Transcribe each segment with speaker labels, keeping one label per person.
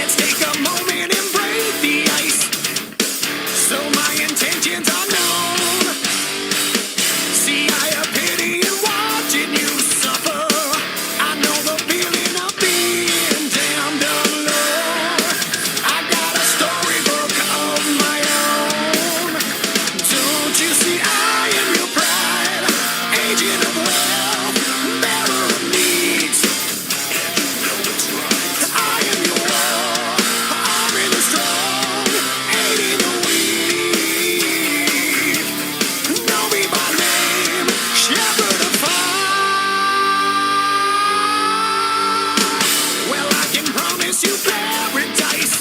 Speaker 1: Let's take a moment and break the ice, so my intentions are known. See, I have pity in watching you suffer. I know the feeling of being damned alone. I got a storybook of my own. Don't you see, I am your pride, agent of wealth, bearer of needs. And you know it's right. I am your wall, arming the strong, aiding the weak. Know me by name, shepherd of fire. Well, I can promise you paradise.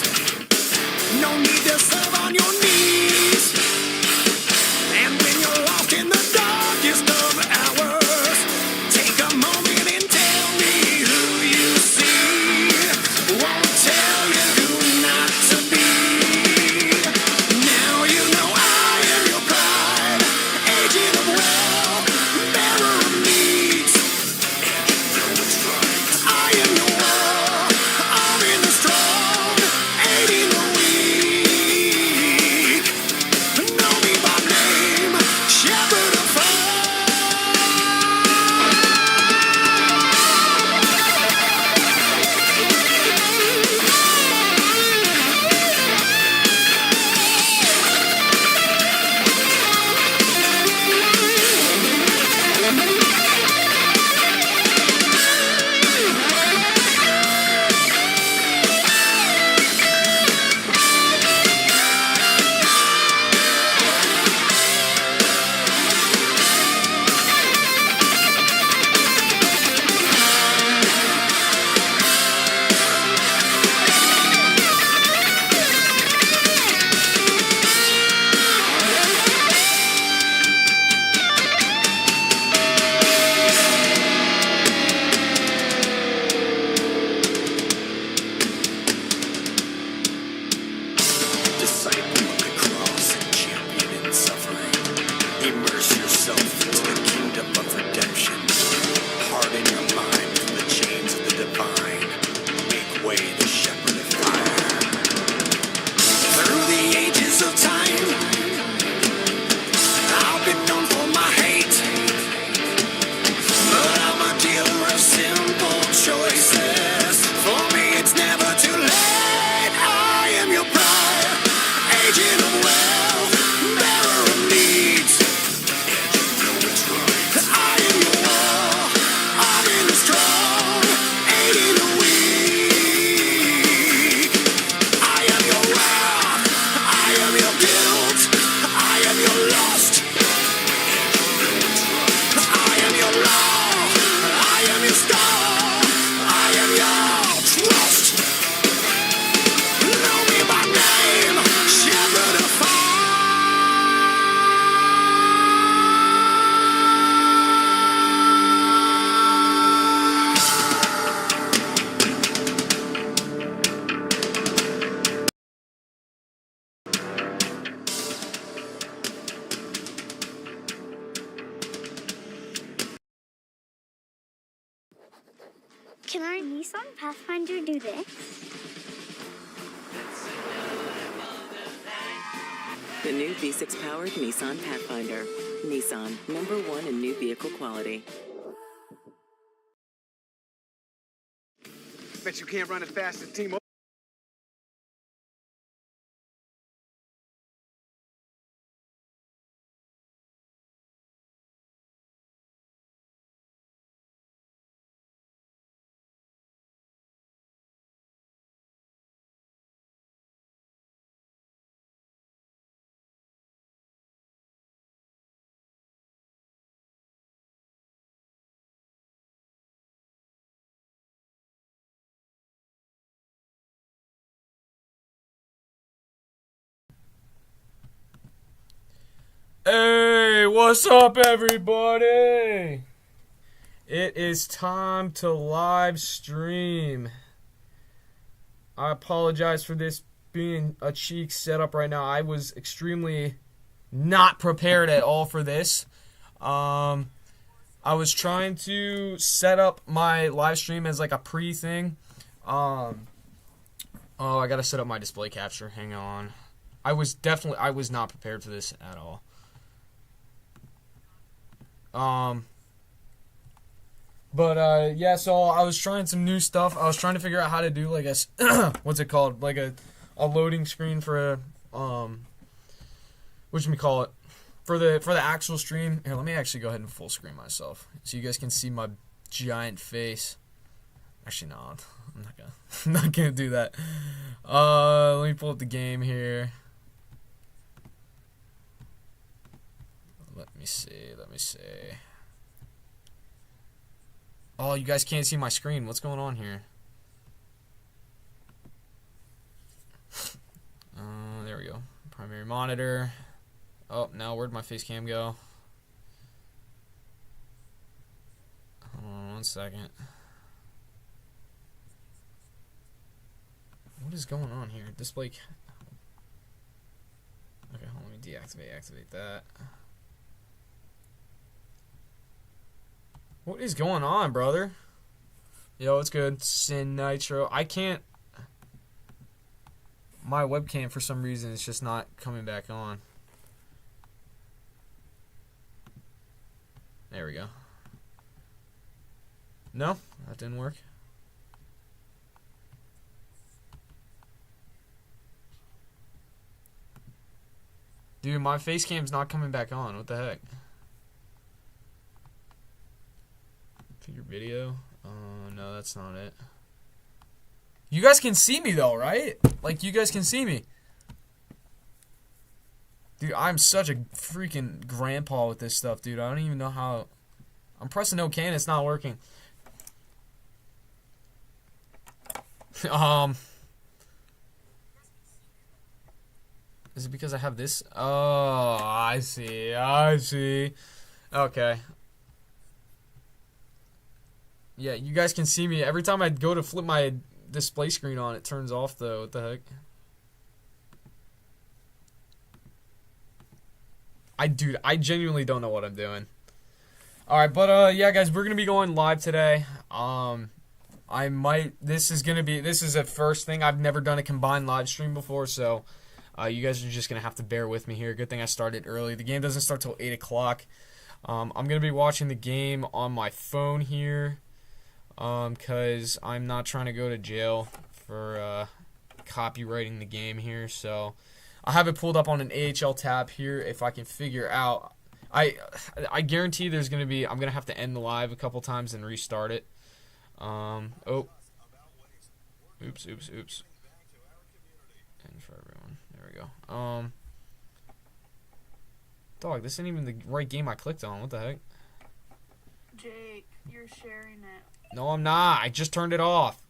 Speaker 1: No need to serve on your knees. And when you're lost in the darkest of hours, take a moment and tell me who you see. Won't tell you who not to be. Now you know I am your pride, agent of wealth, bearer of needs. And you know it's right. I am your wall, arming the strong, aiding the weak. Know me by name, shepherd of fire. Disciple of the cross and champion in suffering. Immerse yourself into the kingdom of redemption. Harden your mind from the chains of the divine. Make way the shepherd of fire. Through the ages of time, I've been known for my hate, but I'm a dealer of simple choices. For me, it's never too late. I am your pride, agent of wealth, bearer of needs. And you know it's right. I am your wall, arming the strong, aiding the weak. I am your wrath, I am your guilt, I am your lust. And you know it's right. I am your law, I am your star, I am your trust. Know me by name, shepherd of fire.
Speaker 2: Can our Nissan Pathfinder do this?
Speaker 3: The new V6-powered Nissan Pathfinder. Nissan, #1 in new vehicle quality.
Speaker 4: Bet you can't run as fast as Team.
Speaker 5: Hey, what's up, everybody? It is time to live stream. I apologize for this being a cheek setup right now. I was extremely not prepared at all for this. I was trying to set up my live stream as like a pre-thing. Oh, I gotta set up my display capture. Hang on. I was not prepared for this at all. Yeah, so I was trying some new stuff. I was trying to figure out how to do like a what's it called? Like a loading screen for whatchamacallit? For the actual stream. Here, let me actually go ahead and full screen myself so you guys can see my giant face. Actually, no, I'm not gonna do that. Let me pull up the game here. Let me see. Oh, you guys can't see my screen. What's going on here? There we go. Primary monitor. Oh, now where'd my face cam go? Hold on 1 second. What is going on here? Display. Okay, hold on, let me activate that. What is going on, brother? Yo, it's good. Sin Nitro. I can't. My webcam, for some reason, is just not coming back on. There we go. No, that didn't work. Dude, my face cam's not coming back on. What the heck? Figure video? No, that's not it. You guys can see me though, right? Like, you guys can see me. Dude, I'm such a freaking grandpa with this stuff, dude. I don't even know how. I'm pressing OK and it's not working. Is it because I have this? Oh, I see. Okay. Yeah, you guys can see me. Every time I go to flip my display screen on, it turns off, though. What the heck? I genuinely don't know what I'm doing. Alright, but, yeah, guys, we're going to be going live today. This is a first thing. I've never done a combined live stream before, so you guys are just going to have to bear with me here. Good thing I started early. The game doesn't start till 8 o'clock. I'm going to be watching the game on my phone here because I'm not trying to go to jail for copywriting the game here. So I have it pulled up on an AHL tab here if I can figure out. I guarantee I'm going to have to end the live a couple times and restart it. Oh. Oops. And for everyone. There we go. Dog, this isn't even the right game I clicked on. What the heck?
Speaker 6: Jake, you're sharing it.
Speaker 5: No, I'm not. I just turned it off.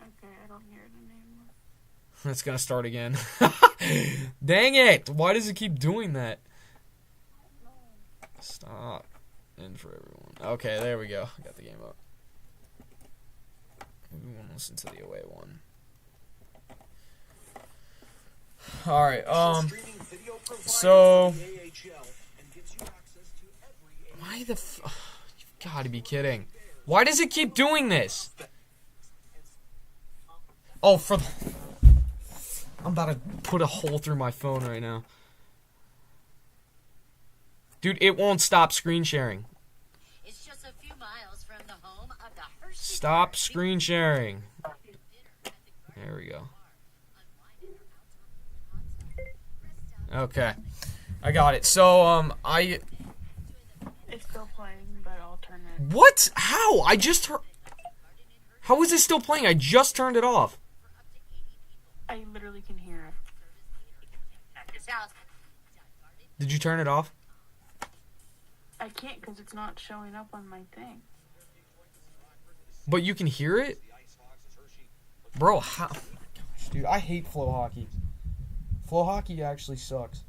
Speaker 6: Okay, I don't hear the name.
Speaker 5: It's gonna start again. Dang it! Why does it keep doing that? Stop. And for everyone. Okay, there we go. I got the game up. We want to listen to the away one. Alright, so why the you've gotta be kidding. Why does it keep doing this? Oh, I'm about to put a hole through my phone right now. Dude, it won't stop screen sharing.
Speaker 7: It's just a few miles from the home of the Hershey.
Speaker 5: Stop screen sharing. There we go. Okay. I got it. So,
Speaker 6: It's still playing, but I'll turn it.
Speaker 5: What? How? I just heard. How is it still playing? I just turned it off.
Speaker 6: I literally can hear it.
Speaker 5: Did you turn it off?
Speaker 6: I can't because it's not showing up on my thing.
Speaker 5: But you can hear it? Bro, how? Gosh, dude, I hate flow hockey. Flow hockey actually sucks.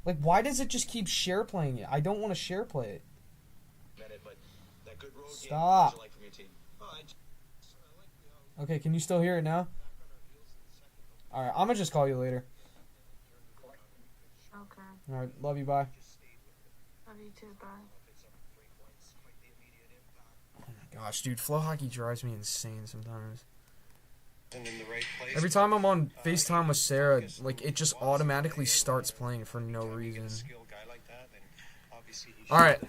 Speaker 5: Like, why does it just keep share playing it? I don't want to share play it. Stop. Okay, can you still hear it now? Alright, I'm gonna just call you later.
Speaker 6: Okay.
Speaker 5: Alright, love you, bye.
Speaker 6: Love you too, bye.
Speaker 5: gosh, dude, Flow Hockey drives me insane sometimes. Every time I'm on FaceTime with Sarah, like, it just automatically starts playing for no reason. Alright,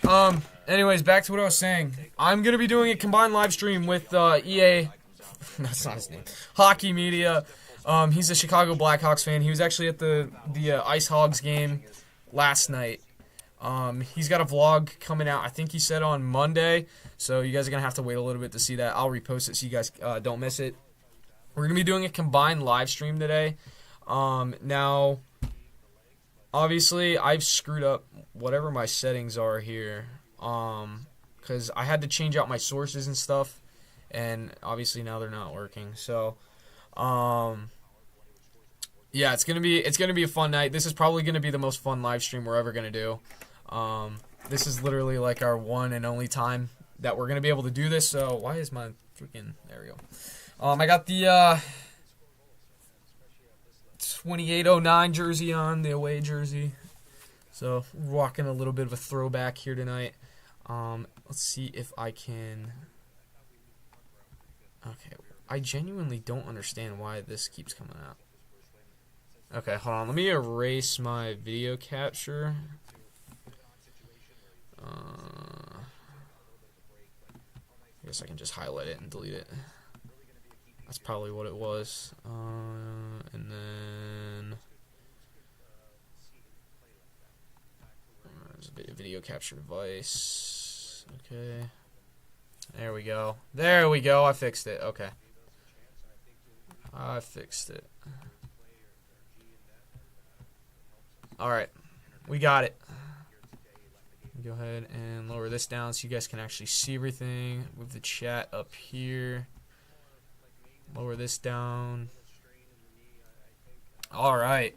Speaker 5: anyways, back to what I was saying. I'm going to be doing a combined live stream with EA, that's not his name, Hockey Media. He's a Chicago Blackhawks fan. He was actually at the ICEHOGS game last night. He's got a vlog coming out, I think he said on Monday, so you guys are going to have to wait a little bit to see that. I'll repost it so you guys don't miss it. We're going to be doing a combined live stream today. Now, obviously, I've screwed up whatever my settings are here, because I had to change out my sources and stuff, and obviously now they're not working. So, yeah, it's gonna be a fun night. This is probably gonna be the most fun live stream we're ever gonna do. This is literally like our one and only time that we're gonna be able to do this. So why is my freaking, there we go. I got the 2809 jersey on, the away jersey. So we're walking a little bit of a throwback here tonight. Let's see if I can. Okay, I genuinely don't understand why this keeps coming out. Okay, hold on. Let me erase my video capture. I guess I can just highlight it and delete it. That's probably what it was. And then there's a video capture device. Okay. There we go. There we go. I fixed it. Okay. I fixed it. Alright. We got it. Go ahead and lower this down so you guys can actually see everything. Move the chat up here. Lower this down. Alright.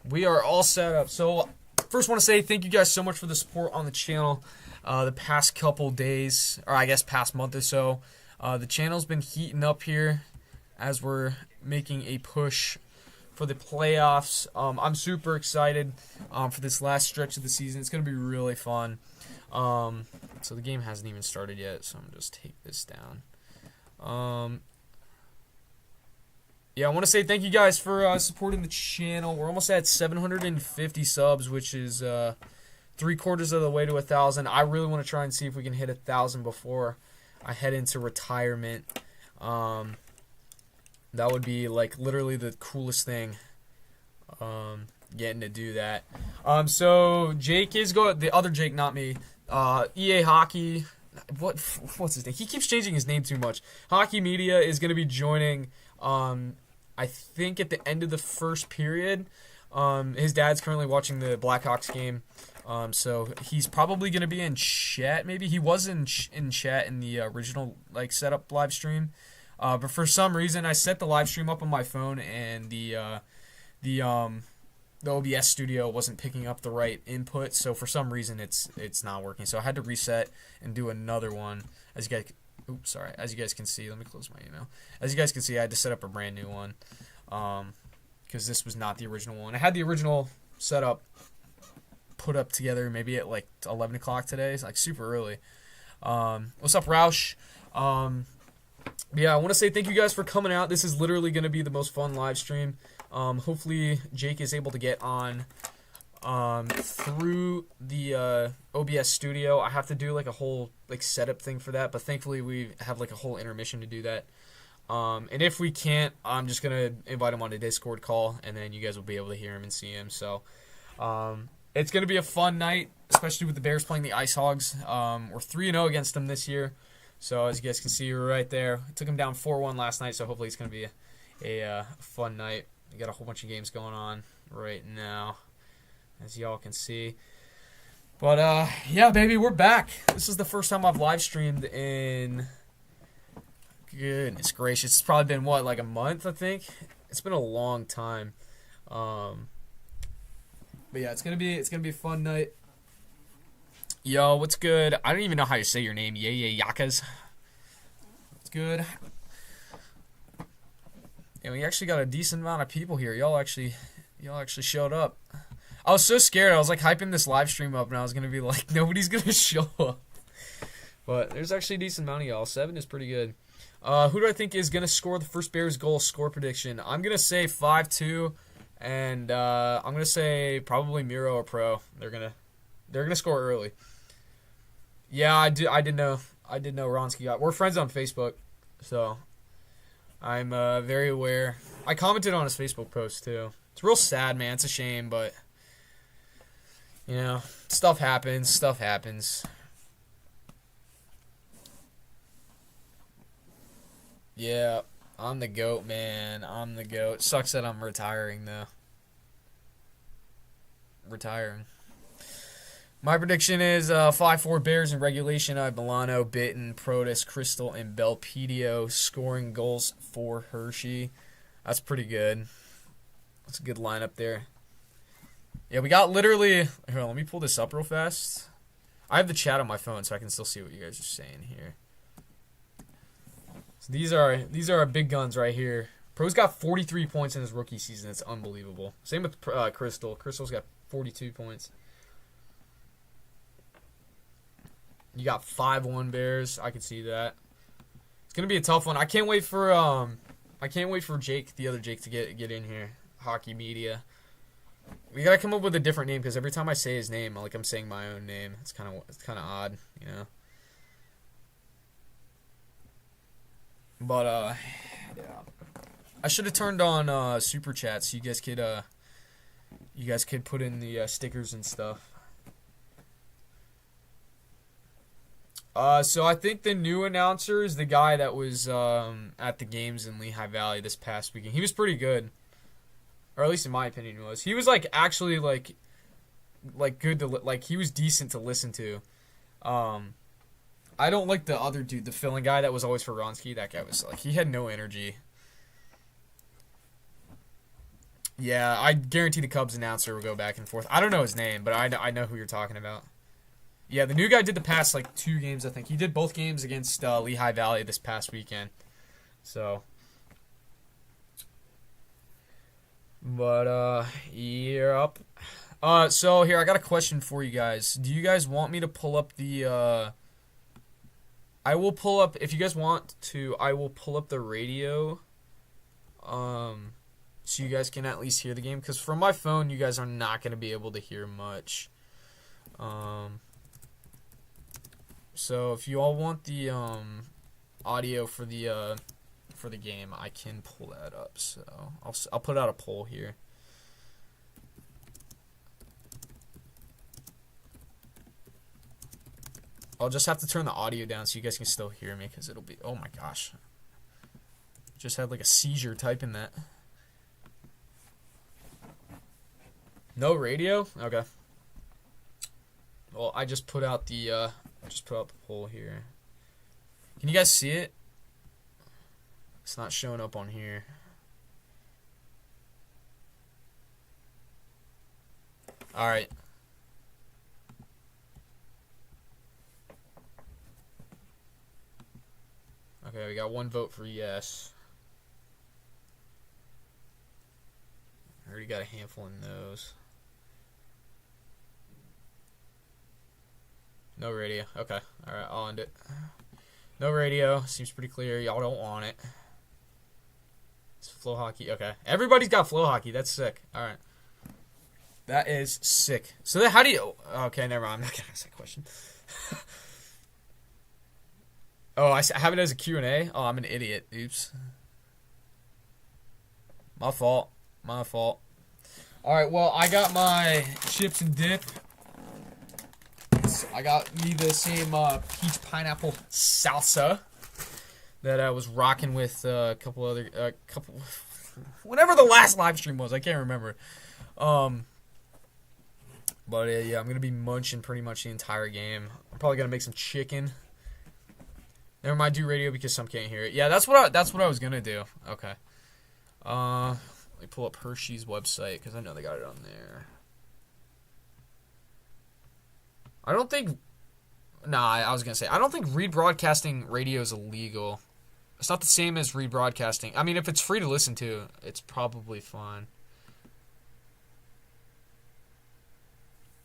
Speaker 5: We are all set up. So, first want to say thank you guys so much for the support on the channel the past couple days, or I guess past month or so. The channel's been heating up here as we're making a push for the playoffs. I'm super excited for this last stretch of the season. It's going to be really fun. So the game hasn't even started yet, so I'm going to just take this down. Yeah, I want to say thank you guys for supporting the channel. We're almost at 750 subs, which is 3/4 of the way to 1,000. I really want to try and see if we can hit 1,000 before I head into retirement. That would be like literally the coolest thing, getting to do that. So Jake is going, the other Jake, not me. EA Hockey, what's his name? He keeps changing his name too much. Hockey Media is going to be joining, I think at the end of the first period. His dad's currently watching the Blackhawks game, so he's probably going to be in chat. Maybe he was in chat in the original like setup live stream. But for some reason, I set the live stream up on my phone, and the OBS studio wasn't picking up the right input. So for some reason, it's not working. So I had to reset and do another one. As you guys can see, let me close my email. As you guys can see, I had to set up a brand new one, because this was not the original one. I had the original setup put up together maybe at like 11 o'clock today. It's like super early. What's up, Roush? Yeah, I want to say thank you guys for coming out. This is literally going to be the most fun live stream. Hopefully Jake is able to get on through the OBS studio. I have to do like a whole like setup thing for that, but thankfully we have like a whole intermission to do that. And if we can't, I'm just going to invite him on a Discord call, and then you guys will be able to hear him and see him. So it's going to be a fun night, especially with the Bears playing the ICEHOGs. We're 3-0 against them this year. So as you guys can see right there, I took him down 4-1 last night, so hopefully it's going to be a fun night. We got a whole bunch of games going on right now, as y'all can see. But yeah, baby, we're back. This is the first time I've live streamed in, goodness gracious, it's probably been what, like a month, I think. It's been a long time. But yeah, it's gonna be a fun night. Yo, what's good? I don't even know how you say your name. Yakas. What's good? Yeah, we actually got a decent amount of people here. Y'all actually showed up. I was so scared. I was like hyping this live stream up, and I was gonna be like, nobody's gonna show up. But there's actually a decent amount of y'all. 7 is pretty good. Who do I think is going to score the first Bears goal? Score prediction. I'm going to say 5-2. And I'm going to say probably Miro or Pro. They're going to score early. Yeah, I did know Ronski got. We're friends on Facebook. So I'm very aware. I commented on his Facebook post too. It's real sad, man. It's a shame, but you know, stuff happens. Yeah, I'm the GOAT, man. I'm the GOAT. Sucks that I'm retiring, though. My prediction is 5-4 Bears in regulation. I have Milano, Bitten, Protus, Crystal, and Belpedio scoring goals for Hershey. That's pretty good. That's a good lineup there. Yeah, we got literally... Here, let me pull this up real fast. I have the chat on my phone, so I can still see what you guys are saying here. So these are our big guns right here. Pro's got 43 points in his rookie season. It's unbelievable. Same with Crystal. Crystal's got 42 points. You got 5-1 Bears. I can see that. It's gonna be a tough one. I can't wait for Jake, the other Jake, to get in here. Hockey Media. We gotta come up with a different name because every time I say his name, like I'm saying my own name. It's kind of odd, you know. But yeah. I should have turned on super chats so you guys could put in the stickers and stuff. So I think the new announcer is the guy that was at the games in Lehigh Valley this past weekend. He was pretty good, or at least in my opinion, he was. He was actually good to he was decent to listen to. I don't like the other dude, the fill-in guy that was always for Ronsky. That guy was he had no energy. Yeah, I guarantee the Cubs announcer will go back and forth. I don't know his name, but I know who you're talking about. Yeah, the new guy did the past 2 games, I think. He did both games against Lehigh Valley this past weekend. So, but you're up. So here I got a question for you guys. Do you guys want me to pull up the? I will pull up if you guys want to. I will pull up the radio. So you guys can at least hear the game, because from my phone you guys are not going to be able to hear much. So if you all want the audio for the game, I can pull that up. So I'll put out a poll here. I'll just have to turn the audio down so you guys can still hear me, because it'll be, oh my gosh, just had a seizure typing that. No radio? Okay. Well, I just put out the poll here. Can you guys see it? It's not showing up on here. All right. Okay, we got 1 vote for yes. I already got a handful in those. No radio. Okay. Alright, I'll end it. No radio. Seems pretty clear. Y'all don't want it. It's flow hockey. Okay. Everybody's got flow hockey. That's sick. Alright. That is sick. So then how do you... Okay, never mind. I'm not going to ask that question. Oh, I have it as a Q&A? Oh, I'm an idiot. Oops. My fault. Alright, well, I got my chips and dip. I got me the same peach pineapple salsa that I was rocking with a couple other... whenever the last live stream was. I can't remember. But yeah, I'm going to be munching pretty much the entire game. I'm probably going to make some chicken. Never mind, do radio because some can't hear it. Yeah, that's what I was gonna do. Okay. Let me pull up Hershey's website because I know they got it on there. I don't think. Nah, I was gonna say I don't think rebroadcasting radio is illegal. It's not the same as rebroadcasting. I mean, if it's free to listen to, it's probably fine.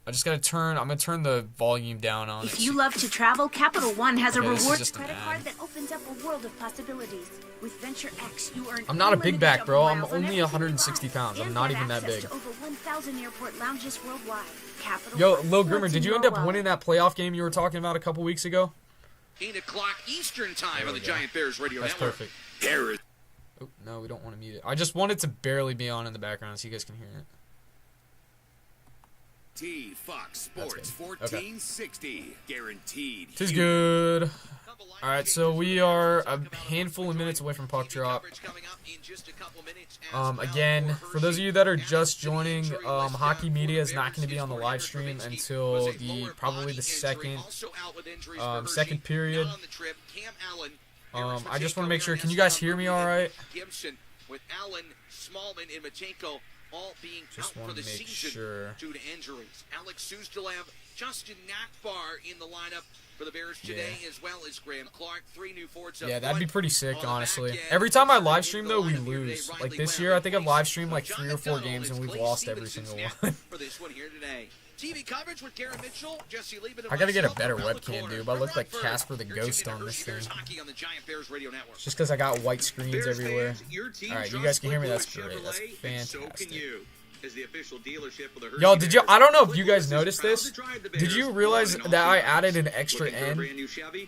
Speaker 5: I just gotta turn. I'm gonna turn the volume down on it.
Speaker 8: If you love to travel, Capital One has a
Speaker 5: Okay, this is
Speaker 8: reward
Speaker 5: just an
Speaker 8: credit
Speaker 5: ad.
Speaker 8: card that opens up a world of possibilities. With Venture X, you earn
Speaker 5: I'm not a big
Speaker 8: unlimited
Speaker 5: back, bro.
Speaker 8: double
Speaker 5: I'm
Speaker 8: miles on
Speaker 5: only
Speaker 8: everything you
Speaker 5: 160
Speaker 8: buy.
Speaker 5: pounds. I'm
Speaker 8: And
Speaker 5: not
Speaker 8: get
Speaker 5: even that
Speaker 8: access
Speaker 5: big.
Speaker 8: to over 1,000 airport lounges worldwide. Capital
Speaker 5: Yo,
Speaker 8: One
Speaker 5: Lil
Speaker 8: lets
Speaker 5: Grimmer, did you
Speaker 8: know
Speaker 5: end up
Speaker 8: well.
Speaker 5: winning that playoff game you were talking about a couple weeks ago?
Speaker 4: 8 o'clock Eastern time on the
Speaker 5: go.
Speaker 4: Giant Bears Radio
Speaker 5: That's
Speaker 4: Network.
Speaker 5: perfect.
Speaker 4: Harris.
Speaker 5: Oh, no, we don't want to mute it. I just want it to barely be on in the background so you guys can hear it.
Speaker 1: T Fox Sports
Speaker 5: good. Okay.
Speaker 1: 1460. Guaranteed.
Speaker 5: Tis good. Alright, so we are a handful of minutes away from puck drop. Again, for those of you that are just joining, hockey media is not going to be on the live stream until probably the second period. I just want to make sure, can you guys hear me alright?
Speaker 4: Gibson with Allen, Smallman, and Machenko all being
Speaker 5: Just
Speaker 4: out
Speaker 5: want
Speaker 4: for
Speaker 5: to
Speaker 4: the
Speaker 5: make
Speaker 4: season
Speaker 5: sure.
Speaker 4: due to injuries. Alex Sustalev, Justin Nakbar in the lineup for the Bears today, as well as Graham Clark. 3 new forwards up
Speaker 5: Yeah, that'd be
Speaker 4: front.
Speaker 5: pretty sick,
Speaker 4: On the
Speaker 5: honestly.
Speaker 4: back end,
Speaker 5: Every time I
Speaker 4: Richard
Speaker 5: live stream, though, we
Speaker 4: Lincoln lineup here
Speaker 5: lose.
Speaker 4: today.
Speaker 5: Like,
Speaker 4: Riley
Speaker 5: this
Speaker 4: Webb
Speaker 5: year, I think I've
Speaker 4: replaced
Speaker 5: live streamed, like,
Speaker 4: John
Speaker 5: 3 or 4
Speaker 4: McDonald
Speaker 5: games, and
Speaker 4: as
Speaker 5: we've
Speaker 4: Clay
Speaker 5: lost every
Speaker 4: Stevenson
Speaker 5: single
Speaker 4: snapped
Speaker 5: one.
Speaker 4: for this one here today. TV coverage with Garrett Mitchell, Jesse Lieben, and
Speaker 5: I gotta get a
Speaker 4: myself
Speaker 5: better
Speaker 4: around the
Speaker 5: webcam,
Speaker 4: corner.
Speaker 5: dude. I look like
Speaker 4: Rockford,
Speaker 5: Casper the
Speaker 4: you're
Speaker 5: Ghost
Speaker 4: tuned
Speaker 5: on
Speaker 4: to
Speaker 5: this
Speaker 4: Hershey Bears
Speaker 5: thing.
Speaker 4: hockey on the Giant Bears Radio Network.
Speaker 5: Just because I got white screens
Speaker 9: Bears
Speaker 5: everywhere.
Speaker 9: fans, your team
Speaker 5: Alright, you
Speaker 9: trusts
Speaker 5: guys can hear me.
Speaker 9: Blake
Speaker 5: That's
Speaker 9: Lewis
Speaker 5: great. That's
Speaker 9: Chevrolet, and so can
Speaker 5: fantastic.
Speaker 9: you. As the official dealership of the Hershey
Speaker 5: Yo, did you?
Speaker 9: Bears,
Speaker 5: I don't know if
Speaker 9: Blake
Speaker 5: you guys
Speaker 9: Lewis is
Speaker 5: noticed
Speaker 9: proud
Speaker 5: this.
Speaker 9: to drive the
Speaker 5: Did
Speaker 9: Bears
Speaker 5: you
Speaker 9: on
Speaker 5: realize
Speaker 9: and
Speaker 5: that
Speaker 9: off
Speaker 5: I
Speaker 9: the
Speaker 5: added
Speaker 9: ice.
Speaker 5: an extra
Speaker 9: Looking for a
Speaker 5: N
Speaker 9: brand new Chevy?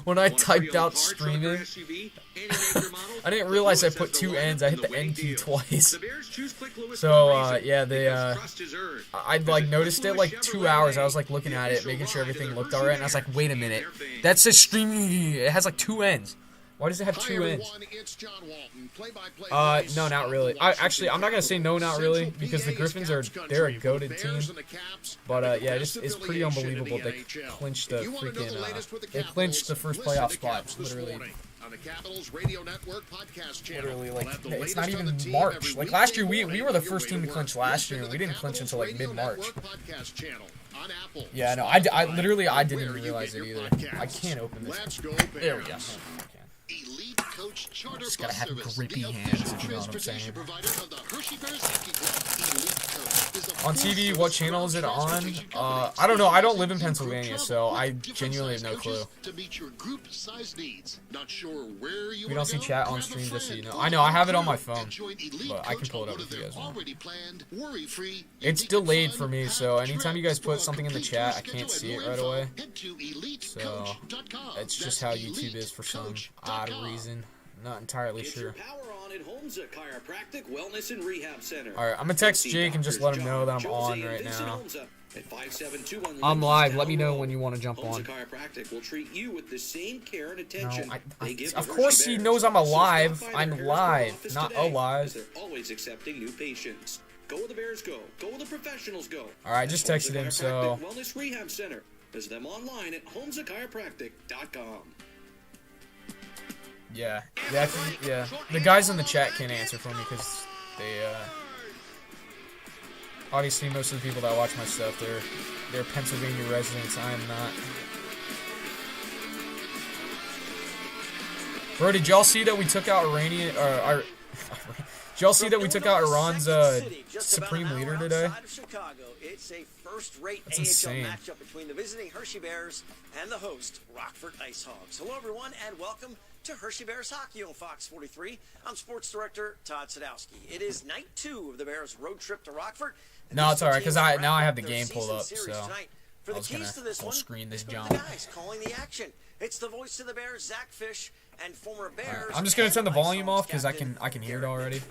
Speaker 5: when I
Speaker 9: Want a
Speaker 5: typed
Speaker 9: pre-owned
Speaker 5: out
Speaker 9: car, truck, or
Speaker 5: streaming?
Speaker 9: SUV? Any make or model?
Speaker 5: I didn't
Speaker 9: Click
Speaker 5: realize I
Speaker 9: Lewis
Speaker 5: put
Speaker 9: has
Speaker 5: 2
Speaker 9: the
Speaker 5: Ns. I hit the
Speaker 9: lineup and
Speaker 5: N
Speaker 9: the
Speaker 5: key
Speaker 9: winning deal.
Speaker 5: twice.
Speaker 9: The Bears choose Click Lewis
Speaker 5: So,
Speaker 9: for a reason,
Speaker 5: yeah, they,
Speaker 9: because trust is earned.
Speaker 5: I'd like noticed it like 2 hours. I was like looking at it, making sure everything looked alright, and I was like, wait a minute, that says streaming. It has like 2 N's. Why does it have 2 N's? No, not really. I'm not gonna say no, not really, because the Griffins they're a goated team. But yeah, it's pretty unbelievable they clinched the freaking they clinched the first playoff spot. Literally, like it's not even March. Like last year, we were the first team to clinch last year, and we didn't clinch until like mid-March. Yeah, no, I didn't even realize it either. I can't open this. There we go. Just gotta have grippy hands, if you know what I'm saying. On TV, what channel is it on? I don't know. I don't live in Pennsylvania, so I genuinely have no clue. We don't see chat on stream, just so you know. I know, I have it on my phone, but I can pull it up if you guys want. It's delayed for me, so anytime you guys put something in the chat, I can't see it right away. So, it's just how YouTube is for some odd reason. Not entirely sure. Alright, I'm gonna text Jake and just let him know that I'm on right now. I'm live. Let me know when you want to jump on. No, of course he knows I'm alive. I'm live, not alive.
Speaker 10: Go where the Bears go. Go where the professionals go.
Speaker 5: Alright, I just texted him, so...
Speaker 10: Wellness Rehab Center. Visit them online at homesachiropractic.com.
Speaker 5: Yeah. The guys in the chat can't answer for me because they, obviously most of the people that watch my stuff, they're Pennsylvania residents. I am not. Bro, did y'all see that we took out Iranian, did y'all see that we took out Iran's, supreme leader today?
Speaker 11: It's a first-rate
Speaker 5: That's
Speaker 11: AHL
Speaker 5: insane.
Speaker 11: matchup between the visiting Hershey Bears and the host, Rockford IceHOGs. Hello, everyone, and welcome to Hershey Bears Hockey on Fox 43. I'm Sports Director Todd Sadowski. It is night 2 of the Bears' road trip to Rockford.
Speaker 5: No, it's alright, because now I have the game pulled up,
Speaker 11: series
Speaker 5: so
Speaker 11: tonight. For
Speaker 5: I
Speaker 11: the
Speaker 5: was
Speaker 11: keys to this
Speaker 5: gonna
Speaker 11: one,
Speaker 5: screen this
Speaker 11: the
Speaker 5: jump.
Speaker 11: guys calling the action. It's the voice of the Bears, Zach Fish, and former Bears.
Speaker 5: I'm just gonna turn the volume
Speaker 11: IceHogs
Speaker 5: off because I
Speaker 11: captain
Speaker 5: can hear it already.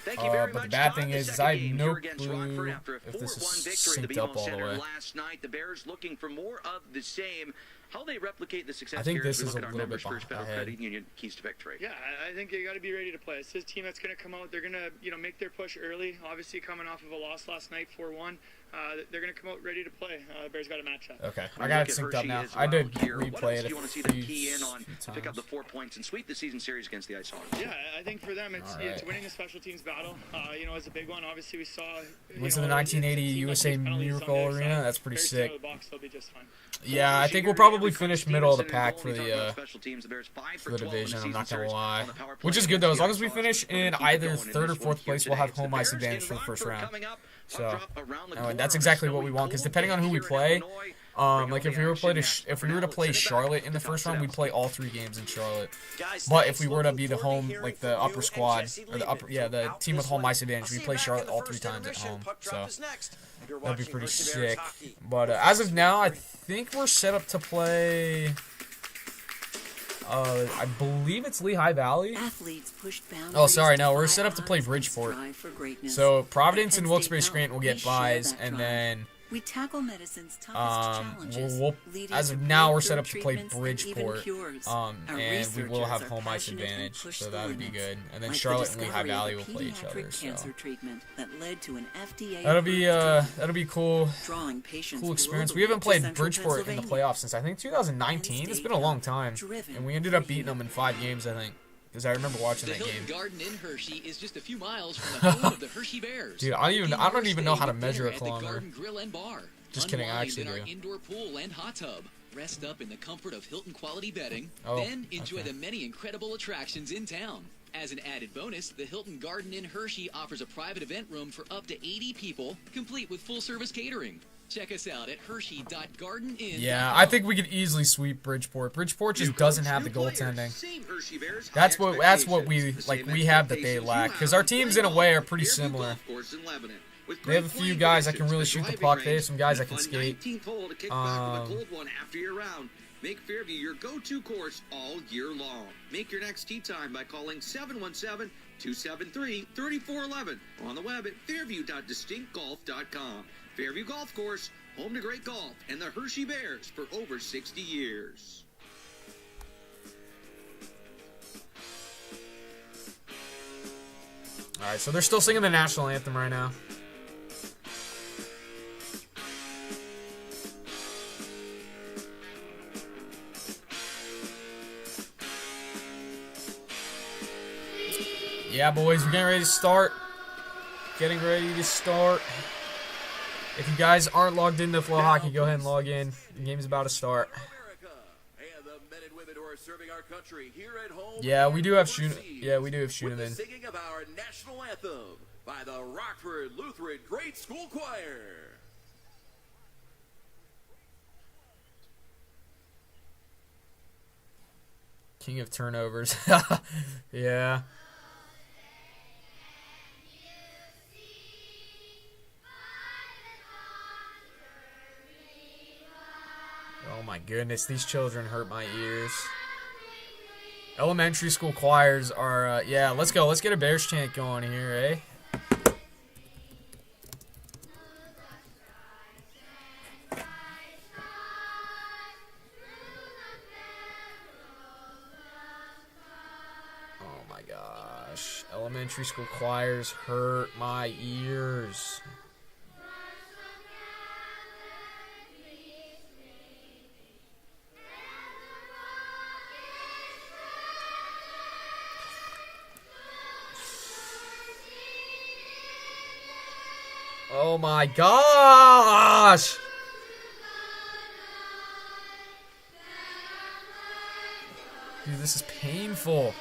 Speaker 4: Thank you very
Speaker 5: But the
Speaker 4: much,
Speaker 5: bad
Speaker 4: Todd.
Speaker 5: thing
Speaker 4: The
Speaker 5: is
Speaker 4: second
Speaker 5: I have
Speaker 4: game
Speaker 5: no
Speaker 4: here against
Speaker 5: clue
Speaker 4: Rockford after a
Speaker 5: if this is
Speaker 4: 4-1 victory at the
Speaker 5: synced up
Speaker 4: BMO
Speaker 5: all the
Speaker 4: Center
Speaker 5: way.
Speaker 4: last night. The Bears looking for more of the same. How they replicate the success
Speaker 5: I think
Speaker 4: here
Speaker 5: this
Speaker 4: as we
Speaker 5: is
Speaker 4: look
Speaker 5: a
Speaker 4: at our
Speaker 5: little
Speaker 4: numbers
Speaker 5: bit
Speaker 4: for Federal
Speaker 5: ahead.
Speaker 4: Credit Union keys to victory.
Speaker 6: Yeah, I think you got to be ready to play. It's his team that's going to come out. They're going to, make their push early. Obviously, coming off of a loss last night, 4-1. They're going to come out ready to play. Bears got a matchup.
Speaker 5: Okay,
Speaker 4: When
Speaker 5: I
Speaker 4: you
Speaker 5: got
Speaker 4: look
Speaker 5: it
Speaker 4: at
Speaker 5: synced up
Speaker 4: Hershey
Speaker 5: now.
Speaker 4: as
Speaker 5: I did
Speaker 4: well here, what
Speaker 5: replay
Speaker 4: else
Speaker 5: it
Speaker 4: do you want to see
Speaker 5: a
Speaker 4: them
Speaker 5: few
Speaker 4: key in on
Speaker 5: times.
Speaker 4: to pick up the 4 points and sweep the season series against the IceHogs?
Speaker 6: Yeah, I think for them, it's
Speaker 5: Alright.
Speaker 6: winning the special teams battle. Is a big one. Obviously, we saw.
Speaker 5: Went to the 1980 USA Miracle Arena. That's pretty sick. Yeah, I think we'll probably finish middle of the pack for the division. I'm not gonna lie, which is good though. As long as we finish in either third or fourth place, we'll have home ice advantage for the first round. So that's exactly what we want, because depending on who we play, like if we were to play Charlotte in the first round, we'd play all 3 games in Charlotte. But if we were to be the home, like the upper squad, or the team with home ice advantage, we play Charlotte all 3 times at home. So that'd be pretty sick. But as of now, I think we're set up to play. I believe it's Lehigh Valley. Oh, sorry, no, we're set up to play Bridgeport. So Providence and Wilkes-Barre Scranton will get buys, and then
Speaker 12: we tackle medicine's toughest challenges.
Speaker 5: As of now, we're set up to play Bridgeport, and we will have home ice advantage, so that would be good. And then Charlotte and Lehigh Valley will play each other. So that'll be cool. Cool experience. We haven't played Bridgeport in the playoffs since I think 2019. It's been a long time, and we ended up beating them in 5 games, I think. Because I remember watching that game.
Speaker 13: The Hilton Garden in Hershey is just a few miles from the home of the Hershey Bears.
Speaker 5: Dude, I don't even know how to measure a kilometer.
Speaker 13: Grill and Bar.
Speaker 5: Just kidding, I actually do.
Speaker 13: Our indoor pool and hot tub. Rest up in the comfort of Hilton quality bedding. Then enjoy the many incredible attractions in town. As an added bonus, the Hilton Garden in Hershey offers a private event room for up to 80 people, complete with full-service catering. Check us out at hershey.gardenin.com.
Speaker 5: Yeah, I think we could easily sweep Bridgeport. Bridgeport just doesn't have the goaltending. That's what we like. We have that they lack, because our teams in a way are pretty similar. They have a few guys that can really shoot the puck. They have some guys that can skate.
Speaker 9: Make Fairview your go-to course all year long. Make your next tee time by calling 717-273-3411 or on the web at fairview.distinctgolf.com. Fairview Golf Course, home to great golf and the Hershey Bears for over 60 years.
Speaker 5: All right, so they're still singing the national anthem right now. Yeah, boys, we're getting ready to start. If you guys aren't logged into Flow Hockey, go ahead and log in. The game's about to start. Yeah, we do have shoot. Yeah, we do have shoot 'em in.
Speaker 14: Singing of our national anthem by the Rockford Lutheran Grade School Choir.
Speaker 5: King of turnovers. Yeah. Oh my goodness, these children hurt my ears. Elementary school choirs are, yeah, let's go. Let's get a Bears chant going here, eh? Oh my gosh. Elementary school choirs hurt my ears. Oh my gosh! Dude, this is painful.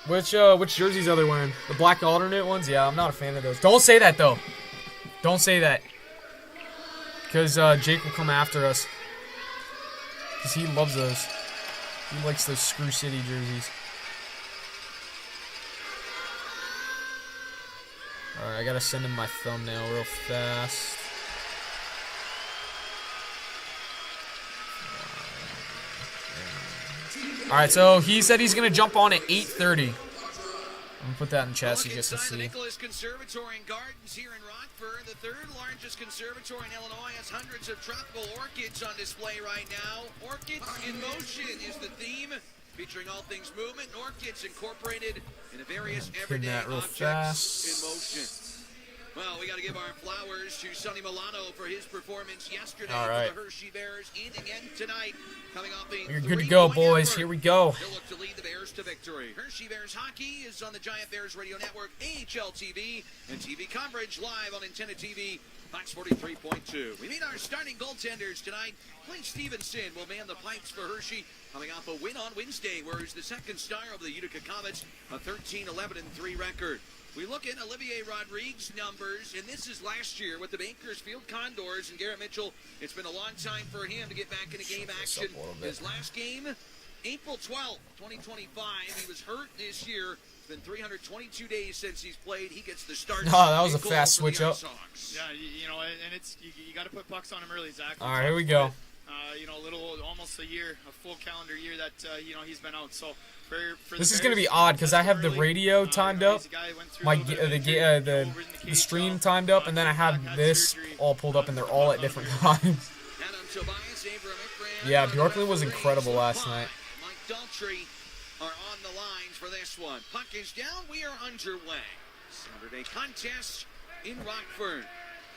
Speaker 5: Which jerseys are they wearing? The black alternate ones? Yeah, I'm not a fan of those. Don't say that, though. Don't say that. Because Jake will come after us. Because he loves those. He likes those Screw City jerseys. Alright, I gotta send him my thumbnail real fast. Alright, so he said he's gonna jump on at 8:30. I'm gonna put that in chat so you guys can see.
Speaker 4: Nicholas Conservatory and Gardens here in Rockford, the third largest conservatory in Illinois, has hundreds of tropical orchids on display right now. Orchids in Motion is the theme, featuring all things movement and orchids incorporated into various everyday objects in motion. Well, we got to give our flowers to Sonny Milano for his performance yesterday
Speaker 5: All
Speaker 4: for the Hershey Bears, and again tonight, coming off a
Speaker 5: You're good to go, boys.
Speaker 4: effort.
Speaker 5: Here we go.
Speaker 4: They'll look to lead the Bears to victory. Hershey Bears hockey is on the Giant Bears Radio Network, AHL TV, and TV coverage live on Antenna TV, Fox 43.2. We meet our starting goaltenders tonight. Clint Stevenson will man the pipes for Hershey, coming off a win on Wednesday, where he's the second star of the Utica Comets, a 13-11-3 record. We look at Olivier Rodriguez's numbers, and this is last year with the Bakersfield Condors and Garrett Mitchell. It's been a long time for him to get back into game action. His last game, April 12th, 2025. He was hurt this year. It's been 322 days since he's played. He gets the start.
Speaker 5: Oh, that was a fast switch up.
Speaker 6: Yeah, you know, and it's you got to put pucks on him early, Zach.
Speaker 5: All right, here we go.
Speaker 6: You know, almost a year, a full calendar year that you know he's been out. So for
Speaker 5: this is gonna be odd because I have the radio timed up, the stream timed up, and then I have this all pulled up, and they're all at different times. Yeah, Bjorklund was incredible last night.
Speaker 4: Mike Daltrey are on the lines for this one. Puck is down. We are underway. Saturday contest in Rockford.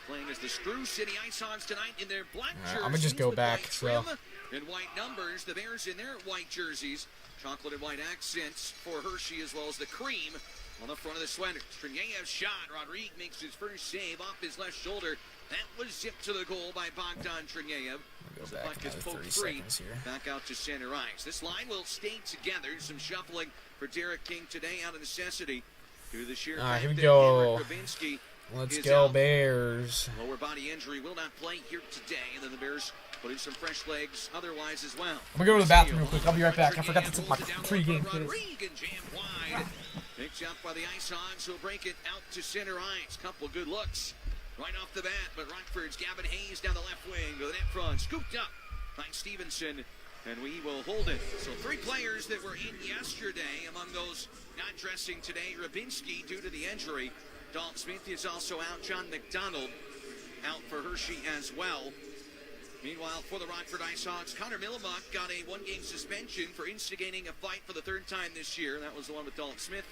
Speaker 4: Playing as the Screw City ICEHOGS tonight in their black jerseys.
Speaker 5: I'm gonna just go back. So.
Speaker 4: And white numbers. The Bears in their white jerseys. Chocolate and white accents for Hershey, as well as the cream on the front of the sweater. Trinyeev's shot. Rodriguez makes his first save off his left shoulder. That was zipped to the goal by Bogdan Trinyev.
Speaker 5: Go back another 30 seconds here.
Speaker 4: Back out to center ice. This line will stay together. Some shuffling for Derek King today out of necessity. Due to the sheer fact
Speaker 5: here we
Speaker 4: that
Speaker 5: go.
Speaker 4: Grabinski
Speaker 5: Let's go,
Speaker 4: out.
Speaker 5: Bears.
Speaker 4: Lower body injury will not play here today. And then the Bears put in some fresh legs otherwise as well.
Speaker 5: I'm gonna go to the bathroom real quick. I'll be right back. I forgot to take my pregame quiz.
Speaker 4: Picked out by the ICEHOGS, who'll break it out to center ice. Couple good looks right off the bat, but Rockford's Gavin Hayes down the left wing to the net front, scooped up by Stevenson, and we will hold it. So 3 players that were in yesterday, among those not dressing today, Rabinski due to the injury. Dalton Smith is also out. John McDonald out for Hershey as well. Meanwhile, for the Rockford ICEHOGS, Connor Millimuck got a 1-game suspension for instigating a fight for the 3rd time this year. That was the one with Dalton Smith,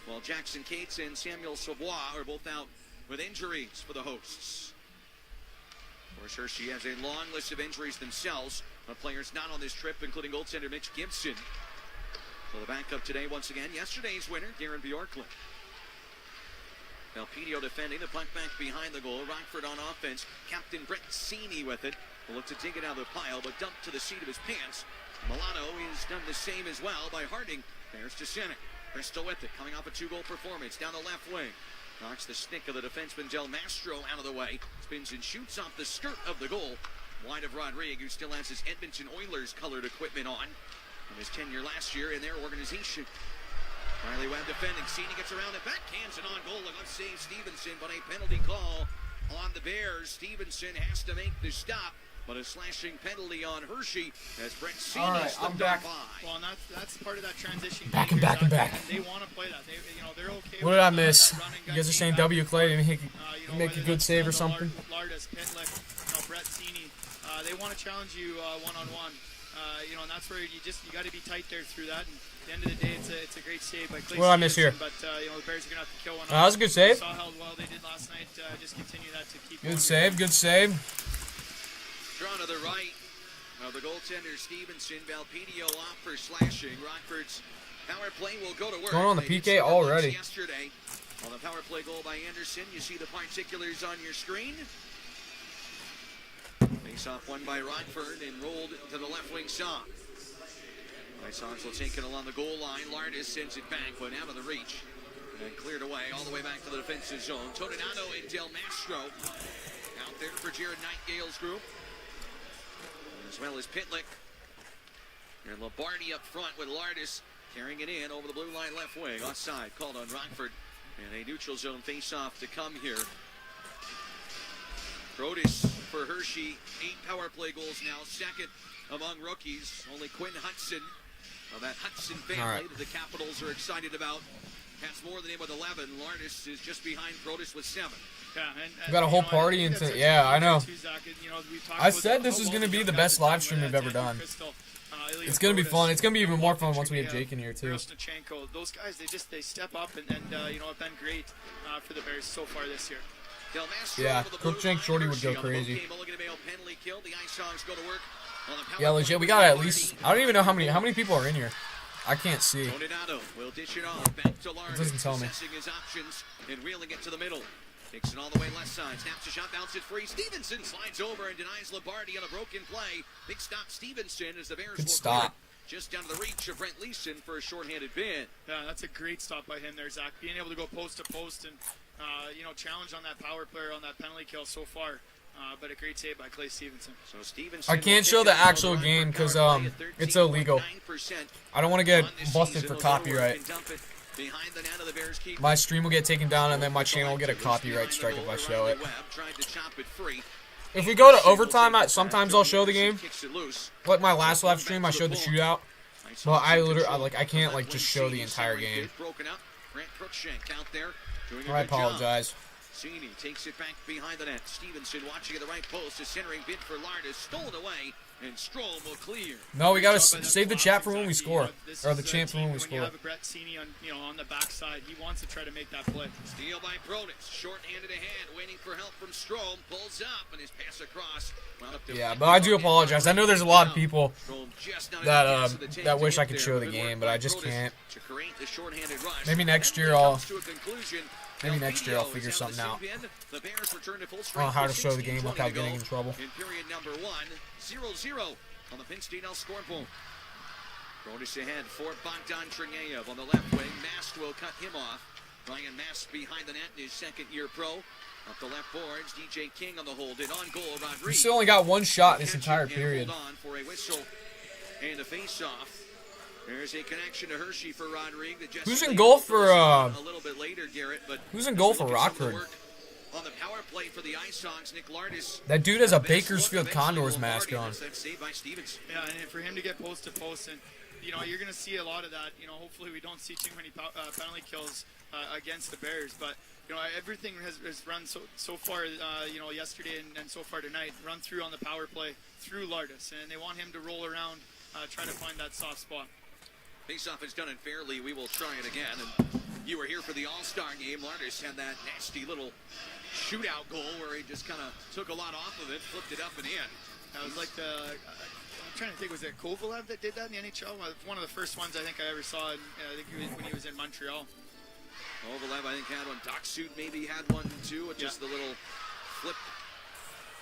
Speaker 4: while Jackson Cates and Samuel Savoie are both out with injuries for the hosts. Of course, Hershey has a long list of injuries themselves, of players not on this trip, including goaltender Mitch Gibson. So the backup today, once again, yesterday's winner, Darren Bjorklund. Valpedio defending, the puck back behind the goal. Rockford on offense. Captain Brett Cini with it. Will look to dig it out of the pile, but dumped to the seat of his pants. Milano has done the same as well by Harding. Bears to center. Bristol with it, coming off a 2-goal performance. Down the left wing. Knocks the stick of the defenseman Del Mastro out of the way. Spins and shoots off the skirt of the goal. Wide of Rodriguez, who still has his Edmonton Oilers colored equipment on from his tenure last year in their organization. Riley Webb defending. Cini gets around it, backhands it on goal. Let's save Stevenson, but a penalty call on the Bears. Stevenson has to make the stop, but a slashing penalty on Hershey as Brett Cini slipped on by.
Speaker 6: Well, and that's part of that transition.
Speaker 5: Back and back and back.
Speaker 6: They want to play that. They're okay.
Speaker 5: What did I miss? You guys are saying W. Clay didn't make a good save or something?
Speaker 6: Lardis, Pitlick, Brett Cini. They want to challenge you one-on-one. And that's where you got to be tight there through that. And at the end of the day, it's a great save by Clay.
Speaker 5: What did I miss here?
Speaker 6: But the Bears are gonna have to kill one.
Speaker 5: That was a good save.
Speaker 6: Saw how well they did last night. Just continue that to keep.
Speaker 5: Good save. Good save.
Speaker 4: Drawn to the right of the goaltender Stevenson. Valpedio off for slashing. Rockford's power play will go to work.
Speaker 5: Going on the PK already.
Speaker 4: Yesterday on the power play goal by Anderson. You see the particulars on your screen. Face-off won by Rockford and rolled to the left wing side. ICEHOGS will take it along the goal line. Lardis sends it back, but out of the reach. And cleared away all the way back to the defensive zone. Toninato and Del Mastro out there for Jared Nightingale's group. As well as Pitlick. And Lombardi up front with Lardis carrying it in over the blue line left wing. Offside called on Rockford. And a neutral zone face-off to come here. Brodus for Hershey, 8 power play goals now, second among rookies. Only Quinn Hudson of that Hudson family that the Capitals are excited about has more than him with 11. Lardis is just behind Brodus with 7.
Speaker 6: Yeah,
Speaker 5: we got a whole party into. Yeah, I know. I said this is going to be the best live stream we've ever done. It's going to be fun. It's going to be even more fun once we have Jake in here too.
Speaker 6: Those guys, they step up and have been great for the Bears so far this year.
Speaker 5: Yeah, Crookshank Shorty would go crazy. Yeah, legit. We got at least. I don't even know how many people are in here. I can't see. It doesn't tell me.
Speaker 4: And reeling it to the middle. Takes it all the way left side. Snaps a shot, bounces free. Stevenson slides over and denies Lombardi on a broken play. Big stop Stevenson as the Bears
Speaker 5: Good stop.
Speaker 4: Just down to the reach of Brent Leeson for a shorthanded bid.
Speaker 6: Yeah, that's a great stop by him there, Zach. Being able to go post to post and, challenge on that power player on that penalty kill so far. But a great save by Clay Stevenson.
Speaker 4: So Stevenson
Speaker 5: I can't show the actual game because it's illegal. I don't want to get busted for copyright. My stream will get taken down and then my channel will get a copyright strike if I show it. If we go to overtime, sometimes I'll show the game. Like my last live stream, I showed the shootout. But I can't just show the entire game. I apologize.
Speaker 4: Cini takes it back behind the net. Stevenson watching at the right post. A centering bid for Lardis. Stolen away. And Stroll will clear.
Speaker 5: No, we gotta save the chat for when we score, or the chance for when we score.
Speaker 6: You have Brett Cini on the backside. He wants to try to make that play.
Speaker 4: Steal by Brodus. Short-handed ahead, waiting for help from Stroll. Pulls up and his pass across.
Speaker 5: Yeah, but I do apologize. I know there's a lot of people that wish I could show the game, but I just can't. Maybe next year I'll figure something out. I don't know how to show the game without getting in trouble.
Speaker 4: In period number 1, 0-0 on the Penn State scoreboard. Brodus ahead for Bogdan Trineyev on the left wing. Mast will cut him off. Ryan Mast behind the net in his second-year pro. Up the left boards, DJ King on the hold. And on goal, Rodriguez.
Speaker 5: We still only got one shot this entire period.
Speaker 4: Hold on for a whistle and a face-off. There's a connection to Hershey for Rodriguez.
Speaker 5: Who's in goal for
Speaker 4: a little bit later, Garrett, but
Speaker 5: who's in goal for Rockford?
Speaker 4: On the power play for the ICEHOGS, Nick Lardis.
Speaker 5: That dude has a Bakersfield Condors mask on.
Speaker 6: Yeah, and for him to get post to post, and you're going to see a lot of that. Hopefully we don't see too many penalty kills against the Bears, but everything has run so far. Yesterday and so far tonight, run through on the power play through Lardis, and they want him to roll around, try to find that soft spot.
Speaker 4: Face-off is done unfairly. We will try it again. And you were here for the All-Star game. Lardis had that nasty little shootout goal where he just kind of took a lot off of it, flipped it up and in.
Speaker 6: That was like I'm trying to think, was it Kovalev that did that in the NHL? One of the first ones I think I ever saw, I think when he was in Montreal.
Speaker 4: Kovalev, I think, had one. Docksud maybe had one, too, with just the little flip.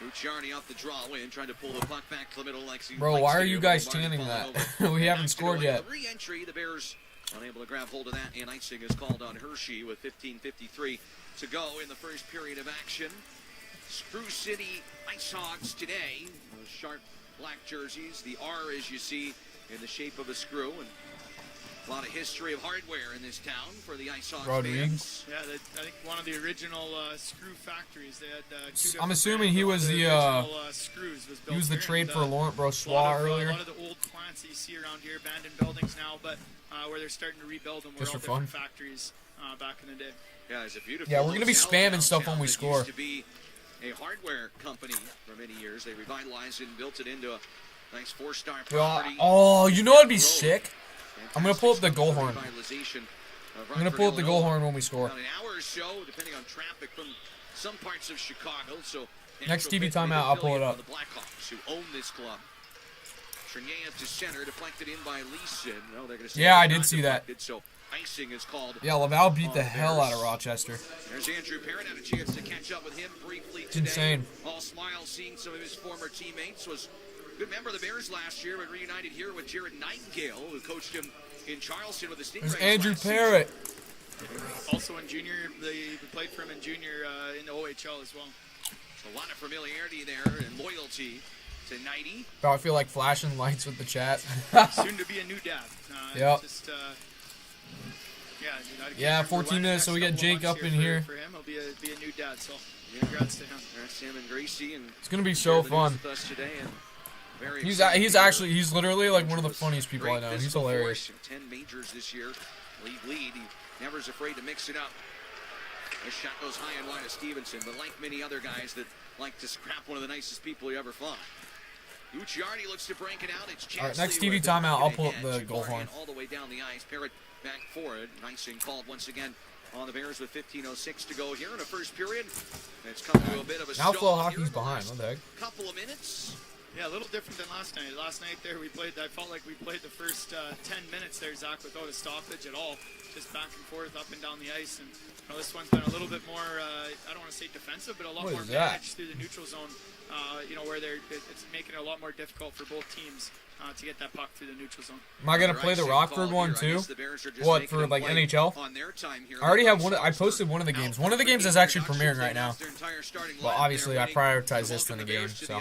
Speaker 4: Ucciardi off the draw win, trying to pull the puck back to the middle.
Speaker 5: Bro, why are you guys chanting that? We haven't scored yet.
Speaker 4: Re-entry, the Bears unable to grab hold of that, and icing is called on Hershey with 15:53 to go in the first period of action. Screw City IceHOGS today. Those sharp black jerseys. The R, as you see, in the shape of a screw. And a lot of history of hardware in this town for the IceHOGS fans.
Speaker 6: Yeah, I think one of the original screw factories. They had two
Speaker 5: I'm assuming he was the
Speaker 6: screws was built
Speaker 5: he was the
Speaker 6: here,
Speaker 5: trade for Laurent Brossois earlier.
Speaker 6: A lot of the old plants that you see around here, abandoned buildings now, but where they're starting to rebuild them.
Speaker 5: Just
Speaker 6: all
Speaker 5: for fun.
Speaker 6: Different factories back in the day.
Speaker 4: Yeah, it's a beautiful.
Speaker 5: Yeah, we're gonna be spamming stuff when we score.
Speaker 4: Used to be a hardware company for many years. They revitalized it and built it into a nice 4-star property.
Speaker 5: Oh, you know what'd be sick? I'm gonna pull up the goal horn. I'm gonna pull up the goal horn when we score.
Speaker 4: About an hour or so, depending on traffic from some parts of Chicago. So
Speaker 5: next TV timeout, I'll pull it up.
Speaker 4: The Blackhawks, who own this club. Trineyev to center, deflected in by Leeson. Well, they're gonna say
Speaker 5: yeah, I did see that.
Speaker 4: So icing is called.
Speaker 5: Yeah, Laval beat the hell out of Rochester.
Speaker 4: There's Andrew Parrott, had a chance to catch up with him briefly today.
Speaker 5: Insane.
Speaker 4: All smiles seeing some of his former teammates. Was a good member of the Bears last year, but reunited here with Jared Nightingale, who coached him in Charleston with the Stingrays.
Speaker 5: There's Andrew Parrott.
Speaker 6: Also in junior, they played for him in junior in the OHL as well.
Speaker 4: A lot of familiarity there and loyalty to Nighty.
Speaker 5: Oh, I feel like flashing lights with the chat.
Speaker 6: Soon to be a new dad.
Speaker 5: Yep.
Speaker 6: Just,
Speaker 5: yeah, 14 minutes, so we got Jake up in here.
Speaker 6: For him, he'll be a new dad, so congrats to him.
Speaker 4: There's Sam and Gracie, and
Speaker 5: it's gonna be so fun. He's literally like one of the funniest people I know. He's hilarious.
Speaker 4: 10 majors this year. Lead. He never is afraid to mix it up. This shot goes high and wide to Stevenson, but like many other guys that like to scrap one of the nicest people you ever fought. Ucciardi looks to break it out. It's
Speaker 5: all right, next TV timeout, I'll pull up the goal horn.
Speaker 4: All the way down the ice. Parrott back forward. Icing called once again on the Bears with 15:06 to go here in the first period. It's come to a bit of a
Speaker 5: Now Flow
Speaker 4: stall
Speaker 5: Hockey's
Speaker 4: here in the
Speaker 5: behind.
Speaker 4: last
Speaker 5: What the heck?
Speaker 4: couple of minutes.
Speaker 6: Yeah, a little different than last night. Last night there we played, I felt like we played the first 10 minutes there, Zach, without a stoppage at all. Just back and forth, up and down the ice. And this one's been a little bit more, I don't want to say defensive, but a lot more managed through the neutral zone, where it's making it a lot more difficult for both teams to get that puck through the neutral zone.
Speaker 5: Am I going to play the Rockford one too? What, for like NHL? I already have one. I posted one of the games. One of the games is actually premiering right now. Well, obviously I prioritize this than the game, so.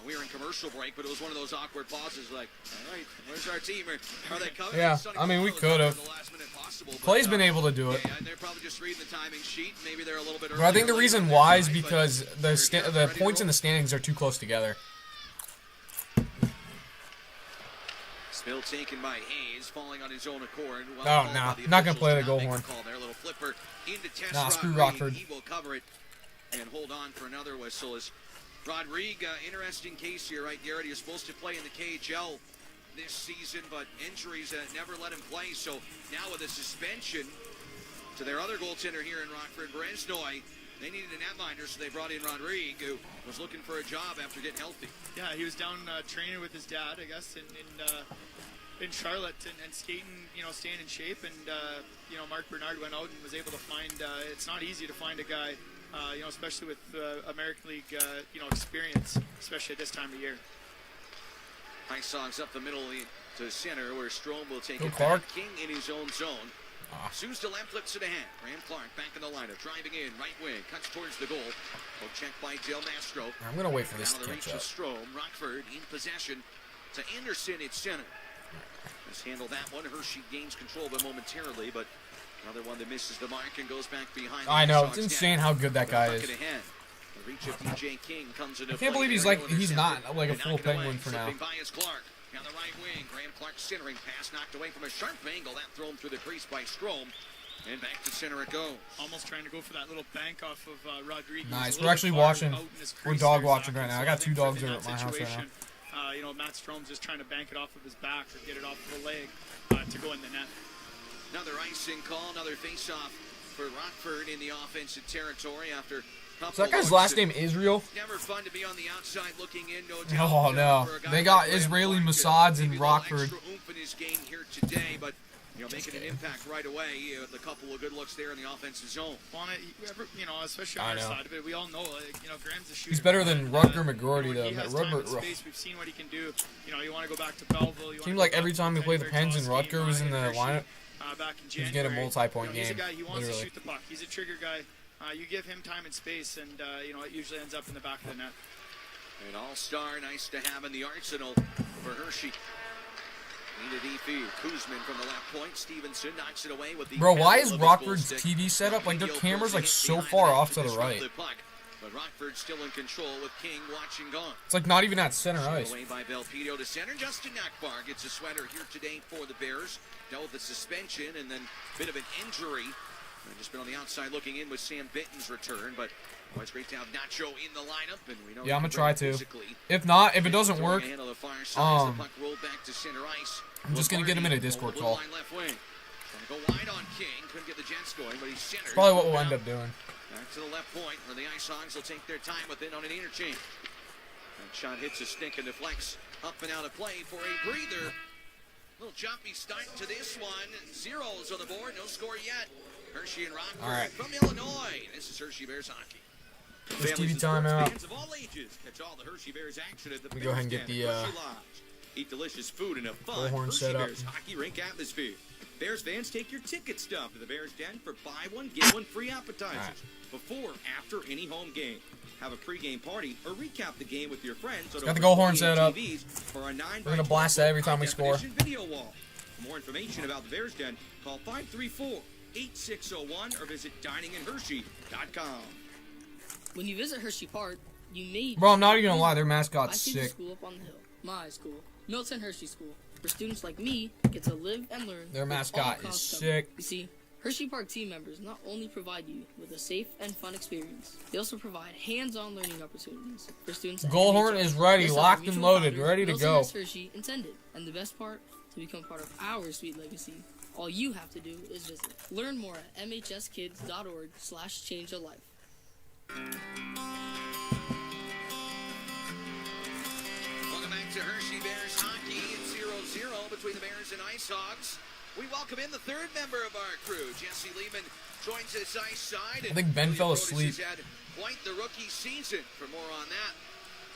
Speaker 4: We were in commercial break, but it was one of those awkward pauses like, all right, where's our team? Are they coming?
Speaker 5: Yeah, I mean, we could have. Clay's been able to do it.
Speaker 4: Yeah, they're probably just reading the timing sheet. Maybe they're a little bit early.
Speaker 5: But I think the reason why is because the points in the standings are too close together.
Speaker 4: Spill taken by Hayes, falling on his own accord.
Speaker 5: Oh, no. Not going to play the goal horn. Nah, screw Rockford.
Speaker 4: He will cover it and hold on for another whistle. As Rodrigue, interesting case here, right, Garrett? He was supposed to play in the KHL this season, but injuries never let him play. So now with a suspension to their other goaltender here in Rockford, Brezhnoy, they needed a netminder, so they brought in Rodrigue, who was looking for a job after getting healthy.
Speaker 6: Yeah, he was down training with his dad, I guess, in Charlotte and skating, staying in shape. And, Mark Bernard went out and was able to find, it's not easy to find a guy, especially with American League, experience, especially at this time of year.
Speaker 4: ICEHOGS up the middle to center, where Strome will take it
Speaker 5: Clark.
Speaker 4: back. King in his own zone. Sues to left, flips it ahead. Graham Clark back in the lineup, driving in, right wing, cuts towards the goal. Poke check by Dale Mastro.
Speaker 5: I'm going to wait for this
Speaker 4: now
Speaker 5: to
Speaker 4: the reach
Speaker 5: catch up.
Speaker 4: to Strome. Rockford in possession to Anderson at center. Let's handle that one. Hershey gains control of it momentarily, but another one that misses the mark and goes back behind.
Speaker 5: I know, it's insane how good that guy is.
Speaker 4: The reach of DJ King comes into
Speaker 5: I can't believe he's not like a full Penguin for now.
Speaker 4: By his Clark. Down the right wing, Graham Clark centering pass knocked away from a sharp angle. That thrown through the crease by Strome. And back to center it goes.
Speaker 6: Almost trying to go for that little bank off of Rodriguez.
Speaker 5: Nice. We're actually watching. We're dog watching right now. I got 2 dogs over at my house right now.
Speaker 6: Matt Strome's just trying to bank it off of his back or get it off of the leg to go in the net.
Speaker 4: Another icing call, another face-off for Rockford in the offensive territory after.
Speaker 5: So that guy's last name Israel?
Speaker 4: Never fun to be on the outside looking in, no
Speaker 5: doubt. Oh, no. They got Israeli Mossads in Rockford.
Speaker 4: In his game here today, but making an impact right away with a couple of good looks there in the offensive zone.
Speaker 6: Especially on our side of it, we all know, Graham's a shooter.
Speaker 5: He's better than Rutger McGroarty, though.
Speaker 6: We've seen what he can do. You want to go back to Belleville.
Speaker 5: Seemed like every time we played the Pens and Rutger was in the lineup,
Speaker 6: back in
Speaker 5: he was getting a multi-point game.
Speaker 6: He's a guy, he wants to shoot the puck. He's a trigger guy. You give him time and space, and it usually ends up in the back of the net.
Speaker 4: An all-star, nice to have in the arsenal for Hershey. Needed EP, Kuzman from the left point. Stevenson knocks it away with the.
Speaker 5: Bro, why is Rockford's TV set up like their camera's like so far off to the right?
Speaker 4: But Rockford still in control with King watching gone.
Speaker 5: It's like not even at center ice.
Speaker 4: Away by Belpedo to center. Justin Nakbar gets a sweater here today for the Bears. Dealt with a suspension and then a bit of an injury. Just been on the outside looking in with Sam Benton's return, but always great to have Nacho in the lineup, and we know
Speaker 5: I'm gonna try to. If not, if it doesn't work, I'm just gonna get him in a Discord call. That's probably what we'll end up doing.
Speaker 4: Back to the left point, where the ICEHOGS will take their time with it on an interchange. That shot hits a stick and deflects up and out of play for a breather. A little jumpy start to this one. Zeros on the board, no score yet. Hershey and Rockford from Illinois. This is Hershey Bears hockey.
Speaker 5: This TV timeout.
Speaker 9: Fans of all ages catch all the Hershey Bears action at the
Speaker 5: we go ahead and get the
Speaker 9: eat delicious food in a fun Hershey Bears hockey rink atmosphere. Bears fans, take your ticket stub to the Bears Den for buy one get one free appetizers before, after any home game. Have a pregame party or recap the game with your friends.
Speaker 5: Got the goal horn set up.
Speaker 9: For a 9
Speaker 5: We're gonna blast that every time we score.
Speaker 9: Video wall. For more information about the Bears Den, call 534-8601 or visit dininginhershey.com.
Speaker 15: When you visit Hershey Park, you need.
Speaker 5: Bro, I'm not even gonna lie, their mascot's sick.
Speaker 15: I see the school up on the hill. My school, Milton Hershey School, where students like me get to live and learn.
Speaker 5: Their mascot is sick.
Speaker 15: You see, Hershey Park team members not only provide you with a safe and fun experience, they also provide hands-on learning opportunities for students.
Speaker 5: Goal horn is ready, locked and loaded, ready to go.
Speaker 15: Hershey intended, and the best part, to become part of our sweet legacy. All you have to do is visit. Learn more at mhskids.org/changealife.
Speaker 4: Welcome back to Hershey Bears hockey. It's 0-0 between the Bears and ICEHOGS. We welcome in the third member of our crew. Jesse Lehman joins us ice side.
Speaker 5: I think Ben fell asleep.
Speaker 4: Has had quite the rookie season. For more on that,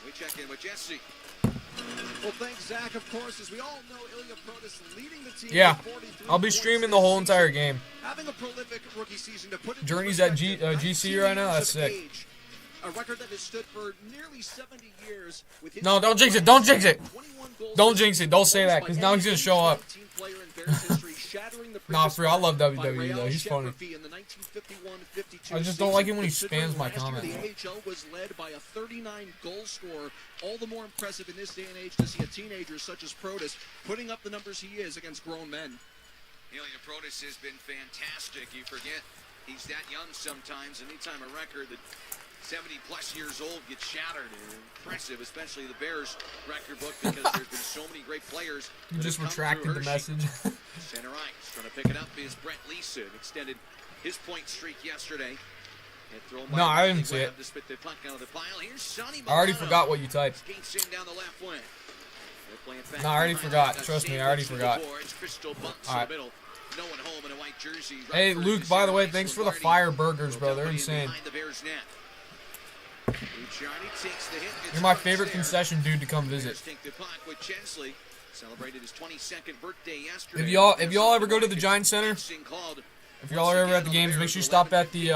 Speaker 4: we check in with Jesse.
Speaker 16: Well, thanks, Zach. Of course, as we all know, Ilya Protas leading the team.
Speaker 5: Yeah, I'll be streaming the whole entire game.
Speaker 16: Having a prolific rookie season to put
Speaker 5: Journey's at GC right now. That's sick.
Speaker 16: A record that has stood for nearly 70 years. With
Speaker 5: No, don't jinx it. Don't jinx it. Don't jinx it. Don't say that, because now he's going to show up. Nah, for real, I love WWE, though. He's funny. I just don't like it when he spams my comments.
Speaker 16: The AHL was led by a 39-goal scorer. All the more impressive in this day and age to see a teenager such as Protas putting up the numbers he is against grown men.
Speaker 4: Ilya Protas has been fantastic. You forget he's that young sometimes. Anytime a record that 70-plus years old gets shattered, impressive, especially the Bears record book, because there's been so many great players.
Speaker 5: You just retracted the message.
Speaker 4: Center ice, trying to pick it up is Brent Leeson. Extended his point streak yesterday.
Speaker 5: No, I didn't see it. I already forgot what you typed. No, I already forgot. Trust me, I already forgot. Alright. Hey, Luke, by the way, thanks for the fire burgers, bro. They're insane. You're my favorite concession dude to come visit. If y'all ever go to the Giant Center, if y'all are ever at the games, make sure you stop at the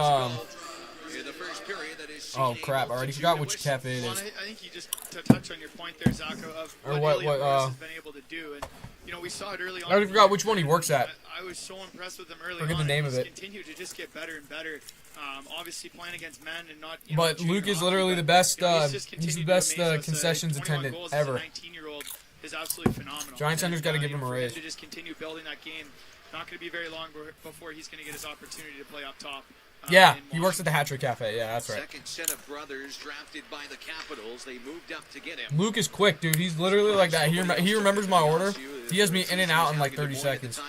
Speaker 5: oh crap! I already forgot which cafe it is.
Speaker 6: I think you just to touch on your point there, Zach, of what Ilya has been able to do, and you know we saw it early on.
Speaker 5: I already forgot which one he works at.
Speaker 6: I was so impressed with him early
Speaker 5: Forget
Speaker 6: on.
Speaker 5: the name of it.
Speaker 6: Continued to just get better and better. Obviously playing against men and not.
Speaker 5: But Luke is literally the best. He's the best concessions attendant ever.
Speaker 6: 19-year-old is absolutely phenomenal.
Speaker 5: Giant Center's got to give him a raise.
Speaker 6: To just continue building that game. Not going to be very long before he's going to get his opportunity to play up top.
Speaker 5: Yeah, he works at the Hat Trick Cafe. Yeah, that's right.
Speaker 4: Second set of brothers drafted by the Capitals. They moved up to get him.
Speaker 5: Luke is quick, dude. He's literally like that. He remembers my order. He has me in and out in like 30 seconds.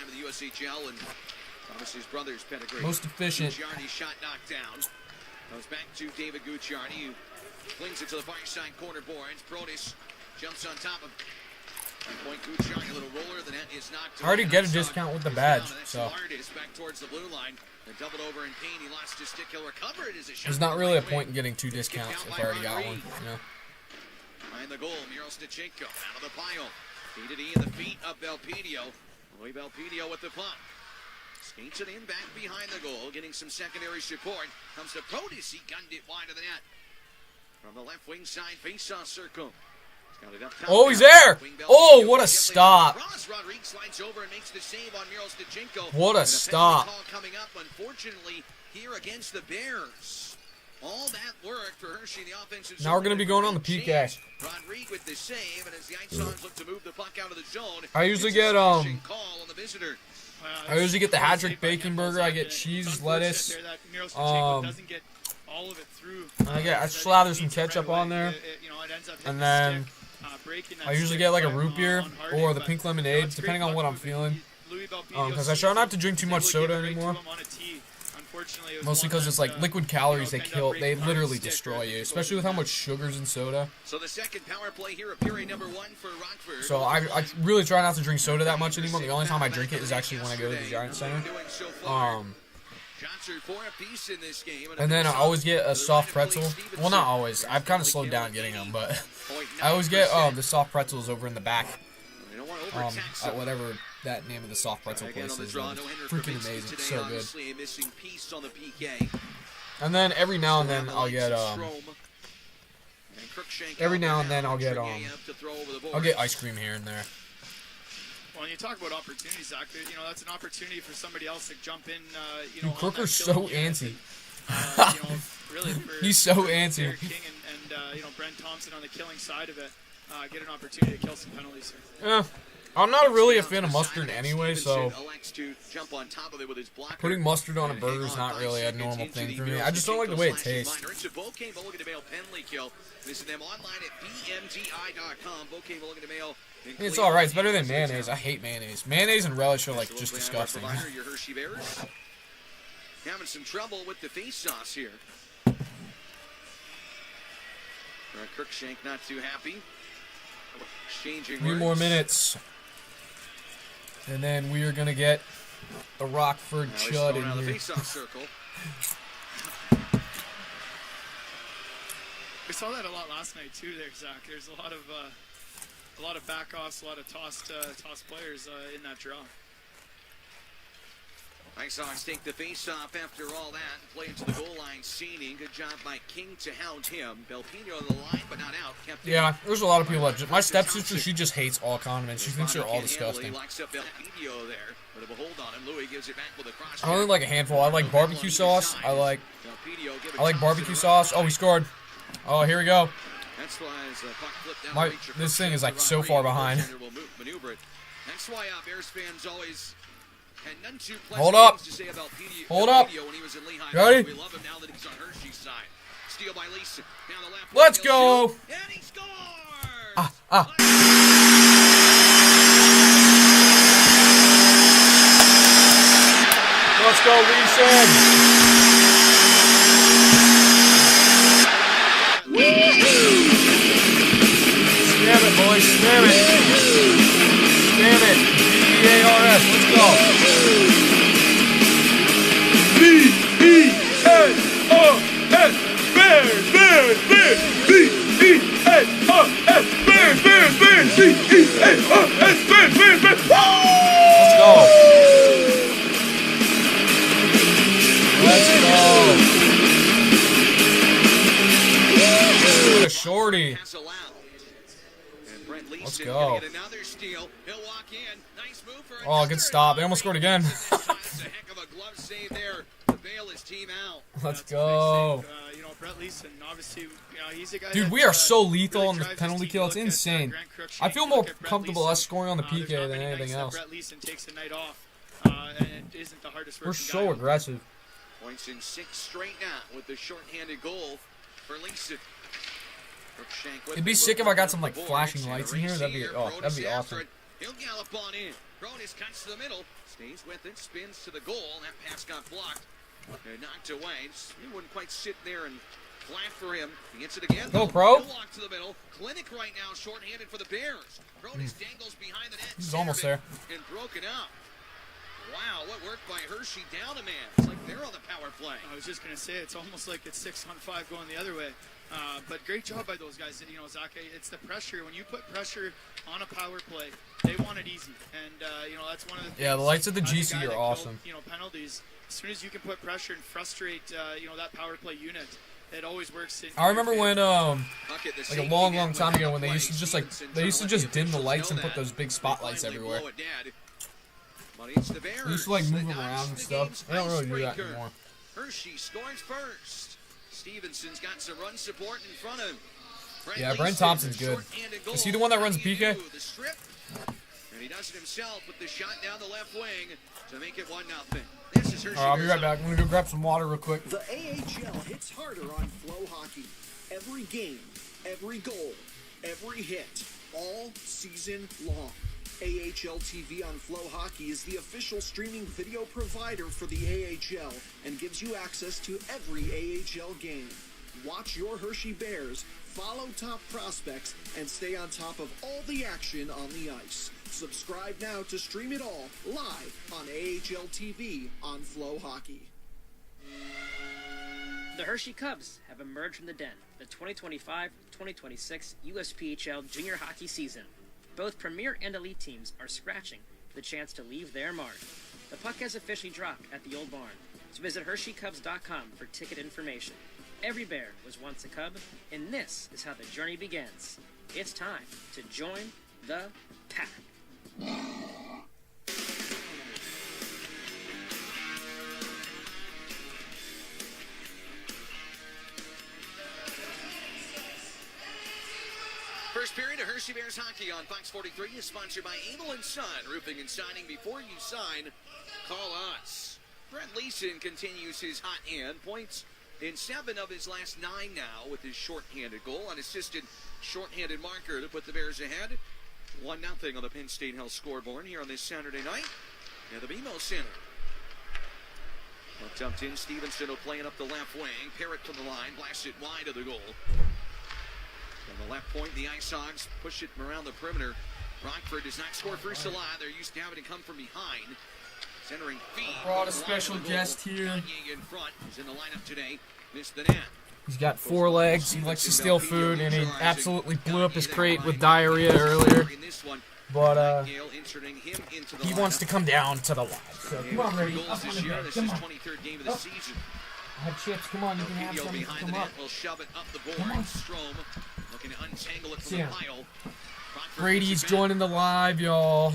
Speaker 5: Most efficient.
Speaker 4: Gucciardi shot knocked down. Goes back to David Gucciardi, who flings it to the far side corner boards. Protas jumps on top of point Gucciardi, a little roller. The net is knocked.
Speaker 5: I already get a discount with the badge, so.
Speaker 4: Back towards the blue line. Doubled over in pain. He lost his stick. He'll recover it as a shot.
Speaker 5: There's not really a point in getting 2 discounts if I already got one. You know.
Speaker 4: Behind the goal, Miro Stachenko out of the pile. Feeded in the feet of Belpedio. Roy Belpedio with the puck. Skates it in back behind the goal, getting some secondary support. Comes to Protas. He gunned it wide of the net. From the left wing side, face-off circle.
Speaker 5: Oh, he's there! Oh, what a stop! What a stop!
Speaker 4: Coming up, unfortunately, here against the Bears. All that work for Hershey, the offensive.
Speaker 5: Now we're gonna be going on the PK.
Speaker 4: Rodrigue with the save, and as the IceHOGS look to move the puck out of the zone.
Speaker 5: I usually get the Hat Trick bacon burger. I get cheese, lettuce. I slather some ketchup on there, and then I usually get like a root beer or the pink lemonade, depending on what I'm feeling. Because I try not to drink too much soda anymore. Mostly because it's like liquid calories they literally destroy you, especially with how much sugar's in soda.
Speaker 4: So the second power play here of period number 1 for Rockford.
Speaker 5: So I really try not to drink soda that much anymore. The only time I drink it is actually when I go to the Giant Center. And then I always get a soft pretzel. Well, not always. I've kind of slowed down getting them, but I always get the soft pretzels over in the back. At whatever that name of the soft pretzel place is. Freaking amazing. So good. And then every now and then I'll get I'll get ice cream here and there.
Speaker 6: Well, when you talk about opportunities, Zach, that's an opportunity for somebody else to jump in.
Speaker 5: Dude, Crooker's so antsy.
Speaker 6: Really
Speaker 5: he's so antsy.
Speaker 6: King and Brent Thompson on the killing side of it get an opportunity to kill some penalties here.
Speaker 5: Yeah. I'm not really a fan of mustard anyway, so putting mustard on a burger is not really a normal thing for me. I just don't like the way it tastes.
Speaker 4: Visit them online at bmgi.com. Bouquet Mulligan DeMail
Speaker 5: It's alright. It's better than mayonnaise. I hate mayonnaise. Mayonnaise and relish are like just disgusting.
Speaker 4: Provider, your Hershey Bears. Having some trouble with the face sauce here. Cruikshank not too happy. Exchanging
Speaker 5: 3 more minutes. And then we are going to get the Rockford Chud in here.
Speaker 6: We saw that a lot last night too there, Zach. There's a lot of back-offs, a lot of tossed players in that draw.
Speaker 4: ICEHOGS take the face-off after all that and play into the goal line seating. Good job by King to hound him. Belpino on the line, but not out. Kept
Speaker 5: yeah, there's a lot of people that my stepsister, she just hates all condiments. She thinks they're all disgusting. I only like a handful. I like barbecue sauce. I like barbecue sauce. Oh, we scored. Oh, here we go. This thing is like so far behind.
Speaker 4: That's why Bears fans always had none too
Speaker 5: Hold up.
Speaker 4: to say about
Speaker 5: Hold up.
Speaker 4: When he was in Lehigh.
Speaker 5: Ready?
Speaker 4: We love him now that he's on Hershey's side. Steal by Leeson. Down the left.
Speaker 5: Let's go.
Speaker 4: And he scores.
Speaker 5: Let's go, Leeson. Spam it, boys. Spam it. Spam it. B-E-A-R-S. Let's go. B-E-A-R-S. Bears, Bears, Bears. B-E-A-R-S. Bears, Bears, Bears. B-E-A-R-S. Bears, Bears, Bears. Let's go. Let's go. What a shorty. Let's go. Oh, good stop. They almost scored again. Let's go. Dude, we are so lethal on the penalty kill. It's insane. I feel more comfortable us scoring on the PK than anything else. We're so aggressive.
Speaker 4: Points in 6 straight now with the short-handed goal for Leeson.
Speaker 5: It'd be sick if I got some like flashing lights in here. That'd be awesome.
Speaker 4: He'll gallop on in. Cronus cuts to the middle, stays with it, spins to the goal. That pass got blocked and knocked away. He wouldn't quite sit there and flat for him. He gets it again.
Speaker 5: Go, pro.
Speaker 4: He'll walk to the middle. Clinic right now, short-handed for the Bears. Cronus dangles behind the net.
Speaker 5: He's almost there.
Speaker 4: And broken up. Wow, what work by Hershey down a man. It's like they're on the power play.
Speaker 6: I was just going to say, it's almost like it's 6-on-5 going the other way. But great job by those guys. You know, Zach, it's the pressure. When you put pressure on a power play, they want it easy. And, you know, that's one of the things.
Speaker 5: Yeah, the lights at the GC are awesome.
Speaker 6: You know, penalties, as soon as you can put pressure and frustrate, you know, that power play unit, it always works.
Speaker 5: I remember when, like a long time ago, when they used to just dim the lights and put those big spotlights everywhere. They used to like move them around and stuff. They don't really do that anymore.
Speaker 4: Hershey scores first. Stevenson's got some run support in front of him.
Speaker 5: Yeah, Brent Thompson's good. Is he the one that runs PK?
Speaker 4: And he does it himself with the shot down the left wing to make it 1-0. This is Hershey.
Speaker 5: I'll be right back. I'm gonna go grab some water real quick.
Speaker 17: The AHL hits harder on Flow Hockey. Every game, every goal, every hit, all season long. AHL TV on Flow Hockey is the official streaming video provider for the AHL and gives you access to every AHL game. Watch your Hershey Bears, follow top prospects, and stay on top of all the action on the ice. Subscribe now to stream it all live on AHL TV on Flow Hockey.
Speaker 18: The Hershey Cubs have emerged from the den, the 2025-2026 USPHL Junior Hockey season. Both Premier and Elite teams are scratching for the chance to leave their mark. The puck has officially dropped at the Old Barn, so visit HersheyCubs.com for ticket information. Every Bear was once a Cub, and this is how the journey begins. It's time to join the pack.
Speaker 4: First period of Hershey Bears hockey on Fox 43 is sponsored by Abel & Son. Roofing and signing. Before you sign, call us. Brent Leeson continues his hot hand. Points in 7 of his last 9 now with his short-handed goal. An assisted short-handed marker to put the Bears ahead. 1-0 on the Penn State Health scoreboard here on this Saturday night at the BMO Center. Well, dumped in, Stevenson will play it up the left wing. Parrott to the line, blasts it wide of the goal. From the left point, the ICEHOGS push it around the perimeter. Rockford does not score for Salah. They're used to having to come from behind. Centering feed.
Speaker 5: Brought a special guest here.
Speaker 4: Kanye in front. He's in the lineup today. Missed the net.
Speaker 5: He's got 4 legs. He likes to steal food, and he absolutely blew up his crate with diarrhea earlier. But he wants to come down to the line. So come on, Brady. Up on the bed. Come on. I have chips. Come on, you can have some. Come up.
Speaker 4: Will shove it up the board. Strom looking to untangle it from the pile.
Speaker 5: Brady's joining the live, y'all.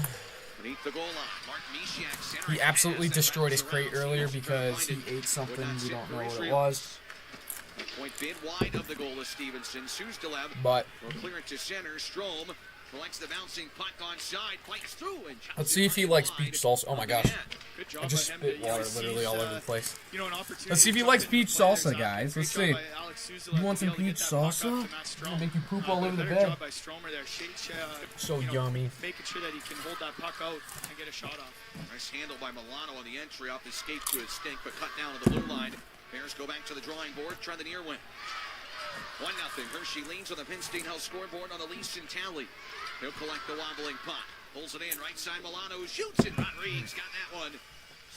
Speaker 4: Beneath the goal line, Mark Misiak,
Speaker 5: he absolutely destroyed his crate earlier because he ate something. We don't know what it was.
Speaker 4: Point bid wide of the goal is Stevenson. Suzdalev
Speaker 5: but
Speaker 4: will clear it to center. Strom collects the bouncing puck on side, fights through, and
Speaker 5: let's see if he likes beach salsa. Oh my gosh. I just spit water literally all over the place. Let's see if he likes peach salsa, guys. Let's see. You want some peach salsa? It'll make you poop all over the bed. So yummy.
Speaker 6: Making sure that he can hold that puck out and get a shot off.
Speaker 4: Nice handle by Milano on the entry, off the skate to his stink, but cut down to the blue line. Bears go back to the drawing board, try the near win. 1-0. Hershey leans on the Penn State Health scoreboard on the Leeson tally. He'll collect the wobbling puck. Pulls it in, right side Milano shoots it. Rodriguez got that one.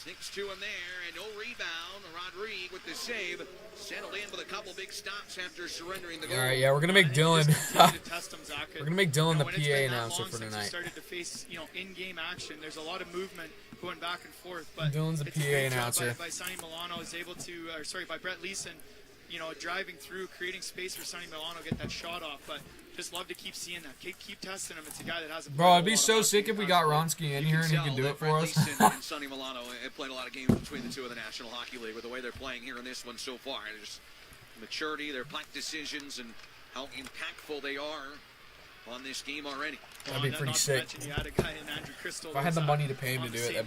Speaker 4: Sneaks to him there, and no rebound. Rodriguez with the save. Settled in with a couple big stops after surrendering the goal.
Speaker 5: All right, yeah, we're going to make Dylan. We're going to make Dylan the PA announcer for tonight.
Speaker 6: Started to face, in-game action. There's a lot of movement going back and forth. But
Speaker 5: Dylan's the PA announcer.
Speaker 6: By Sonny Milano is able to, by Brett Leeson, driving through, creating space for Sonny Milano, get that shot off. But just love to keep seeing that. Keep testing him. It's a guy that has a
Speaker 5: bro, it'd be so sick if we got Ronsky in here and he could do it for us.
Speaker 4: and Sonny Milano have played a lot of games between the two of the National Hockey League with the way they're playing here in this one so far. There's maturity, their puck decisions, and how impactful they are on this game already.
Speaker 5: That'd be pretty sick.
Speaker 6: If
Speaker 5: I had the money to pay him to do it,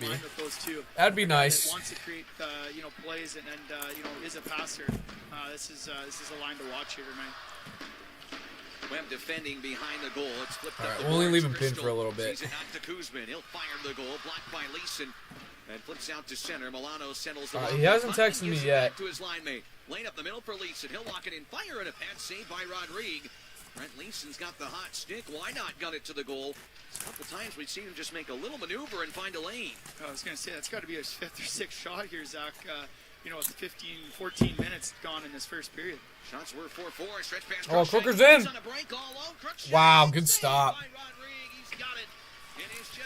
Speaker 5: that'd be nice.
Speaker 6: Wants to create, plays and is a passer. This is a line to watch here tonight.
Speaker 4: Webb defending behind the goal. It's flipped
Speaker 5: all
Speaker 4: up
Speaker 5: right,
Speaker 4: the
Speaker 5: we'll only
Speaker 4: board.
Speaker 5: leave him pinned for a little bit.
Speaker 4: Sees it knocked to Kuzmin. He'll fire the goal. Blocked by Leeson. And flips out to center. Milano settles the ball.
Speaker 5: He hasn't texted me yet.
Speaker 4: To his line mate. Lane up the middle for Leeson. He'll lock it in. Fire and a pad save by Rodriguez. Brent Leeson's got the hot stick. Why not gun it to the goal? A couple times we've seen him just make a little maneuver and find a lane.
Speaker 6: I was going to say, that's got to be his 5th or 6th shot here, Zach. It's 15, 14 minutes gone in this first period.
Speaker 4: Shots were 4-4. Stretch pass.
Speaker 5: Oh, Crooker's in. Wow, good stop.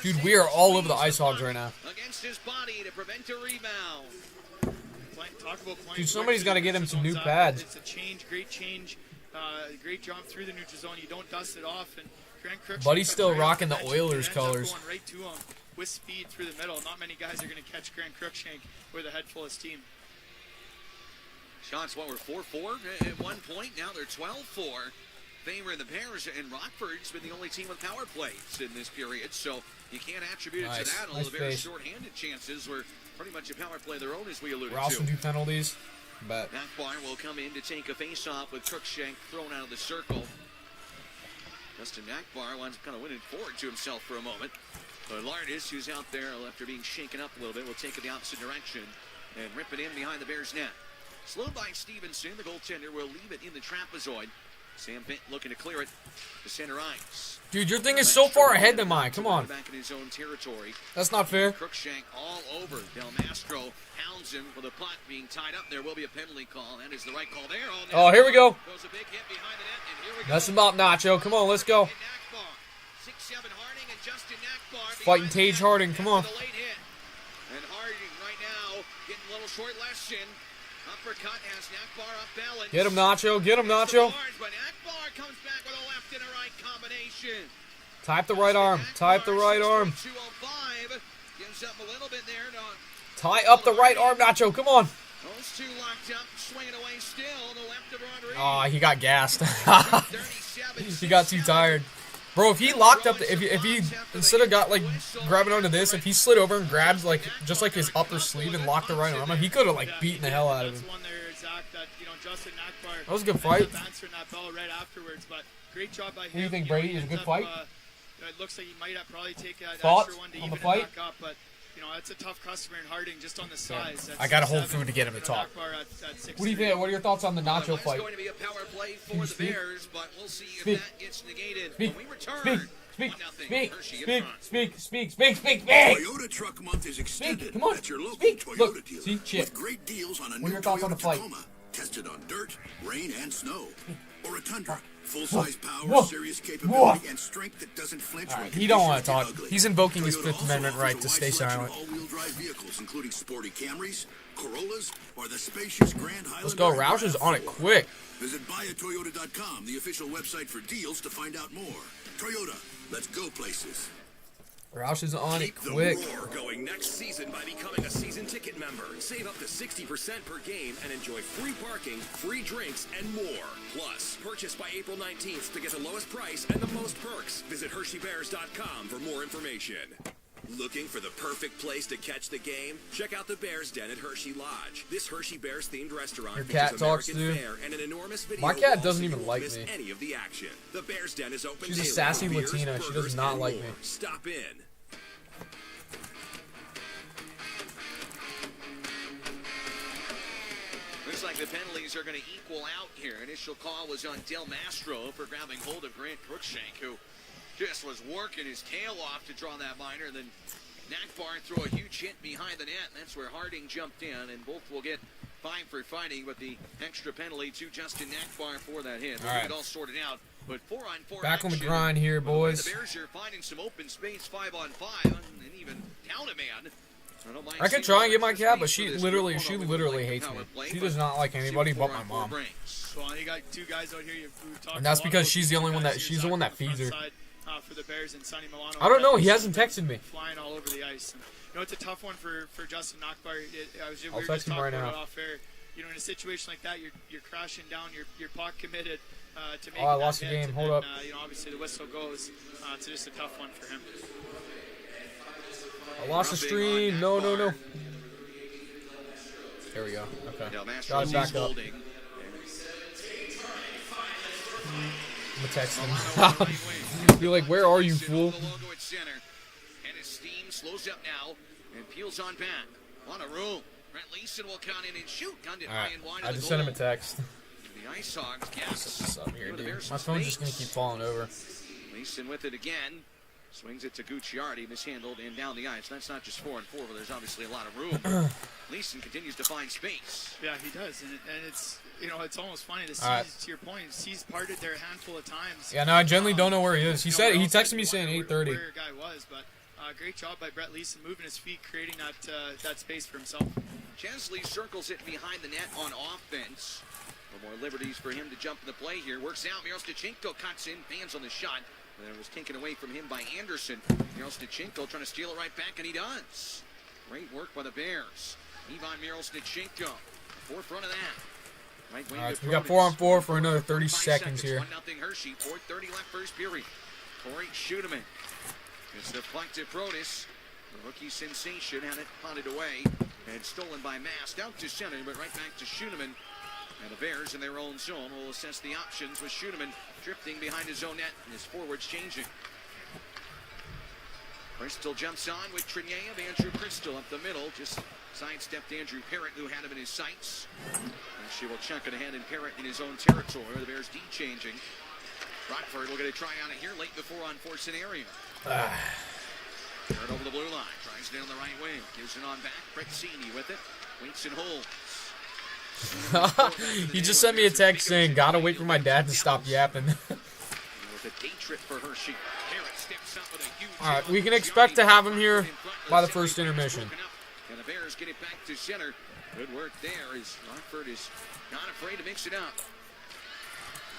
Speaker 5: Dude, we are all over the ICEHOGS right now.
Speaker 4: Against his body to prevent a rebound.
Speaker 5: Dude, somebody's got to get him some new pads.
Speaker 6: It's a change, great change. Great job through the neutral zone. You don't dust it off. And Grant Crookshank,
Speaker 5: Buddy's still rocking the Oilers colors.
Speaker 6: Going right to him with speed through the middle. Not many guys are going to catch Grant Crookshank with a head full of steam.
Speaker 4: Shots, were 4-4 at one point. Now they're 12-4. Favoring the Bears, and Rockford's been the only team with power plays in this period, so you can't attribute it to that. Although the Bears' shorthanded chances were pretty much a power play of their own, as we alluded to.
Speaker 5: We're also do penalties, but
Speaker 4: Akbar will come in to take a face-off with Crookshank thrown out of the circle. Justin Akbar winds up kind of winning forward to himself for a moment. But Lardis, who's out there after being shaken up a little bit, will take it the opposite direction and rip it in behind the Bears' net. Slowed by Stevenson, the goaltender will leave it in the trapezoid. Sam Bent looking to clear it to center ice.
Speaker 5: Dude, your thing is so far ahead than mine. Come on.
Speaker 4: Back in his own territory.
Speaker 5: That's not fair.
Speaker 4: Crookshank all over. Del Mastro hounds him with a puck being tied up. There will be a penalty call. That is the right call there.
Speaker 5: Oh, here we go.
Speaker 4: Goes a big hit behind the net, and here we go.
Speaker 5: That's about Nacho. Come on, let's go.
Speaker 4: 6'7" Harding and Justin Akbar
Speaker 5: fighting Tage Harding. Come on.
Speaker 4: And Harding right now getting a little short lesson. Uppercut has Akbar up balance.
Speaker 5: Get him, Nacho. Get him, Nacho.
Speaker 4: But Akbar comes back with a left and a right combination.
Speaker 5: Type the right arm. Type the right arm.
Speaker 4: 205 gives up a little bit there.
Speaker 5: Tie up the right arm, Nacho. Come on.
Speaker 4: Those two locked up, swinging away still. The left of Rodriguez.
Speaker 5: Oh, he got gassed. He got too tired. Bro, if he locked up, if he instead of grabbing onto this, if he slid over and grabbed just his upper sleeve and locked the right arm, he could have beaten the hell out of him. That was a good fight.
Speaker 6: Great job by him.
Speaker 5: What do you think, Brady? It was a good fight?
Speaker 6: It looks like he might have probably taken that
Speaker 5: Thoughts
Speaker 6: extra one to
Speaker 5: on
Speaker 6: even
Speaker 5: the fight?
Speaker 6: it back up, but it's a tough customer in Harding just on the size.
Speaker 5: I got to hold food to get him to talk. What do you think? What are your thoughts on the Nacho fight?
Speaker 4: It's going to be a power play for the Bears, but we'll see if that gets negated when we return.
Speaker 5: Speak.
Speaker 1: Toyota Truck Month is extended at your local Toyota dealer with great deals on a new Toyota Tacoma tested on dirt, rain, and snow, or a Tundra. Full-size power, serious capability, and strength that doesn't flinch when
Speaker 5: He don't want to talk.
Speaker 1: ugly.
Speaker 5: He's invoking his
Speaker 1: Toyota
Speaker 5: Fifth
Speaker 1: also
Speaker 5: Amendment
Speaker 1: offers
Speaker 5: right
Speaker 1: a
Speaker 5: to
Speaker 1: wide
Speaker 5: stay
Speaker 1: selection
Speaker 5: silent.
Speaker 1: of all-wheel drive vehicles, including sporty Camrys, Corollas, or the spacious Grand Highlander.
Speaker 5: Let's go. Roush is on it quick.
Speaker 1: Visit buyatoyota.com, the official website for deals, to find out more. Toyota, let's go places.
Speaker 5: Roush is on it
Speaker 10: Keep
Speaker 5: quick.
Speaker 10: the roar going next season by becoming a season ticket member. Save up to 60% per game and enjoy free parking, free drinks, and more. Plus, purchase by April 19th to get the lowest price and the most perks. Visit HersheyBears.com for more information. Looking for the perfect place to catch the game? Check out the Bears Den at Hershey Lodge. This Hershey Bears themed restaurant
Speaker 5: Your
Speaker 10: features
Speaker 5: cat talks
Speaker 10: American
Speaker 5: to
Speaker 10: fare and an enormous video
Speaker 5: My cat
Speaker 10: wall
Speaker 5: doesn't
Speaker 10: so
Speaker 5: even
Speaker 10: you
Speaker 5: like
Speaker 10: won't miss
Speaker 5: me.
Speaker 10: any of the action. The Bears Den is open
Speaker 5: She's a
Speaker 10: daily
Speaker 5: sassy
Speaker 10: for beers,
Speaker 5: Latina. She does
Speaker 10: burgers,
Speaker 5: not
Speaker 10: and
Speaker 5: like
Speaker 10: more.
Speaker 5: me.
Speaker 10: Stop in.
Speaker 4: Looks like the penalties are going to equal out here. Initial call was on Del Mastro for grabbing hold of Grant Cruikshank, who just was working his tail off to draw that minor. And then Nakbar threw a huge hit behind the net, and that's where Harding jumped in, and both will get fined for fighting, but the extra penalty to Justin Nakbar for that hit. We'll get it all sorted out. But 4-on-4
Speaker 5: Back on the
Speaker 4: action.
Speaker 5: grind here, boys.
Speaker 4: The Bears are finding some open space 5-on-5, and even down a man.
Speaker 5: I could try and get my cat, but she literally hates me. She does not like anybody but my mom.
Speaker 6: Well, you got two guys out here who talked
Speaker 5: And that's
Speaker 6: a lot
Speaker 5: because
Speaker 6: about
Speaker 5: she's the only one that she's the one that feeds her.
Speaker 6: For the Bears and Sonny Milano.
Speaker 5: I don't know. He hasn't texted me.
Speaker 6: Flying all over the ice. And, it's a tough one for Justin Nakbar.
Speaker 5: I'll text him right now.
Speaker 6: Off air. In a situation like that, you're crashing down. You're puck committed to make.
Speaker 5: I lost the game. Hold up.
Speaker 6: Obviously the whistle goes. It's just a tough one for him.
Speaker 5: I lost the stream. No. There we go. Okay. Got it back up. I'm gonna text him. Be like, where are you, fool?
Speaker 4: And his steam slows up now and peels on back. On a room. Brent Leeson will count in and shoot. Gunned it high and wide.
Speaker 5: I just sent him a text.
Speaker 4: The ICEHOGS gas.
Speaker 5: Up here, dude. My phone's just gonna keep falling over.
Speaker 4: Leeson with it again. Swings it to Gucciardi, mishandled, and down the ice. That's not just 4-on-4, but there's obviously a lot of room. Leeson continues to find space.
Speaker 6: Yeah, he does, and it's it's almost funny to see. To your point, he's parted there a handful of times.
Speaker 5: Yeah, no, I generally don't know where he is. He said he texted me saying 8:30.
Speaker 6: Where your guy was, but great job by Brett Leeson moving his feet, creating that space for himself.
Speaker 4: Chesley circles it behind the net on offense. No more liberties for him to jump in the play here. Works out. Mirostichenko cuts in, hands on the shot. And it was taken away from him by Anderson. Mirostichenko trying to steal it right back, and he does. Great work by the Bears. Ivan Mirostichenko, forefront of that. Right wing.
Speaker 5: All right, we got 4-on-4 for another 30 seconds here.
Speaker 4: 1-0 Hershey. 4:30 left first period. Corey Schudeman. It's deflected Protis. The rookie sensation had it potted away and stolen by Mast out to center, but right back to Schudeman. And the Bears in their own zone will assess the options with Schudeman drifting behind his own net and his forwards changing. Crystal jumps on with Triniev. Andrew Crystal up the middle. Just sidestepped Andrew Parrott, who had him in his sights. And she will chuck it ahead, and Parrott in his own territory. The Bears D-changing. Rockford will get a try on it here late before on 4 scenario. Parrott over the blue line. Tries down the right wing. Gives it on back. Prezzini with it. Waits and holds.
Speaker 5: He just sent me a text saying, gotta wait for my dad to stop yapping. Alright, we can expect to have him here by the first intermission.
Speaker 4: And the Bears get it back to center. Good work there as Rockford is not afraid to mix it up.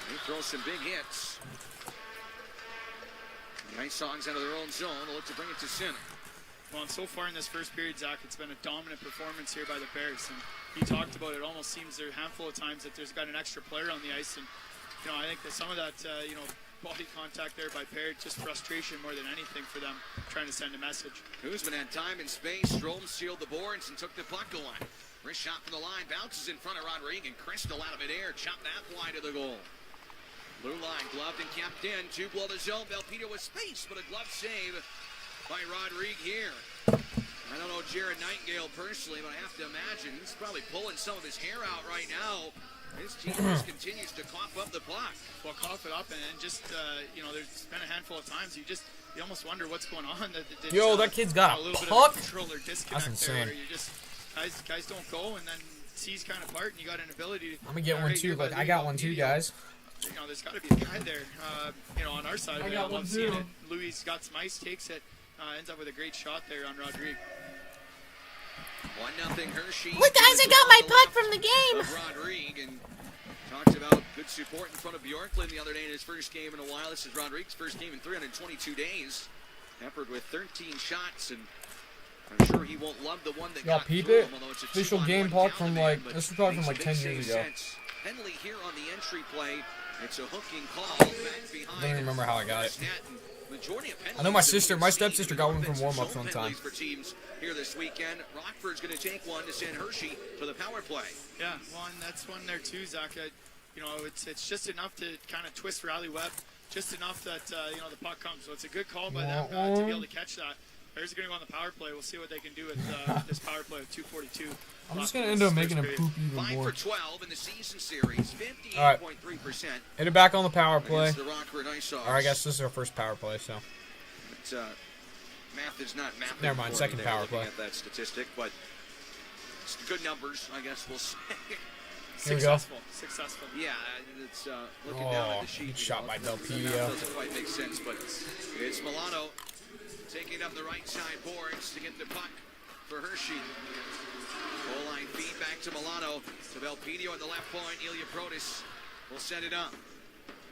Speaker 4: They throw some big hits. The ICEHOGS out of their own zone. They'll look to bring it to center.
Speaker 6: Well, and so far in this first period, Zach, it's been a dominant performance here by the Bears. And you talked about it. Almost seems there are a handful of times that there's got an extra player on the ice. And, I think that some of that, body contact there by Parrott, just frustration more than anything for them, trying to send a message.
Speaker 4: Kuzman had time and space. Strom sealed the boards and took the puck away. Wrist shot from the line. Bounces in front of Rodriguez. And Crystal out of midair. Chopped that fly to the goal. Blue line gloved and kept in. Two below the zone. Belpedio with space, but a glove save by Rodrigue here. I don't know Jared Nightingale personally, but I have to imagine he's probably pulling some of his hair out right now. His team just continues to cough up the puck.
Speaker 6: Well, cough it up, and just, there's been a handful of times you almost wonder what's going on.
Speaker 5: Yo, that kid's got a
Speaker 6: little
Speaker 5: puck?
Speaker 6: bit of control or disconnect.
Speaker 5: That's insane.
Speaker 6: There where you just, guys don't go, and then sees kind of part, and you got an ability to...
Speaker 5: I'm going to get one too, but I got one too, guys.
Speaker 6: There's got to be a guy there, on our side of it.
Speaker 5: I got one
Speaker 6: love seeing
Speaker 5: too.
Speaker 6: it. Louis got some ice, takes it, ends up with a great shot there on Rodrigue.
Speaker 4: 1-0 Hershey.
Speaker 19: Look, guys, I got my puck from the game.
Speaker 4: Rodrigue, and talks about good support in front of Bjorklund the other day in his first game in a while. This is Rodrigue's first game in 322 days. Peppered with 13 shots, and I'm sure he won't love the one that got
Speaker 5: peep
Speaker 4: through
Speaker 5: it?
Speaker 4: him, although it's a
Speaker 5: Official
Speaker 4: 2-on-1
Speaker 5: game puck
Speaker 4: down
Speaker 5: from
Speaker 4: man,
Speaker 5: like,
Speaker 4: but
Speaker 5: this was probably from
Speaker 4: makes
Speaker 5: like 10
Speaker 4: big
Speaker 5: years
Speaker 4: save
Speaker 5: ago.
Speaker 4: sense. Penalty here on the entry play. It's a hooking call back behind.
Speaker 5: I don't even remember how I got it.
Speaker 4: Majority of
Speaker 5: I know my stepsister got one from warm-ups one time.
Speaker 4: for teams here this weekend. Rockford's going to take one to send Hershey to the power play.
Speaker 6: Yeah, well, and that's one there too, Zach. It's just enough to kind of twist Riley Webb, just enough that the puck comes. So it's a good call by them to be able to catch that. Bears are going to go on the power play. We'll see what they can do with this power play of 2:42.
Speaker 5: I'm just going to end up making him poop even
Speaker 4: 5
Speaker 5: more.
Speaker 4: for 12 in the season series, 58.3%.
Speaker 5: All right. Hit it back on the power play.
Speaker 4: Against the Rockford ICEHOGS.
Speaker 5: All right, I guess this is our first power play, so.
Speaker 4: But, math is not mapping.
Speaker 5: Never mind, second
Speaker 4: there,
Speaker 5: power play.
Speaker 4: At that statistic, but it's good numbers, I guess we'll say.
Speaker 5: Here we go.
Speaker 6: Successful.
Speaker 4: Yeah, it's looking down at the sheet.
Speaker 5: Good shot by Belpedio.
Speaker 4: Doesn't quite make sense, but it's Milano taking up the right side boards to get the puck for Hershey. Goal line feed back to Milano. To Belpedio at the left point. Ilya Protas will set it up.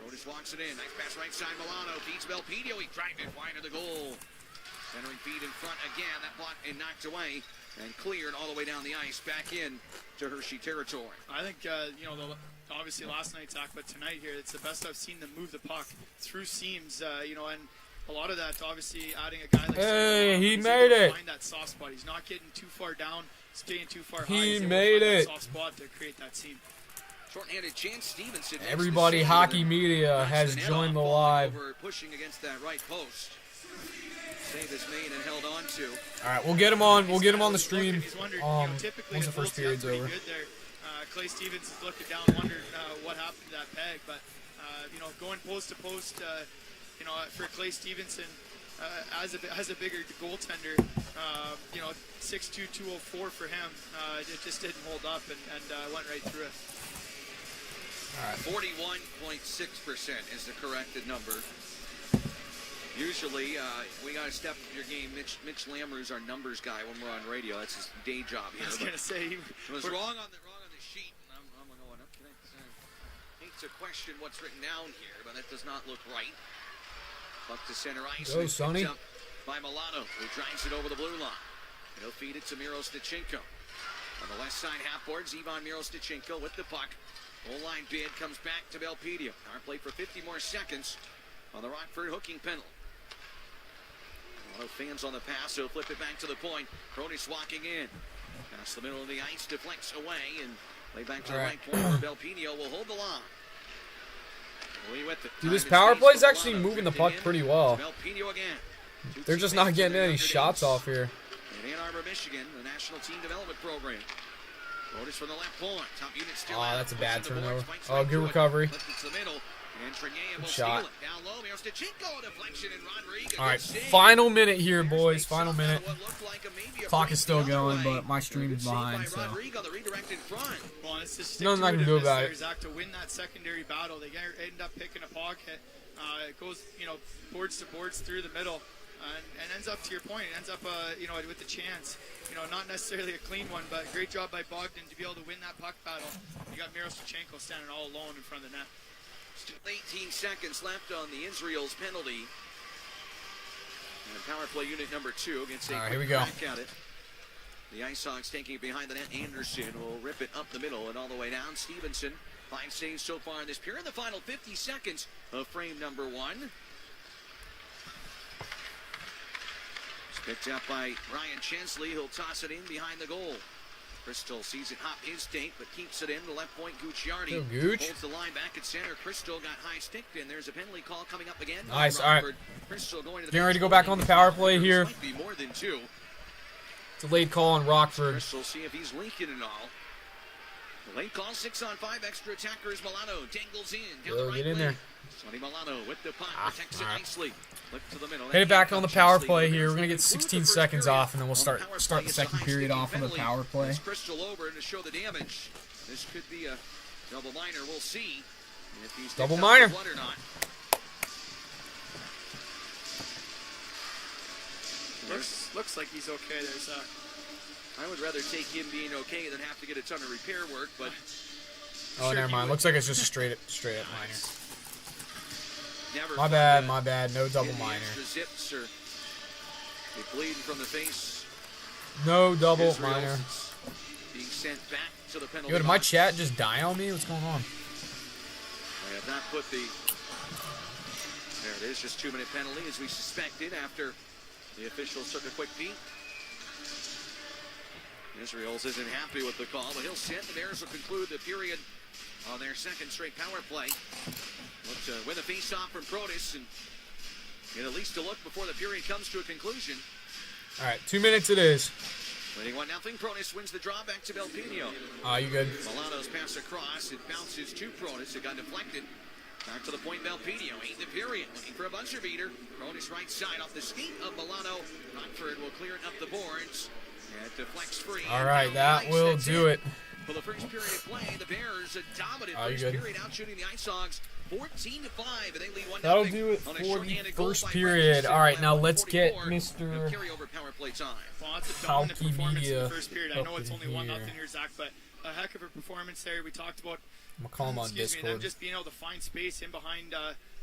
Speaker 4: Protas walks it in. Nice pass right side. Milano feeds Belpedio. He drives it wide of the goal. Centering feed in front again. That block and knocked away and cleared all the way down the ice back in to Hershey territory.
Speaker 6: I think, obviously last night, Zach, but tonight here, it's the best I've seen them move the puck through seams, and a lot of that, obviously, adding a guy like
Speaker 5: he made it.
Speaker 6: Find that soft spot. He's not getting too far down, he's getting too far high.
Speaker 5: He
Speaker 6: He's
Speaker 5: made
Speaker 6: able to find
Speaker 5: it.
Speaker 6: that soft spot to create that seam.
Speaker 4: Short-handed Chance Stevenson.
Speaker 5: Everybody hockey media has joined the live.
Speaker 4: Pushing against that right post. Save is made and held on to.
Speaker 5: All right, we'll get him on. We'll get him on the stream.
Speaker 6: Typically
Speaker 5: Once the first period's over.
Speaker 6: Good there. Clay Stevens is looking down, wondered what happened to that peg, but going post to post, for Clay Stevenson as a bigger goaltender, 6'2", 204 for him, it just didn't hold up and went right through it.
Speaker 5: All right.
Speaker 4: 41.6% is the corrected number. Usually, we got to step up your game. Mitch Lammer's our numbers guy when we're on radio. That's his day job here.
Speaker 6: I was going to say,
Speaker 4: it was wrong on the sheet. And I'm going, okay. Hate to question what's written down here, but that does not look right. Buck to center ice.
Speaker 5: Go, Sonny.
Speaker 4: By Milano, who drives it over the blue line. He'll feed it to Miro Stachenko. On the left side half boards, Ivan Miro Stachenko with the puck. Goal line bid comes back to Belpedio. Power play for 50 more seconds on the Rockford hooking penalty. A lot of fans on the pass, so flip it back to the point. Protas walking in. Past the middle of the ice, deflects away, and play back to the right point where Belpedio will hold the line.
Speaker 5: Dude, this power play is actually moving the puck pretty well.
Speaker 4: Belpedio again.
Speaker 5: They're just not getting any shots off here.
Speaker 4: In Ann Arbor, Michigan, the National Team Development Program. Protas from the left point. Top unit still
Speaker 5: Oh,
Speaker 4: out.
Speaker 5: that's a bad
Speaker 4: Pushing the
Speaker 5: turnover.
Speaker 4: boards,
Speaker 5: Oh, good recovery.
Speaker 4: Left it to the middle. And Trenier will
Speaker 5: shot.
Speaker 4: steal it. Down low, Miro Stachenko, deflection, and Rodrigue.
Speaker 5: All right, final minute here, boys. Final minute. Clock is still going, but my stream is behind, so
Speaker 6: Well, it's just
Speaker 5: nothing I can do about it.
Speaker 6: Zach, to win that secondary battle, they end up picking a pocket. It goes, boards to boards through the middle, and ends up, to your point, it ends up, with the chance. Not necessarily a clean one, but great job by Bogdan to be able to win that puck battle. You got Miro Stachenko standing all alone in front of the net.
Speaker 4: Still 18 seconds left on the Israel's penalty. And power play unit number 2 against a
Speaker 5: All right, here we go.
Speaker 4: crack at it. The IceHogs taking it behind the net. Anderson will rip it up the middle and all the way down. Stevenson, 5 saves so far in this period. The final 50 seconds of frame number 1. It's picked up by Ryan Chensley. He'll toss it in behind the goal. Crystal sees it hop his stake, but keeps it in. The left point, Gucciardi
Speaker 5: Go, Gooch.
Speaker 4: holds the line back at center. Crystal got high sticked, and there's a penalty call coming up again.
Speaker 5: Nice. All right.
Speaker 4: Crystal going to the
Speaker 5: Getting ready to go back on the power play here.
Speaker 4: Might be more than two.
Speaker 5: It's a late call on Rockford.
Speaker 4: Crystal see if he's leaking and all. The late call, 6-on-5, extra attackers. Milano dangles in. Down the right
Speaker 5: Get in there.
Speaker 4: Sonny Milano with the puck, protects it nicely. Look to the middle.
Speaker 5: Hit it back on the power play here. We're gonna get 16 seconds off, and then we'll start the second period off on the power play.
Speaker 4: Crystal over to show the damage. This could be a double minor. We'll see if he's
Speaker 5: double minor.
Speaker 4: Or not.
Speaker 6: Looks like he's okay there, Zach.
Speaker 4: I would rather take him being okay than have to get a ton of repair work, but...
Speaker 5: Oh, never mind. Looks like it's just a straight up minor.
Speaker 4: Never
Speaker 5: my bad. No double minor.
Speaker 4: Zips or bleeding from the face.
Speaker 5: No double
Speaker 4: Israel's
Speaker 5: minor.
Speaker 4: Being sent back to the penalty.
Speaker 5: Yo, did my chat just die on me? What's going on?
Speaker 4: I have not put the... There it is, just 2-minute penalty as we suspected after the officials took a quick peek. Israels isn't happy with the call, but he'll sit. The Bears will conclude the period on their second straight power play. Look to win the face-off from Protas and get at least a look before the period comes to a conclusion.
Speaker 5: All right, 2 minutes it is.
Speaker 4: Winning 1-0. Protas wins the draw back to Belpino.
Speaker 5: You good?
Speaker 4: Milano's pass across. It bounces to Protas. It got deflected. Back to the point, Belpino. 8th period. Looking for a buzzer beater. Protas right side off the skate of Milano. Rockford will clear it up the boards. It deflects free.
Speaker 5: All right, that will do it.
Speaker 4: For the first period of play, the Bears a dominant first period, out shooting the ICEHOGS 14-5, and they lead 1-0.
Speaker 5: That'll do it for the first period. All right, now let's get Mr.
Speaker 4: Carryover power play time.
Speaker 6: Well, that's a dominant performance in the
Speaker 5: Media
Speaker 6: first period. I know it's only 1-0 here, Zach, but a heck of a performance there. We talked about
Speaker 5: on Discord.
Speaker 6: them just being able to find space in behind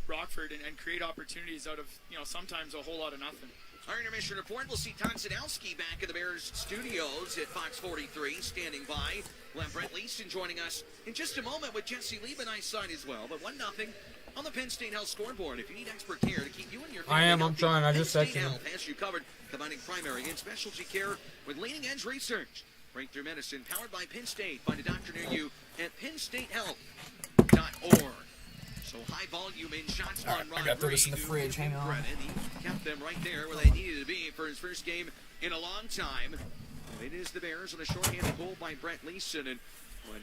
Speaker 6: Rockford and create opportunities out of sometimes a whole lot of nothing.
Speaker 4: Our intermission report, we'll see Todd Sadowski back at the Bears studios at Fox 43, standing by. We'll have Brent Leeson joining us in just a moment with Jesse Liebenice side as well. But 1-0 on the Penn State Health scoreboard. If you need expert care to keep you and your family
Speaker 5: I'm
Speaker 4: healthy,
Speaker 5: trying. I just
Speaker 4: Penn
Speaker 5: texted
Speaker 4: State
Speaker 5: him.
Speaker 4: Health has you covered, combining primary and specialty care with leading-edge research. Breakthrough medicine powered by Penn State. Find a doctor near you at PennStateHealth.org. So high volume in shots on Ron.
Speaker 5: I got this in the fridge. Hang on.
Speaker 4: He kept them right there where they needed to be for his first game in a long time. And it is the Bears on a shorthanded goal by Brent Leeson. And when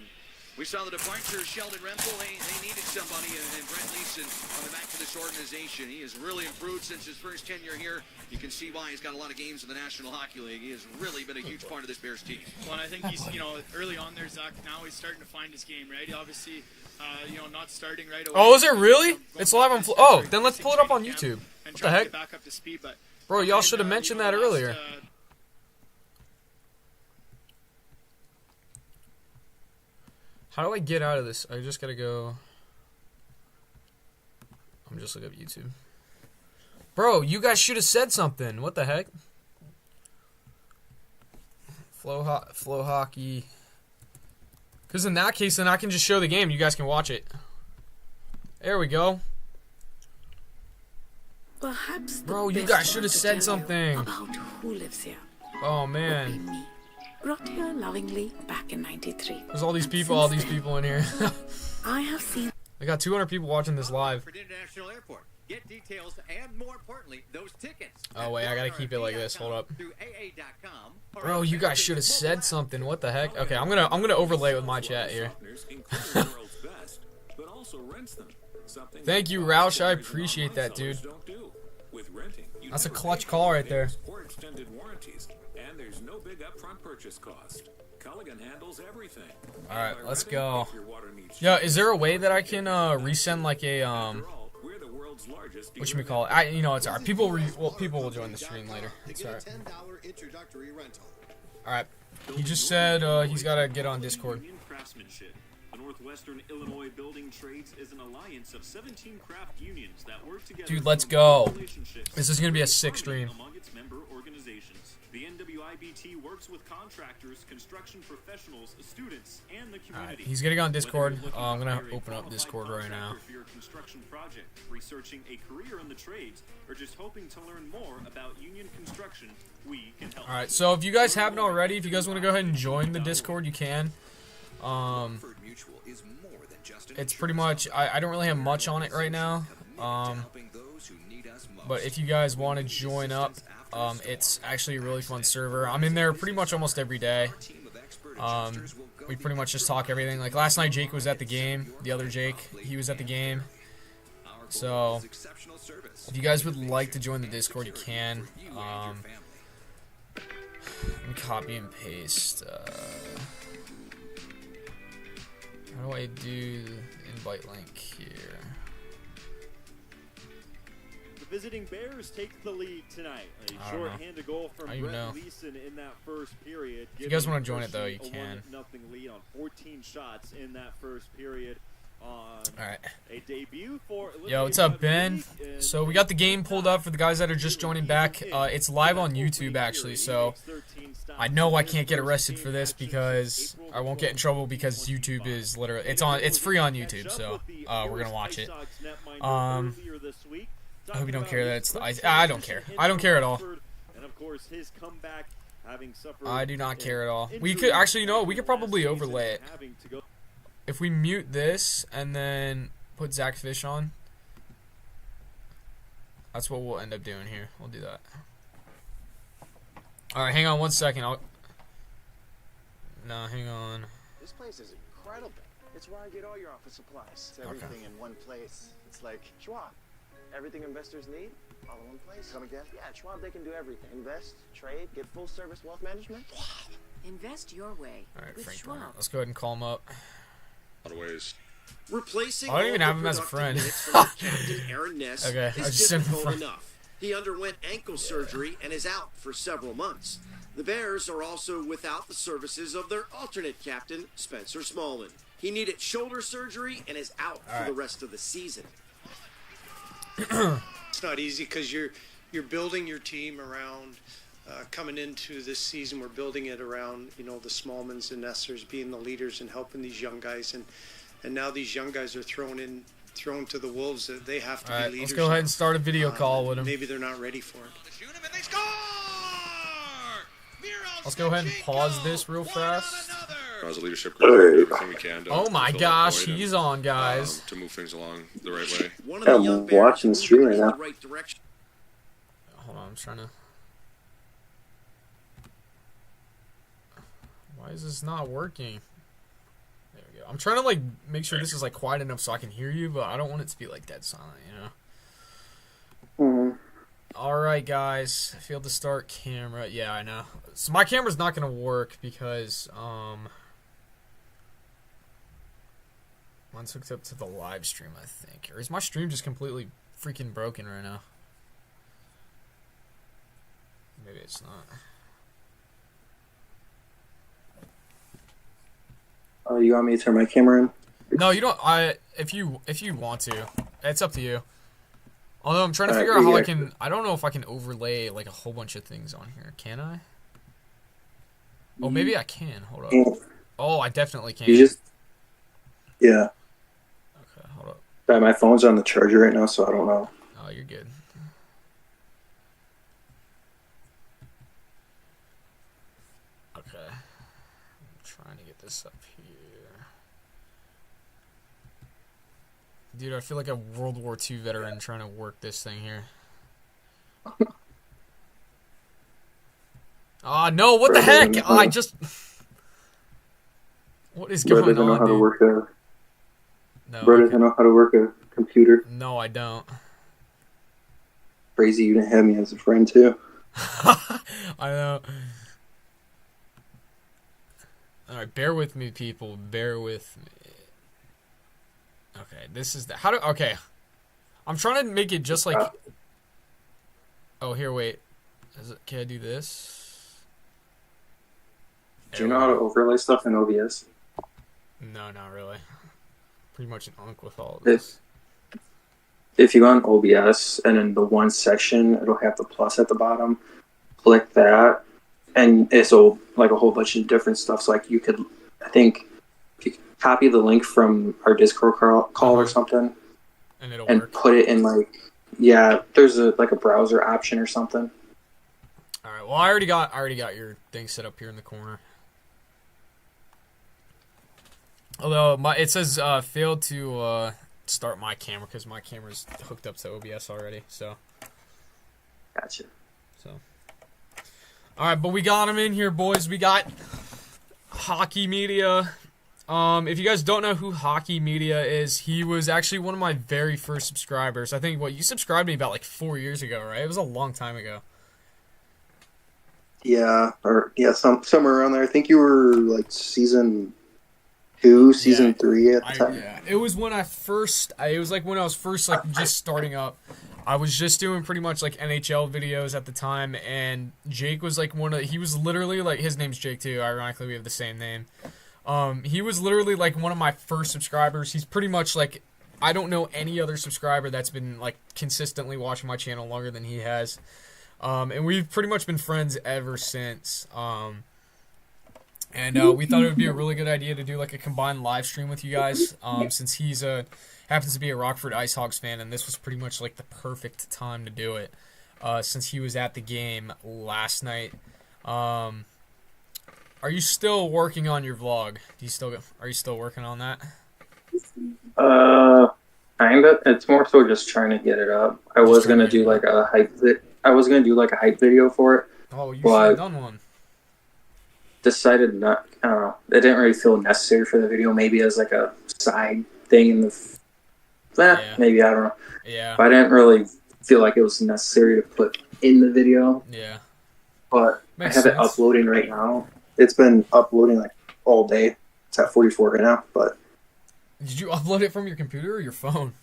Speaker 4: we saw the departure of Sheldon Rempel, they needed somebody, and Brent Leeson coming back to this organization. He has really improved since his first tenure here. You can see why he's got a lot of games in the National Hockey League. He has really been a huge part of this Bears team.
Speaker 6: Well, and I think he's, early on there, Zach, now he's starting to find his game, right? Obviously, not starting right away.
Speaker 5: Oh, is it really? It's live on... Oh, then let's pull it up on YouTube. What the heck?
Speaker 6: Back up to speed, but
Speaker 5: bro, y'all should have mentioned that earlier. How do I get out of this? I just gotta go... I'm just looking up YouTube. Bro, you guys should have said something. What the heck? Flow hockey. Because in that case, then I can just show the game. You guys can watch it. There we go.
Speaker 8: Perhaps
Speaker 5: bro, you guys should have said something.
Speaker 8: About who lives here.
Speaker 5: Oh, man.
Speaker 8: Me. Brought here lovingly back in 93.
Speaker 5: There's all these people in here.
Speaker 8: I have seen...
Speaker 5: I got 200 people watching this live.
Speaker 20: International Airport. Get details and, more importantly, those tickets.
Speaker 5: Oh, wait, I gotta keep it like this. Hold up. Bro, you guys should have said something. What the heck? Okay, I'm gonna overlay with my chat here. Thank you, Roush. I appreciate that, dude. That's a clutch call right there.
Speaker 21: And there's no big upfront purchase cost. Culligan handles everything.
Speaker 5: All right, let's go. Yo, is there a way that I can resend like a what should we call it? It's alright. People will join the stream later. It's alright. All right. He just said he's gotta get on Discord.
Speaker 2: Northwestern Illinois Building Trades is an alliance of 17 craft unions that work together.
Speaker 5: Dude, let's go. This is going to be a sick stream.
Speaker 2: Among its member organizations. The NWIBT works with contractors, construction professionals, students, and the community.
Speaker 5: He's going to go on Discord. I'm going to open up Discord right now.
Speaker 2: For your construction project, researching a career in the trades, or just hoping to learn more about union construction, we can help.
Speaker 5: Alright, so if you guys haven't already, if you guys want to go ahead and join the Discord, you can. It's pretty much, I don't really have much on it right now. But if you guys want to join up, it's actually a really fun server. I'm in there pretty much almost every day. We pretty much just talk everything. Like last night, Jake was at the game. The other Jake, he was at the game. So if you guys would like to join the Discord, you can. Let me copy and paste. How do I do the invite link here?
Speaker 2: The visiting Bears take the lead tonight. A short-handed goal from Brett Leeson in that first period.
Speaker 5: If you guys want to join it, though, you can.
Speaker 2: A 1-0 lead on 14 shots in that first period.
Speaker 5: Alright.
Speaker 2: A debut for
Speaker 5: Yo, what's up, Ben? So we got the game pulled up for the guys that are just joining back. It's live on YouTube, actually, so I know I can't get arrested for this because I won't get in trouble because YouTube is literally it's free on YouTube, so we're gonna watch it. I hope you don't care that it's the I don't care. I don't care at all. I do not care at all. We could actually, you know, we could probably overlay it. If we mute this and then put Zach Fish on, that's what we'll end up doing here. We'll do that. Alright, hang on 1 second. No, hang on.
Speaker 11: This place is incredible. It's where I get all your office supplies. It's everything in one place. It's like Schwab. Everything investors need, all in one place. Come again? Yeah, at Schwab, they can do everything. Invest, trade, get full service wealth management.
Speaker 22: Invest your way.
Speaker 5: Alright, Frank Schwab. Let's go ahead and call him up.
Speaker 11: Ways. Replacing
Speaker 5: I don't even have him as a friend.
Speaker 11: Captain Aaron Ness
Speaker 5: okay,
Speaker 11: is difficult enough. He underwent ankle surgery and is out for several months. The Bears are also without the services of their alternate captain, Spencer Smallman. He needed shoulder surgery and is out for the rest of the season.
Speaker 23: It's not easy because you're building your team around coming into this season. We're building it around, you know, the Smallmans and Nessers being the leaders and helping these young guys, and now these young guys are thrown to the wolves that they have to be leaders.
Speaker 5: Let's go ahead and start a video call with them.
Speaker 23: Maybe they're not ready for it.
Speaker 5: Let's go ahead and pause this real fast.
Speaker 24: As a leadership group, do everything we can to
Speaker 5: oh my gosh, he's on, guys.
Speaker 24: To move things along the right way.
Speaker 25: I'm watching the stream right now.
Speaker 5: Hold on, I'm trying to. Why is this not working? There we go. I'm trying to like make sure this is like quiet enough so I can hear you, but I don't want it to be like dead silent, you know. All right, guys. Failed to start camera. Yeah, I know. So my camera's not gonna work because mine's hooked up to the live stream, I think. Or is my stream just completely freaking broken right now? Maybe it's not.
Speaker 25: Oh, you want me to turn my camera in?
Speaker 5: No, you don't. If you want to, it's up to you. Although I'm trying to figure out how I can. I don't know if I can overlay like a whole bunch of things on here. Can I? Oh, maybe I can. Hold up. Oh, I definitely can.
Speaker 25: You just. Yeah.
Speaker 5: Okay, hold up.
Speaker 25: But my phone's on the charger right now, so I don't know.
Speaker 5: Oh, you're good. Okay. I'm trying to get this up here. Dude, I feel like a World War II veteran trying to work this thing here. Ah, no, what the heck? I just... What is going on, dude?
Speaker 25: Bro doesn't know how to work a...
Speaker 5: No,
Speaker 25: Bro doesn't know how to work a computer.
Speaker 5: No, I don't.
Speaker 25: Crazy you didn't have me as a friend, too.
Speaker 5: I know. Alright, bear with me, people. Bear with me. Okay, this is the... How do... Okay. I'm trying to make it just like... Oh, here, wait. Can I do this?
Speaker 25: Do you know how to overlay stuff in OBS?
Speaker 5: No, not really. pretty much an unk with all of this.
Speaker 25: If you go on OBS and in the one section, it'll have the plus at the bottom. Click that, and it's like a whole bunch of different stuff. So like you could, I think, if you could copy the link from our Discord call or something, and put it in like, yeah, there's a browser option or something.
Speaker 5: All right. Well, I already got your thing set up here in the corner. Although it says failed to start my camera because my camera's hooked up to OBS already. So.
Speaker 25: Gotcha.
Speaker 5: So. All right, but we got him in here, boys. We got Hockey Media. If you guys don't know who Hockey Media is, he was actually one of my very first subscribers. I think you subscribed to me about like 4 years ago, right? It was a long time ago.
Speaker 25: Yeah, somewhere around there. I think you were like season 2, season 3 at the time.
Speaker 5: Yeah, it was when I first. It was like when I was first like just starting up. I was just doing pretty much like NHL videos at the time, and Jake was like he was literally like, his name's Jake too. Ironically, we have the same name. He was literally like one of my first subscribers. He's pretty much like, I don't know any other subscriber that's been like consistently watching my channel longer than he has. And we've pretty much been friends ever since. And we thought it would be a really good idea to do like a combined live stream with you guys, since he's happens to be a Rockford IceHOGS fan, and this was pretty much like the perfect time to do it, since he was at the game last night. Are you still working on your vlog? Are you still working on that?
Speaker 25: Kinda. It's more so just trying to get it up. I was gonna do like a hype video for it.
Speaker 5: Oh, you should have done one.
Speaker 25: Decided not. I don't know. It didn't really feel necessary for the video. Maybe as like a side thing in the. Maybe, I don't know.
Speaker 5: Yeah.
Speaker 25: But I didn't really feel like it was necessary to put in the video.
Speaker 5: Yeah.
Speaker 25: But I have it uploading right now. It's been uploading like all day. It's at 44 right now. But
Speaker 5: did you upload it from your computer or your phone?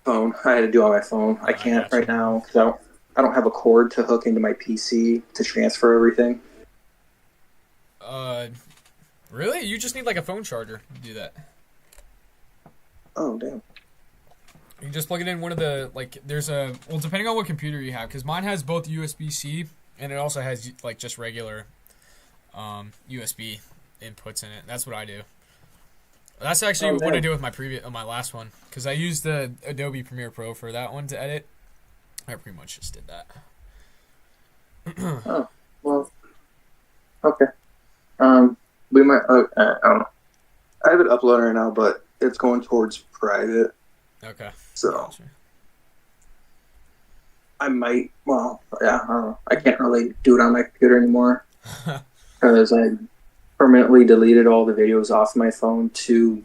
Speaker 25: Phone. I had to do it on my phone. I can't right now because I don't have a cord to hook into my PC to transfer everything.
Speaker 5: Really? You just need like a phone charger to do that.
Speaker 25: Oh, damn.
Speaker 5: You just plug it in one of the, like, well, depending on what computer you have, because mine has both USB-C, and it also has, like, just regular USB inputs in it. That's what I do. That's actually what I did with my last one, because I used the Adobe Premiere Pro for that one to edit. I pretty much just did that.
Speaker 25: Oh, well, okay. We might, I don't know. I have it uploaded right now, but it's going towards private.
Speaker 5: Okay.
Speaker 25: So,
Speaker 5: gotcha.
Speaker 25: I might, well, yeah, I don't know. I can't really do it on my computer anymore. Because I permanently deleted all the videos off my phone to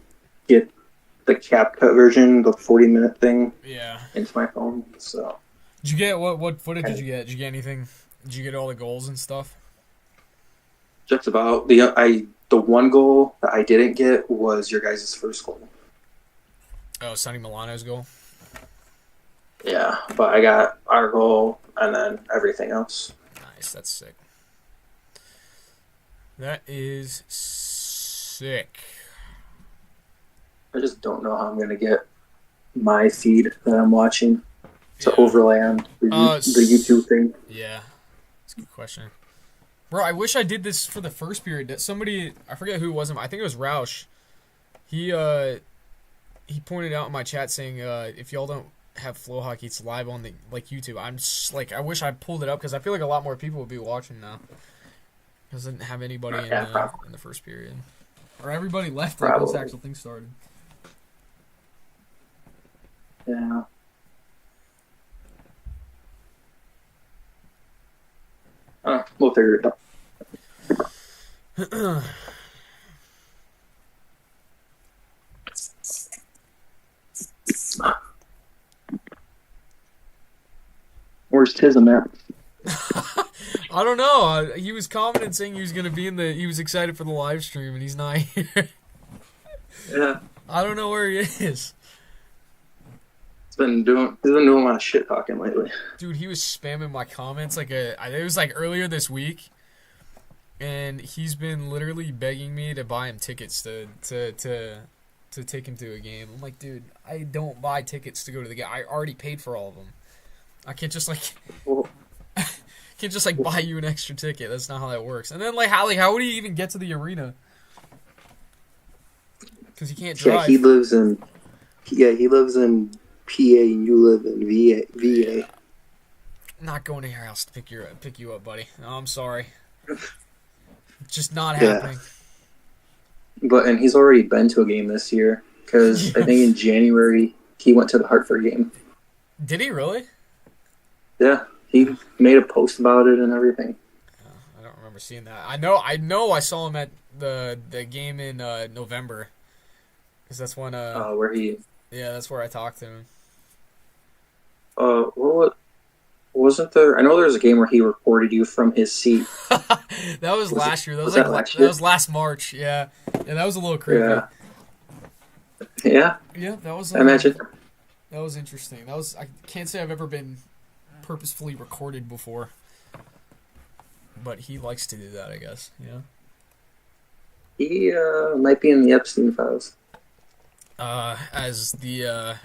Speaker 25: get the CapCut version, the 40-minute thing, into my phone. So,
Speaker 5: did you get, what footage did you get? Did you get anything? Did you get all the goals and stuff?
Speaker 25: Just about. The one goal that I didn't get was your guys' first goal.
Speaker 5: Oh, Sonny Milano's goal?
Speaker 25: Yeah, but I got our goal and then everything else.
Speaker 5: Nice, that's sick. That is sick.
Speaker 25: I just don't know how I'm going to get my feed that I'm watching to overlay on the YouTube thing.
Speaker 5: Yeah, that's a good question. Bro, I wish I did this for the first period. Somebody, I forget who it was, I think it was Roush. He pointed out in my chat saying, if y'all don't have Flow Hockey, it's live on the YouTube. I'm just like, I wish I pulled it up because I feel like a lot more people would be watching now. Doesn't have anybody in the first period, or everybody left like once the actual thing started.
Speaker 25: Yeah. We'll figure it out. Where's Tism at?
Speaker 5: I don't know. He was commenting saying he was going to be he was excited for the live stream, and he's not here.
Speaker 25: Yeah.
Speaker 5: I don't know where he is.
Speaker 25: He's been doing a lot of shit talking lately.
Speaker 5: Dude, he was spamming my comments it was like earlier this week, and he's been literally begging me to buy him tickets to to take him to a game. I'm like, dude, I don't buy tickets to go to the game. I already paid for all of them. I can't just buy you an extra ticket. That's not how that works. And then how would he even get to the arena? Because he can't drive.
Speaker 25: Yeah, he lives in PA and you live in VA.
Speaker 5: Not going to your house to pick you up, buddy. No, I'm sorry. Just not happening.
Speaker 25: And he's already been to a game this year because I think in January he went to the Hartford game.
Speaker 5: Did he really?
Speaker 25: Yeah, he made a post about it and everything.
Speaker 5: I don't remember seeing that. I know I saw him at the game in November. Because that's when
Speaker 25: where he.
Speaker 5: Yeah, that's where I talked to him.
Speaker 25: What wasn't there? I know there was a game where he recorded you from his seat.
Speaker 5: That was last year. That was last March. Yeah, that was a little creepy.
Speaker 25: Yeah.
Speaker 5: Yeah, that was.
Speaker 25: I imagine.
Speaker 5: That was interesting. I can't say I've ever been purposefully recorded before, but he likes to do that, I guess. Yeah.
Speaker 25: He might be in the Epstein files.
Speaker 5: As the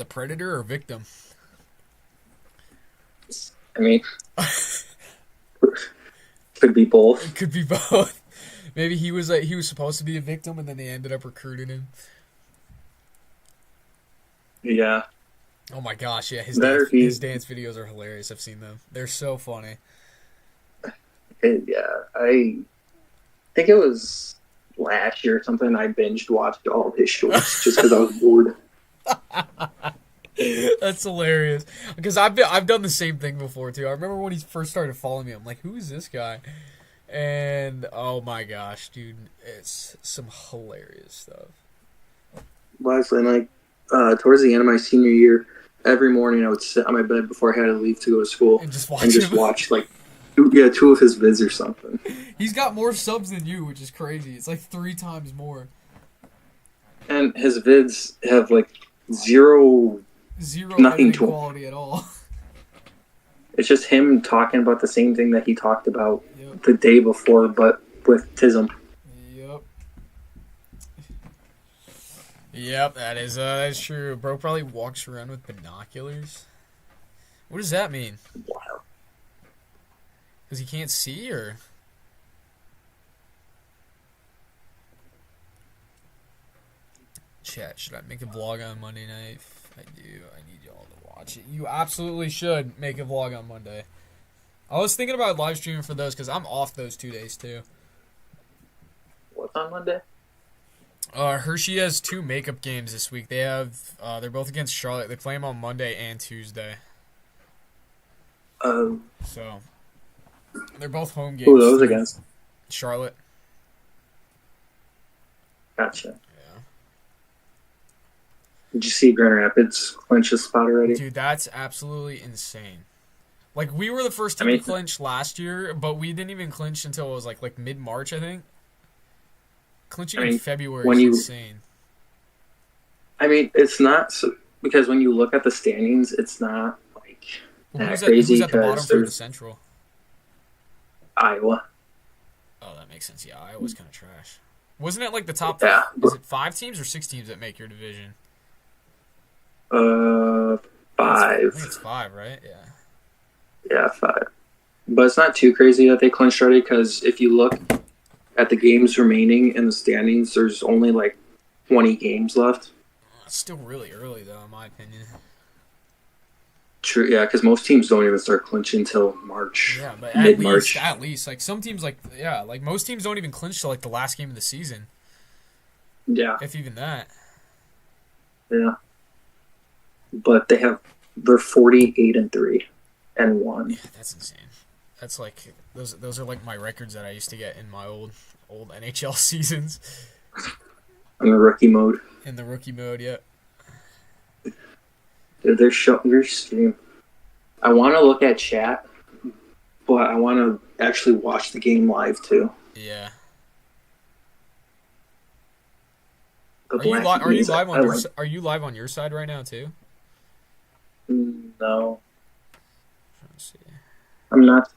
Speaker 5: predator or victim.
Speaker 25: I mean, could be both.
Speaker 5: It could be both. Maybe he was supposed to be a victim, and then they ended up recruiting him.
Speaker 25: Yeah.
Speaker 5: Oh my gosh! Yeah, his dance videos are hilarious. I've seen them. They're so funny.
Speaker 25: Yeah, I think it was last year or something. I binged watched all of his shorts just because I was bored.
Speaker 5: That's hilarious. Because I've done the same thing before too. I remember when he first started following me. I'm like, who is this guy? And oh my gosh, dude, it's some hilarious stuff.
Speaker 25: Lastly, towards the end of my senior year, every morning I would sit on my bed before I had to leave to go to school
Speaker 5: and just
Speaker 25: watch two of his vids or something.
Speaker 5: He's got more subs than you, which is crazy. It's like 3 times more.
Speaker 25: And his vids have zero nothing to
Speaker 5: quality at all.
Speaker 25: It's just him talking about the same thing that he talked about the day before, but with Tism.
Speaker 5: Yep, that is true. Bro probably walks around with binoculars. What does that mean?
Speaker 25: Wow.
Speaker 5: Because he can't see, or? Chat, should I make a vlog on Monday night? If I do, I need y'all to watch it. You absolutely should make a vlog on Monday. I was thinking about live streaming for those because I'm off those 2 days too.
Speaker 25: What's on Monday?
Speaker 5: Hershey has 2 makeup games this week. They're both against Charlotte. They play them on Monday and Tuesday. So they're both home games.
Speaker 25: Who are those against?
Speaker 5: Charlotte.
Speaker 25: Gotcha. Yeah. Did you see Grand Rapids clinch a spot already?
Speaker 5: Dude, that's absolutely insane. We were the first team to clinch last year, but we didn't even clinch until it was like mid-March, I think. Clinching in February is insane.
Speaker 25: I mean, it's not because when you look at the standings, it's not that crazy.
Speaker 5: Who's at the bottom for the Central?
Speaker 25: Iowa.
Speaker 5: Oh, that makes sense. Yeah, Iowa's kind of trash. Wasn't it the top?
Speaker 25: Yeah.
Speaker 5: Is it 5 teams or 6 teams that make your division?
Speaker 25: 5.
Speaker 5: I think it's 5, right? Yeah.
Speaker 25: Yeah, 5. But it's not too crazy that they clinched already because if you look at the games remaining in the standings, there's only 20 games left.
Speaker 5: It's still really early, though, in my opinion.
Speaker 25: True, yeah, because most teams don't even start clinching until March.
Speaker 5: Yeah, but
Speaker 25: mid-March.
Speaker 5: At least. Some teams, most teams don't even clinch till, the last game of the season.
Speaker 25: Yeah.
Speaker 5: If even that.
Speaker 25: Yeah. But they're 48-3 and 1.
Speaker 5: Yeah, that's insane. That's those are my records that I used to get in my old NHL seasons.
Speaker 25: In the rookie mode.
Speaker 5: In the rookie mode, yeah.
Speaker 25: Dude, they're showing their stream. I want to look at chat, but I want to actually watch the game live too.
Speaker 5: Yeah.
Speaker 25: Are
Speaker 5: you live on your side right now too?
Speaker 25: No.
Speaker 5: Let's see.
Speaker 25: I'm not.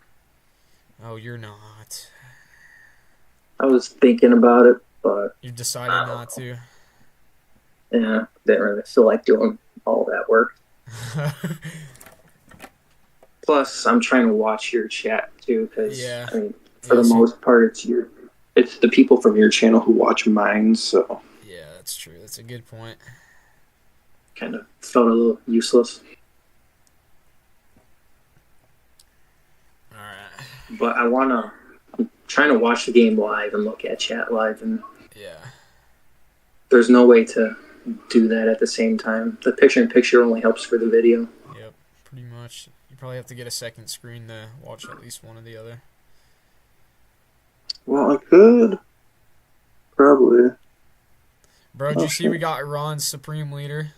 Speaker 5: Oh, you're not.
Speaker 25: I was thinking about it, but
Speaker 5: you decided not to.
Speaker 25: Yeah, didn't really feel like doing all that work. Plus, I'm trying to watch your chat too, because I mean, for the most part, it's the people from your channel who watch mine. So
Speaker 5: yeah, that's true. That's a good point.
Speaker 25: Kind of felt a little useless.
Speaker 5: All right.
Speaker 25: But I'm trying to watch the game live and look at chat live, and there's no way to do that at the same time. The picture-in-picture only helps for the video.
Speaker 5: Yep, pretty much. You probably have to get a second screen to watch at least one or the other.
Speaker 25: Well, I could. Probably.
Speaker 5: Bro, did you see we got Iran's supreme leader?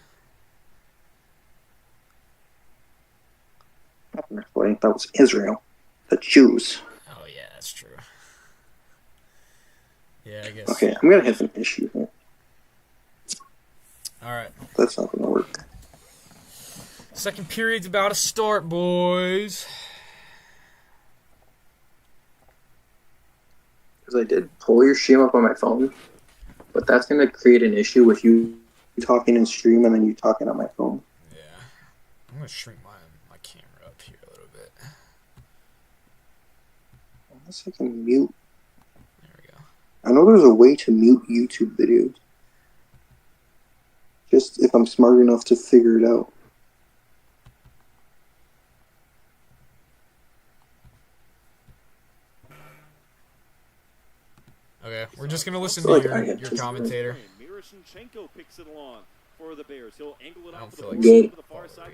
Speaker 25: Technically, that was Israel. The Jews.
Speaker 5: Oh, yeah, that's true. Yeah, I guess.
Speaker 25: Okay, I'm going to have an issue here.
Speaker 5: All right.
Speaker 25: That's not going to work.
Speaker 5: Second period's about to start, boys.
Speaker 25: Because I did pull your stream up on my phone, but that's going to create an issue with you talking in stream and then you talking on my phone.
Speaker 5: Yeah. I'm going to shrink my camera up here a little bit.
Speaker 25: Unless I can mute. There we go. I know there's a way to mute YouTube videos. Just if I'm smart enough to figure it out.
Speaker 5: Okay, we're just going to listen to your commentator.
Speaker 2: Miroshnichenko picks it along for the Bears. He'll angle it off
Speaker 25: feel
Speaker 2: to the far side.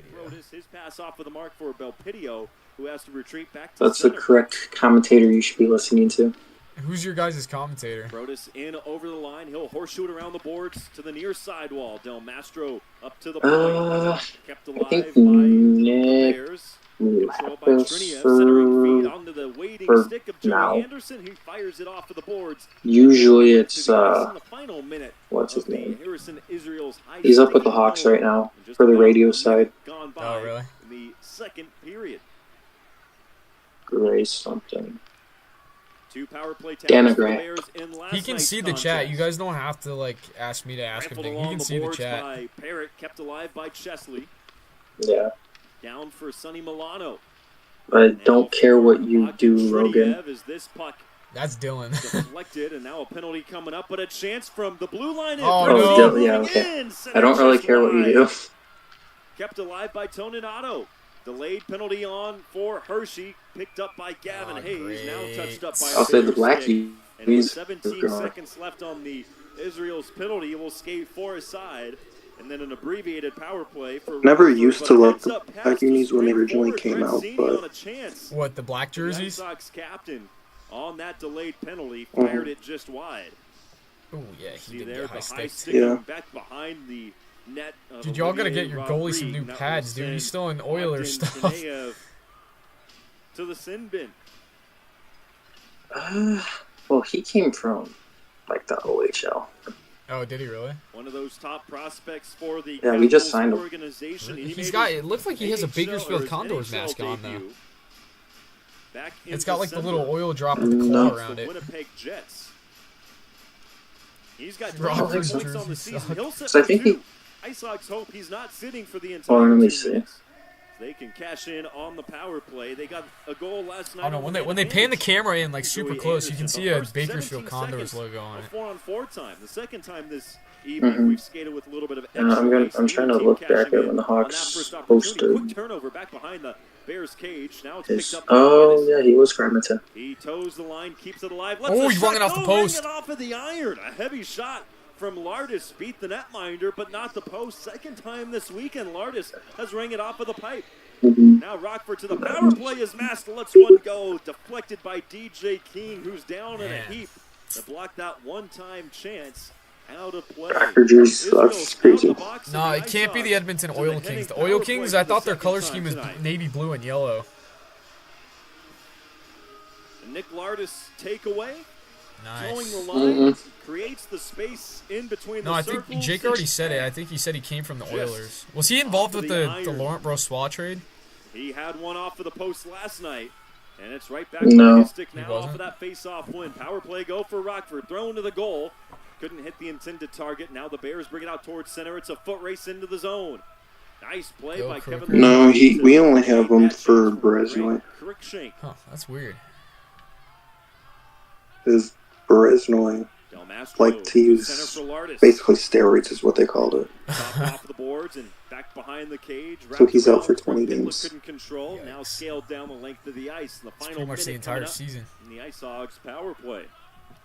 Speaker 2: His pass off of the mark for Belpidio, who has to retreat back to
Speaker 25: That's the correct commentator you should be listening to.
Speaker 5: Who's your guys' commentator?
Speaker 2: Brodus in over the line. He'll horseshoe it around the boards to the near sidewall. Del Mastro up to the point. Kept alive by the Bears. Controlled by Triniev. Centering feed onto the waiting stick of Joey Anderson. He fires it off to the boards.
Speaker 25: Usually it's, what's his name? He's up with the Hawks right now for the radio side.
Speaker 5: Oh, really?
Speaker 2: In the second period.
Speaker 25: Gray something.
Speaker 2: Two power play
Speaker 5: He can see the chat. You guys don't have to ask me to ask him. He can see the chat.
Speaker 2: By Parrott, kept alive by Chesley.
Speaker 25: Yeah.
Speaker 2: Down for Sonny Milano.
Speaker 25: But I don't care what you do, Logan.
Speaker 2: Is this puck
Speaker 5: That's Dylan.
Speaker 2: deflected, and now a penalty coming up, but a chance from the blue line.
Speaker 5: Oh, no.
Speaker 25: Yeah, okay. I don't really care what you do.
Speaker 2: Kept alive by Toninato. Delayed penalty on for Hershey, picked up by Gavin Hayes,
Speaker 5: great.
Speaker 2: now touched up by
Speaker 25: I'll say the Blackie.
Speaker 2: And with 17 seconds left on the Israel's penalty, it will skate for his side. And then an abbreviated power play for
Speaker 25: Never used to love the Black Unis when they originally came out, but
Speaker 5: what, the black jerseys?
Speaker 2: The Red Sox captain on that delayed penalty fired it just wide.
Speaker 5: Oh yeah, he did
Speaker 2: there,
Speaker 5: get high stick.
Speaker 2: Yeah. Back behind the net.
Speaker 5: Dude, y'all gotta get your goalie some new pads, dude. He's still in Oilers stuff.
Speaker 2: To the sin bin.
Speaker 25: Well, he came from the OHL.
Speaker 5: Oh, did he really?
Speaker 2: One of those top prospects for the
Speaker 25: we just signed him.
Speaker 2: Organization.
Speaker 5: He's got. It looks like he has a Bakersfield Condors mask on though. It's got the little oil drop with the claw around it.
Speaker 2: Winnipeg Jets. He's got
Speaker 5: Robert's
Speaker 2: points on the season. He'll set
Speaker 25: So I think
Speaker 2: two. ICEHOGS hope he's not sitting for the entire
Speaker 25: let me
Speaker 2: 2
Speaker 25: see.
Speaker 2: minutes. They can cash in on the power play. They got a goal last night.
Speaker 5: Oh no! When they pan the camera in super close, you can see a Bakersfield Condors logo on it.
Speaker 2: 4-on-4 time. The second time this evening we've skated with a little bit of extra.
Speaker 25: I'm trying to look back at when the Hawks posted.
Speaker 2: Quick turnover back behind the Bears cage. Now it's picked up.
Speaker 25: Oh yeah, he was Gramata.
Speaker 2: He toes the line, keeps it alive.
Speaker 5: Oh, he rung it off the post.
Speaker 2: It off of the iron. A heavy shot from Lardis beat the netminder, but not the post. Second time this weekend, Lardis has rang it off of the pipe. Now Rockford to the power play is masked. Lets one go. Deflected by DJ King, who's down in a heap to block that one-time chance. Out of play.
Speaker 25: That's crazy.
Speaker 5: No, it can't be the Edmonton Oil Kings. The Oil Kings, I thought their color scheme was navy blue and yellow.
Speaker 2: Nick Lardis takeaway.
Speaker 5: Nice.
Speaker 2: Towing the line, creates the space in between the circles.
Speaker 5: I think Jake already said it. I think he said he came from the Oilers. Was he involved with the Laurent Brossois trade?
Speaker 2: He had one off of the post last night, and it's right back
Speaker 25: No.
Speaker 2: to his stick now off of that face-off win. Power play go for Rockford. Thrown to the goal. couldn't hit the intended target. Now the Bears bring it out towards center. It's a foot race into the zone. Nice play by Kevin.
Speaker 25: No, we only have him for Bereznoi.
Speaker 5: Huh, that's weird.
Speaker 25: Is Bereznoi like to use basically steroids is what they called it.
Speaker 2: Off the boards and back behind the cage.
Speaker 25: So he's out for 20 games.
Speaker 2: Couldn't control. Now scaled down the length of the ice. The final
Speaker 5: pretty much the entire season.
Speaker 2: In the ICEHOGS power play.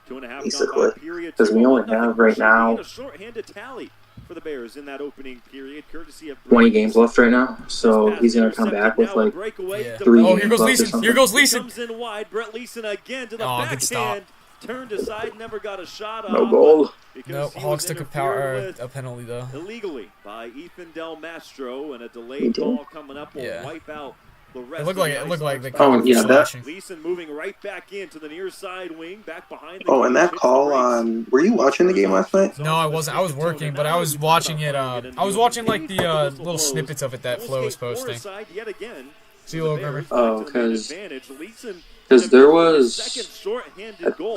Speaker 2: 2.5
Speaker 25: Basically,
Speaker 2: period.
Speaker 25: because we only have right now
Speaker 2: A short-handed tally for the Bears in that opening period, courtesy of
Speaker 25: 20 games left right now. So he's going to come back with like 3
Speaker 5: Oh, here
Speaker 25: games
Speaker 5: goes
Speaker 25: left or
Speaker 5: Leeson.
Speaker 25: something.
Speaker 5: Here goes Leeson.
Speaker 2: Comes in wide. Brett Leeson again to the
Speaker 5: Oh, good stop.
Speaker 2: backhand. Turned aside, never got a shot
Speaker 25: No
Speaker 2: off,
Speaker 25: goal.
Speaker 5: Nope,
Speaker 2: he
Speaker 5: Hogs
Speaker 2: was
Speaker 5: took
Speaker 2: interfered
Speaker 5: a penalty though.
Speaker 2: with illegally by Ethan Del Mastro, and a delayed call coming up will wipe out the rest.
Speaker 5: It looked like they
Speaker 25: Oh,
Speaker 5: called
Speaker 25: yeah, that.
Speaker 5: slashing.
Speaker 2: Leeson moving right back into the near side wing, back behind the
Speaker 25: Oh, and that
Speaker 2: cage,
Speaker 25: call
Speaker 2: hits the brakes.
Speaker 25: on. Were you watching the game last night?
Speaker 5: No, I wasn't. I was working, but I was watching it. I was watching like the little snippets of it that Flo was posting. See a little Grimmer.
Speaker 25: Oh, because there was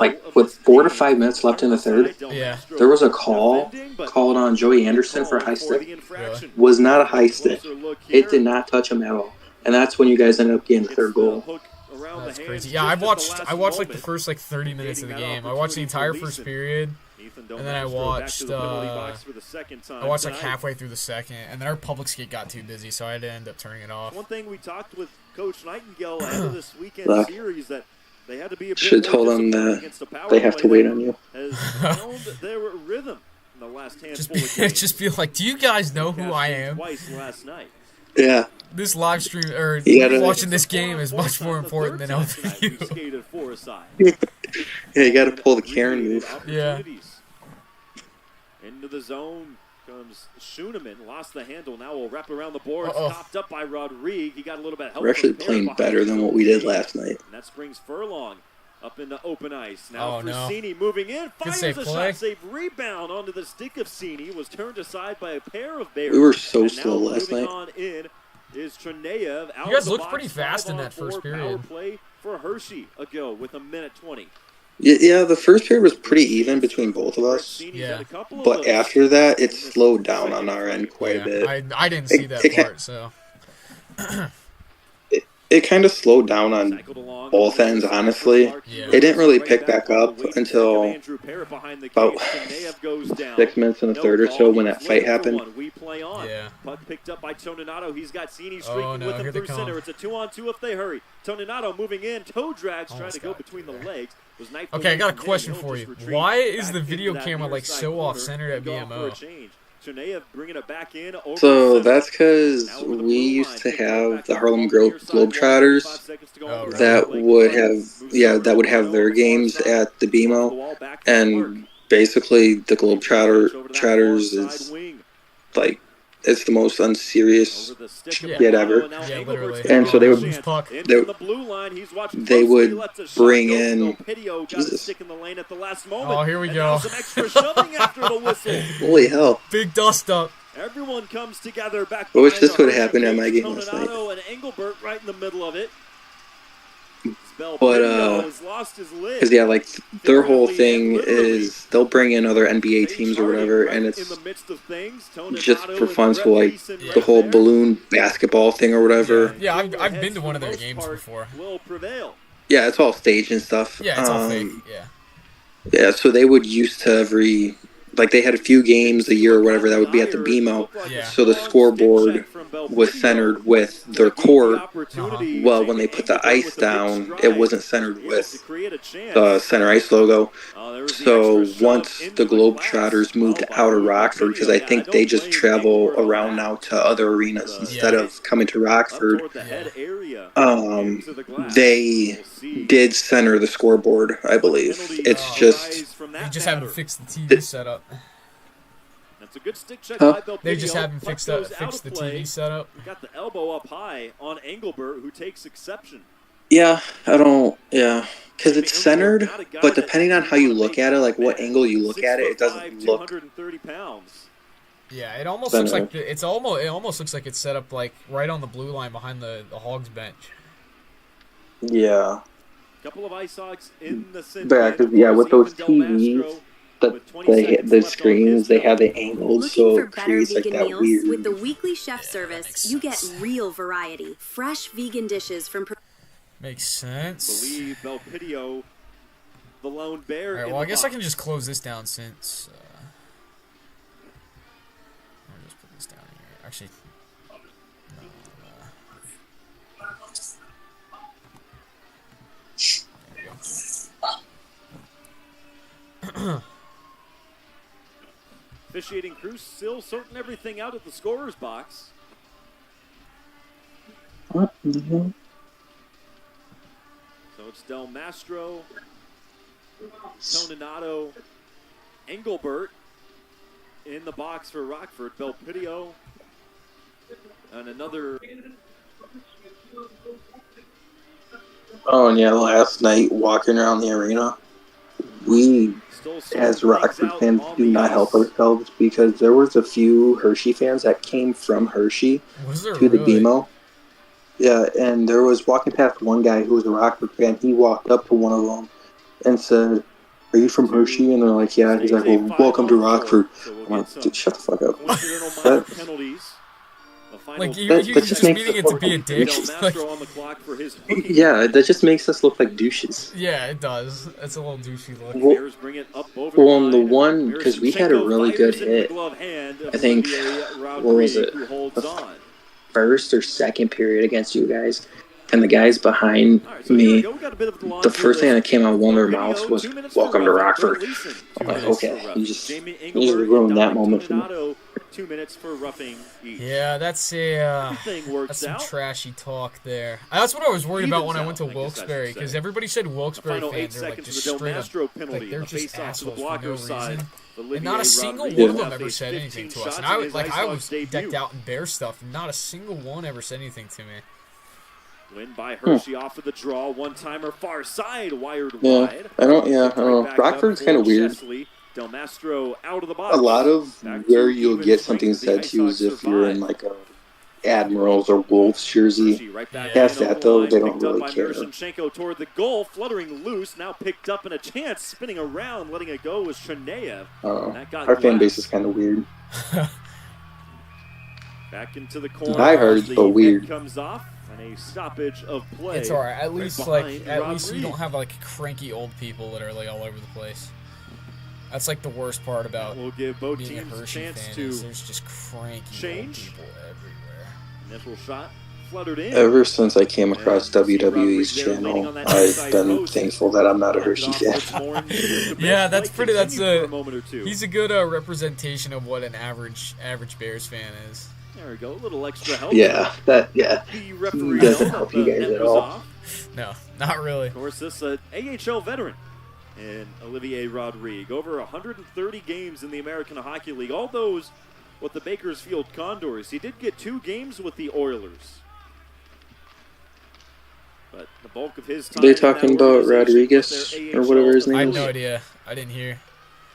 Speaker 25: like with 4 to 5 minutes left in the third.
Speaker 5: Yeah.
Speaker 25: There was a call called on Joey Anderson for a high stick.
Speaker 5: Really?
Speaker 25: Was not a high stick. It did not touch him at all. And that's when you guys ended up getting the third goal.
Speaker 5: That's crazy. Yeah, I watched like the first like 30 minutes of the game. I watched the entire first period, and then I watched like halfway through the second, and then our public skate got too busy, so I had to end up turning it off.
Speaker 2: One thing we talked with Coach Nightingale ahead of this weekend series that they had to be a bit
Speaker 25: Should
Speaker 2: more
Speaker 25: told them
Speaker 2: disciplined
Speaker 25: that
Speaker 2: against the power
Speaker 25: they have to
Speaker 2: play
Speaker 25: wait
Speaker 2: that
Speaker 25: on you.
Speaker 2: has found their rhythm in the last handful of games.
Speaker 5: Just feel like, do you guys know who I am?
Speaker 2: Twice last night.
Speaker 25: Yeah.
Speaker 5: This live stream or
Speaker 25: gotta-
Speaker 5: watching this game is much more important than LPU.
Speaker 2: Skated four aside.
Speaker 25: Yeah, you got to pull the Karen move.
Speaker 5: Yeah.
Speaker 2: Into the zone comes Schooneman, lost the handle. Now we'll wrap around the board.
Speaker 25: Uh-oh.
Speaker 2: Stopped up by Rodrigue. He got a little bit of help.
Speaker 25: We're actually
Speaker 2: from
Speaker 25: playing
Speaker 2: Bear
Speaker 25: better than what we did last night.
Speaker 2: And that springs Furlong up into open ice. Now
Speaker 5: Oh, no.
Speaker 2: Frassini moving in, fires
Speaker 5: save
Speaker 2: a
Speaker 5: play.
Speaker 2: shot, save rebound onto the stick of Cini. Was turned aside by a pair of Bears.
Speaker 25: We were so
Speaker 2: And
Speaker 25: slow
Speaker 2: now
Speaker 25: last
Speaker 2: moving
Speaker 25: night.
Speaker 2: on in is Chernaev. Out
Speaker 5: You guys
Speaker 2: of the
Speaker 5: looked
Speaker 2: box,
Speaker 5: pretty fast in that
Speaker 2: 5-on-4
Speaker 5: first
Speaker 2: Power
Speaker 5: period.
Speaker 2: play for Hershey ago with a minute 20.
Speaker 25: Yeah, the first period was pretty even between both of us.
Speaker 5: Yeah.
Speaker 25: But after that, it slowed down on our end quite a bit.
Speaker 5: I didn't see that part, so.
Speaker 25: It kind of slowed down on both ends, honestly.
Speaker 5: Yeah.
Speaker 25: It didn't really pick back up until about 6 minutes in the third or so when that fight happened.
Speaker 5: Yeah.
Speaker 2: Puck picked up by Toninato. He's got Cini
Speaker 5: Oh,
Speaker 2: streaking
Speaker 5: no,
Speaker 2: with him
Speaker 5: here they
Speaker 2: through
Speaker 5: come.
Speaker 2: center. It's a 2-on-2 if they hurry. Toninato moving in. Toe drags, trying to go between the legs. Was knifed
Speaker 5: Okay, I
Speaker 2: away
Speaker 5: got a
Speaker 2: from
Speaker 5: question
Speaker 2: Hill,
Speaker 5: for
Speaker 2: just
Speaker 5: you.
Speaker 2: retreat
Speaker 5: Why is the
Speaker 2: back
Speaker 5: video
Speaker 2: into that
Speaker 5: camera
Speaker 2: near
Speaker 5: like
Speaker 2: side
Speaker 5: so
Speaker 2: corner
Speaker 5: off-centered at
Speaker 2: and go for a
Speaker 5: BMO?
Speaker 2: change. Chernaev bringing it back in. Over
Speaker 25: So
Speaker 2: the center.
Speaker 25: that's because we used to have the Harlem Globetrotters that would have their games at the BMO, and basically the Globetrotters is like it's the most unserious shit ever.
Speaker 5: Yeah, literally.
Speaker 25: And so they would bring in Jesus.
Speaker 5: Oh, here we go.
Speaker 25: Holy hell!
Speaker 5: Big dust up.
Speaker 2: Everyone comes together back.
Speaker 25: I wish
Speaker 2: behind
Speaker 25: this
Speaker 2: the
Speaker 25: would have
Speaker 2: Hershey
Speaker 25: happened at my
Speaker 2: bench.
Speaker 25: game last night.
Speaker 2: Toninato and Engelbert right in the middle of it.
Speaker 25: But
Speaker 2: has lost his lid.
Speaker 25: because like their whole thing is they'll bring in other NBA teams or whatever, and it's
Speaker 2: in the midst of things.
Speaker 25: just for fun. So like the whole balloon basketball thing or whatever.
Speaker 5: Yeah, I've been to one of their games before.
Speaker 2: Will prevail.
Speaker 25: Yeah, it's all staged and stuff.
Speaker 5: Yeah, it's all fake. Yeah.
Speaker 25: Yeah, so they would used to they had a few games a year or whatever that would be at the BMO.
Speaker 5: Yeah.
Speaker 25: So the scoreboard was centered with their court. Well, when they put the ice down, it wasn't centered with the center ice logo. So once the Globetrotters moved out of Rockford, because I think they just travel around now to other arenas instead of coming to Rockford, they did center the scoreboard, I believe. It's just...
Speaker 5: They just haven't fixed the TV setup.
Speaker 2: That's a good stick check
Speaker 25: Huh?
Speaker 2: by Belpedio.
Speaker 5: They just haven't
Speaker 2: Puck
Speaker 5: fixed
Speaker 2: goes
Speaker 5: the
Speaker 2: out of play.
Speaker 5: TV setup.
Speaker 2: Got the elbow up high on Engelbert, who takes exception.
Speaker 25: Yeah, because it's centered, but depending on how you look at it, like what angle you look at it, it doesn't look.
Speaker 2: 230 pounds.
Speaker 5: Yeah, it almost looks like it almost looks like it's set up like right on the blue line behind the Hogs bench.
Speaker 25: Yeah.
Speaker 2: Couple of ICEHOGS in the center.
Speaker 25: Back, with those TVs, the screens, they have the angles, so it creates like that weird.
Speaker 3: With the weekly chef service, you get real variety. Fresh vegan dishes from...
Speaker 5: Makes sense.
Speaker 2: Believe Belpidio, the lone bear.
Speaker 5: Alright, well, I guess I can just close this down since... I'll just put this down here. Actually...
Speaker 2: Officiating crew still sorting everything out at the scorer's box. So it's Del Mastro, Toninato, Engelbert in the box for Rockford. Belpidio and another.
Speaker 25: Oh, and yeah, last night walking around the arena, we, as Rockford fans, do not help ourselves because there was a few Hershey fans that came from Hershey to the BMO. Yeah, and there was walking past one guy who was a Rockford fan. He walked up to one of them and said, "Are you from Hershey?" And they're like, "Yeah." He's like, "Well, welcome to Rockford." I'm like, "Dude, shut the fuck up."
Speaker 5: Like, you're just meaning it to be a dick.
Speaker 25: Yeah, that just makes us look like douches.
Speaker 5: Yeah, it does. It's a little douchey look.
Speaker 25: Well, on the one, because we had a really good hit. I think, what was it? The first or second period against you guys. And the guys behind me, the first thing that came out of one of their mouths was, "Welcome to Rockford." I'm like, okay, you just ruined that moment for me.
Speaker 2: 2 minutes for roughing each.
Speaker 5: Yeah, that's some trashy talk there. That's what I was worried about when I went to Wilkes-Barre, because everybody said Wilkes-Barre fans are like just straight up, like they're just assholes for no reason. And not a single one of them ever said anything to us. And I was decked out in Bear stuff, and not a single one ever said anything to me.
Speaker 2: Win by Hershey off of the draw, one-timer far side, wired wide.
Speaker 25: I don't know. Rockford's kind of weird.
Speaker 2: Del Mastro out of the box.
Speaker 25: A lot of where you'll get something said to you is if you're in like a Admirals or Wolves jersey. Past that though, they don't really care.
Speaker 2: Schenko toward the goal, fluttering loose, now picked up in a chance, spinning around, letting it go was Chernayev.
Speaker 25: Our fan base is kind of weird.
Speaker 2: Back into the corner.
Speaker 25: I heard, but weird.
Speaker 2: Comes off. And a stoppage of play.
Speaker 5: It's alright. At least you don't have like cranky old people literally all over the place. That's like the worst part about
Speaker 2: we'll give both
Speaker 5: being
Speaker 2: teams
Speaker 5: a Hershey
Speaker 2: chance
Speaker 5: fan
Speaker 2: to
Speaker 5: is there's just cranky old people everywhere.
Speaker 2: Initial shot fluttered in.
Speaker 25: Ever since I came across WWE's channel, I've been thankful that I'm not a Hershey fan.
Speaker 5: Yeah, he's a good representation of what an average Bears fan is.
Speaker 2: There we go, a little extra help.
Speaker 25: Yeah, he doesn't help you guys at all.
Speaker 5: No, not really.
Speaker 2: Of course, this AHL veteran and Olivier Rodrigue. Over 130 games in the American Hockey League. All those with the Bakersfield Condors. He did get 2 games with the Oilers. But the bulk of his time...
Speaker 25: Are they talking about Rodriguez or whatever his name is?
Speaker 5: I have no idea. I didn't hear.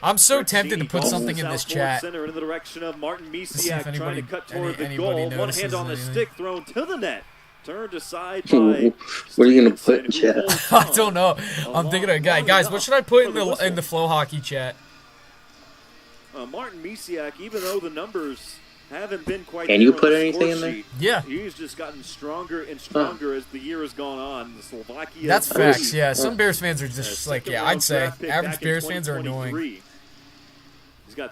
Speaker 5: I'm so tempted to put something in this chat.
Speaker 2: Center in the direction of Martin Misiak,
Speaker 5: anybody,
Speaker 2: trying to cut toward the goal. One hand on the stick thrown to the net. Turned aside by
Speaker 25: what are you going to put in chat?
Speaker 5: I don't know. I'm thinking of guys. What should I put in the Flow Hockey chat?
Speaker 2: Martin Misiak, even though the numbers haven't been quite.
Speaker 25: Can you put anything in there?
Speaker 5: Yeah.
Speaker 2: He's just gotten stronger and stronger as the year has gone on. The Slovakia.
Speaker 5: That's facts. Yeah. Some Bears fans are just like I'd say average Bears fans are annoying.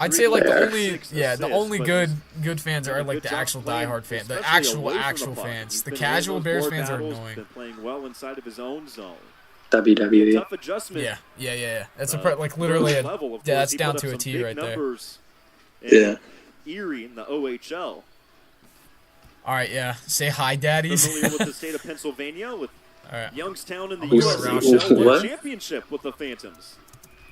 Speaker 5: I'd say like the only good fans are like the actual diehard fans, the actual fans. The casual Bears fans are annoying.
Speaker 2: Been playing well inside of his own zone.
Speaker 25: WWE.
Speaker 2: Tough adjustment.
Speaker 5: Yeah. That's like literally that's down to a T right there.
Speaker 25: Yeah.
Speaker 2: Erie in the OHL.
Speaker 5: All right, yeah. Say hi, daddies.
Speaker 2: Familiar with the state of Pennsylvania with Youngstown in the USHL won a championship with the Phantoms.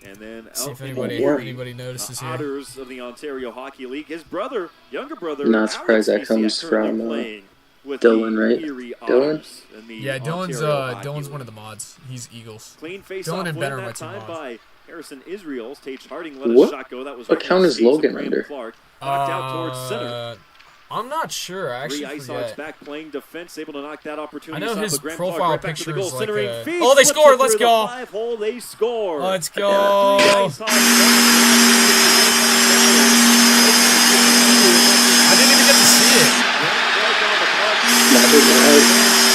Speaker 2: And then
Speaker 5: see if anybody notices here.
Speaker 2: Otters of the Ontario Hockey League. His brother, younger brother,
Speaker 25: not surprised that comes from Dylan, right? Dylan?
Speaker 5: Yeah, Dylan's one of the mods. He's Eagles.
Speaker 2: Clean face
Speaker 5: Dylan
Speaker 2: off
Speaker 5: and
Speaker 2: win
Speaker 5: Ben are my
Speaker 2: that
Speaker 5: two
Speaker 2: time
Speaker 5: mods.
Speaker 2: by Harrison Israel. Tage Harding let a shot go. That was
Speaker 25: what count is Logan under?
Speaker 2: Clark knocked out towards center.
Speaker 5: I'm not sure. I actually
Speaker 2: Three
Speaker 5: forget.
Speaker 2: ICEHOGS back playing defense, able to knock that
Speaker 5: I
Speaker 2: opportunity.
Speaker 5: know
Speaker 2: off
Speaker 5: his
Speaker 2: of Graham
Speaker 5: profile
Speaker 2: Clark, right back to
Speaker 5: picture
Speaker 2: the goal,
Speaker 5: is like
Speaker 2: centering
Speaker 5: a...
Speaker 2: feed,
Speaker 5: Oh, they
Speaker 2: flips
Speaker 5: scored.
Speaker 2: it
Speaker 5: Let's
Speaker 2: through the
Speaker 5: go.
Speaker 2: 5-hole, they score.
Speaker 5: Let's
Speaker 2: Three
Speaker 5: go.
Speaker 2: ICEHOGS
Speaker 5: I didn't even get to see it.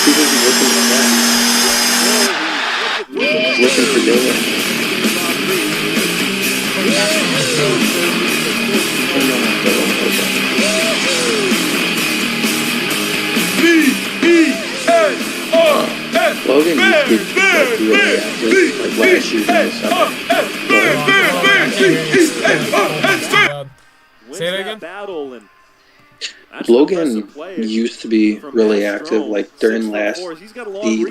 Speaker 25: He wasn't looking at that. Looking for Dylan. Logan used to be like really active, like last year in the summer.
Speaker 5: Say it again.
Speaker 2: Battle and
Speaker 25: Logan used to be really active, like during last summer. He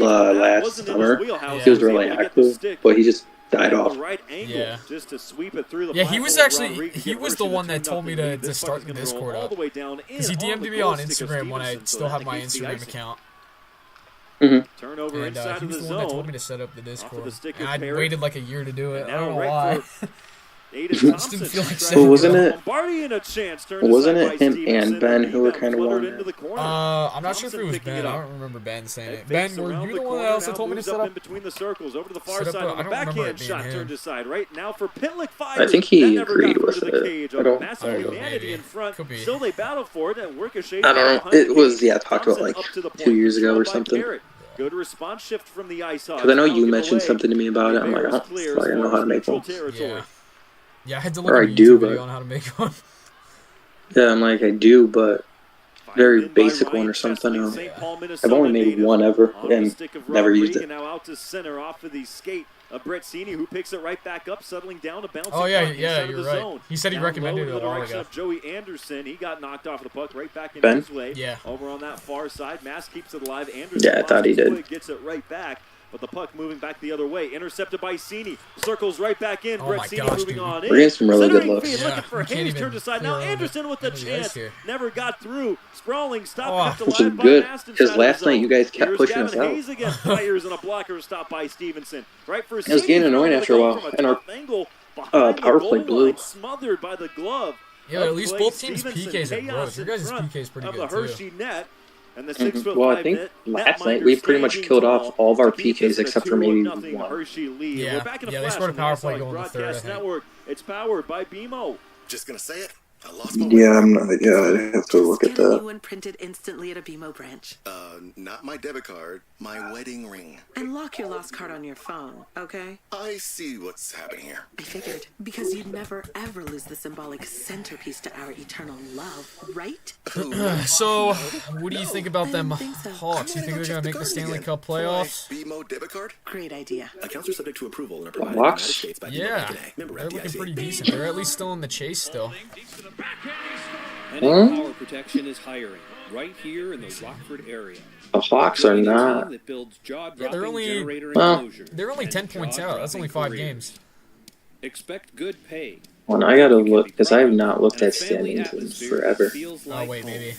Speaker 25: was really active, but he just died off.
Speaker 5: Yeah.
Speaker 2: Just to sweep it through the
Speaker 5: Yeah, he was actually he was the one that told me to start the Discord up. Because he DM'd me on Instagram when I still have my Instagram account.
Speaker 2: Turnover
Speaker 5: And
Speaker 2: inside
Speaker 5: he
Speaker 2: of
Speaker 5: was
Speaker 2: the
Speaker 5: the one that
Speaker 2: zone.
Speaker 5: told me to set up the Discord.
Speaker 2: stick
Speaker 5: And
Speaker 2: of
Speaker 5: I
Speaker 2: Parrott.
Speaker 5: waited like a year to do it. I don't know
Speaker 2: Now
Speaker 5: why.
Speaker 2: right Aiden
Speaker 5: Just didn't feel like
Speaker 25: But
Speaker 5: setting
Speaker 25: wasn't
Speaker 5: it up.
Speaker 25: it?
Speaker 2: Lombardi in a chance.
Speaker 25: Wasn't it him and Ben who were kind of one?
Speaker 5: I'm not sure if it was Ben. I don't remember Ben saying it. Ben, were you the one that also told me to set up?
Speaker 2: In between the circles, over to the far
Speaker 5: Set
Speaker 2: side
Speaker 5: up
Speaker 2: on
Speaker 5: I
Speaker 2: the
Speaker 5: don't remember
Speaker 2: backhand
Speaker 5: it being
Speaker 2: shot
Speaker 5: him.
Speaker 2: turned aside. Right now for Pitlick
Speaker 25: I
Speaker 2: fires.
Speaker 25: think he
Speaker 2: That never
Speaker 25: agreed
Speaker 2: got
Speaker 25: with
Speaker 2: through to the
Speaker 25: it.
Speaker 2: cage.
Speaker 25: I don't.
Speaker 2: Massive humanity
Speaker 5: maybe.
Speaker 2: in front.
Speaker 5: Could be.
Speaker 2: Still they battle for it and ricochets.
Speaker 25: I don't know. It was talked about like 2 years ago or something.
Speaker 2: Good response shift from the ICEHOGS.
Speaker 25: Because I know
Speaker 2: Now
Speaker 25: you
Speaker 2: give
Speaker 25: mentioned
Speaker 2: away.
Speaker 25: something to me about it. I'm like, I
Speaker 2: Bears
Speaker 25: don't
Speaker 2: clear as
Speaker 25: fucking know
Speaker 2: far
Speaker 25: how to
Speaker 2: as
Speaker 25: make
Speaker 2: neutral
Speaker 25: one.
Speaker 2: territory.
Speaker 5: Yeah, I had to look
Speaker 25: Or
Speaker 5: at
Speaker 25: I
Speaker 5: a
Speaker 25: do,
Speaker 5: YouTube video
Speaker 25: but
Speaker 5: on how to make one.
Speaker 25: yeah, I'm like I do, but very basic one or something. I've only made one ever and never used it.
Speaker 2: And now out to center off of the skate of Bretzini, who picks it right back up, settling down a bouncing
Speaker 5: Oh, yeah,
Speaker 2: puck
Speaker 5: yeah,
Speaker 2: inside of
Speaker 5: you're
Speaker 2: the
Speaker 5: right.
Speaker 2: zone.
Speaker 5: He said he
Speaker 2: Down
Speaker 5: recommended
Speaker 2: low
Speaker 5: it
Speaker 2: to
Speaker 5: a
Speaker 2: the
Speaker 5: while
Speaker 2: direction
Speaker 5: ago.
Speaker 2: of Joey Anderson. He got knocked off the puck right back into
Speaker 25: Ben?
Speaker 2: his way.
Speaker 5: Yeah.
Speaker 2: Over on that far side, Mass keeps it alive. Anderson
Speaker 25: Yeah, I thought he
Speaker 2: lost his
Speaker 25: did.
Speaker 2: foot, gets it right back. But the puck moving back the other way. Intercepted by Cini. Circles right back in.
Speaker 5: Oh my
Speaker 2: Bretzini
Speaker 5: gosh,
Speaker 2: moving
Speaker 5: dude.
Speaker 2: on
Speaker 25: We're
Speaker 2: in.
Speaker 25: getting some really good
Speaker 2: Centering
Speaker 25: looks.
Speaker 2: feed,
Speaker 5: Yeah,
Speaker 2: looking for
Speaker 5: we can't
Speaker 2: Hayes,
Speaker 5: even
Speaker 2: turned aside.
Speaker 5: clear
Speaker 2: Now
Speaker 5: over
Speaker 2: Anderson with a
Speaker 5: into the ice
Speaker 2: chance.
Speaker 5: here.
Speaker 2: Never got through. Sprawling stop
Speaker 5: Oh.
Speaker 2: kept
Speaker 25: Which
Speaker 2: alive
Speaker 25: is
Speaker 2: by
Speaker 25: good,
Speaker 2: Maston.
Speaker 25: because last night you guys kept
Speaker 2: Here's
Speaker 25: pushing
Speaker 2: Gavin
Speaker 25: us out.
Speaker 2: Hayes again fires and a blocker stop by Stevenson. Right for
Speaker 25: It was getting annoying after a while, and our power play blew.
Speaker 2: Smothered by the glove.
Speaker 5: Yeah, but at least
Speaker 2: Blake
Speaker 5: both teams'
Speaker 2: Stevenson.
Speaker 5: PKs are
Speaker 2: Chaos
Speaker 5: good. Your
Speaker 2: in
Speaker 5: guys'
Speaker 2: front
Speaker 5: PK is pretty
Speaker 2: of
Speaker 5: good,
Speaker 2: the
Speaker 5: too.
Speaker 2: Hershey net. And the 6'5"
Speaker 25: Well, I think last night we pretty much killed off all of our PKs except for maybe one.
Speaker 2: Hershey lead.
Speaker 5: Yeah.
Speaker 2: We're back in a
Speaker 5: Yeah, they
Speaker 2: flash
Speaker 5: scored a
Speaker 2: on the
Speaker 5: power play
Speaker 2: ICEHOGS
Speaker 5: goal in the third, I
Speaker 2: Broadcast
Speaker 5: think.
Speaker 2: Network. It's powered by BMO.
Speaker 10: Just gonna say it. I lost my
Speaker 25: Yeah, I'm not. Yeah, I have to look at
Speaker 7: Get a new
Speaker 25: that.
Speaker 7: one printed instantly at a BMO branch.
Speaker 10: Not my debit card, my wedding ring.
Speaker 7: And lock your lost card on your phone, okay?
Speaker 10: I see what's happening here.
Speaker 7: I figured. Because you'd never ever lose the symbolic centerpiece to our eternal love, right?
Speaker 5: So, what do you think about them Hawks? You think they're going to make the Stanley Cup playoffs?
Speaker 10: BMO debit card?
Speaker 7: Great idea.
Speaker 10: Accounts are subject to approval and are
Speaker 25: The
Speaker 10: provided in the United
Speaker 25: Hawks?
Speaker 10: States by BMO
Speaker 5: Yeah,
Speaker 10: today. Member
Speaker 5: they're looking
Speaker 10: FDIC.
Speaker 5: pretty decent. They're at least still in the chase still.
Speaker 25: Huh?
Speaker 9: Power Protection is hiring right here in the Rockford area.
Speaker 25: The Hawks are not.
Speaker 9: That builds
Speaker 5: Yeah,
Speaker 9: jaw-dropping generator
Speaker 25: well,
Speaker 9: enclosure.
Speaker 5: They're only 10 points out. That's only 5 games.
Speaker 9: Expect good pay.
Speaker 25: Well, I gotta look because I have not looked at standings in forever.
Speaker 5: Oh, wait, maybe.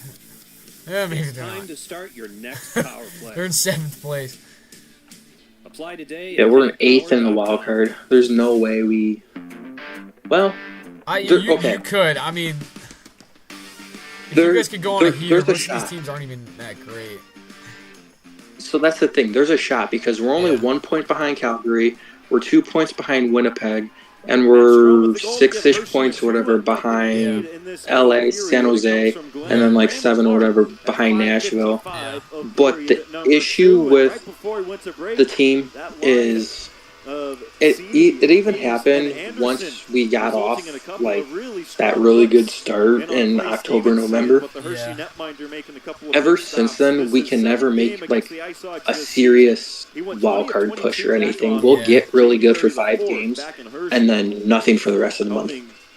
Speaker 5: Yeah, maybe
Speaker 9: It's
Speaker 5: they're
Speaker 9: time
Speaker 5: not.
Speaker 9: to start your next power play.
Speaker 5: They're in 7th place.
Speaker 9: Apply today.
Speaker 25: Yeah,
Speaker 9: at
Speaker 25: we're in 8th in the
Speaker 9: PayPower.com.
Speaker 25: wild card. There's no way we. Well,
Speaker 5: You
Speaker 25: okay.
Speaker 5: could. I mean, if
Speaker 25: There-
Speaker 5: you guys could go on a
Speaker 25: there-
Speaker 5: heater,
Speaker 25: there's a
Speaker 5: most of these
Speaker 25: shot.
Speaker 5: teams aren't even that great.
Speaker 25: So that's the thing. There's a shot because we're only 1 point behind Calgary. We're 2 points behind Winnipeg, and we're 6-ish points or whatever behind LA, San Jose, and then like 7 or whatever behind Nashville. But the issue with the team is it even happened once we got off like that really good start in October, November. Ever since then, we can never make like a serious wild card push or anything. We'll get really good for 5 games, and then nothing for the rest of the month.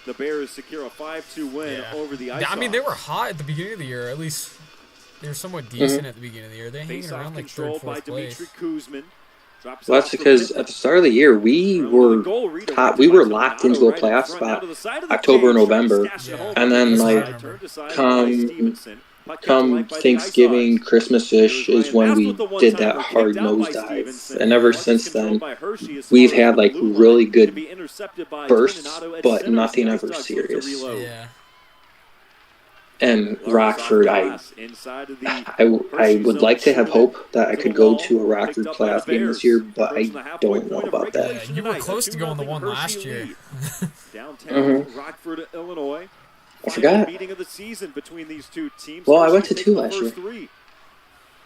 Speaker 2: The Bears secure a 5-2 win over the ICEHOGS.
Speaker 5: I mean, they were hot at the beginning of the year. At least they were somewhat decent
Speaker 25: Mhm.
Speaker 5: at the beginning of the year. They're hanging
Speaker 2: Face-off
Speaker 5: around like 3rd,
Speaker 2: controlled by
Speaker 5: 4th place.
Speaker 2: Dimitri Kuzmin. Drops
Speaker 25: Well,
Speaker 2: it
Speaker 25: that's
Speaker 2: off for
Speaker 25: because
Speaker 2: Pitlick.
Speaker 25: at the start of the year we were locked into a playoff spot October, November, and then like come Thanksgiving, Christmas-ish is when we did that hard nosedive, and ever since then we've had like really good bursts, but nothing ever serious.
Speaker 5: Yeah.
Speaker 25: And Rockford, I would like to have hope that I could go to a Rockford playoff game this year, but I don't know about that.
Speaker 5: Yeah, you were close to going to one last year.
Speaker 2: Downtown Rockford, Illinois.
Speaker 25: I forgot.
Speaker 2: Meeting of the season between these two teams.
Speaker 25: Well, I went to 2 last year.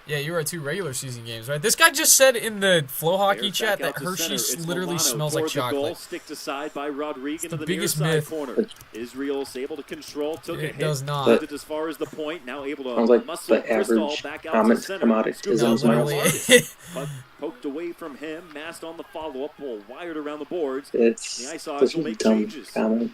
Speaker 5: Yeah, you were at 2 regular season games, right? This guy just said in the Flow Hockey chat that Hershey literally smells like chocolate.
Speaker 2: Sticked aside by Rodriguez
Speaker 5: it's the
Speaker 2: into
Speaker 5: biggest
Speaker 2: the near
Speaker 5: myth.
Speaker 2: side corner. Israel's able to control, took a hit,
Speaker 5: does not.
Speaker 2: As far as the point, now able to
Speaker 25: Sounds like
Speaker 2: muscle
Speaker 25: the average
Speaker 2: back out
Speaker 25: comment
Speaker 2: to center.
Speaker 25: come out at Tism's mouth.
Speaker 2: Poked away from him, Mast on the follow-up, ball wired around the boards.
Speaker 25: It's
Speaker 2: the ICEHOGS
Speaker 25: this
Speaker 2: will
Speaker 25: is a
Speaker 2: make
Speaker 25: dumb
Speaker 2: changes.
Speaker 25: comment.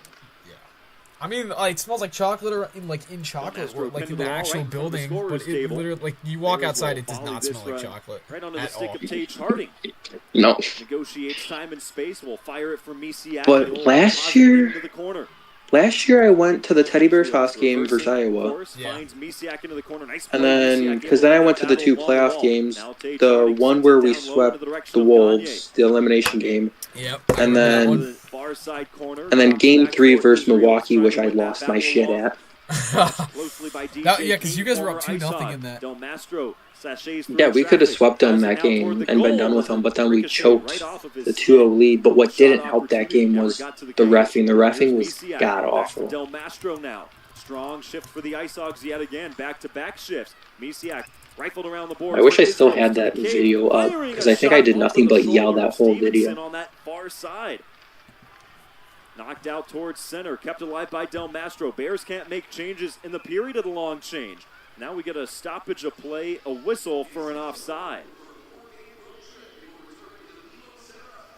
Speaker 5: I mean, it smells like chocolate, or in chocolate, or like in the actual building. But it literally, like you walk outside, it does not smell like chocolate
Speaker 2: right onto the
Speaker 5: at
Speaker 2: stick
Speaker 5: all.
Speaker 2: of Tage Harding.
Speaker 25: No.
Speaker 2: Negotiates time and space. Will fire it from Misiak.
Speaker 25: But last year I went to the Teddy Bears Haas game versus Iowa. And then, because then I went to the 2 playoff games, the one where we swept the Wolves, the elimination game, and then game 3 versus Milwaukee, which I lost my shit at.
Speaker 5: Yeah, because you guys were up 2-0 in that.
Speaker 25: Yeah, we could have swept them that game and been done with them, but then we choked the 2-0 lead. But what didn't help that game was the reffing. The reffing was god-awful.
Speaker 2: Del Mastro now. Strong shift for the ICEHOGS yet again. Back-to-back shifts. Misiak rifled around the board.
Speaker 25: I wish I still had that video up, because I think I did nothing but yell that whole video.
Speaker 2: On that far side. Knocked out towards center. Kept alive by Del Mastro. Bears can't make changes in the period of the long change. Now we get a stoppage of play, a whistle for an offside.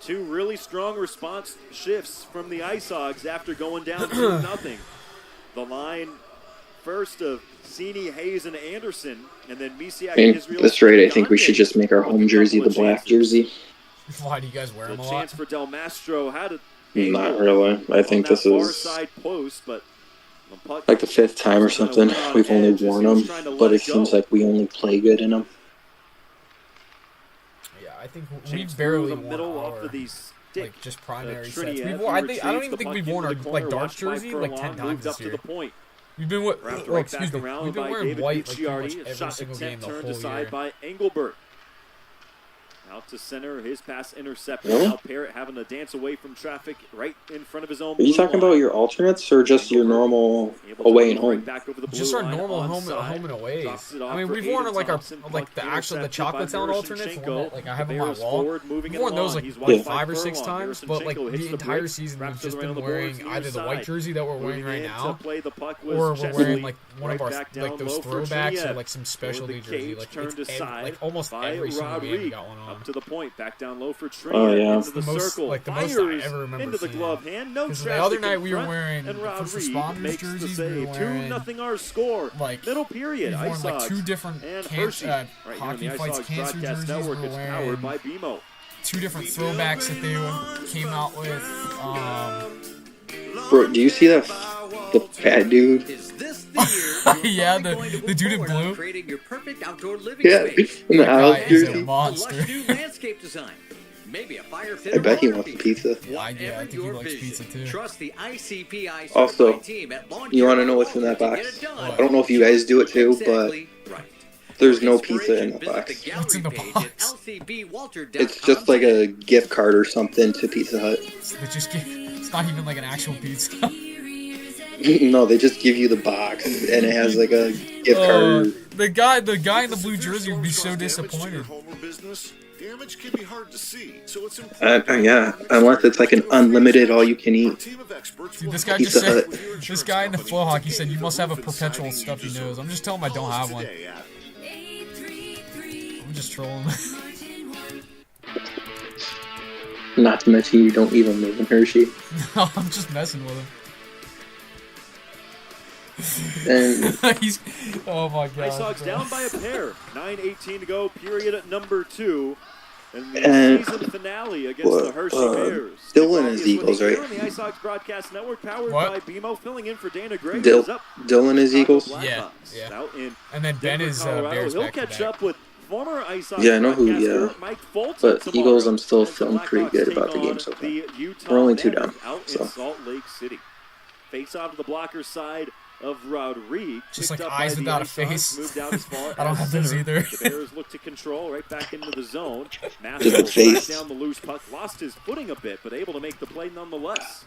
Speaker 2: 2 really strong response shifts from the ICEHOGS after going down 2-0. The line first of Sini, Hayes, and Anderson, and then Misiak and Israel.
Speaker 25: That's right, I think we should just make our home jersey the black jersey.
Speaker 5: Why do you guys wear them a lot?
Speaker 2: Chance for Del Mastro had it.
Speaker 25: Not really. I think this is like the 5th time or something we've only worn them, but it seems like we only play good in them.
Speaker 5: Yeah, I think we barely worn our, like, just primary sets. I don't even think we've worn our, like, dark jersey, like, 10 times this year. We've been, we've been wearing white, like, pretty much every single game the whole year.
Speaker 2: By Engelbert. Out to center, his pass intercepted.
Speaker 25: Really?
Speaker 2: Now Parrott having to dance away from traffic right in front of his own.
Speaker 25: Are you talking about your alternates or just your normal away and home?
Speaker 5: Just our normal home and aways. I mean, we've worn like the chocolate town alternates, the one that, like, I have on my wall. We've worn those like 5 or 6 times, but like the entire season we've just been wearing either the white jersey that we're wearing right now, or we're wearing like one of our like those throwbacks or like some specialty jersey. Like it's like almost every single game we got one on.
Speaker 2: Up to the point, back down low for Tree.
Speaker 25: Oh, yeah.
Speaker 2: Into the circle,
Speaker 5: like the most I ever remember
Speaker 2: into the
Speaker 5: seeing.
Speaker 2: glove hand. No
Speaker 5: the other night we were wearing first responders jerseys. We were wearing
Speaker 2: 2-0 our score.
Speaker 5: Like
Speaker 2: middle period.
Speaker 5: We worn like 2 different hockey fights cancer jerseys. We were wearing
Speaker 2: by BMO.
Speaker 5: 2 different throwbacks that they came out with.
Speaker 25: Bro, do you see that? The fat dude.
Speaker 5: Yeah, the dude in blue.
Speaker 20: Creating your perfect outdoor living
Speaker 25: space. In the Isles jersey.
Speaker 5: Monster.
Speaker 20: New landscape design. Maybe a fire fit.
Speaker 25: I bet he wants pizza.
Speaker 5: Yeah, I think he likes pizza too.
Speaker 20: Trust the ICPI
Speaker 25: also,
Speaker 20: team at
Speaker 25: you want to know what's in that box? I don't know if you guys do it too, but there's no pizza in the box.
Speaker 5: What's in the box?
Speaker 25: It's just like a gift card or something to Pizza Hut.
Speaker 5: It's not even like an actual pizza.
Speaker 25: No, they just give you the box, and it has like a gift card.
Speaker 5: The guy in the blue jersey would be so disappointed.
Speaker 12: Damage can be hard to see, so it's important.
Speaker 25: Yeah, unless it's like an unlimited all-you-can-eat.
Speaker 5: Dude, this guy just said. This guy in the Flow Hockey said you must have a perpetual stuffy nose. I'm just telling him I don't have one. I'm just trolling.
Speaker 25: Not to mention you don't even live in Hershey.
Speaker 5: No, I'm just messing with him.
Speaker 25: And
Speaker 5: oh my god.
Speaker 2: ICEHOGS down by a pair. 9:18 to go, period at number 2. And the season finale against the Hershey Bears.
Speaker 25: Dylan is Eagles, right?
Speaker 2: The ICEHOGS Broadcast Network, powered by BMO, filling in for Dana Gray.
Speaker 25: Dylan is Eagles?
Speaker 2: Yeah.
Speaker 5: And then Ben is Bears.
Speaker 2: He'll catch up with former ICEHOGS
Speaker 25: yeah, I know who,
Speaker 2: Mike Fulton.
Speaker 25: But Eagles, I'm still feeling pretty good about the game so far. We're only 2 down.
Speaker 2: Out in Salt Lake City. Face off to the blocker side. of Rodriguez.
Speaker 5: Just
Speaker 2: Picked
Speaker 5: like
Speaker 2: up
Speaker 5: eyes
Speaker 2: by the
Speaker 5: without a
Speaker 2: ICEHOGS,
Speaker 5: face.
Speaker 2: moved out as far
Speaker 5: I don't
Speaker 2: as
Speaker 5: have those
Speaker 2: center.
Speaker 5: either.
Speaker 2: The Bears look to control right back into the zone. Master
Speaker 25: Just a
Speaker 2: will track
Speaker 25: face.
Speaker 2: down the loose puck. Lost his footing a bit, but able to make the play nonetheless.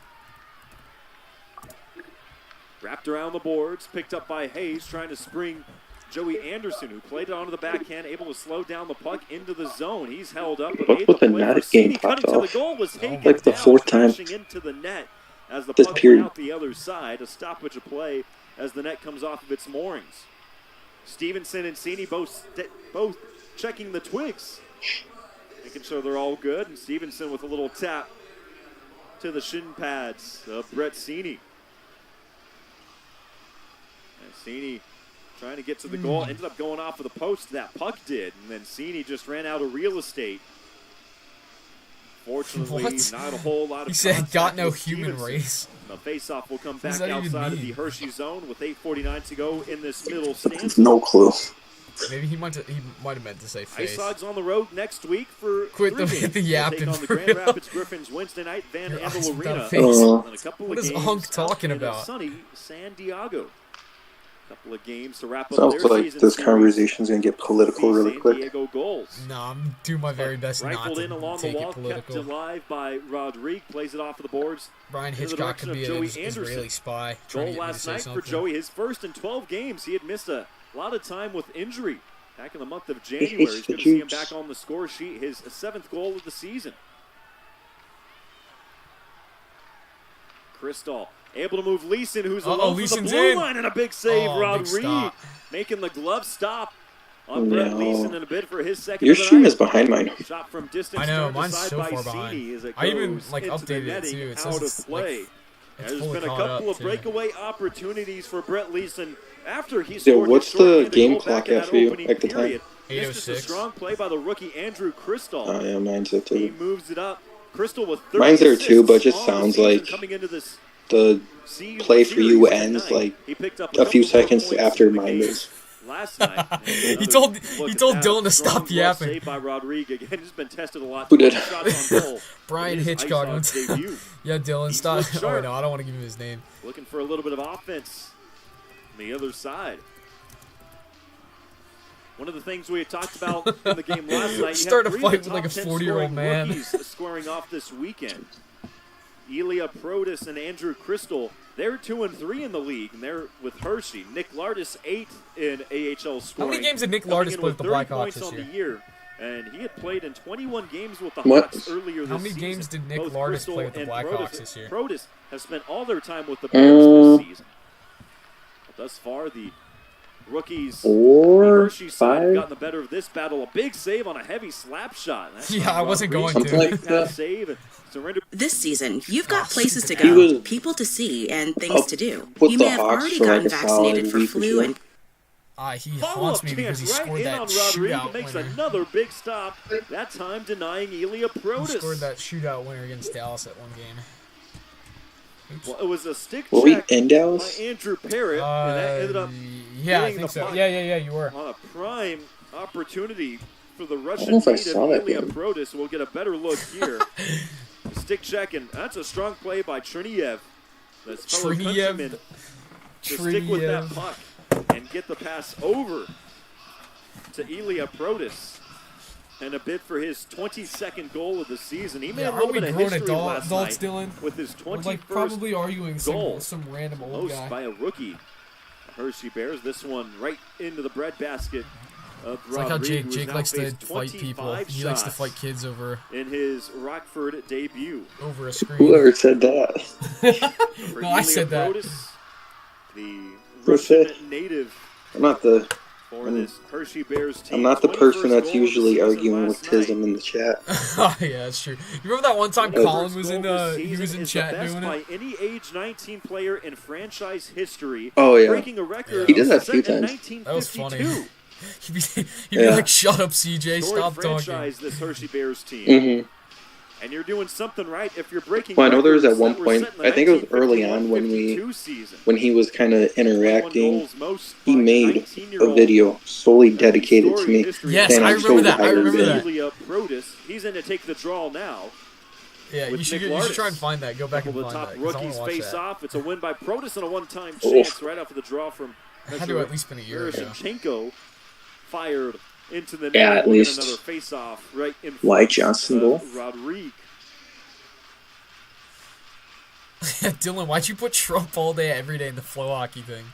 Speaker 2: Wrapped around the boards, picked up by Hayes, trying to spring Joey Anderson, who played it onto the backhand, able to slow down the puck into the zone. He's held up, but
Speaker 25: What's
Speaker 2: made the
Speaker 25: with the
Speaker 2: play
Speaker 25: net
Speaker 2: for
Speaker 25: getting
Speaker 2: Cini.
Speaker 25: popped
Speaker 2: Cutting to the
Speaker 25: off?
Speaker 2: goal was taken
Speaker 25: Like the
Speaker 2: down,
Speaker 25: fourth time.
Speaker 2: crashing into the net as the
Speaker 25: This
Speaker 2: puck
Speaker 25: period.
Speaker 2: went out the other side. A stoppage of play as the net comes off of its moorings. Stevenson and Cini both checking the twigs, making sure they're all good. And Stevenson with a little tap to the shin pads of Brett Cini. And Cini trying to get to the goal, ended up going off of the post. That puck did, and then Cini just ran out of real estate. Fortunately,
Speaker 5: What?
Speaker 2: not a whole lot of
Speaker 5: He said,
Speaker 2: contact
Speaker 5: "Got no
Speaker 2: with
Speaker 5: human
Speaker 2: Stevenson."
Speaker 5: race.
Speaker 2: The face-off will come
Speaker 5: What does
Speaker 2: back
Speaker 5: that even
Speaker 2: outside of
Speaker 5: mean?
Speaker 2: the Hershey zone with 8:49 to go in this middle stand.
Speaker 25: No clue.
Speaker 5: Maybe he might have meant to say face.
Speaker 2: ICEHOGS on the road next week for
Speaker 5: Quit
Speaker 2: three
Speaker 5: the
Speaker 2: games. They'll
Speaker 5: yapping
Speaker 2: take on the
Speaker 5: for
Speaker 2: Grand
Speaker 5: real.
Speaker 2: Rapids Griffins Wednesday night, Van
Speaker 5: Your
Speaker 2: Andel
Speaker 5: eyes without
Speaker 2: Arena,
Speaker 5: a face.
Speaker 2: and a couple
Speaker 5: What
Speaker 2: of
Speaker 5: is
Speaker 2: games
Speaker 5: Hunk
Speaker 2: out
Speaker 5: talking
Speaker 2: in
Speaker 5: about?
Speaker 2: sunny San Diego. Couple of games to wrap up
Speaker 25: Sounds
Speaker 2: their
Speaker 25: like
Speaker 2: season
Speaker 25: this
Speaker 2: series.
Speaker 25: conversation's gonna get political
Speaker 2: The
Speaker 25: really
Speaker 2: San
Speaker 25: quick.
Speaker 2: Diego goals.
Speaker 5: No, I'm doing my very best not
Speaker 2: Rifled
Speaker 5: to
Speaker 2: in along
Speaker 5: take
Speaker 2: the
Speaker 5: it
Speaker 2: wall, kept
Speaker 5: political.
Speaker 2: alive by Rodriguez, plays it off of the boards.
Speaker 5: Brian
Speaker 2: into the
Speaker 5: Hitchcock
Speaker 2: direction
Speaker 5: could be
Speaker 2: of
Speaker 5: an
Speaker 2: Joey
Speaker 5: Israeli
Speaker 2: Anderson.
Speaker 5: spy trying
Speaker 2: Goal
Speaker 5: to get me to
Speaker 2: last
Speaker 5: say
Speaker 2: night
Speaker 5: something.
Speaker 2: for Joey, his first in 12 games. He had missed a lot of time with injury. Back in the month of January, he's going to see him back on the score sheet. His 7th goal of the season. Crystal able to move Leeson, who's alone from the
Speaker 5: Leeson's
Speaker 2: blue
Speaker 5: in.
Speaker 2: line, and a big save.
Speaker 5: Oh, big
Speaker 2: Rodriguez
Speaker 5: stop.
Speaker 2: making the glove stop on Brett
Speaker 25: No.
Speaker 2: Leeson and a bid for his second.
Speaker 25: Your
Speaker 2: of the
Speaker 25: stream
Speaker 2: night.
Speaker 25: is behind mine.
Speaker 2: Shot from distance.
Speaker 5: I know,
Speaker 2: turned
Speaker 5: mine's
Speaker 2: aside
Speaker 5: so
Speaker 2: by
Speaker 5: far
Speaker 2: Cini
Speaker 5: behind.
Speaker 2: as it
Speaker 5: I even,
Speaker 2: goes
Speaker 5: like,
Speaker 2: into the
Speaker 5: updated it,
Speaker 2: netting
Speaker 5: too. It
Speaker 2: and
Speaker 5: says
Speaker 2: out
Speaker 5: it's,
Speaker 2: of play.
Speaker 5: like, it's
Speaker 2: There's
Speaker 5: fully
Speaker 2: been a
Speaker 5: caught
Speaker 2: couple
Speaker 5: up,
Speaker 2: of
Speaker 5: too.
Speaker 2: breakaway opportunities for Brett Leeson after he
Speaker 25: Yo,
Speaker 2: scored
Speaker 25: what's
Speaker 2: his
Speaker 25: the
Speaker 2: shorthanded
Speaker 25: game
Speaker 2: goal
Speaker 25: clock
Speaker 2: back in
Speaker 25: at
Speaker 2: that
Speaker 25: for you,
Speaker 2: opening
Speaker 25: like the time?
Speaker 2: period. It's just a
Speaker 5: 8:06.
Speaker 2: strong play by the rookie Andrew Crystal.
Speaker 25: Oh yeah, mine's there
Speaker 2: He
Speaker 25: too.
Speaker 2: moves it up. Crystal with 30
Speaker 25: Mine's there too, but it
Speaker 2: assists
Speaker 25: just
Speaker 2: on the
Speaker 25: sounds
Speaker 2: season
Speaker 25: like
Speaker 2: coming into this
Speaker 25: the play for you
Speaker 2: series
Speaker 25: ends
Speaker 2: tonight.
Speaker 25: like
Speaker 2: He picked up
Speaker 25: a few
Speaker 2: couple more
Speaker 25: seconds
Speaker 2: points
Speaker 25: after
Speaker 2: in the
Speaker 25: mine
Speaker 2: game
Speaker 25: does.
Speaker 2: last night.
Speaker 5: He told Dylan to stop yapping.
Speaker 2: Saved by Rodriguez. Again, he's been tested a lot.
Speaker 25: Who did?
Speaker 2: 20 shots on goal
Speaker 5: Brian
Speaker 2: in his
Speaker 5: Hitchcock.
Speaker 2: ICEHOGS debut.
Speaker 5: Yeah, Dylan, stop.
Speaker 2: looked
Speaker 5: Oh,
Speaker 2: sharp.
Speaker 5: no, I don't want to give him his name.
Speaker 2: Looking for a little bit of offense on the other side. One of the things we had talked about in the game last night, you
Speaker 5: Start
Speaker 2: had
Speaker 5: a
Speaker 2: three of
Speaker 5: fight
Speaker 2: the
Speaker 5: with, like,
Speaker 2: top
Speaker 5: a
Speaker 2: 10
Speaker 5: 40-year-old
Speaker 2: scoring
Speaker 5: man.
Speaker 2: rookies squaring off this weekend. Ilya Protas and Andrew Crystal, they're 2 and 3 in the league, and they're with Hershey. Nick Lardis 8th in AHL scoring.
Speaker 5: How many games did Nick
Speaker 2: coming
Speaker 5: Lardis
Speaker 2: in
Speaker 5: play
Speaker 2: with
Speaker 5: with the
Speaker 2: 30
Speaker 5: Blackhawks
Speaker 2: points
Speaker 5: this
Speaker 2: on
Speaker 5: year?
Speaker 2: the year? And he had played in 21 games with the
Speaker 25: What?
Speaker 2: Hawks earlier this
Speaker 5: How many
Speaker 2: season.
Speaker 5: games did Nick
Speaker 2: Both
Speaker 5: Lardis
Speaker 2: Crystal
Speaker 5: play with the
Speaker 2: and
Speaker 5: Blackhawks this year?
Speaker 2: Protas have spent all their time with the Bears this season. But thus far, the rookies, the
Speaker 25: 4,
Speaker 2: Hershey side, have
Speaker 25: 5.
Speaker 2: gotten the better of this battle. A big save on a heavy slap shot. That's
Speaker 5: Yeah,
Speaker 2: on
Speaker 5: I wasn't
Speaker 2: Rodriguez.
Speaker 5: going to.
Speaker 25: Something like
Speaker 2: Pass
Speaker 25: that.
Speaker 2: save and surrender.
Speaker 7: This season, you've got places to
Speaker 25: He
Speaker 7: go,
Speaker 25: was
Speaker 7: people to see, and things
Speaker 25: up
Speaker 7: to do.
Speaker 25: with
Speaker 7: You
Speaker 25: the
Speaker 7: may have
Speaker 25: Hawks
Speaker 7: already
Speaker 25: for like
Speaker 7: gotten
Speaker 25: a solid
Speaker 7: vaccinated for
Speaker 25: week or
Speaker 7: flu
Speaker 25: two.
Speaker 7: and
Speaker 5: He
Speaker 2: Follow-up
Speaker 5: haunts me because he
Speaker 2: chance right
Speaker 5: scored
Speaker 2: in
Speaker 5: that
Speaker 2: on Rodriguez.
Speaker 5: shootout
Speaker 2: Makes
Speaker 5: winner.
Speaker 2: another big stop. That time denying Ilya
Speaker 5: He
Speaker 2: Protas.
Speaker 5: scored that shootout winner against Dallas at one game. Oops.
Speaker 2: Well, it was a stick
Speaker 25: Were we
Speaker 2: check
Speaker 25: in Dallas?
Speaker 2: by Andrew Parrott, and that ended up
Speaker 5: Yeah, I
Speaker 2: getting
Speaker 5: think
Speaker 2: the
Speaker 5: so.
Speaker 2: puck
Speaker 5: Yeah, you were.
Speaker 2: on a prime opportunity for the
Speaker 25: I
Speaker 2: Russian
Speaker 25: don't know if I
Speaker 2: native
Speaker 25: saw that
Speaker 2: Ilya
Speaker 25: game.
Speaker 2: Protas. We'll get a better look here. Stick check, and that's a strong play by Triniev. That's fellow countryman to stick with that puck and get the pass over to Ilya Protas. And a bid for his 22nd goal of the season. He made a
Speaker 5: Are
Speaker 2: little
Speaker 5: we
Speaker 2: bit of
Speaker 5: grown
Speaker 2: history last
Speaker 5: adults,
Speaker 2: night
Speaker 5: Dylan?
Speaker 2: with his
Speaker 5: We're
Speaker 2: 21st
Speaker 5: like probably arguing
Speaker 2: goal.
Speaker 5: some random old
Speaker 2: Most
Speaker 5: guy.
Speaker 2: by a rookie. Hershey Bears. This one right into the breadbasket of
Speaker 5: It's like how
Speaker 2: Rodriguez, who
Speaker 5: Jake
Speaker 2: now
Speaker 5: likes to
Speaker 2: faced
Speaker 5: fight people.
Speaker 2: 25
Speaker 5: He likes to
Speaker 2: shots
Speaker 5: fight kids over
Speaker 2: in his Rockford debut.
Speaker 5: a screen.
Speaker 25: Whoever said that?
Speaker 2: For
Speaker 5: No, I
Speaker 2: Ilya
Speaker 5: said that.
Speaker 2: Protas, the
Speaker 25: Who
Speaker 2: Russian
Speaker 25: said?
Speaker 2: native
Speaker 25: I'm not the.
Speaker 2: for this Hershey Bears team.
Speaker 25: I'm not the
Speaker 2: 21st
Speaker 25: person
Speaker 2: goal
Speaker 25: that's
Speaker 2: of the
Speaker 25: usually
Speaker 2: season
Speaker 25: arguing with
Speaker 2: last night.
Speaker 25: Tism in the chat.
Speaker 5: Oh, yeah, that's true. You remember that one time
Speaker 2: 21st
Speaker 5: Colin was in
Speaker 2: goal this
Speaker 5: he was
Speaker 2: season
Speaker 5: in
Speaker 2: is
Speaker 5: chat
Speaker 2: the best
Speaker 5: doing
Speaker 2: by
Speaker 5: it?
Speaker 2: any age 19 player in franchise history.
Speaker 25: Oh, yeah.
Speaker 2: Breaking a record
Speaker 25: He did that a
Speaker 2: set
Speaker 25: few
Speaker 2: in
Speaker 25: times.
Speaker 2: 1952.
Speaker 5: That was funny. He'd be
Speaker 25: Yeah.
Speaker 5: like, "Shut up, CJ.
Speaker 2: Storied
Speaker 5: Stop talking."
Speaker 2: franchise, this Hershey Bears team.
Speaker 25: Mm-hmm.
Speaker 2: And you're doing something right if you're breaking
Speaker 25: Well, I know there was at
Speaker 2: records
Speaker 25: one
Speaker 2: that were
Speaker 25: point,
Speaker 2: set in the
Speaker 25: I think it was early on
Speaker 2: 1951-52 season.
Speaker 25: when he was kind of
Speaker 2: 21
Speaker 25: interacting.
Speaker 2: goals, most
Speaker 25: He
Speaker 2: by a
Speaker 25: made a
Speaker 2: 19-year-old.
Speaker 25: video solely dedicated to
Speaker 2: Storied
Speaker 25: me.
Speaker 2: history.
Speaker 5: Yes,
Speaker 25: saying
Speaker 5: I
Speaker 25: I'm
Speaker 5: remember
Speaker 25: so
Speaker 5: that. I
Speaker 25: tired of
Speaker 5: remember
Speaker 25: it.
Speaker 5: that.
Speaker 2: Ilya Protas, he's in to take the draw now.
Speaker 5: Yeah,
Speaker 2: with
Speaker 5: you should
Speaker 2: Nick Lardis.
Speaker 5: try and find that. Go back and
Speaker 2: The
Speaker 5: find
Speaker 2: top
Speaker 5: that. 'cause I wanna
Speaker 2: rookies
Speaker 5: watch
Speaker 2: face
Speaker 5: that.
Speaker 2: off. It's a win by Protus and a one-time chance right off of the draw from
Speaker 5: It had to have at least been a year ago.
Speaker 2: Miroshnichenko. Fired into the net.
Speaker 25: Yeah, at
Speaker 2: We'll get
Speaker 25: least.
Speaker 2: another face-off right in front
Speaker 25: White Johnson
Speaker 2: of
Speaker 25: goal.
Speaker 2: Rodrigue.
Speaker 5: Dylan, why'd you put Trump all day every day in the flow hockey thing?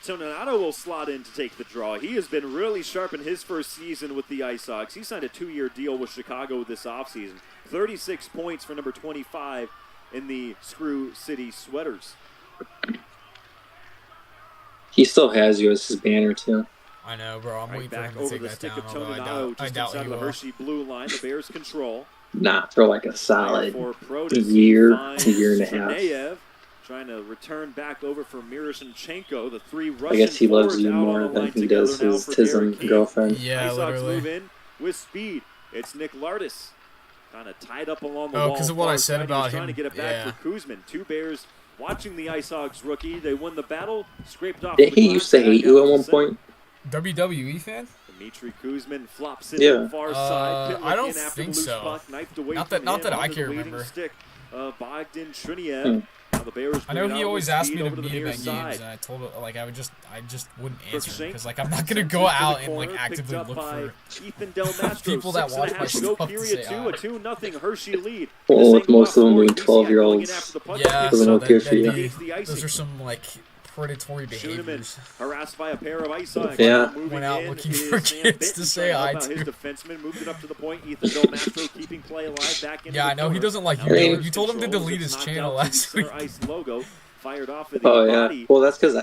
Speaker 2: So Donato will slot in to take the draw. He has been really sharp in his first season with the ICEHOGS. He signed a 2-year deal with Chicago this offseason. 36 points for number 25 in the Screw City Sweaters.
Speaker 25: He still has you as his banner, too.
Speaker 5: I know, bro. I'm waiting for
Speaker 2: Back
Speaker 5: him to
Speaker 2: over
Speaker 5: take
Speaker 2: the
Speaker 5: that
Speaker 2: stick
Speaker 5: down,
Speaker 2: of
Speaker 5: although
Speaker 2: Donato
Speaker 5: I
Speaker 2: just
Speaker 5: doubt
Speaker 2: inside
Speaker 5: he
Speaker 2: the
Speaker 5: will.
Speaker 2: Hershey blue line. The Bears control.
Speaker 25: Not for like a solid
Speaker 2: For Protus,
Speaker 25: year,
Speaker 2: finds
Speaker 25: a year and a half.
Speaker 2: Chernayev, trying to return back over for Miroshnichenko. The three
Speaker 25: I
Speaker 2: Russian
Speaker 25: guess he loves
Speaker 2: forwards
Speaker 25: you
Speaker 2: out on
Speaker 25: more
Speaker 2: the
Speaker 25: than
Speaker 2: line
Speaker 25: he
Speaker 2: together
Speaker 25: does
Speaker 2: now
Speaker 25: his
Speaker 2: for Derek
Speaker 25: Tism
Speaker 2: Keith.
Speaker 25: girlfriend.
Speaker 5: Yeah,
Speaker 2: ICEHOGS
Speaker 5: literally.
Speaker 2: move in with speed. It's Nick Lardis. Kind of tied up along the
Speaker 5: Oh,
Speaker 2: wall.
Speaker 5: 'cause of what I
Speaker 2: far
Speaker 5: said
Speaker 2: side. He
Speaker 5: about
Speaker 2: was trying
Speaker 5: him.
Speaker 2: to get it back
Speaker 5: Yeah.
Speaker 2: for Kuzmin. Two Bears watching the ICEHOGS rookie. They won the battle, scraped off.
Speaker 25: Did
Speaker 2: the
Speaker 25: he
Speaker 2: glass,
Speaker 25: used to
Speaker 2: back
Speaker 25: hate
Speaker 2: out
Speaker 25: you at
Speaker 2: to
Speaker 25: one
Speaker 2: center.
Speaker 25: point?
Speaker 5: WWE fan?
Speaker 2: Dimitri Kuzmin flops it
Speaker 25: Yeah.
Speaker 2: to the far side. Pitlick
Speaker 5: I don't
Speaker 2: in after
Speaker 5: think
Speaker 2: the loose
Speaker 5: so.
Speaker 2: puck, knifed away
Speaker 5: Not
Speaker 2: from
Speaker 5: that
Speaker 2: him
Speaker 5: I
Speaker 2: onto
Speaker 5: can
Speaker 2: the leading
Speaker 5: remember.
Speaker 2: stick of Bogdan Triniev.
Speaker 25: Hmm.
Speaker 2: Now the Bears
Speaker 5: I know
Speaker 2: bring it
Speaker 5: he
Speaker 2: out
Speaker 5: always
Speaker 2: with
Speaker 5: asked
Speaker 2: speed
Speaker 5: me to
Speaker 2: over the
Speaker 5: meet him
Speaker 2: near
Speaker 5: at games,
Speaker 2: side.
Speaker 5: and I told him like I just wouldn't answer him
Speaker 2: Crookshank
Speaker 5: because like I'm not gonna
Speaker 2: sends
Speaker 5: go
Speaker 2: it to the
Speaker 5: out and
Speaker 2: corner,
Speaker 5: like
Speaker 2: picked
Speaker 5: actively
Speaker 2: up
Speaker 5: look
Speaker 2: by
Speaker 5: for
Speaker 2: Ethan Del Mastro.
Speaker 5: people that
Speaker 2: 6.5
Speaker 5: watch my
Speaker 2: to go,
Speaker 5: stuff to
Speaker 2: period
Speaker 5: say
Speaker 2: two,
Speaker 5: hi.
Speaker 2: a 2-0 Hershey lead.
Speaker 25: Well,
Speaker 2: This
Speaker 25: with
Speaker 2: angle
Speaker 25: most of them
Speaker 2: off
Speaker 25: being
Speaker 2: board,
Speaker 25: 12-year-olds,
Speaker 2: going after the puck,
Speaker 5: Yeah,
Speaker 2: picks
Speaker 25: doesn't
Speaker 2: up
Speaker 25: look good for you.
Speaker 2: against the icing.
Speaker 5: Those are some like predatory
Speaker 2: Schuneman
Speaker 5: behaviors.
Speaker 2: harassed by a pair of ICEHOGS.
Speaker 25: Yeah.
Speaker 2: Moving
Speaker 5: Went out
Speaker 2: in
Speaker 5: looking
Speaker 2: is
Speaker 5: for
Speaker 2: Sam
Speaker 5: kids
Speaker 2: Bitton
Speaker 5: to say
Speaker 2: trying
Speaker 5: hi
Speaker 2: help out
Speaker 5: to.
Speaker 2: His defenseman moved it up to the point. Ethan Del Mastro keeping play alive back into
Speaker 5: Yeah,
Speaker 2: the
Speaker 5: I know he
Speaker 2: corner.
Speaker 5: doesn't like
Speaker 2: Now
Speaker 5: you.
Speaker 2: Bears
Speaker 5: You told him to
Speaker 2: controls.
Speaker 5: delete
Speaker 2: It's
Speaker 5: his
Speaker 2: knocked
Speaker 5: channel
Speaker 2: out to
Speaker 5: last
Speaker 2: the
Speaker 5: week.
Speaker 2: center ice logo fired off of the
Speaker 25: Oh yeah.
Speaker 2: body.
Speaker 25: Well, that's because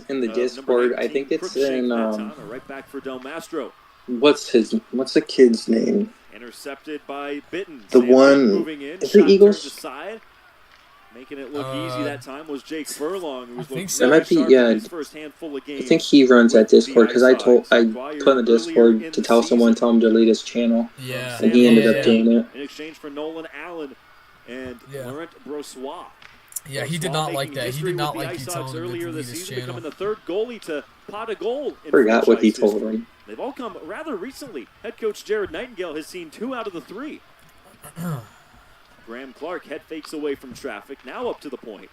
Speaker 25: in the
Speaker 2: Number
Speaker 25: Discord, I
Speaker 2: 19,
Speaker 25: think it's
Speaker 2: Crookshank
Speaker 25: in
Speaker 2: that time, and right back for Del Mastro.
Speaker 25: what's the kid's name?
Speaker 2: Intercepted by Bitton.
Speaker 25: The
Speaker 2: Sam
Speaker 25: one-
Speaker 2: Bitton moving in.
Speaker 25: is it
Speaker 2: Shot
Speaker 25: Eagles?
Speaker 2: turned aside. Making it look easy that time was Jake Furlong, who was looking
Speaker 25: That
Speaker 2: really
Speaker 25: might be-
Speaker 2: sharp
Speaker 25: yeah,
Speaker 2: in his first handful of
Speaker 25: I
Speaker 2: games.
Speaker 25: think he runs that
Speaker 2: with the
Speaker 25: Discord because I put in the Discord to tell someone, tell him to delete his channel.
Speaker 5: Yeah.
Speaker 25: And he ended
Speaker 5: Yeah.
Speaker 25: up doing it.
Speaker 2: In exchange for Nolan Allen and Laurent Brossois.
Speaker 5: Yeah, he did
Speaker 2: Brossois
Speaker 5: not like
Speaker 2: making
Speaker 5: that. He
Speaker 2: history
Speaker 5: did not
Speaker 2: with the
Speaker 5: like you
Speaker 2: ICEHOGS
Speaker 5: telling him to
Speaker 2: earlier
Speaker 5: delete
Speaker 2: this
Speaker 5: his
Speaker 2: season,
Speaker 5: channel.
Speaker 2: becoming the third goalie to pot a goal in
Speaker 25: Forgot what he
Speaker 2: franchise
Speaker 25: told
Speaker 2: history.
Speaker 25: him.
Speaker 2: They've all come rather recently. Head coach Jared Nightingale has seen 2 out of the 3. Graham Clark head fakes away from traffic, now up to the point.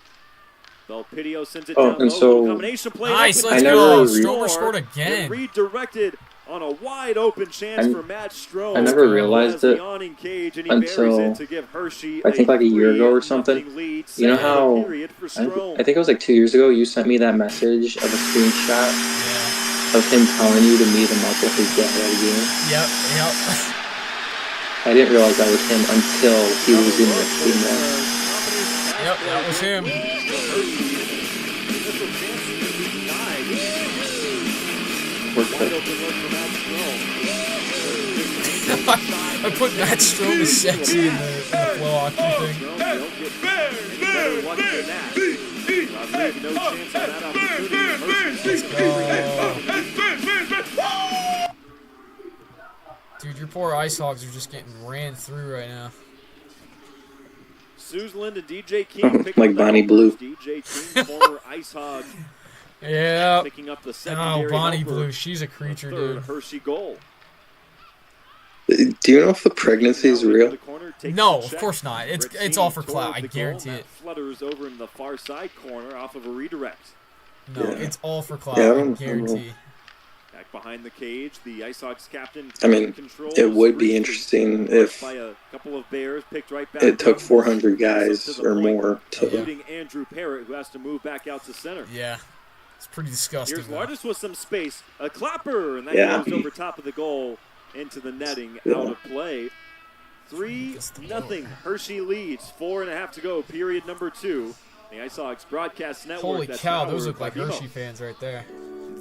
Speaker 2: Belpidio sends it down
Speaker 25: and
Speaker 2: low.
Speaker 25: so
Speaker 2: Combination play.
Speaker 5: Nice,
Speaker 2: up
Speaker 5: let's
Speaker 2: and
Speaker 5: go.
Speaker 2: score.
Speaker 5: Stromer scored again.
Speaker 2: And redirected on a wide open chance for Matt Strome.
Speaker 25: I never realized
Speaker 2: Has
Speaker 25: it
Speaker 2: the awning cage, and he buries
Speaker 25: until
Speaker 2: it to give Hershey
Speaker 25: I think like a year ago or
Speaker 2: 3-0
Speaker 25: something.
Speaker 2: lead.
Speaker 25: You know
Speaker 2: Second
Speaker 25: how
Speaker 2: period for Strome.
Speaker 25: I think it was like 2 years ago. You sent me that message of a screenshot of him telling you to meet him up with his dad at a game.
Speaker 5: Yep.
Speaker 25: I didn't realize that was him until he was in the game there.
Speaker 5: Yep, that was him. I put Matt Strome as sexy in the flow hockey thing. Dude, your poor ICEHOGS are just getting ran through right now.
Speaker 2: Suzland and DJ King pick
Speaker 25: Like
Speaker 2: up the
Speaker 25: Bonnie
Speaker 2: helpers.
Speaker 25: Blue.
Speaker 2: DJ King, former ICEHOG,
Speaker 5: Yeah.
Speaker 2: picking up the
Speaker 5: Oh,
Speaker 2: secondary
Speaker 5: Bonnie
Speaker 2: helper.
Speaker 5: Blue, she's a creature,
Speaker 2: Third
Speaker 5: dude.
Speaker 2: Hershey goal.
Speaker 25: Do you know if the pregnancy is real?
Speaker 5: No, of course not. It's all for clout. I guarantee it.
Speaker 2: Flutters over in the far side corner off of a redirect.
Speaker 5: No,
Speaker 25: Yeah.
Speaker 5: it's all for clout.
Speaker 25: Yeah, I
Speaker 5: I
Speaker 25: don't
Speaker 5: guarantee.
Speaker 2: Back behind the cage, the ICEHOGS captain.
Speaker 25: I mean,
Speaker 2: controls
Speaker 25: it would be
Speaker 2: briefly,
Speaker 25: interesting
Speaker 2: but
Speaker 25: if
Speaker 2: by a couple of Bears picked right back
Speaker 25: it took
Speaker 2: up,
Speaker 25: 400
Speaker 2: gets up
Speaker 25: guys
Speaker 2: to the
Speaker 25: or
Speaker 2: point,
Speaker 25: more to.
Speaker 2: including Andrew Parrott, who has to move back out to center.
Speaker 5: Yeah, it's pretty disgusting.
Speaker 2: Here's
Speaker 5: though.
Speaker 2: Lardis with some space, a clapper, and that
Speaker 25: Yeah.
Speaker 2: goes over top of the goal into the netting,
Speaker 25: Yeah.
Speaker 2: out of play. 3-0. Hershey leads. 4.5 to go. Period number 2. The ICEHOGS broadcast network.
Speaker 5: Holy
Speaker 2: that's
Speaker 5: cow,
Speaker 2: powered
Speaker 5: those look
Speaker 2: by
Speaker 5: like
Speaker 2: BMO.
Speaker 5: Hershey fans right there.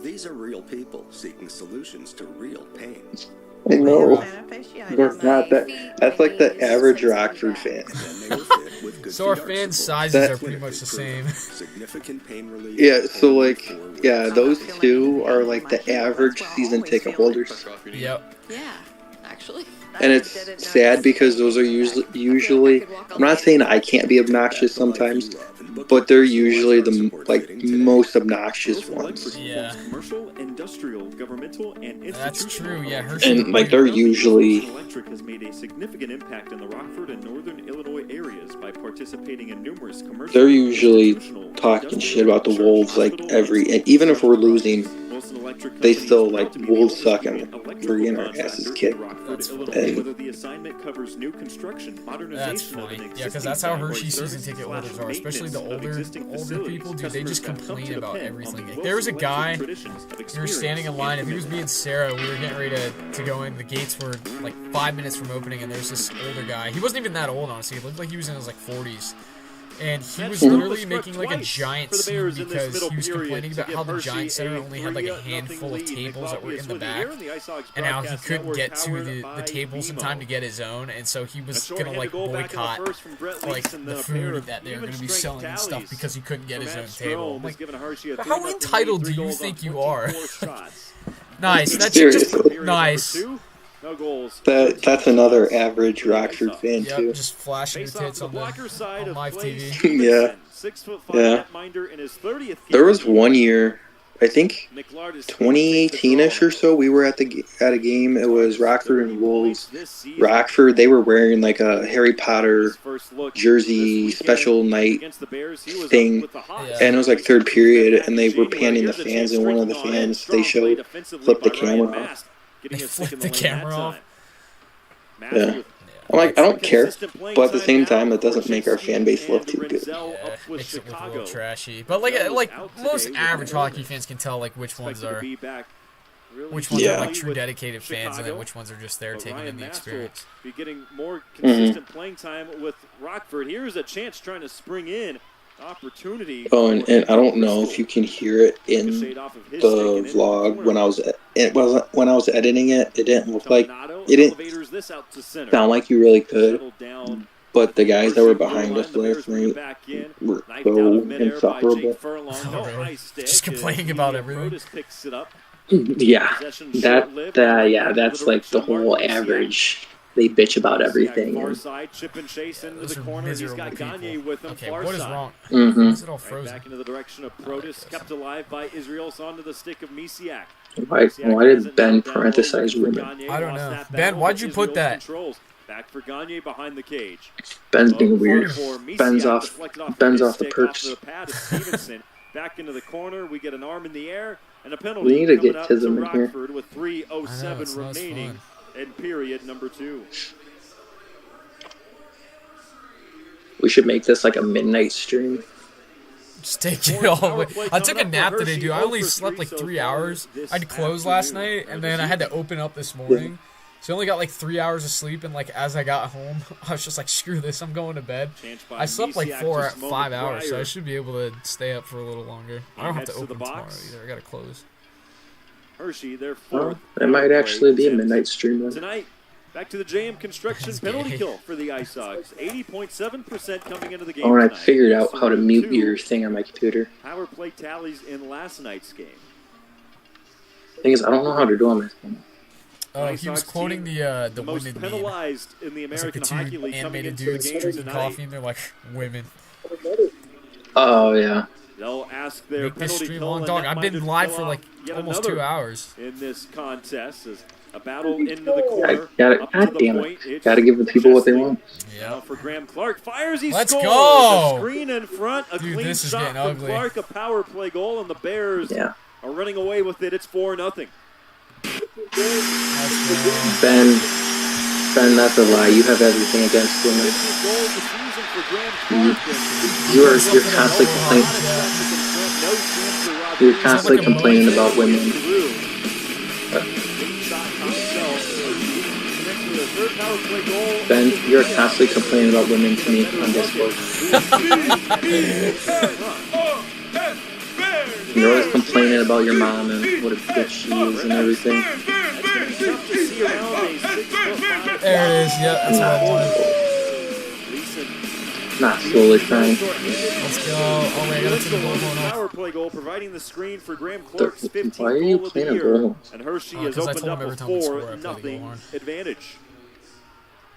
Speaker 13: These are real people seeking solutions to real pain.
Speaker 25: I know. They're not that. That's like the average Rockford fan.
Speaker 5: So our fan sizes are pretty much the same.
Speaker 13: Significant pain relief.
Speaker 25: Yeah, so like, yeah, those two are like the average season ticket holders.
Speaker 5: Yep.
Speaker 14: Yeah, actually. and it's sad because those are usually. I'm not saying I can't be obnoxious sometimes, but they're usually the most obnoxious ones.
Speaker 5: Yeah.
Speaker 2: Commercial, industrial, governmental, and
Speaker 5: That's true. Yeah,
Speaker 14: And they're usually.
Speaker 2: Electric has made a significant impact in the Rockford and northern Illinois areas by participating in numerous commercial.
Speaker 14: They're usually talking shit about the Wolves and even if we're losing, they still Wolves suck and we're getting our asses kicked.
Speaker 2: Whether the assignment covers new construction, modernization.
Speaker 5: That's funny. Yeah, because that's how Hershey season ticket holders are, especially the older people. Dude, they just complain about everything. There was a guy. We were standing in line. I think it was me and Sarah. We were getting ready to go in. The gates were like 5 minutes from opening, and there's this older guy. He wasn't even that old, honestly. He looked like he was in his 40s. And he was literally making a giant scene because he was complaining about how the Giant Center only had a handful of tables that were in the back, and how he couldn't get to the tables in time to get his own, and so he was gonna boycott the food that they were gonna be selling and stuff because he couldn't get his own table. I'm like, how entitled do you think you are? Nice. That's just nice.
Speaker 2: No goals.
Speaker 14: That's another average Rockford fan too.
Speaker 5: Just flashing the tits on live TV.
Speaker 14: Yeah.
Speaker 2: 6'5"
Speaker 14: Yeah.
Speaker 2: netminder in his 30th game.
Speaker 14: There was one year, I think 2018ish or so, we were at a game. It was Rockford and Wolves. Rockford, they were wearing a Harry Potter jersey special night thing, and it was third period, and they were panning the fans, and one of the fans they showed flipped the camera off.
Speaker 5: They flipped the camera off.
Speaker 14: Yeah. I'm I don't care, but at the same time, that doesn't make our fan base look too good.
Speaker 5: Yeah, makes it look a little trashy. But most average hockey fans can tell which ones are true dedicated fans, and then which ones are just there taking in the experience.
Speaker 2: Be getting more consistent playing time with Rockford. Here's a chance trying to spring in. Opportunity.
Speaker 14: Oh, and I don't know if you can hear it in the vlog when I was editing it. It didn't look like it didn't sound like you really could. But the guys that were behind us last night were so insufferable.
Speaker 5: Just complaining about everything.
Speaker 25: Yeah, that's the whole average. They bitch about everything.
Speaker 2: Chip and chase into the corner. He's got Gagne with him.
Speaker 5: Okay, what is wrong?
Speaker 25: Mm-hmm.
Speaker 5: Is it all frozen?
Speaker 2: Back into the direction of Protus, kept alive by Israel. Onto the stick of Misiak.
Speaker 25: Why did Ben parenthesize women?
Speaker 5: I don't know. Ben, why'd you put that?
Speaker 2: Back for Gagne behind the cage.
Speaker 25: Ben's being weird. Ben's off the perks.
Speaker 2: Back into the corner. We get an arm in the air and a penalty.
Speaker 25: We need to get Tism in here.
Speaker 2: With 3:07 remaining. In period number 2.
Speaker 25: We should make this a midnight stream.
Speaker 5: Just take it all the way. I took a nap today, dude. I only slept 3 hours. I had to close last night, and then I had to open up this morning. So I only got 3 hours of sleep, and as I got home, I was just screw this, I'm going to bed. I slept 5 hours, so I should be able to stay up for a little longer. I don't have to open tomorrow either. I gotta close.
Speaker 2: Hershey, their fourth.
Speaker 25: It might actually be a midnight stream then.
Speaker 2: Tonight, back to the JM Construction penalty kill for the ICEHOGS. 80.7% coming into the game.
Speaker 25: Oh, and I figured out how to mute your thing on my computer.
Speaker 2: Power play tallies in last night's game.
Speaker 25: Thing is, I don't know how to do on my phone.
Speaker 5: Oh, he was quoting the
Speaker 2: most
Speaker 5: women
Speaker 2: penalized in the American Hockey League
Speaker 5: animated dudes drinking coffee, and they're like women.
Speaker 25: Oh yeah.
Speaker 2: They'll ask their
Speaker 5: Make this
Speaker 2: penalty
Speaker 5: stream
Speaker 2: kill
Speaker 5: long,
Speaker 2: and
Speaker 5: dog. I've been live for almost 2 hours
Speaker 2: in this contest. As a battle into the corner.
Speaker 25: God damn it! Gotta give the people what they want.
Speaker 2: Yeah. For Graham Clark, fires. He
Speaker 5: Let's
Speaker 2: scores.
Speaker 5: go!
Speaker 2: A screen in front. A
Speaker 5: Dude,
Speaker 2: clean
Speaker 5: this is
Speaker 2: shot
Speaker 5: getting
Speaker 2: from
Speaker 5: ugly.
Speaker 2: Clark. A power play goal, and the Bears are running away with it. It's 4-0.
Speaker 25: Ben, that's a lie. You have everything against women. You're constantly complaining about women. Ben, you're constantly complaining about women to me on Discord. You're always complaining about your mom and what a bitch she is and everything.
Speaker 5: There it is. Yep, that's what I wanted.
Speaker 25: Not slowly crying.
Speaker 5: Let's go. Oh wait, I gotta take the goal going off.
Speaker 2: Power play goal, providing the screen for Graham Clark's 15th
Speaker 25: Why are you
Speaker 2: goal of the
Speaker 25: playing a
Speaker 2: year.
Speaker 25: goal?
Speaker 2: And Hershey has opened up a 4-0 advantage.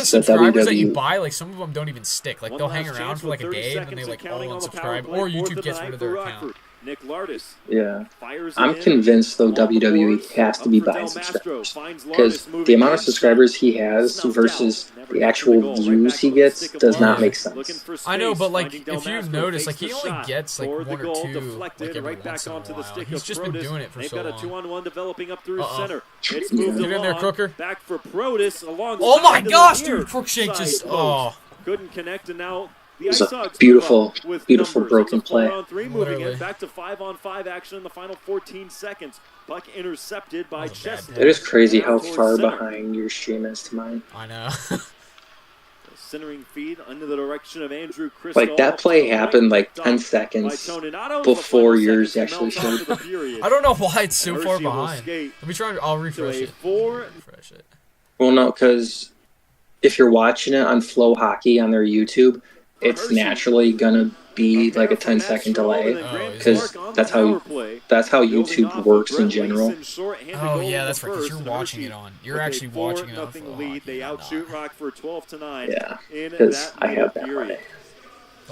Speaker 25: points that
Speaker 5: subscribers that you
Speaker 25: WWE.
Speaker 5: buy, like some of them don't even stick. Like they'll hang around for like a day and then they like all unsubscribe, or YouTube gets rid of their account.
Speaker 2: Nick Lardis.
Speaker 25: Yeah.
Speaker 2: Fires
Speaker 25: I'm
Speaker 2: it in.
Speaker 25: convinced, though,
Speaker 2: On the
Speaker 25: WWE
Speaker 2: boards.
Speaker 25: has to
Speaker 2: Up
Speaker 25: be
Speaker 2: for
Speaker 25: buying
Speaker 2: Del Mastro.
Speaker 25: subscribers.
Speaker 2: Finds
Speaker 25: Because
Speaker 2: Lardis moving
Speaker 25: the amount of
Speaker 2: in.
Speaker 25: subscribers he has
Speaker 2: Snuffed
Speaker 25: versus
Speaker 2: out.
Speaker 25: the
Speaker 2: Never
Speaker 25: actual
Speaker 2: gets to the goal. Right
Speaker 25: views
Speaker 2: back
Speaker 25: he
Speaker 2: on the
Speaker 25: gets
Speaker 2: stick of
Speaker 25: does not
Speaker 2: Lardis.
Speaker 25: make
Speaker 2: Looking
Speaker 25: sense.
Speaker 2: for
Speaker 5: I know,
Speaker 2: space,
Speaker 5: but like
Speaker 2: finding Del
Speaker 5: if you
Speaker 2: Mastro,
Speaker 5: notice, like
Speaker 2: takes
Speaker 5: he
Speaker 2: the
Speaker 5: only
Speaker 2: shot.
Speaker 5: gets like
Speaker 2: Toward the
Speaker 5: 1 or
Speaker 2: goal,
Speaker 5: 2
Speaker 2: deflected
Speaker 5: like every
Speaker 2: right back
Speaker 5: once in a
Speaker 2: onto the
Speaker 5: while.
Speaker 2: stick
Speaker 5: He's
Speaker 2: of
Speaker 5: just been
Speaker 2: Protus.
Speaker 5: doing it for
Speaker 2: They've
Speaker 5: so
Speaker 2: got a
Speaker 5: long.
Speaker 2: 2-on-1 developing up through
Speaker 5: Uh-oh.
Speaker 2: center. It's moved
Speaker 5: Get in there,
Speaker 2: along.
Speaker 5: Crooker.
Speaker 2: Back for Protus along.
Speaker 5: Oh my gosh, dude! Crookshank just
Speaker 2: couldn't connect, and now the
Speaker 25: It's a
Speaker 2: ICEHOGS
Speaker 25: beautiful,
Speaker 2: with
Speaker 25: beautiful
Speaker 2: numbers.
Speaker 25: broken
Speaker 2: It's a
Speaker 25: play.
Speaker 2: 4-on-3 moving
Speaker 5: Literally.
Speaker 2: in. Back to 5-on-5 action in the final 14 seconds. Puck intercepted by Chesney.
Speaker 25: It is crazy how
Speaker 2: Towards
Speaker 25: far
Speaker 2: center.
Speaker 25: behind your stream is to mine.
Speaker 5: I know.
Speaker 2: Centering feed under the direction of Andrew Crystal.
Speaker 25: Like, that play happened like 10 seconds before yours actually showed.
Speaker 5: I don't know why it's so far behind. Let me try. I'll refresh it.
Speaker 2: Refresh
Speaker 5: it.
Speaker 25: Well, no, because if you're watching it on Flow Hockey on their YouTube, it's naturally gonna be like a 10-second delay because that's how YouTube works in general.
Speaker 5: Oh yeah, that's right. Because you're watching it on. You're actually watching it on.
Speaker 2: Lead. They outshoot Rockford 12-9.
Speaker 25: Yeah,
Speaker 2: in
Speaker 25: because
Speaker 2: that
Speaker 25: I have that
Speaker 2: period.
Speaker 25: play.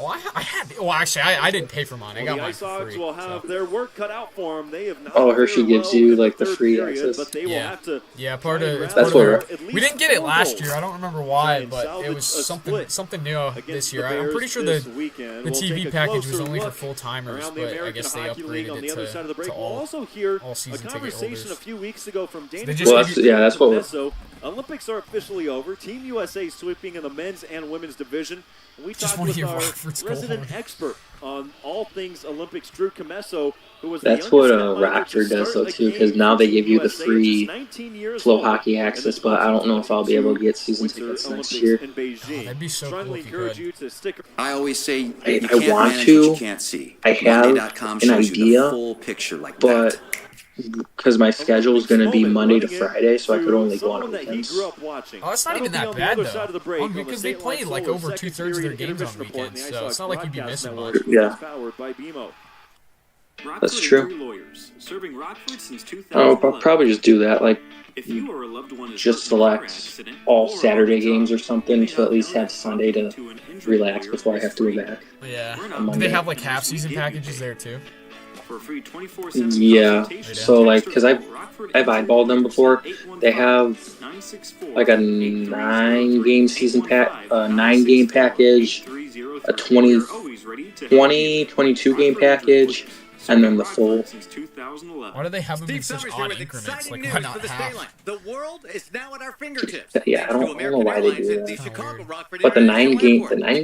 Speaker 5: Oh, I had. Well, actually, I didn't pay for mine. I got
Speaker 2: The
Speaker 5: mine for
Speaker 2: ICEHOGS
Speaker 5: free.
Speaker 2: will have their work cut out for them. They have not.
Speaker 25: Oh, Hershey
Speaker 2: fared
Speaker 25: gives
Speaker 2: well
Speaker 25: you
Speaker 2: in
Speaker 25: like the
Speaker 2: third
Speaker 25: free
Speaker 2: period,
Speaker 25: access.
Speaker 2: but they will have to
Speaker 5: Part of
Speaker 25: That's
Speaker 5: part
Speaker 25: what
Speaker 5: of we didn't get it last year. I don't remember why, but it was
Speaker 2: salvage
Speaker 5: something new this year.
Speaker 2: the
Speaker 5: I'm pretty
Speaker 2: Bears
Speaker 5: sure
Speaker 2: this
Speaker 5: the
Speaker 2: weekend.
Speaker 5: the
Speaker 2: We'll take
Speaker 5: TV
Speaker 2: a
Speaker 5: package was
Speaker 2: closer
Speaker 5: only for
Speaker 2: look
Speaker 5: full timers,
Speaker 2: around the
Speaker 5: but I
Speaker 2: American
Speaker 5: guess they
Speaker 2: Hockey League
Speaker 5: upgraded
Speaker 2: on
Speaker 5: it
Speaker 2: the other side of the
Speaker 5: to
Speaker 2: break. We'll
Speaker 5: all
Speaker 2: also hear
Speaker 5: season
Speaker 2: a
Speaker 5: ticket
Speaker 2: conversation
Speaker 5: holders.
Speaker 2: a few weeks ago from Dana.
Speaker 5: They just give
Speaker 25: you- that's what we're-
Speaker 2: So Olympics are officially over. Team USA sweeping in the men's and women's division. We
Speaker 5: Just
Speaker 2: talked
Speaker 5: wanna
Speaker 2: with
Speaker 5: hear
Speaker 2: our
Speaker 5: Rockford's go
Speaker 2: resident
Speaker 5: hard.
Speaker 2: expert on all things Olympics, Drew Camesso, who was
Speaker 25: That's
Speaker 2: the
Speaker 25: what
Speaker 2: youngest netminder to
Speaker 25: Rockford does
Speaker 2: start
Speaker 25: though
Speaker 2: a
Speaker 25: too, because
Speaker 2: game
Speaker 25: now
Speaker 2: for
Speaker 25: they
Speaker 2: Team
Speaker 25: give you the
Speaker 2: USA at
Speaker 25: free
Speaker 2: just 19 years
Speaker 25: Flow
Speaker 2: old.
Speaker 25: Hockey
Speaker 2: In the
Speaker 25: access, but I don't know if I'll be able to get season
Speaker 2: Winter
Speaker 25: tickets next
Speaker 2: Olympics
Speaker 25: year.
Speaker 2: in Beijing.
Speaker 5: that'd be so
Speaker 2: Strongly
Speaker 5: cool if you
Speaker 2: encourage
Speaker 5: could.
Speaker 2: you to stick.
Speaker 1: I always say you
Speaker 25: I
Speaker 1: can't
Speaker 25: want
Speaker 1: manage
Speaker 25: to.
Speaker 1: what you can't see.
Speaker 25: I have
Speaker 1: Monday.com
Speaker 25: an
Speaker 1: shows you
Speaker 25: idea,
Speaker 1: the full picture like
Speaker 25: but
Speaker 1: that.
Speaker 25: because my schedule is going to be Monday to
Speaker 2: Running in
Speaker 25: Friday, so I could
Speaker 2: to
Speaker 25: only go on
Speaker 2: someone that he
Speaker 25: weekends.
Speaker 2: grew up watching.
Speaker 5: Oh, it's not even
Speaker 2: That'll
Speaker 5: that
Speaker 2: be on
Speaker 5: bad
Speaker 2: the other side of the break
Speaker 5: though,
Speaker 2: on the
Speaker 5: because they
Speaker 2: State
Speaker 5: play
Speaker 2: Line
Speaker 5: like
Speaker 2: Solar
Speaker 5: over
Speaker 2: second
Speaker 5: 2/3 of their
Speaker 2: period
Speaker 5: games on
Speaker 2: intermission report in
Speaker 5: weekends,
Speaker 2: the
Speaker 5: so it's not like you'd be
Speaker 2: Broadcast
Speaker 5: missing
Speaker 2: Network,
Speaker 5: much.
Speaker 2: which
Speaker 25: Yeah.
Speaker 2: is powered by BMO.
Speaker 25: That's true.
Speaker 21: Lawyers, serving Rockford since
Speaker 25: I'll
Speaker 21: 2011.
Speaker 25: probably just do that, like
Speaker 21: If you or a loved one is
Speaker 25: just
Speaker 21: hurt in a car
Speaker 25: select
Speaker 21: accident
Speaker 25: all
Speaker 21: or
Speaker 25: Saturday
Speaker 21: on the job,
Speaker 25: games or something to at least have
Speaker 21: LS
Speaker 25: Sunday to
Speaker 21: talking to an injured
Speaker 25: relax
Speaker 21: lawyer
Speaker 25: before I
Speaker 21: is
Speaker 25: have to go
Speaker 21: free.
Speaker 25: back.
Speaker 5: Yeah.
Speaker 21: We're
Speaker 25: On
Speaker 21: not
Speaker 5: Do
Speaker 25: Monday.
Speaker 5: they have like
Speaker 21: unless
Speaker 5: half
Speaker 21: we
Speaker 5: season
Speaker 21: get you
Speaker 5: packages
Speaker 21: paid.
Speaker 5: there too?
Speaker 21: For a free 24/7
Speaker 25: Yeah,
Speaker 21: consultation,
Speaker 25: so like,
Speaker 21: text
Speaker 25: because
Speaker 21: or
Speaker 25: I've
Speaker 21: call Rockford
Speaker 25: eyeballed them before. They have
Speaker 21: 964
Speaker 25: like a 9-game season pack, 9-game package, a 22 game package, and then the full.
Speaker 5: Why do they have them in such odd increments? Like, why not half?
Speaker 20: The world is now at our fingertips.
Speaker 25: Yeah, I don't know why they do
Speaker 20: The
Speaker 25: that.
Speaker 20: Chicago Rockford
Speaker 25: But the
Speaker 20: International
Speaker 25: 9-game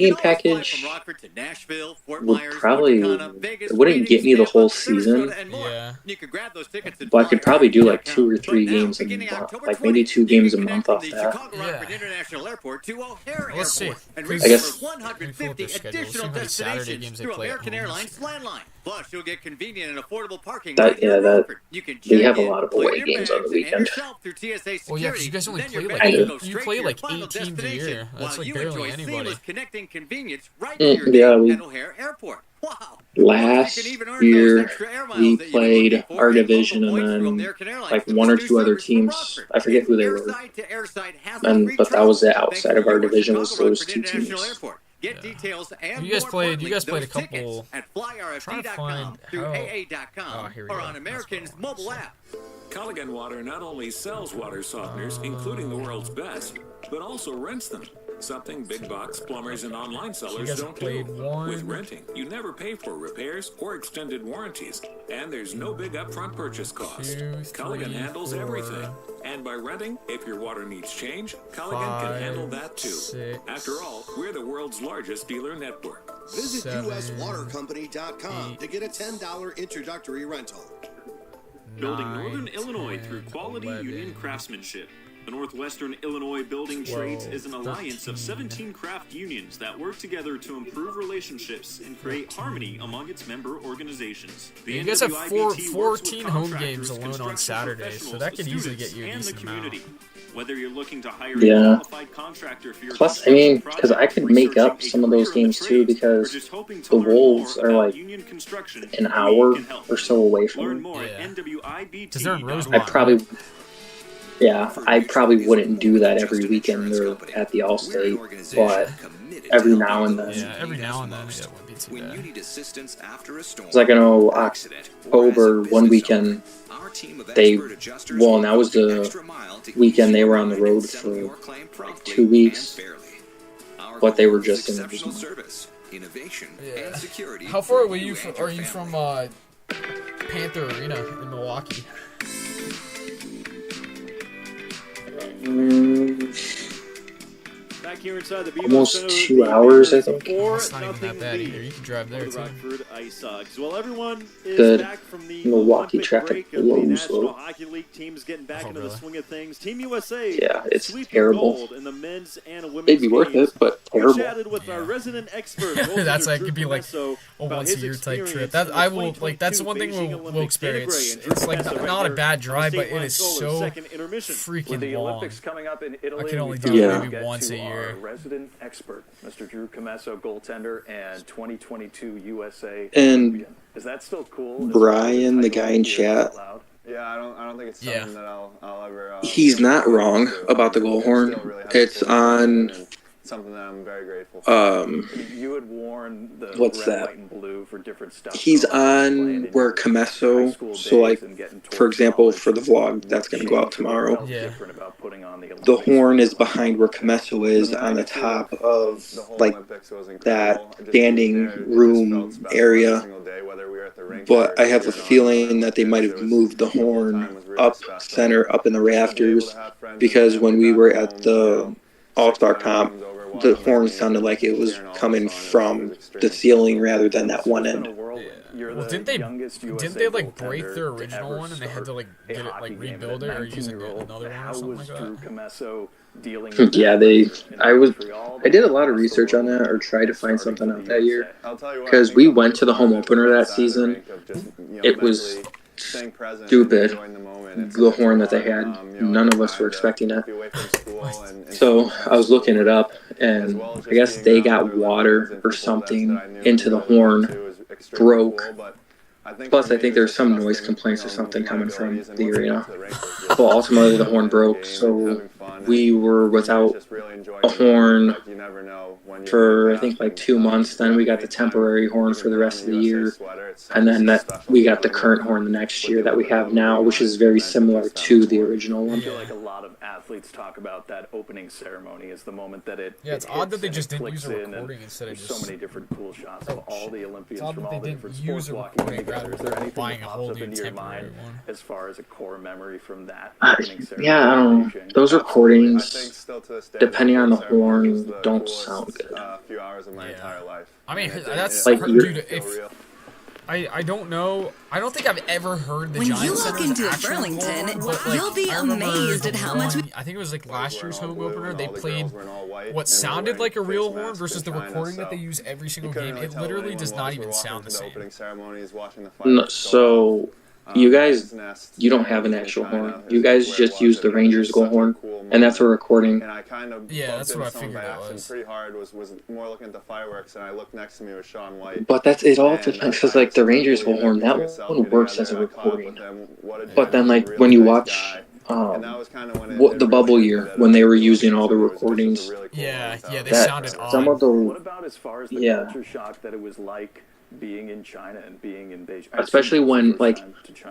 Speaker 20: Airport.
Speaker 25: package
Speaker 20: From Rockford to Nashville, Fort
Speaker 25: would
Speaker 20: Myers,
Speaker 25: probably
Speaker 20: Punta Cana, Vegas,
Speaker 25: it wouldn't get me the
Speaker 20: Phoenix,
Speaker 25: whole
Speaker 20: Tampa,
Speaker 25: season,
Speaker 20: Sarasota, and more.
Speaker 5: Yeah.
Speaker 20: You can grab those tickets at
Speaker 25: but I could probably do like 2 or 3
Speaker 20: But now,
Speaker 25: games a
Speaker 20: beginning
Speaker 25: month,
Speaker 20: October
Speaker 25: like maybe
Speaker 20: 20th,
Speaker 25: 2
Speaker 20: you
Speaker 25: games a
Speaker 20: can
Speaker 25: month
Speaker 20: connect
Speaker 25: off
Speaker 20: from the
Speaker 25: that.
Speaker 20: Chicago Rockford International Airport to O'Hare
Speaker 5: Let's see.
Speaker 20: Airport and
Speaker 5: Because-
Speaker 20: reach
Speaker 25: I guess-
Speaker 20: over 150
Speaker 5: schedule.
Speaker 20: additional
Speaker 5: See how many Saturday
Speaker 20: destinations
Speaker 5: games they
Speaker 20: through
Speaker 5: play at
Speaker 20: American
Speaker 5: home.
Speaker 20: Airlines Landline. Plus, you'll get convenient and affordable parking
Speaker 25: That
Speaker 20: right here
Speaker 25: yeah,
Speaker 20: in
Speaker 25: that
Speaker 20: Rockford. You can
Speaker 25: they
Speaker 20: check
Speaker 25: have a
Speaker 20: in,
Speaker 25: lot of
Speaker 20: clear
Speaker 25: away
Speaker 20: your
Speaker 25: games on the
Speaker 20: bags, and
Speaker 25: weekend.
Speaker 20: yourself through TSA
Speaker 5: Well, yeah, because
Speaker 20: security.
Speaker 5: you guys only
Speaker 20: Then
Speaker 5: play
Speaker 20: your
Speaker 5: like
Speaker 20: bags
Speaker 25: I
Speaker 20: will
Speaker 25: do.
Speaker 20: go
Speaker 5: you
Speaker 20: straight
Speaker 5: play
Speaker 20: to your
Speaker 5: like
Speaker 20: final
Speaker 5: 8 teams a
Speaker 20: destination
Speaker 5: year. That's
Speaker 20: while
Speaker 5: like
Speaker 20: you
Speaker 5: barely
Speaker 20: enjoy
Speaker 5: anybody.
Speaker 20: seamless connecting convenience right to your
Speaker 25: Yeah,
Speaker 20: gate
Speaker 25: we-
Speaker 20: at O'Hare Airport. Wow.
Speaker 25: Last
Speaker 20: You can even earn those
Speaker 25: year
Speaker 20: extra air miles
Speaker 25: we
Speaker 20: that you've been
Speaker 25: played
Speaker 20: looking for
Speaker 25: our
Speaker 20: and local
Speaker 25: division and
Speaker 20: points through
Speaker 25: then
Speaker 20: American Airlines
Speaker 25: like
Speaker 20: with
Speaker 25: 1 or
Speaker 20: this
Speaker 25: 2 other
Speaker 20: new service from
Speaker 25: teams.
Speaker 20: Rockford.
Speaker 25: I forget who they were,
Speaker 20: Airside to airside hassle-free
Speaker 25: but that was it.
Speaker 20: travel,
Speaker 25: Outside
Speaker 20: thanks
Speaker 25: of
Speaker 20: to
Speaker 25: our
Speaker 20: your
Speaker 25: division was
Speaker 20: Chicago
Speaker 25: those
Speaker 20: Rockford
Speaker 25: 2
Speaker 20: International
Speaker 25: teams.
Speaker 20: Airport. Get details and
Speaker 5: You guys
Speaker 20: more
Speaker 5: played a
Speaker 20: importantly,
Speaker 5: couple-
Speaker 20: those tickets at flyrfd.com,
Speaker 5: find
Speaker 20: through
Speaker 5: how-
Speaker 20: aa.com,
Speaker 5: Oh, here we
Speaker 20: or
Speaker 5: go.
Speaker 20: on American's mobile app.
Speaker 21: Culligan Water not only sells water softeners, including the world's best, but also rents them. Something big box plumbers and online sellers
Speaker 5: guys
Speaker 21: don't
Speaker 5: played
Speaker 21: do.
Speaker 5: one.
Speaker 21: With renting, you never pay for repairs or extended warranties, and there's no big upfront purchase cost.
Speaker 5: 2,
Speaker 21: Culligan
Speaker 5: 3,
Speaker 21: handles
Speaker 5: 4,
Speaker 21: everything. And by renting, if your water needs change, Culligan can
Speaker 5: 5,
Speaker 21: handle that too.
Speaker 5: 6,
Speaker 21: After all, we're the world's largest dealer network.
Speaker 12: Visit
Speaker 5: 7,
Speaker 12: uswatercompany.com
Speaker 5: 8,
Speaker 12: to get a $10 introductory rental.
Speaker 15: Building
Speaker 5: 9,
Speaker 15: Northern Illinois
Speaker 5: 10,
Speaker 15: through quality
Speaker 5: 11,
Speaker 15: union craftsmanship. The Northwestern Illinois Building
Speaker 5: 12,
Speaker 15: Trades is an alliance of
Speaker 5: 13.
Speaker 15: 17 craft unions that work together to improve relationships and create harmony among its member organizations. The
Speaker 5: You guys have
Speaker 15: NWIBT works with
Speaker 5: 14 home
Speaker 15: contractors,
Speaker 5: games alone on
Speaker 15: construction
Speaker 5: Saturdays, so
Speaker 15: professionals,
Speaker 5: that could easily
Speaker 15: students,
Speaker 5: get you a
Speaker 15: and the
Speaker 5: decent amount.
Speaker 15: community. Whether you're looking to hire
Speaker 25: Yeah.
Speaker 15: a qualified contractor for your
Speaker 25: Plus, I mean,
Speaker 15: construction
Speaker 25: because I
Speaker 15: project,
Speaker 25: could make up
Speaker 15: researching a
Speaker 25: some of those
Speaker 15: career in the
Speaker 25: games too,
Speaker 15: trades, or
Speaker 25: because
Speaker 15: just hoping to
Speaker 25: the
Speaker 15: learn
Speaker 25: Wolves
Speaker 15: more
Speaker 25: are
Speaker 15: about
Speaker 25: like
Speaker 15: union construction,
Speaker 25: an
Speaker 15: we
Speaker 25: hour
Speaker 15: can help.
Speaker 25: or so away from
Speaker 15: Learn
Speaker 25: me.
Speaker 15: more
Speaker 5: Yeah.
Speaker 15: at NWIBT.
Speaker 5: Because they're in
Speaker 25: I
Speaker 5: Rosemont.
Speaker 25: probably Yeah, I probably wouldn't do that every weekend or at the All-State, but every now and then.
Speaker 5: Yeah, every now and then it wouldn't be too bad.
Speaker 25: It's like I know October one weekend that was the weekend they were on the road for like 2 weeks, but they were just in Arizona.
Speaker 5: Yeah. How far away are you from Panther Arena in Milwaukee?
Speaker 2: Back here inside the BMO
Speaker 25: Almost
Speaker 2: Center,
Speaker 25: 2 hours, I think.
Speaker 5: It's not even that bad either. You can drive there too.
Speaker 2: Rockford ICEHOGs. Well, everyone is
Speaker 25: Good
Speaker 2: back from the
Speaker 25: Milwaukee
Speaker 2: Olympic
Speaker 25: traffic
Speaker 2: break of the
Speaker 25: blows
Speaker 2: National
Speaker 25: though.
Speaker 2: Hockey League teams getting back into the swing of things. Team USA
Speaker 25: Yeah, it's
Speaker 2: sweep the
Speaker 25: terrible.
Speaker 2: gold in the men's and women's
Speaker 25: It'd be worth
Speaker 2: games.
Speaker 25: it, but
Speaker 2: We
Speaker 25: terrible.
Speaker 2: chatted with our resident expert.
Speaker 5: That's like
Speaker 2: Drew
Speaker 5: could be like
Speaker 2: Comesso,
Speaker 5: a
Speaker 2: about
Speaker 5: once a
Speaker 2: his
Speaker 5: year type trip.
Speaker 2: experience
Speaker 5: That
Speaker 2: in the
Speaker 5: I will like. That's the one thing
Speaker 2: Beijing
Speaker 5: we'll
Speaker 2: Olympics.
Speaker 5: experience.
Speaker 2: Dana Gray and
Speaker 5: It's like
Speaker 2: Drew Comesso
Speaker 5: not
Speaker 2: right
Speaker 5: a
Speaker 2: there
Speaker 5: bad
Speaker 2: on
Speaker 5: drive,
Speaker 2: the
Speaker 5: but
Speaker 2: state
Speaker 5: it is
Speaker 2: line
Speaker 5: so
Speaker 2: second intermission.
Speaker 5: freaking
Speaker 4: With the
Speaker 5: long.
Speaker 4: Olympics coming up in Italy,
Speaker 5: I can only
Speaker 4: we
Speaker 5: do
Speaker 4: thought
Speaker 5: it
Speaker 4: we'd
Speaker 5: maybe
Speaker 4: get
Speaker 5: once
Speaker 4: to
Speaker 5: a year.
Speaker 4: our resident expert, Mr. Drew Comesso, goaltender and 2022 USA
Speaker 14: And
Speaker 4: Olympian. Is that still cool?
Speaker 14: Brian, the guy in chat,
Speaker 24: Yeah, I don't think it's something that I'll ever.
Speaker 14: he's not wrong about the goal horn. It's on.
Speaker 24: Something that I'm very grateful for.
Speaker 4: You had worn the
Speaker 14: What's
Speaker 4: red,
Speaker 14: that?
Speaker 4: white, and blue for different stuff.
Speaker 14: He's on where Comesso, so like, for example, for the vlog that's going to go out tomorrow, the horn is behind where Comesso is on the top of like that standing room area. But I have a feeling that they might have moved the horn up center, up in the rafters, because when we were at the All-Star comp, the horn sounded like it was coming from the ceiling rather than that one end.
Speaker 5: Well, didn't they like break their original one and they had to like get it like rebuild it or use another one or something like that?
Speaker 25: Yeah, I did a lot of research on that, or tried to find something out that year, because we went to the home opener that season. It was stupid, the horn that they had. None of us were expecting it. So I was looking it up, and I guess they got water or something into the horn, broke. Plus, I think there's some noise complaints or something coming from the arena. But ultimately, the horn broke, so we were without a horn for, I think, like 2 months. Then we got the temporary horn for the rest of the year. And then we got the current horn the next year that we have now, which is very similar to the original one.
Speaker 4: I feel like a lot of athletes talk about that opening ceremony as the moment that it.
Speaker 5: Yeah, it's odd that they just didn't use a recording instead of just
Speaker 4: so many different cool shots of all the Olympians from all the different
Speaker 5: use
Speaker 4: sports
Speaker 5: a
Speaker 4: walking
Speaker 5: recording
Speaker 4: together.
Speaker 5: rather
Speaker 4: Is there
Speaker 5: than
Speaker 4: anything
Speaker 5: buying
Speaker 4: that
Speaker 5: a
Speaker 4: pops
Speaker 5: whole
Speaker 4: up
Speaker 5: new
Speaker 4: into your
Speaker 5: temporary
Speaker 4: mind
Speaker 5: one.
Speaker 4: as far as a core memory from that
Speaker 25: I
Speaker 4: opening ceremony?
Speaker 25: don't know. Those recordings, depending on the horn, don't sound good.
Speaker 24: A few hours of my entire life.
Speaker 5: I mean, that's
Speaker 25: like
Speaker 5: dude. I don't know. I don't think I've ever heard the
Speaker 3: When
Speaker 5: Giant
Speaker 3: you walk
Speaker 5: Center's
Speaker 3: into
Speaker 5: actual
Speaker 3: Burlington,
Speaker 5: horn, but, like,
Speaker 3: you'll be
Speaker 5: I remember
Speaker 3: amazed
Speaker 5: the
Speaker 3: at how much
Speaker 5: one- I think it was like last year's home opener. They played what sounded like a real horn versus the recording that they use every single game. It literally does not even sound the same.
Speaker 25: No, so you guys, you don't have an actual horn. You guys just use the Rangers goal horn, and that's a recording.
Speaker 5: Yeah, that's what I figured it was.
Speaker 24: Pretty hard was more looking at the fireworks, and I looked next to me was Sean White.
Speaker 25: But it all depends, because like the Rangers goal horn, that one works as a recording. But then like when you watch the bubble year, when they were using all the recordings,
Speaker 5: yeah, they sounded odd.
Speaker 25: Some of the,
Speaker 4: What about as far as the culture shock that it was like being in China and being in Beijing?
Speaker 25: especially when like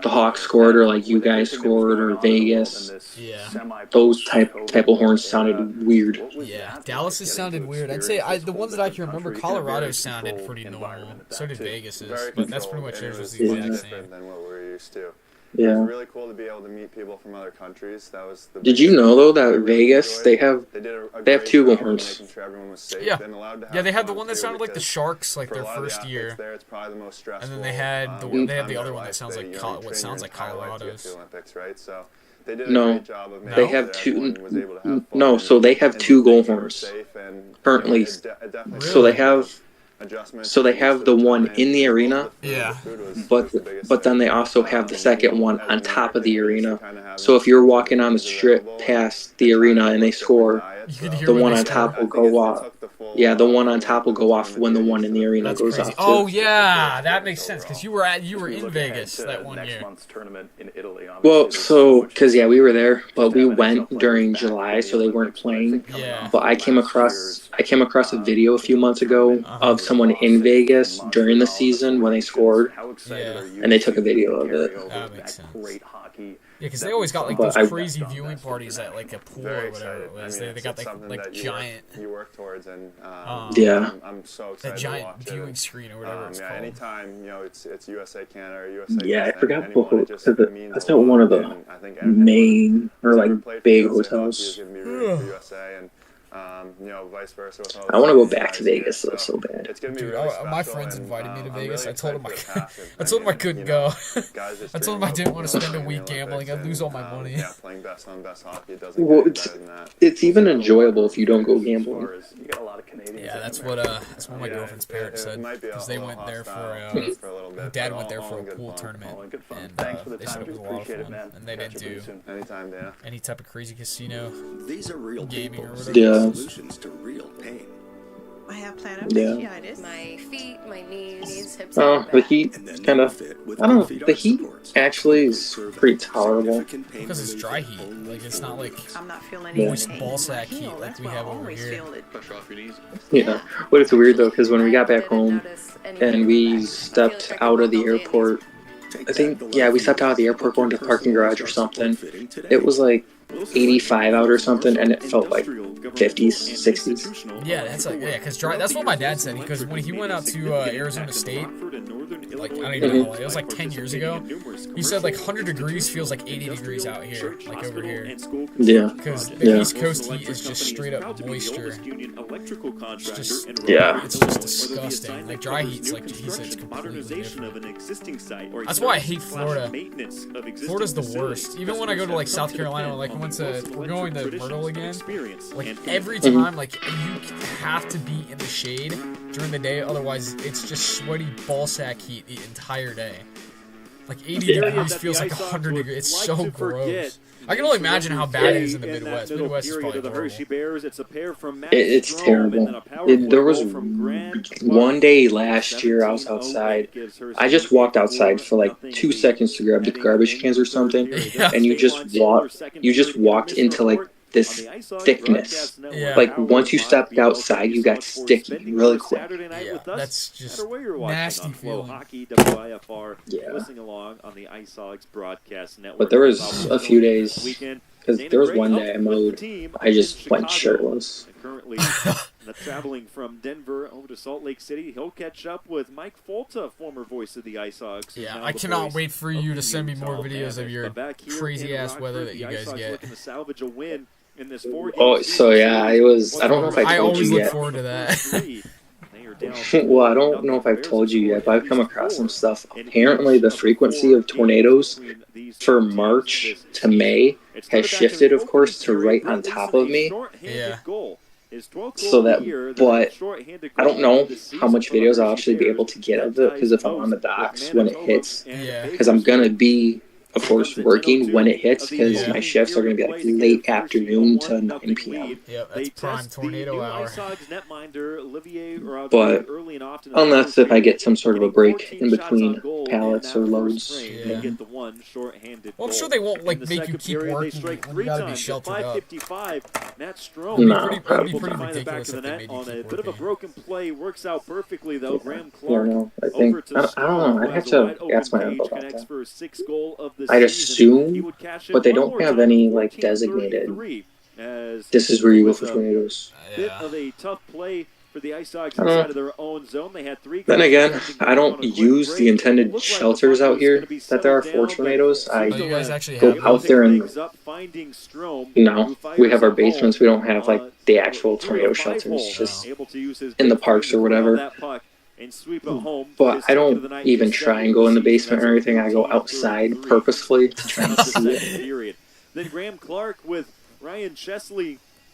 Speaker 25: the Hawks scored, or like you guys scored, or Vegas, those type of horns sounded weird.
Speaker 5: Yeah, Dallas's sounded weird. I'd say the ones that I can remember, Colorado sounded pretty normal. So did Vegas's, but that's pretty much yours was the exact same.
Speaker 24: Than what we're used to.
Speaker 25: Yeah.
Speaker 24: It was really cool to be able to meet people from other countries. That was the
Speaker 25: Did you know though that Vegas they have two goal horns?
Speaker 5: Yeah, they had the one that sounded like the Sharks, like their first year, and then they had the other one that sounds like what sounds like Colorado's.
Speaker 24: No,
Speaker 25: they have two. No, so they have two goal horns currently. So they have. So they have the one in the arena,
Speaker 5: yeah.
Speaker 25: But then they also have the second one on top of the arena. So if you're walking on the strip past the arena and they score,
Speaker 24: it's,
Speaker 5: You could hear
Speaker 24: the
Speaker 5: when
Speaker 24: one
Speaker 5: they
Speaker 24: on
Speaker 5: start.
Speaker 24: top will go off.
Speaker 14: Yeah, the one on top will go off when the one in the arena
Speaker 5: That's
Speaker 14: goes
Speaker 5: crazy.
Speaker 14: off too.
Speaker 5: Oh yeah, that makes sense because you were in Vegas that one
Speaker 4: next
Speaker 5: year.
Speaker 4: month's tournament in Italy.
Speaker 14: Well, so because we were there, but we went during July, so they weren't playing.
Speaker 5: Yeah.
Speaker 14: But I came across a video a few months ago of someone in Vegas during the season when they scored,
Speaker 5: Yeah.
Speaker 14: and they took a video of it.
Speaker 5: That makes sense.
Speaker 4: Great hockey.
Speaker 5: Yeah, because they always got like
Speaker 14: But
Speaker 5: those
Speaker 14: I-
Speaker 5: crazy viewing parties at like a pool
Speaker 24: Very
Speaker 5: or whatever it
Speaker 24: excited.
Speaker 5: was.
Speaker 24: I mean,
Speaker 5: They got
Speaker 24: it's something
Speaker 5: like
Speaker 24: that
Speaker 5: giant.
Speaker 24: you work towards, and
Speaker 14: Yeah.
Speaker 24: I'm so excited
Speaker 5: That
Speaker 24: to
Speaker 5: giant
Speaker 24: watch
Speaker 5: viewing
Speaker 24: it.
Speaker 5: screen or whatever it's
Speaker 24: Yeah,
Speaker 5: called.
Speaker 24: anytime it's USA Canada or USA.
Speaker 14: Yeah, I
Speaker 24: against
Speaker 14: forgot
Speaker 24: anyone,
Speaker 14: what
Speaker 24: it just means
Speaker 14: that's
Speaker 24: a
Speaker 14: not
Speaker 24: lot,
Speaker 14: one of the
Speaker 24: and I think
Speaker 14: main or
Speaker 24: who's
Speaker 14: like
Speaker 24: ever played for
Speaker 14: big
Speaker 24: USA hockey
Speaker 14: hotels.
Speaker 24: is gonna be rooting for USA, and vice versa with all
Speaker 14: I want to
Speaker 24: the
Speaker 14: go back to
Speaker 24: guys here,
Speaker 14: Vegas though so bad.
Speaker 24: It's gonna be
Speaker 5: Dude,
Speaker 24: really
Speaker 5: my
Speaker 24: special,
Speaker 5: friends
Speaker 24: and,
Speaker 5: invited me to
Speaker 24: I'm
Speaker 5: Vegas.
Speaker 24: really
Speaker 5: I told them
Speaker 24: excited for the passion.
Speaker 5: I told them I couldn't
Speaker 24: you
Speaker 5: go.
Speaker 24: know, guys just
Speaker 5: I told
Speaker 24: dream
Speaker 5: them I
Speaker 24: of,
Speaker 5: didn't want to spend a
Speaker 24: playing the
Speaker 5: week gambling.
Speaker 24: Olympics,
Speaker 5: I'd lose all my
Speaker 24: and,
Speaker 5: money.
Speaker 24: Yeah, playing best on best hockey, it doesn't
Speaker 14: Well,
Speaker 24: get any
Speaker 14: it's
Speaker 24: better than that.
Speaker 14: it's even enjoyable if you don't go gambling.
Speaker 4: You got a lot of Canadians.
Speaker 5: Yeah, that's what my girlfriend's parents said because they went there for Dad went there for a pool tournament and they said it was a lot of fun and they didn't do
Speaker 24: anytime, Dana.
Speaker 5: any type of crazy casino
Speaker 13: These are real
Speaker 5: gaming
Speaker 13: people
Speaker 5: or
Speaker 13: seeking
Speaker 5: whatever.
Speaker 13: solutions to real pain.
Speaker 6: I have
Speaker 14: Yeah.
Speaker 6: fasciitis.
Speaker 16: My feet, my knees, hips,
Speaker 14: Oh,
Speaker 16: and
Speaker 14: the
Speaker 16: back.
Speaker 14: heat kind of. I don't know. The heat actually is pretty tolerable.
Speaker 5: Because it's dry heat. Like it's not like
Speaker 6: I'm not feeling any
Speaker 5: moist
Speaker 6: pain.
Speaker 5: ball sack
Speaker 6: Heel,
Speaker 5: heat like
Speaker 6: that's
Speaker 5: we
Speaker 6: where I
Speaker 5: have over
Speaker 6: always
Speaker 5: here.
Speaker 6: feel it.
Speaker 20: Pressure off your knees.
Speaker 14: Yeah. But it's weird though, because when we got back home and we stepped out of the airport, I think we stepped out of the airport going to the parking garage or something. It was like 85 out or something, and it felt like 50s, 60s.
Speaker 5: Yeah, that's like because that's what my dad said. Because when he went out to Arizona State, like I don't even know, it was like 10 years ago. He said like 100 degrees feels like 80 degrees out here, like over here.
Speaker 14: Yeah.
Speaker 5: Because the East Coast heat is just straight up moisture. It's just it's just disgusting. Like dry heat's like he said it's completely different. That's why I hate Florida. Florida's the worst. Even when I go to like South Carolina, like we're going to Myrtle again. Like every time, like you have to be in the shade during the day, otherwise it's just sweaty ballsack heat the entire day. Like 80 degrees feels like 100 degrees. It's so gross. I can only imagine how bad it is in the Midwest. Midwest is probably horrible.
Speaker 14: It's terrible. There was one day last year I was outside. I just walked outside for like 2 seconds to grab the garbage cans or something, and you just walked into like this thickness.
Speaker 5: Yeah.
Speaker 14: Like once you stepped outside, you got sticky really quick.
Speaker 5: Yeah, that's just nasty feeling.
Speaker 14: Yeah.
Speaker 2: Listening along on the ICEHOGS broadcast network.
Speaker 14: But there was a few days, because there was one day I mowed, I just went shirtless.
Speaker 2: Currently traveling from Denver over to Salt Lake City. He'll catch up with Mike Folta, former voice of the ICEHOGS.
Speaker 5: Yeah, I cannot wait for you to send me more videos of your crazy ass weather that you guys get.
Speaker 2: Looking to salvage a win in this 4-game
Speaker 14: Oh, so yeah, it was. I don't know if I told
Speaker 5: always
Speaker 14: you
Speaker 5: look
Speaker 14: yet.
Speaker 5: forward to that.
Speaker 14: Well, I don't know if I've told you yet, but I've come across some stuff. Apparently, the frequency of tornadoes for March to May has shifted, of course, to right on top of me.
Speaker 5: Yeah.
Speaker 14: So that, but I don't know how much videos I'll actually be able to get of it, because if I'm on the docks when it hits, because I'm gonna be, of course, working when it hits, because my shifts are going to be like late afternoon to 9 p.m.
Speaker 5: Yep, that's prime tornado hour.
Speaker 14: But unless if I get some sort of a break in between pallets or loads.
Speaker 5: Yeah. Well, I'm sure they won't like make you keep working when you gotta be sheltered up.
Speaker 14: No,
Speaker 5: It'd be pretty ridiculous if they made you
Speaker 2: on a
Speaker 5: keep
Speaker 2: bit of a
Speaker 5: working.
Speaker 2: broken play, works out perfectly though. Graham
Speaker 14: Yeah,
Speaker 2: Clark
Speaker 14: no, I think I don't know. I'd have to ask my uncle about that.
Speaker 2: for his 6th goal of the
Speaker 14: I'd
Speaker 2: season. He
Speaker 14: assume,
Speaker 2: would cash in
Speaker 14: but they
Speaker 2: one
Speaker 14: don't
Speaker 2: more
Speaker 14: have
Speaker 2: time
Speaker 14: any
Speaker 2: for
Speaker 14: like
Speaker 2: Team
Speaker 14: designated.
Speaker 2: 33, as
Speaker 14: This is where you go
Speaker 2: it
Speaker 14: for
Speaker 2: was a
Speaker 14: tornadoes.
Speaker 2: Bit of a tough play for the ICEHOGS
Speaker 14: I don't know.
Speaker 2: inside of their own zone. They had 3
Speaker 14: Then
Speaker 2: guys
Speaker 14: again,
Speaker 2: attempting
Speaker 14: I
Speaker 2: to
Speaker 14: don't
Speaker 2: go on a quick
Speaker 14: use
Speaker 2: break.
Speaker 14: the intended
Speaker 2: Looked like the
Speaker 14: shelters
Speaker 2: puck
Speaker 14: out
Speaker 2: was
Speaker 14: here
Speaker 2: gonna be
Speaker 14: that there are
Speaker 2: settled
Speaker 14: for
Speaker 2: down,
Speaker 14: tornadoes.
Speaker 5: Oh, you guys actually
Speaker 14: go
Speaker 5: have
Speaker 14: out there and
Speaker 2: things up, finding Strome,
Speaker 14: no,
Speaker 2: who fires
Speaker 14: we have our
Speaker 2: it home.
Speaker 14: basements. We don't have like the actual tornado
Speaker 2: 3-5
Speaker 14: shelters,
Speaker 2: hole.
Speaker 14: just
Speaker 2: Able to use his
Speaker 14: in the
Speaker 2: big
Speaker 14: parks
Speaker 2: frame
Speaker 14: or
Speaker 2: to corral
Speaker 14: whatever.
Speaker 2: that puck and sweep it home.
Speaker 14: But
Speaker 2: His
Speaker 14: I
Speaker 2: second of
Speaker 14: don't
Speaker 2: the night,
Speaker 14: even
Speaker 2: his
Speaker 14: try
Speaker 2: second
Speaker 14: and go in the
Speaker 2: of season.
Speaker 14: basement or anything. I go outside purposefully to try and see it.
Speaker 2: Period. Then Graham Clark with Ryan Chesley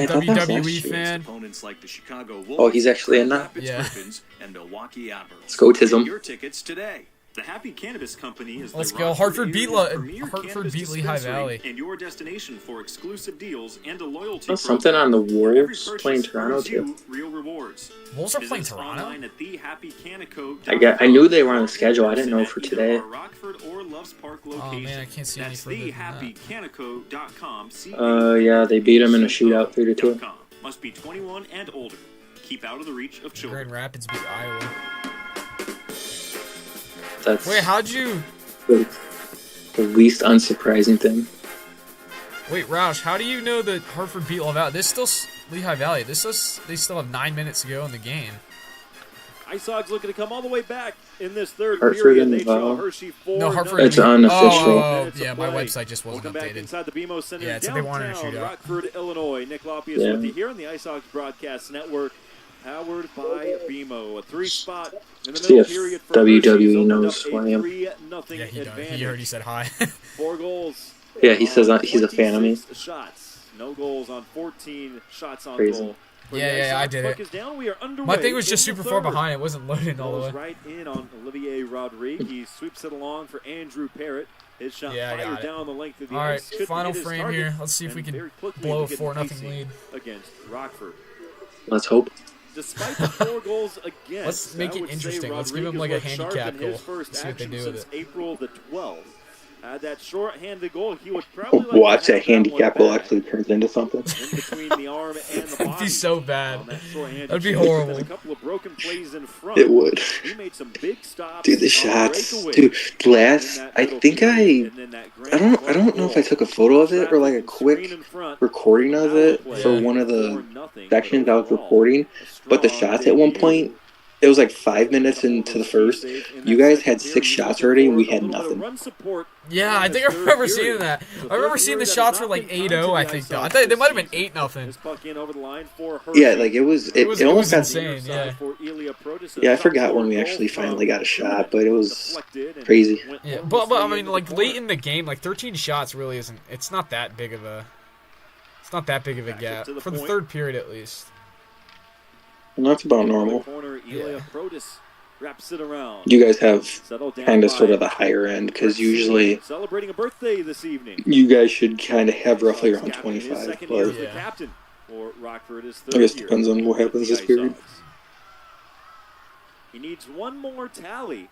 Speaker 5: What's up,
Speaker 14: Yeah, I thought that was last
Speaker 5: WWE
Speaker 14: year.
Speaker 5: fan?
Speaker 10: Opponents like the Chicago Wolves,
Speaker 14: Oh, he's actually in now.
Speaker 10: Rapids
Speaker 5: Yeah.
Speaker 10: Griffins, and Milwaukee Admirals.
Speaker 14: Let's go, Tism.
Speaker 10: Get your tickets today.
Speaker 15: The Happy Cannabis Company is
Speaker 5: Let's
Speaker 15: the
Speaker 5: go.
Speaker 15: Rockford
Speaker 5: Hartford beat
Speaker 15: area's premier
Speaker 5: Hartford
Speaker 15: cannabis
Speaker 5: beat Lehigh
Speaker 15: dispensary
Speaker 5: Valley.
Speaker 15: and your destination for exclusive deals and a loyalty
Speaker 25: Oh, something on the Wolves playing Toronto
Speaker 15: earns
Speaker 25: too.
Speaker 15: you real rewards.
Speaker 5: Wolves are
Speaker 15: Visit
Speaker 5: playing
Speaker 15: us
Speaker 5: Toronto?
Speaker 15: online at thehappycanico.com.
Speaker 25: I knew they were on the schedule. I didn't know for
Speaker 15: Either
Speaker 25: today.
Speaker 15: our Rockford or Loves Park
Speaker 5: Oh
Speaker 15: location.
Speaker 5: man, I can't see any
Speaker 15: That's
Speaker 5: further than that.
Speaker 15: thehappycanico.com.
Speaker 25: Yeah, they beat them in a shootout 3-2.
Speaker 15: Must be 21 and older. Keep out of the reach of children.
Speaker 5: Grand Rapids beat Iowa.
Speaker 25: That's
Speaker 5: Wait, how'd you...
Speaker 25: the least unsurprising thing.
Speaker 5: Wait, Roush, how do you know that Hartford beat Lehigh Valley? This still Lehigh Valley. They still have 9 minutes to go in the game.
Speaker 2: ICEHOGS looking to come all the way back in this third
Speaker 25: Hartford
Speaker 2: period.
Speaker 25: and
Speaker 2: They trail
Speaker 25: Laval.
Speaker 2: Hershey 4.
Speaker 5: No, Hartford.
Speaker 25: It's unofficial.
Speaker 5: Oh, yeah, my website just wasn't
Speaker 2: Welcome back
Speaker 5: updated.
Speaker 2: inside the BMO Center
Speaker 5: Yeah, it's they wanted to
Speaker 2: downtown
Speaker 5: shoot out.
Speaker 2: Rockford, Illinois. Nick Lopius
Speaker 25: Yeah.
Speaker 2: with you here on the ICEHOGS Broadcast Network, powered by BMO. A 3-spot in the
Speaker 25: See
Speaker 2: middle
Speaker 25: if
Speaker 2: period for
Speaker 25: WWE
Speaker 2: Hershey's opened
Speaker 25: knows
Speaker 2: up
Speaker 25: who I
Speaker 2: a
Speaker 25: am.
Speaker 2: 3-0
Speaker 5: Yeah, he does.
Speaker 2: advantage.
Speaker 5: He already said hi.
Speaker 2: 4 goals.
Speaker 25: Yeah, he says
Speaker 2: on
Speaker 25: he's a fan of me.
Speaker 2: 26 shots. No goals on 14 shots on
Speaker 25: Crazy.
Speaker 2: goal. For
Speaker 5: Yeah,
Speaker 2: the
Speaker 5: yeah, I
Speaker 2: ICEHOGS.
Speaker 5: did
Speaker 2: Puck
Speaker 5: it.
Speaker 2: is down. We are underway
Speaker 5: My thing was just
Speaker 2: in the
Speaker 5: super far
Speaker 2: third.
Speaker 5: behind. It wasn't loading all the
Speaker 2: Goes
Speaker 5: way.
Speaker 2: right in on Olivier Rodrigue. He sweeps it along for Andrew Parrott. His shot
Speaker 5: Yeah, I
Speaker 2: fired
Speaker 5: got it.
Speaker 2: down the length of the
Speaker 5: All
Speaker 2: ice.
Speaker 5: right,
Speaker 2: Couldn't
Speaker 5: final
Speaker 2: hit his
Speaker 5: frame
Speaker 2: target,
Speaker 5: here. Let's see if we
Speaker 2: and
Speaker 5: can
Speaker 2: very quickly
Speaker 5: blow a
Speaker 2: to get
Speaker 5: 4-0
Speaker 2: an icing
Speaker 5: lead.
Speaker 2: against Rockford.
Speaker 25: Let's hope.
Speaker 2: Despite the 4 goals against,
Speaker 5: Let's make
Speaker 2: I
Speaker 5: it
Speaker 2: would say
Speaker 5: interesting. Let's give him
Speaker 2: Rodrigue
Speaker 5: like a
Speaker 2: looked sharp
Speaker 5: handicap
Speaker 2: in his
Speaker 5: goal.
Speaker 2: first
Speaker 5: Let's see what they
Speaker 2: action
Speaker 5: do with
Speaker 2: since
Speaker 5: it.
Speaker 2: April the 12th. Had that short-handed goal. He would probably like
Speaker 14: Watch
Speaker 2: to
Speaker 14: that
Speaker 2: have that
Speaker 14: handicap
Speaker 2: one
Speaker 14: goal
Speaker 2: back.
Speaker 14: actually turns into something.
Speaker 2: In between the arm and the
Speaker 5: That'd
Speaker 2: body.
Speaker 5: be so bad.
Speaker 2: On that short-handed
Speaker 5: That'd be
Speaker 2: chase,
Speaker 5: horrible.
Speaker 2: and a couple of broken plays in front.
Speaker 14: It would.
Speaker 2: He made some big stops.
Speaker 14: Dude, the
Speaker 2: on
Speaker 14: shots.
Speaker 2: breakaway
Speaker 14: Dude,
Speaker 2: in
Speaker 14: last
Speaker 2: that
Speaker 14: I
Speaker 2: middle
Speaker 14: think
Speaker 2: period, and then that
Speaker 14: I
Speaker 2: grand
Speaker 14: don't know if I
Speaker 2: goal.
Speaker 14: took a photo of it or like a
Speaker 2: Traffic
Speaker 14: quick
Speaker 2: screen in front.
Speaker 14: recording of it
Speaker 2: Power
Speaker 14: for
Speaker 2: play,
Speaker 14: one of the
Speaker 2: 4-0,
Speaker 14: sections I was
Speaker 2: but overall,
Speaker 14: recording.
Speaker 2: a
Speaker 14: But the
Speaker 2: strong
Speaker 14: shots at one
Speaker 2: debut.
Speaker 14: point, it was like 5 minutes into the first. You guys had 6 shots already and we had nothing.
Speaker 5: Yeah, I think I remember seeing that. I remember seeing the shots were like 8-0, I think, though. I thought they might have been 8-0.
Speaker 14: Yeah, like it was almost got
Speaker 5: insane, yeah.
Speaker 14: Yeah, I forgot when we actually finally got a shot, but it was crazy.
Speaker 5: Yeah, but I mean, like late in the game, like 13 shots really isn't. It's not that big of a. It's not that big of a gap for the third period at least.
Speaker 14: And that's about normal.
Speaker 2: Yeah. Wraps it around.
Speaker 14: You guys have
Speaker 2: Settled down
Speaker 14: kind of
Speaker 2: by
Speaker 14: sort of the higher end because usually
Speaker 2: celebrating a birthday this evening.
Speaker 14: you guys should kind of have roughly around
Speaker 2: Captain, his
Speaker 14: 25.
Speaker 2: second year as the
Speaker 14: But
Speaker 2: captain for Rockford, his
Speaker 14: I
Speaker 2: third
Speaker 14: guess
Speaker 2: year
Speaker 14: depends on what
Speaker 2: with
Speaker 14: happens
Speaker 2: the
Speaker 14: this period.
Speaker 2: ICEHOGS. He needs one more tally.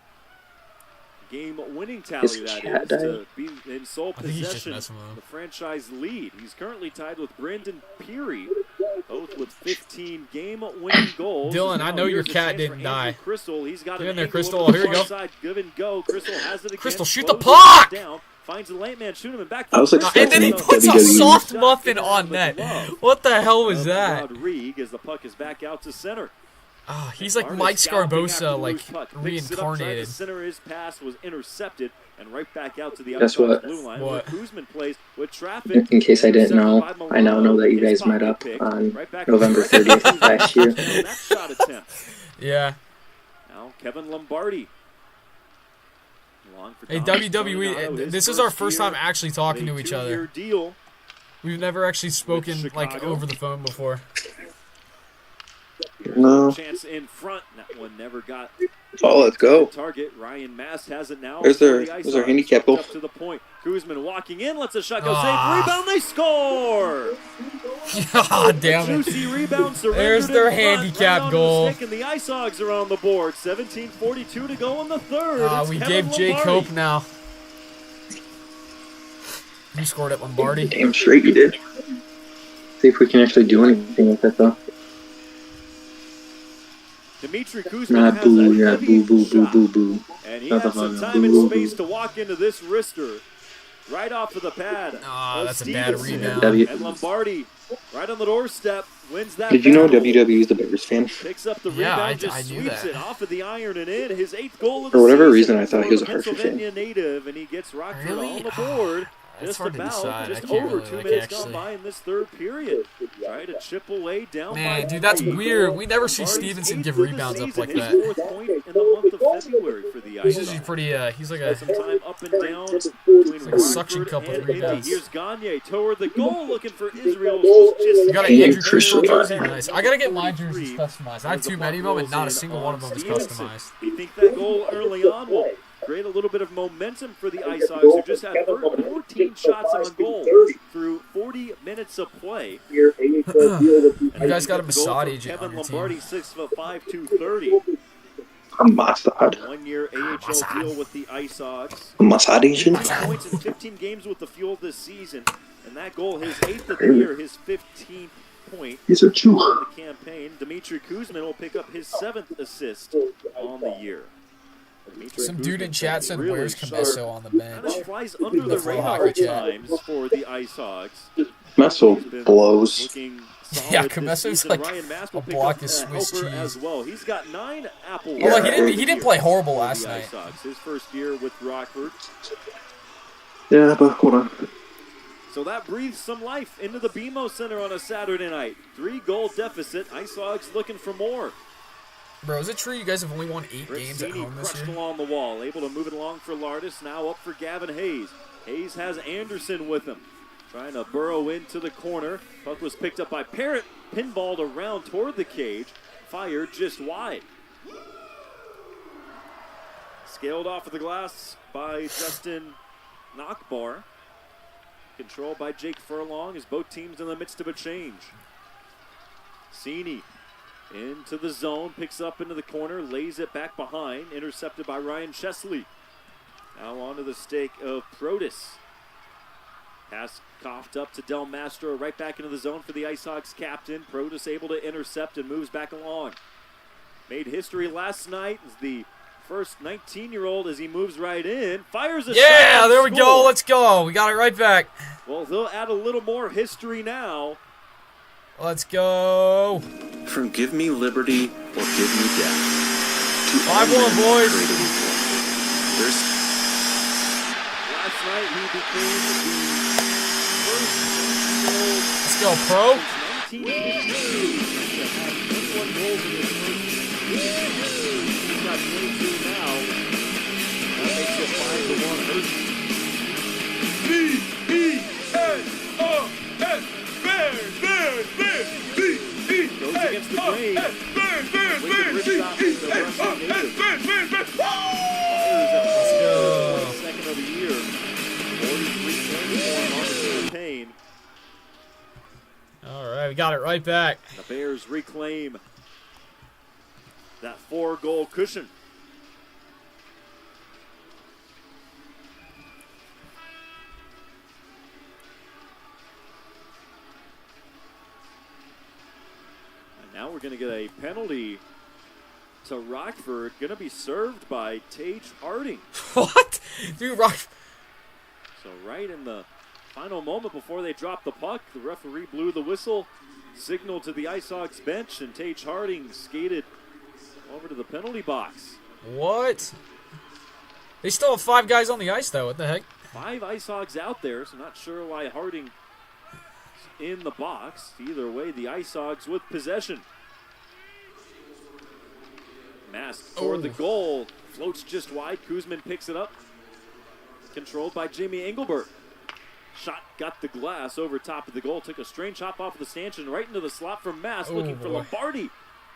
Speaker 2: Game-winning tally,
Speaker 25: His
Speaker 2: that
Speaker 25: cat
Speaker 2: is,
Speaker 25: died.
Speaker 2: to be in sole
Speaker 5: I think he's just
Speaker 2: possession
Speaker 5: messing with him.
Speaker 2: of the franchise lead. He's currently tied with Brendan Peary, both with 15 game-winning goals.
Speaker 5: Dylan,
Speaker 2: And
Speaker 5: I
Speaker 2: now
Speaker 5: know your
Speaker 2: here's a
Speaker 5: cat
Speaker 2: chance for
Speaker 5: didn't
Speaker 2: Andrew
Speaker 5: die.
Speaker 2: Crystal. He's got
Speaker 5: Get
Speaker 2: an
Speaker 5: in there,
Speaker 2: angle
Speaker 5: Crystal.
Speaker 2: over the
Speaker 5: Here you
Speaker 2: far
Speaker 5: go.
Speaker 2: side. Give and go. Crystal has it again.
Speaker 5: Crystal, shoot the
Speaker 2: Closes
Speaker 5: puck!
Speaker 2: down. Finds the late man, shoot him and back.
Speaker 14: I was
Speaker 5: And then he
Speaker 14: expecting
Speaker 5: puts a
Speaker 14: WWE.
Speaker 5: soft muffin on net. What the hell was that?
Speaker 2: Rodrigue as the puck is back out to center.
Speaker 5: Ah, he's like
Speaker 2: Artis
Speaker 5: Mike
Speaker 2: galloping after
Speaker 5: Scarbosa,
Speaker 2: the
Speaker 5: like
Speaker 2: loose puck. Picks it up, tries to
Speaker 5: reincarnated.
Speaker 2: center. His pass was intercepted and right back out to the
Speaker 25: Guess
Speaker 2: outside
Speaker 25: what?
Speaker 2: blue line.
Speaker 5: What?
Speaker 2: Where Kuzman plays with traffic.
Speaker 25: In case I didn't know,
Speaker 2: Intercepted by
Speaker 25: I now know that you
Speaker 2: His
Speaker 25: guys met
Speaker 2: pocket
Speaker 25: up
Speaker 2: pick.
Speaker 25: on
Speaker 2: Right back
Speaker 25: November
Speaker 2: to
Speaker 25: 30th last year.
Speaker 2: On that shot attempt.
Speaker 5: Yeah.
Speaker 2: Now Kevin Lombardi. Long for
Speaker 5: Hey,
Speaker 2: Thomas
Speaker 5: WWE,
Speaker 2: Coronado, his
Speaker 5: this is our
Speaker 2: first
Speaker 5: first time
Speaker 2: year
Speaker 5: actually talking
Speaker 2: of
Speaker 5: to
Speaker 2: a
Speaker 5: each
Speaker 2: 2-year
Speaker 5: other.
Speaker 2: deal.
Speaker 5: We've never actually spoken like
Speaker 2: Chicago.
Speaker 5: over the phone before.
Speaker 14: No.
Speaker 2: Chance in front. That one never got
Speaker 14: Oh, let's go.
Speaker 2: target. Ryan Mast has it now.
Speaker 14: There's
Speaker 2: for
Speaker 14: their-
Speaker 2: the
Speaker 14: there's our
Speaker 2: ICEHOGS.
Speaker 14: handicap goal.
Speaker 2: Up to the point. Kuzman walking in, lets a shot go.
Speaker 5: Ah.
Speaker 2: Save. Rebound. They score.
Speaker 5: God damn it.
Speaker 2: Juicy rebound surrendered.
Speaker 5: There's their
Speaker 2: in front,
Speaker 5: handicap
Speaker 2: right onto
Speaker 5: goal.
Speaker 2: The stick, and the ICEHOGS are on the board. 17:42 to go in the third. It's
Speaker 5: We
Speaker 2: Kevin
Speaker 5: gave Jake
Speaker 2: Lombardi.
Speaker 5: hope now. You scored at Lombardi.
Speaker 25: Damn straight you did. See if we can actually do anything with it though.
Speaker 2: Dimitri Kuzman
Speaker 25: Not
Speaker 2: has
Speaker 25: boo,
Speaker 2: a
Speaker 25: yeah,
Speaker 2: heavy
Speaker 25: boo, boo, boo,
Speaker 2: shot.
Speaker 25: boo, boo.
Speaker 2: And he
Speaker 25: Not
Speaker 2: had
Speaker 25: the
Speaker 2: some
Speaker 25: fucking
Speaker 2: time and
Speaker 25: boo,
Speaker 2: space
Speaker 25: boo.
Speaker 2: to walk into this wrister. Right off of the pad.
Speaker 5: Ah,
Speaker 2: of
Speaker 5: that's a bad
Speaker 2: Stevenson.
Speaker 5: rebound.
Speaker 25: W-
Speaker 2: And Lombardi, right on the doorstep, wins that
Speaker 14: Did you know
Speaker 2: battle.
Speaker 14: WWE is the Bears fan?
Speaker 2: Picks up the
Speaker 5: Yeah,
Speaker 2: rebound,
Speaker 5: I
Speaker 2: just
Speaker 5: knew
Speaker 2: sweeps
Speaker 5: that.
Speaker 2: it off of the iron and in. His 8th goal of the
Speaker 14: For whatever
Speaker 2: season
Speaker 14: reason, I thought he was a
Speaker 2: for
Speaker 14: Hershey fan.
Speaker 2: Pennsylvania native, and he gets Rockford
Speaker 5: Really?
Speaker 2: on the board.
Speaker 5: It's
Speaker 2: Just
Speaker 5: hard to
Speaker 2: about,
Speaker 5: decide.
Speaker 2: just
Speaker 5: I can't
Speaker 2: over
Speaker 5: really,
Speaker 2: 2
Speaker 5: like,
Speaker 2: minutes
Speaker 5: actually.
Speaker 2: gone by in this third period. Try to chip away down
Speaker 5: Man,
Speaker 2: by
Speaker 5: dude, that's
Speaker 2: 3.
Speaker 5: weird. We never see
Speaker 2: Lombardi's
Speaker 5: Stevenson
Speaker 2: 8th
Speaker 5: give
Speaker 2: of the
Speaker 5: rebounds up
Speaker 2: season,
Speaker 5: like
Speaker 2: his
Speaker 5: that.
Speaker 2: 4th point in the month of February for the
Speaker 5: He's usually
Speaker 2: ICEHOGS.
Speaker 5: pretty, he's like a
Speaker 2: Some time up and down between
Speaker 5: like a suction
Speaker 2: Rockford
Speaker 5: cup with
Speaker 2: and Indy.
Speaker 5: rebounds.
Speaker 2: Here's Gagne toward the goal, looking for Israel. Just
Speaker 5: You got an
Speaker 25: Hey,
Speaker 5: Andrew
Speaker 25: Crystal
Speaker 5: Crystal jersey?
Speaker 25: Bar.
Speaker 5: Nice. I gotta get my jerseys customized. I have too many of them, and not a single one of them is customized.
Speaker 2: You think that goal early on will create a little bit of momentum for the ICEHOGs, who just had 14 shots on goal through 40 minutes of play.
Speaker 5: You guys got a Mossad agent
Speaker 2: Kevin
Speaker 5: on your
Speaker 2: Lombardi,
Speaker 5: team.
Speaker 2: 6'5", 230.
Speaker 14: A Mossad.
Speaker 2: 1 year AHL deal with the ICEHOGs.
Speaker 14: A Mossad agent.
Speaker 2: 18 points in 15 games with the Fuel this season, and that goal, his 8th of the year, his 15th point
Speaker 14: He's a Jew.
Speaker 2: on the campaign. Dmitry Kuzmin will pick up his 7th assist on the year.
Speaker 5: Some dude in chat said, "Where's Comesso on the bench?"
Speaker 2: Kind of flies under the radar at times for the ICEHOGs.
Speaker 14: Messo blows.
Speaker 5: Yeah, Comesso's like a block of Swiss cheese.
Speaker 2: As well. He's got 9 apples.
Speaker 5: Oh, he didn't play horrible last night.
Speaker 2: His first year with Rockford.
Speaker 14: Yeah, but hold on.
Speaker 2: So that breathes some life into the BMO Center on a Saturday night. 3-goal deficit. ICEHOGs looking for more.
Speaker 5: Bro, is it true you guys have only won 8 games at home this
Speaker 2: crushed
Speaker 5: year?
Speaker 2: along the wall, able to move it along for Lardis. Now up for Gavin Hayes. Hayes has Anderson with him, trying to burrow into the corner. Puck was picked up by Parrott, pinballed around toward the cage, fired just wide. Scaled off of the glass by Justin Knockbar. Controlled by Jake Furlong as both teams in the midst of a change. Cini into the zone, picks up into the corner, lays it back behind, intercepted by Ryan Chesley. Now onto the stake of Protus. Pass coughed up to Del Mastro, right back into the zone for the ICEHOGs captain. Protus able to intercept and moves back along. Made history last night as the first 19-year-old as he moves right in. Fires a shot.
Speaker 5: Yeah, there we go. Let's go. We got it right back.
Speaker 2: Well, he'll add a little more history now.
Speaker 5: Let's go.
Speaker 13: From give me liberty or give me death.
Speaker 5: 5-1, boys.
Speaker 2: Last night he became the first 19-year-old.
Speaker 5: Let's go, Pro.
Speaker 2: 1952 to have 21 goals in his first year. He's got 22 now. That makes it 5-1 Hershey. Goes against the grain. Wicked rich shot from the Russian native. Fires at the second of the year. 43 points for him on the campaign.
Speaker 5: All right, we got it right back.
Speaker 2: The Bears reclaim that 4-goal cushion. Now we're going to get a penalty to Rockford. Going to be served by Tage Harding.
Speaker 5: What? Dude,
Speaker 2: So right in the final moment before they dropped the puck, the referee blew the whistle, signaled to the ICEHOGs bench, and Tage Harding skated over to the penalty box.
Speaker 5: What? They still have 5 guys on the ice, though. What the heck?
Speaker 2: 5 ICEHOGs out there, so not sure why Harding in the box. Either way, the ICEHOGs with possession. Mask toward the goal. Floats just wide. Kuzmin picks it up. Controlled by Jamie Engelbert. Shot got the glass over top of the goal. Took a strange hop off of the stanchion right into the slot from Mask. Looking for Lombardi.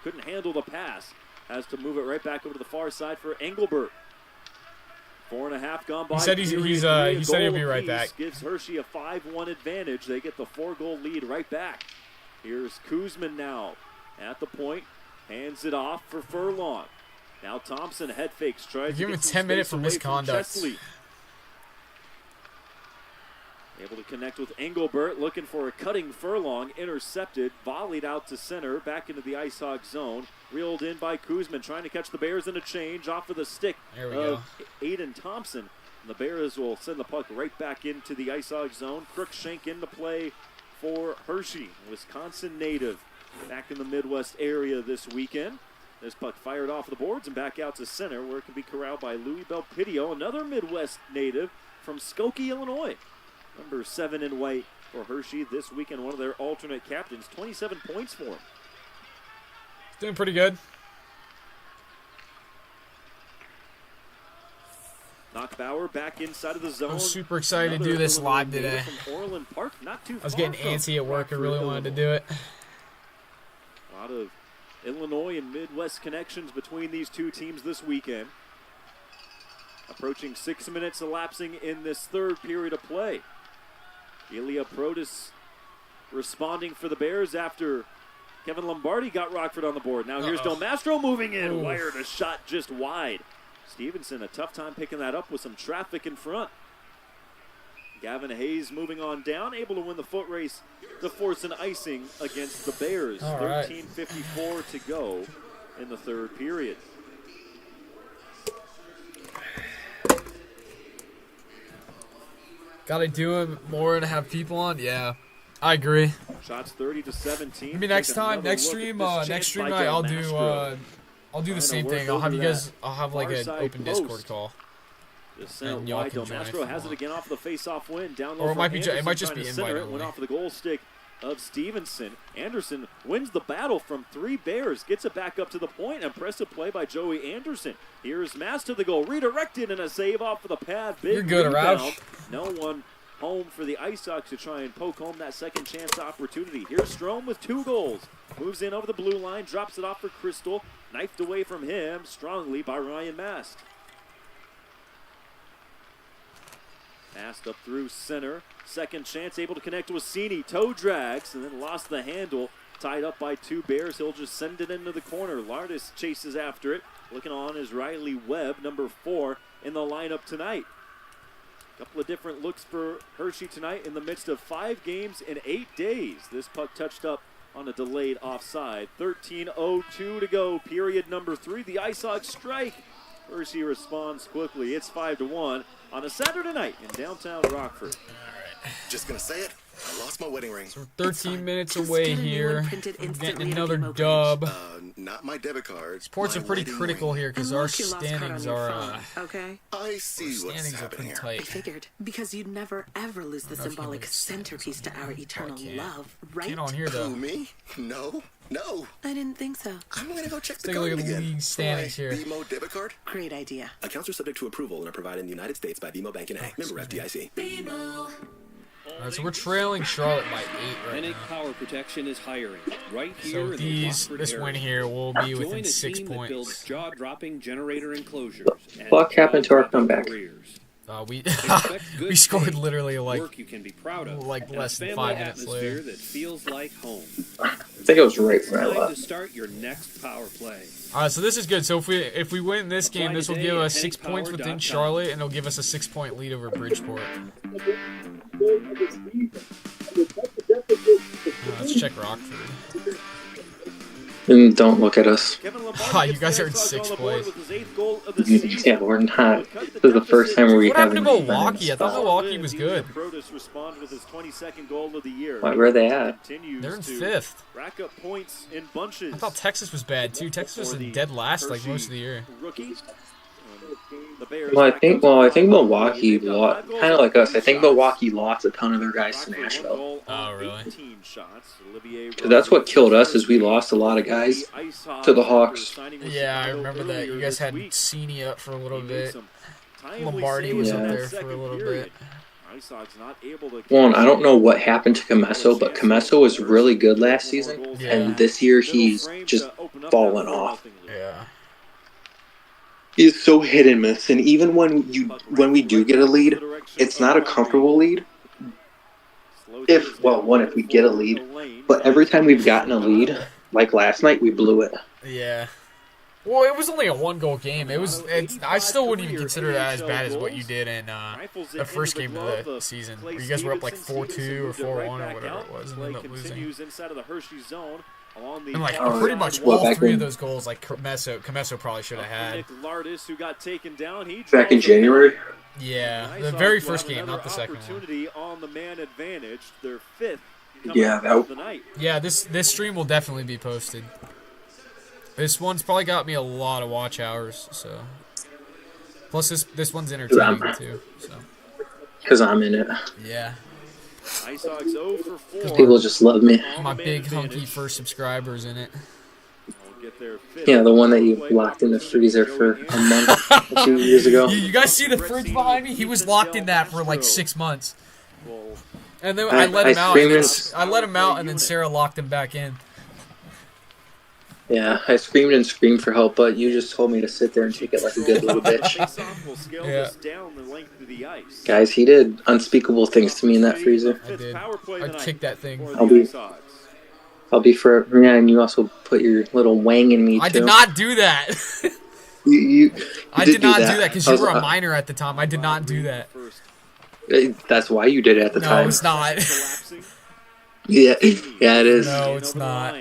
Speaker 2: Couldn't handle the pass. Has to move it right back over to the far side for Engelbert. 4.5 gone by.
Speaker 5: He said he said he'll be right back.
Speaker 2: Gives Hershey a 5-1 advantage. They get the 4-goal lead right back. Here's Kuzmin now at the point. Hands it off for Furlong. Now Thompson head fakes. Tries
Speaker 5: Give
Speaker 2: to
Speaker 5: him
Speaker 2: get
Speaker 5: 10 minutes for
Speaker 2: space away from
Speaker 5: misconduct.
Speaker 2: Chesley. Able to connect with Engelbert. Looking for a cutting Furlong. Intercepted. Volleyed out to center. Back into the ICEHOG zone. Reeled in by Kuzmin. Trying to catch the Bears in a change. Off of the stick of Aiden Thompson. And the Bears will send the puck right back into the ICEHOG zone. Crookshank into play for Hershey. Wisconsin native. Back in the Midwest area this weekend. This puck fired off the boards and back out to center where it can be corralled by Louis Belpidio, another Midwest native from Skokie, Illinois. Number 7 in white for Hershey this weekend, one of their alternate captains. 27 points for him.
Speaker 5: Doing pretty good.
Speaker 2: Knockbauer back inside of the zone.
Speaker 5: I'm super excited to do this live today.
Speaker 2: From Orland Park, not too
Speaker 5: I was
Speaker 2: far
Speaker 5: getting antsy at work. I really wanted to do it.
Speaker 2: A lot of Illinois and Midwest connections between these two teams this weekend. Approaching 6 minutes elapsing in this third period of play. Ilya Protas responding for the Bears after Kevin Lombardi got Rockford on the board. Now here's Del Mastro moving in. Wired a shot just wide. Stevenson a tough time picking that up with some traffic in front. Gavin Hayes moving on down, able to win the foot race to force an icing against the Bears. 13:54 to go in the third period.
Speaker 5: Gotta do it more and have people on? Yeah, I agree.
Speaker 2: Shots 30-17.
Speaker 5: Maybe next time, next stream night, I'll do the same thing. I'll have like an open Discord call.
Speaker 2: And y'all can join. Mastro has it again off the face-off win. Down low,
Speaker 5: or it might just be invite only.
Speaker 2: Went off of the goal stick of Stevenson. Anderson wins the battle from 3 Bears, gets it back up to the point. Impressive play by Joey Anderson. Here's Mass to the goal, redirected and a save off of the pad. Big
Speaker 5: You're good,
Speaker 2: rebound. No one home for the ICEHOGS to try and poke home that second chance opportunity. Here's Strome with 2 goals. Moves in over the blue line, drops it off for Crystal. Knifed away from him strongly by Ryan Mast. Passed up through center. Second chance, able to connect with Cini. Toe drags and then lost the handle. Tied up by 2 Bears. He'll just send it into the corner. Lardis chases after it. Looking on is Riley Webb, number 4 in the lineup tonight. Couple of different looks for Hershey tonight in the midst of 5 games in 8 days. This puck touched up on a delayed offside. 13:02 to go, period number 3. The ICEHOGS strike. Hershey responds quickly. It's 5-1 on a Saturday night in downtown Rockford.
Speaker 12: Just gonna say it. I lost my wedding ring.
Speaker 5: So 13 minutes away here. Getting another dub.
Speaker 12: Not my debit card.
Speaker 5: Sports are pretty critical here because our standings are
Speaker 7: okay.
Speaker 12: I see what's
Speaker 5: standings are pretty tight.
Speaker 7: I figured because you'd never ever lose the symbolic centerpiece to our eternal love, right?
Speaker 5: Can't on here though.
Speaker 12: Who, me? No.
Speaker 7: I didn't think so.
Speaker 12: I'm gonna go check the
Speaker 5: code again. Take a look at the league standings here.
Speaker 12: BMO debit card.
Speaker 7: Great idea.
Speaker 13: Accounts are subject to approval and are provided in the United States by BMO Bank and A. Member FDIC.
Speaker 3: BMO.
Speaker 5: Alright, so we're trailing Charlotte by 8 right
Speaker 9: now. Power Protection is hiring right here
Speaker 5: so this win here will be within 6 points.
Speaker 9: Builds jaw-dropping generator enclosures.
Speaker 25: What happened to our comeback?
Speaker 5: We scored literally like
Speaker 9: you can be proud of,
Speaker 5: like less than 5 minutes later.
Speaker 9: That feels like home.
Speaker 25: I think it was right when I
Speaker 9: Time
Speaker 25: left.
Speaker 9: to start your next power play.
Speaker 5: Alright, so this is good. So if we win this game, this will give us 6 points within Charlotte, and it'll give us a 6-point lead over Bridgeport. Let's check Rockford.
Speaker 25: And don't look at us.
Speaker 5: You guys are in 6th place.
Speaker 25: Yeah, we're not. This is the first time we
Speaker 5: What happened to Milwaukee? I thought Milwaukee was good.
Speaker 25: Why, where are they at?
Speaker 5: They're in 5th.
Speaker 2: Rack up points in bunches.
Speaker 5: I thought Texas was bad too. Texas was in dead last like most of the year.
Speaker 25: Well, I think Milwaukee lost, kind of like us. I think Milwaukee lost a ton of their guys to Nashville.
Speaker 5: Oh, really?
Speaker 25: Because that's what killed us, is we lost a lot of guys to the Hawks.
Speaker 5: Yeah, I remember that. You guys had Cini up for a little bit. Lombardi was up there for a little bit.
Speaker 25: Well, and I don't know what happened to Comesso, but Comesso was really good last season, and this year he's just fallen off.
Speaker 5: Yeah.
Speaker 14: He's so hit and miss, and even when we do get a lead, it's not a comfortable lead. If we get a lead, but every time we've gotten a lead, like last night, we blew it.
Speaker 5: Yeah. Well, it was only a 1-goal game. I still wouldn't even consider that as bad as what you did in the first game of the season, where you guys were up like 4-2 or 4-1 or whatever it was, and ended up losing. And like pretty much all 3 of those goals, like Comesso probably should have had.
Speaker 25: Back in January?
Speaker 5: Yeah, the very first game, not the second
Speaker 25: one.
Speaker 5: Yeah, this stream will definitely be posted. This one's probably got me a lot of watch hours, so. Plus this one's entertaining too, so.
Speaker 25: Because I'm in it.
Speaker 5: Yeah.
Speaker 25: People just love me.
Speaker 5: My big hunky first subscribers in it.
Speaker 25: Yeah, the one that you locked in the freezer for a month a few years ago.
Speaker 5: You guys see the fridge behind me? He was locked in that for like 6 months. And then I let him out. I let him out, and then Sarah locked him back in.
Speaker 14: Yeah, I screamed and screamed for help, but you just told me to sit there and take it like a good little bitch. Guys, he did unspeakable things to me in that freezer.
Speaker 5: I did. I kicked that thing.
Speaker 14: I'll be for yeah, and you also put your little wang in me too.
Speaker 5: I did not do that.
Speaker 14: I
Speaker 5: did not do that because you were a minor at the time. I did not do that.
Speaker 14: That's why you did it at the time.
Speaker 5: No, it's not.
Speaker 14: Yeah, it is.
Speaker 5: No, it's not.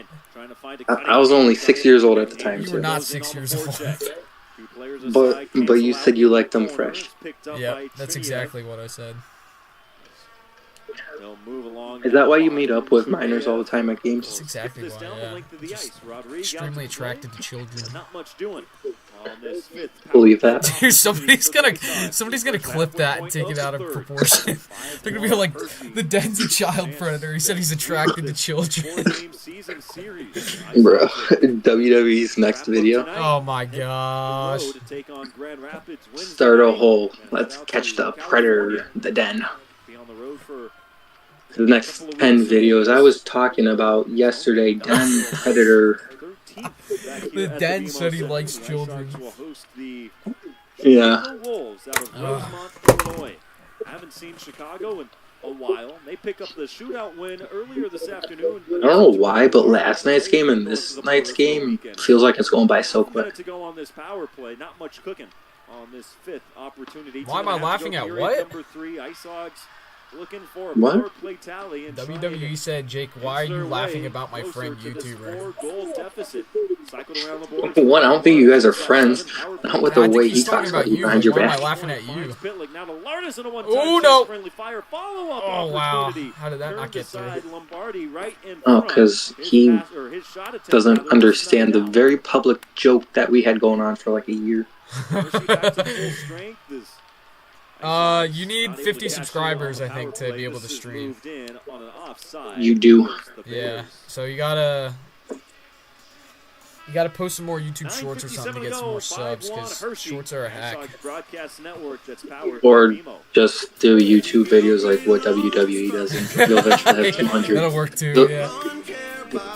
Speaker 14: I was only 6 years old at the time,
Speaker 5: You
Speaker 14: too.
Speaker 5: were not 6 years old.
Speaker 14: But you said you liked them fresh.
Speaker 5: Yep, that's exactly what I said.
Speaker 14: Is that why you meet up with minors all the time at games?
Speaker 5: That's exactly why, yeah. Just extremely attracted to children.
Speaker 14: Believe that.
Speaker 5: Dude, somebody's gonna clip that and take it out of proportion. They're gonna be like, the Den's a child predator. He said he's attracted to children.
Speaker 14: Bro, WWE's next video.
Speaker 5: Oh my gosh.
Speaker 14: Start a hole. Let's catch the predator, the Den. The next 10 videos I was talking about yesterday, Den, Predator.
Speaker 5: The Den said he likes children.
Speaker 14: Yeah.
Speaker 2: Haven't seen Chicago in a while. They pick up the shootout win earlier this afternoon.
Speaker 14: I don't know why, but last night's game and this night's game feels like it's going by so quick.
Speaker 2: To go on this power play, not much cooking on this fifth opportunity.
Speaker 5: Why am I laughing at what?
Speaker 2: Number 3, ICEHOGS looking for a
Speaker 14: What?
Speaker 2: power play tally. And
Speaker 5: WWE said, Jake, why are you laughing about my friend YouTuber?
Speaker 14: One, I don't think you guys are friends. Not with the way he talks about you behind your
Speaker 5: Why am
Speaker 14: back.
Speaker 5: I laughing at you?
Speaker 2: Oh
Speaker 5: no!
Speaker 2: Oh
Speaker 5: wow! How did that not get through?
Speaker 14: Oh, because he doesn't understand the very public joke that we had going on for like a year.
Speaker 5: You need 50 subscribers, I think, to be able to stream.
Speaker 14: You do.
Speaker 5: Yeah, so you gotta post some more YouTube shorts or something to get some more subs, because shorts are a hack.
Speaker 14: Or just do YouTube videos like what WWE does, and you'll eventually have 200.
Speaker 5: That'll work too, yeah.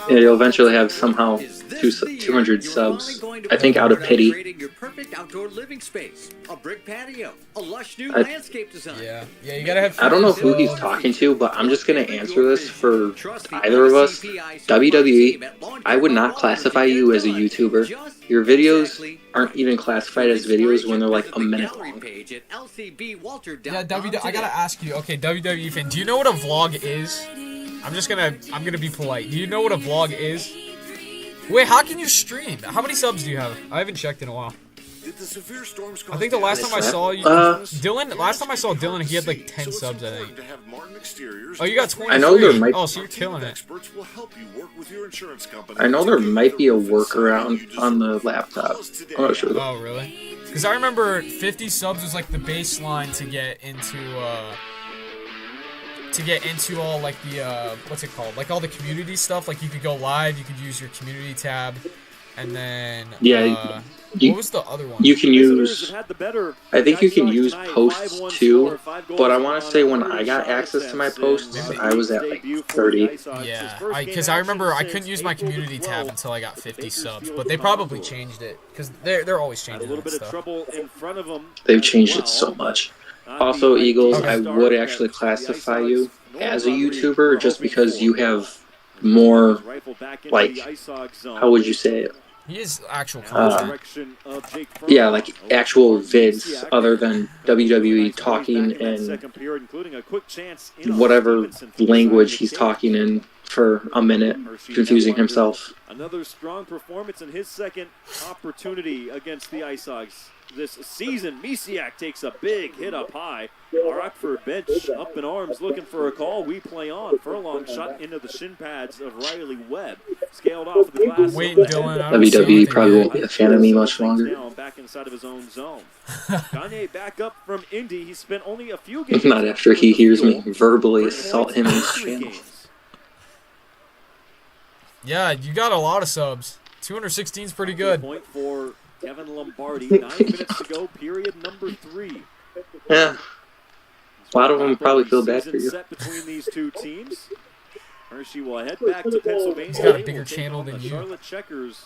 Speaker 14: Yeah, you'll eventually have somehow 200 subs. I think out of pity.
Speaker 20: Your perfect outdoor living space, a brick patio, a lush new
Speaker 14: I-
Speaker 20: landscape design.
Speaker 5: Yeah, you gotta have.
Speaker 14: I don't know who he's talking to, but I'm just gonna answer this for either of us. WWE, I would not classify you as a YouTuber. Your videos aren't even classified as videos when they're like a minute long.
Speaker 5: Yeah, I gotta ask you. Okay, WWE fan, do you know what a vlog is? I'm gonna be polite. Do you know what a vlog is? Wait, how can you stream? How many subs do you have? I haven't checked in a while. I think the last time I saw you, Dylan. Last time I saw Dylan, he had like 10 subs, I think. Oh, you got 23.
Speaker 14: I know there might.
Speaker 5: Oh, so you're killing it.
Speaker 14: I know there might be a workaround on the laptop. I'm not sure.
Speaker 5: Oh, really? Because I remember 50 subs was like the baseline to get into all like the what's it called? Like all the community stuff. Like you could go live, you could use your community tab, and then what was the other one?
Speaker 14: You can use. I think you can use posts too, but I want to say when I got access to my posts, I was at like 30.
Speaker 5: Yeah, because I remember I couldn't use my community tab until I got 50 subs, but they probably changed it because they're always changing that stuff.
Speaker 14: They've changed it so much. Also, Eagles, I would actually classify you as a YouTuber just because you have more, like, how would you say it?
Speaker 5: He is actual content.
Speaker 14: Yeah, like actual vids other than WWE talking in whatever language he's talking in for a minute, confusing himself.
Speaker 2: Another strong performance in his second opportunity against the ICEHOGS this season. Misiak takes a big hit up high. Rockford bench up in arms looking for a call. We play on. Furlong shot into the shin pads of Riley Webb. Scaled off the glass.
Speaker 5: Wait, Dylan.
Speaker 14: WWE probably won't be a fan of me much longer.
Speaker 2: Now back inside of his own zone. Kanye back up from Indy. He spent only a few games.
Speaker 14: Not after he hears me verbally assault him in his channel.
Speaker 5: Yeah, you got a lot of subs. 216 is pretty good.
Speaker 2: Point for Kevin Lombardi. 9 minutes to go. Period number 3.
Speaker 14: Yeah. A lot of them probably feel bad for you.
Speaker 2: Set between these two teams. Hershey will head back to Pennsylvania.
Speaker 5: He's got a bigger channel than you.
Speaker 2: Charlotte Checkers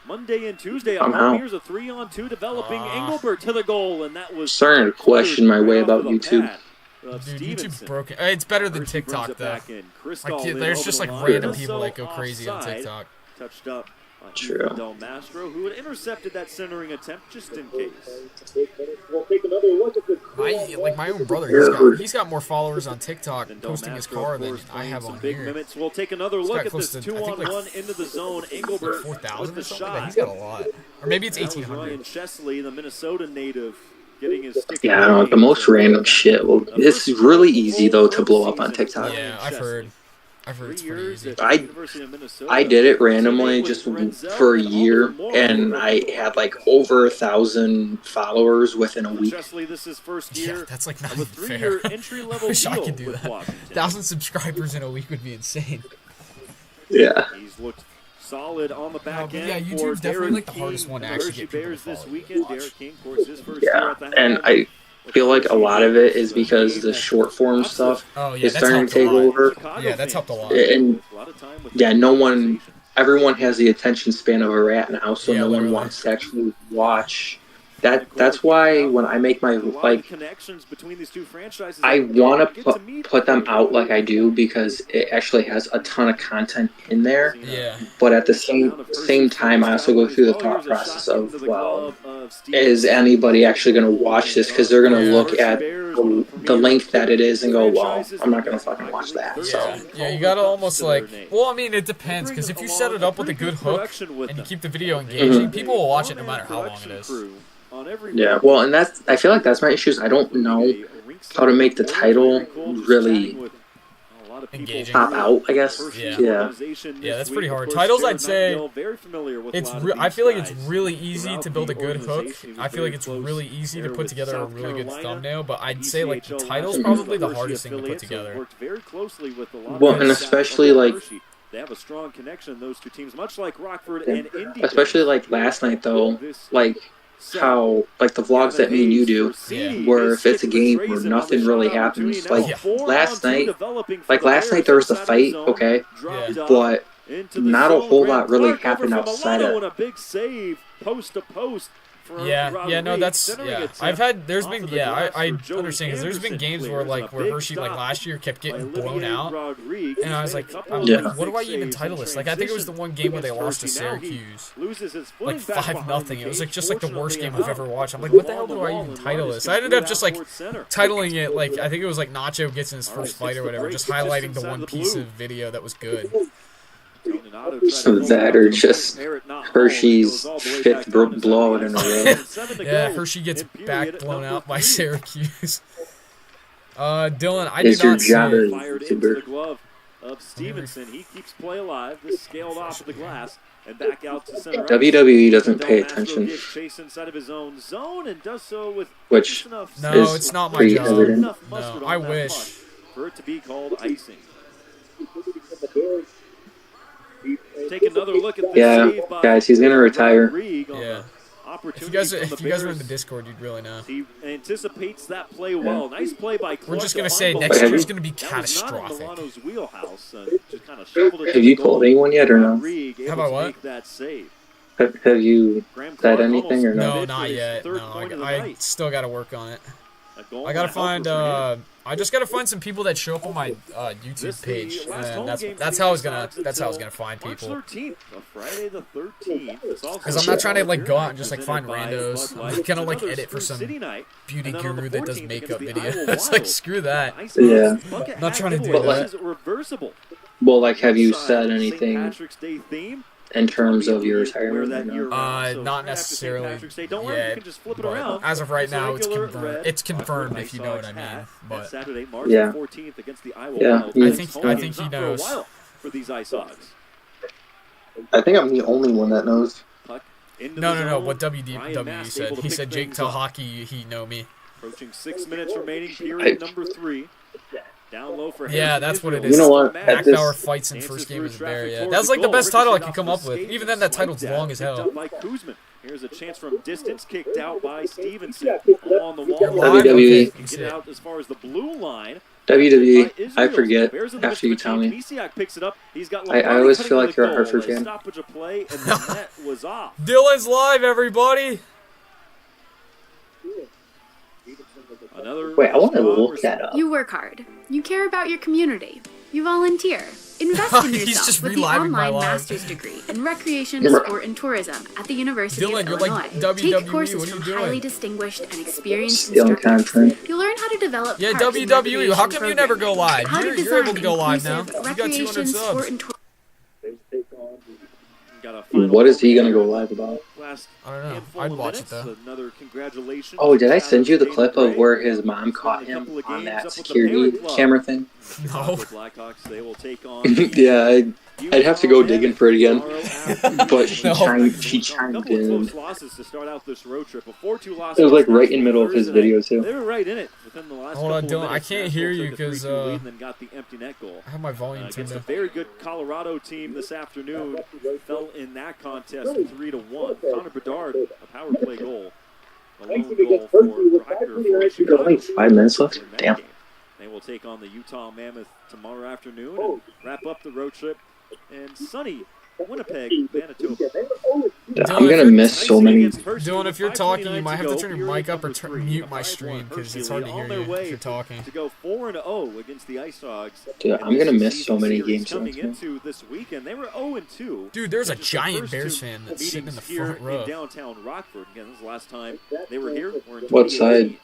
Speaker 2: Monday and Tuesday at
Speaker 14: I'm
Speaker 2: home.
Speaker 14: out.
Speaker 2: Here's a 3-on-2 developing Engelbert to the goal, and that was
Speaker 14: Starting to question my way about YouTube.
Speaker 5: Dude, YouTube's broken. It's better than TikTok, though. Like, there's just, like, random people that go crazy on TikTok.
Speaker 2: Touched up by
Speaker 14: True.
Speaker 2: Del Mastro, who had intercepted that centering attempt just in case.
Speaker 5: My own brother, he's got more followers on TikTok posting his car than I have on
Speaker 2: big
Speaker 5: here.
Speaker 2: minutes. We'll take another look at this 2-on-1 into the zone. Engelbert
Speaker 5: 4,000
Speaker 2: with the
Speaker 5: or something.
Speaker 2: shot.
Speaker 5: He's got a lot. Or maybe it's
Speaker 2: That was
Speaker 5: 1,800.
Speaker 2: Ryan Chesley, the Minnesota native, getting his stick.
Speaker 14: Yeah, I don't know, the most random shit. Well, it's really easy though to blow up on TikTok.
Speaker 5: Yeah, I've heard it's pretty easy.
Speaker 14: I did it randomly just for a year, and I had like over 1,000 followers within a week.
Speaker 2: Chesley, this is first year.
Speaker 5: Yeah, that's like not
Speaker 2: of a
Speaker 5: even fair.
Speaker 2: 3-year entry-level
Speaker 5: I wish I
Speaker 2: deal
Speaker 5: could do
Speaker 2: with
Speaker 5: that.
Speaker 2: Washington.
Speaker 5: 1,000 subscribers in a week would be insane.
Speaker 14: Yeah.
Speaker 2: He's looked solid on the back end.
Speaker 5: Yeah,
Speaker 2: for
Speaker 5: YouTube's definitely
Speaker 2: Derek
Speaker 5: like the hardest
Speaker 2: King
Speaker 5: one to
Speaker 2: and the
Speaker 5: actually
Speaker 2: Hershey
Speaker 5: get people
Speaker 2: Bears
Speaker 5: to
Speaker 2: this
Speaker 5: follow.
Speaker 2: weekend. Derek King, of course, his first year
Speaker 14: Yeah,
Speaker 2: at the
Speaker 14: and
Speaker 2: helm.
Speaker 14: I feel like a lot of it is because the short form stuff is starting to take over.
Speaker 5: Yeah, that's helped a lot.
Speaker 14: And yeah, everyone has the attention span of a rat now, so no one wants to actually watch. That's why when I make my, like, I want to put them out like I do because it actually has a ton of content in there.
Speaker 5: Yeah.
Speaker 14: But at the same time, I also go through the thought process of, well, is anybody actually going to watch this? Because they're going to look at the length that it is and go, well, I'm not going to fucking watch that. So
Speaker 5: Yeah, you gotta almost like. Well, I mean, it depends because if you set it up with a good hook and you keep the video engaging, people will watch it no matter how long it is.
Speaker 14: yeah, well, and I feel like that's my issue. I don't know how to make the title really
Speaker 5: Engaging.
Speaker 14: pop out, I guess.
Speaker 5: Yeah, that's pretty hard. Titles, I'd say, I feel like it's really easy to build a good hook. I feel like it's really easy to put together a really good thumbnail, but I'd say like the title's probably the hardest thing to put together.
Speaker 14: Well, and especially like,
Speaker 2: they have a strong connection, those two teams, much like Rockford and Indy.
Speaker 14: especially like last night though, like how like the vlogs that me and you do, where if it's a game where nothing really happens, like last night there was the fight, okay, but not a whole lot really happened outside of.
Speaker 2: A big save, post to post.
Speaker 5: Yeah, no, that's, yeah. There's been, I understand, because there's been games where Hershey, like, last year kept getting blown out, and I was like, what do I even title this? Like, I think it was the one game where they lost to Syracuse, like, 5-0. It was, like, just, like, the worst game I've ever watched. I'm like, what the hell do I even title this? I ended up just, like, titling it, like, I think it was, like, Nacho gets in his first fight or whatever, just highlighting the one piece of video that was good.
Speaker 14: That or just Hershey's 5th blowout in a row.
Speaker 5: Yeah, Hershey gets back blown out by Syracuse. Dylan, I do not see it.
Speaker 2: Fired into the glove of Stevenson. He keeps play alive. This scaled off of the glass and back out to center.
Speaker 14: WWE doesn't pay attention.
Speaker 2: Chase inside of his own zone and does so with
Speaker 14: which
Speaker 5: no,
Speaker 14: is
Speaker 5: it's not my
Speaker 14: pretty
Speaker 5: job.
Speaker 14: evident.
Speaker 5: No, I wish
Speaker 2: for it to be called icing. Take another look at this save by
Speaker 14: guys, he's gonna retire.
Speaker 5: Yeah. If you guys were in the Discord, you'd really know.
Speaker 2: He anticipates that play well. Nice play by Clark.
Speaker 5: We're just gonna say next year's gonna be catastrophic.
Speaker 14: Have you told anyone yet or no?
Speaker 5: Have I what?
Speaker 14: Have you said anything or no?
Speaker 5: No, not yet. No, I still gotta work on it. I gotta find. I just gotta find some people that show up on my YouTube page, and that's how I was gonna find people. Because I'm not trying to like go out and just like find randos. I'm gonna like edit for some beauty guru that does makeup videos. It's like screw that.
Speaker 14: Yeah.
Speaker 5: I'm not trying to do that.
Speaker 14: Well, like, have you said anything in terms of your retirement?
Speaker 5: Not necessarily yet, but as of right now, it's confirmed. It's confirmed, if you know what I mean. But
Speaker 14: yeah,
Speaker 5: I think he knows.
Speaker 2: For these ICEHOGS.
Speaker 14: I think I'm the only one that knows.
Speaker 5: No. What WD said. He said, "Jake, tell hockey he know me."
Speaker 2: Approaching 6 minutes remaining. Period number 3. Down low for
Speaker 5: yeah, that's what it is.
Speaker 14: You know what?
Speaker 5: Hackbauer fights in first game of the Bear. Yeah, that was like the best title I could come up with. Even then, that title's long as hell.
Speaker 2: Here's a chance from distance, kicked out by Stevenson on the wall.
Speaker 14: WWE.
Speaker 2: Get out as far as the blue line.
Speaker 14: WWE, I forget after you tell me. I always feel like you're a Hartford fan.
Speaker 2: Stoppage of play, and the net was off.
Speaker 5: Dylan's live, everybody.
Speaker 14: Wait, I want to look that up.
Speaker 8: You work hard. You care about your community. You volunteer. Invest in
Speaker 5: He's
Speaker 8: yourself
Speaker 5: just
Speaker 8: with the
Speaker 5: reliving my
Speaker 8: online
Speaker 5: life.
Speaker 8: master's degree in recreation, sport, and tourism at the University
Speaker 5: Dylan,
Speaker 8: of
Speaker 5: you're
Speaker 8: Illinois.
Speaker 5: like WWE,
Speaker 8: Take courses
Speaker 5: what are you
Speaker 8: from
Speaker 5: doing?
Speaker 8: highly distinguished and experienced
Speaker 14: Stealing
Speaker 8: instructors.
Speaker 14: content.
Speaker 8: You'll learn how to develop
Speaker 5: Yeah,
Speaker 8: parks and
Speaker 5: WWE. How come
Speaker 8: recreation
Speaker 5: you never go live?
Speaker 8: how to
Speaker 5: You're
Speaker 8: design
Speaker 5: able to go live now.
Speaker 8: inclusive
Speaker 5: You got 200
Speaker 8: recreation, sport,
Speaker 5: subs.
Speaker 8: and tourism.
Speaker 14: What is he gonna go live about?
Speaker 5: I don't know. I'd watch it though.
Speaker 2: Another congratulations.
Speaker 14: Oh, did I send you the clip of where his mom caught him on that security camera thing?
Speaker 5: No.
Speaker 14: Yeah, I'd have to go digging for it again. But she chimed in. It was like right in the middle of his video too.
Speaker 2: They were right in it within the last
Speaker 5: Hold on,
Speaker 2: couple of
Speaker 5: Dylan. I
Speaker 2: minutes.
Speaker 5: can't hear you because
Speaker 2: and then got the empty net goal.
Speaker 5: I have my volume turned
Speaker 2: Against a
Speaker 5: up.
Speaker 2: very good Colorado team this afternoon, fell in that contest 3-1. Connor Bedard, a power play goal. A lone goal for Rocker for
Speaker 14: Got like 5 minutes left. Damn.
Speaker 2: They will take on the Utah Mammoth tomorrow afternoon and wrap up the road trip in sunny Winnipeg, Manitoba.
Speaker 14: I'm gonna miss so many.
Speaker 5: Dylan, if you're talking, you might have to turn your mic up or mute my stream because it's hard to hear you if you're talking.
Speaker 2: To go 4-0 against the ICEHOGS.
Speaker 14: Dude, I'm gonna miss so many games.
Speaker 2: Coming into this weekend, they were 0-2.
Speaker 5: Dude, there's a giant Bears fan that's sitting in the front row.
Speaker 2: In downtown Rockford. Again, this is the last time they were here. We're in
Speaker 14: What side?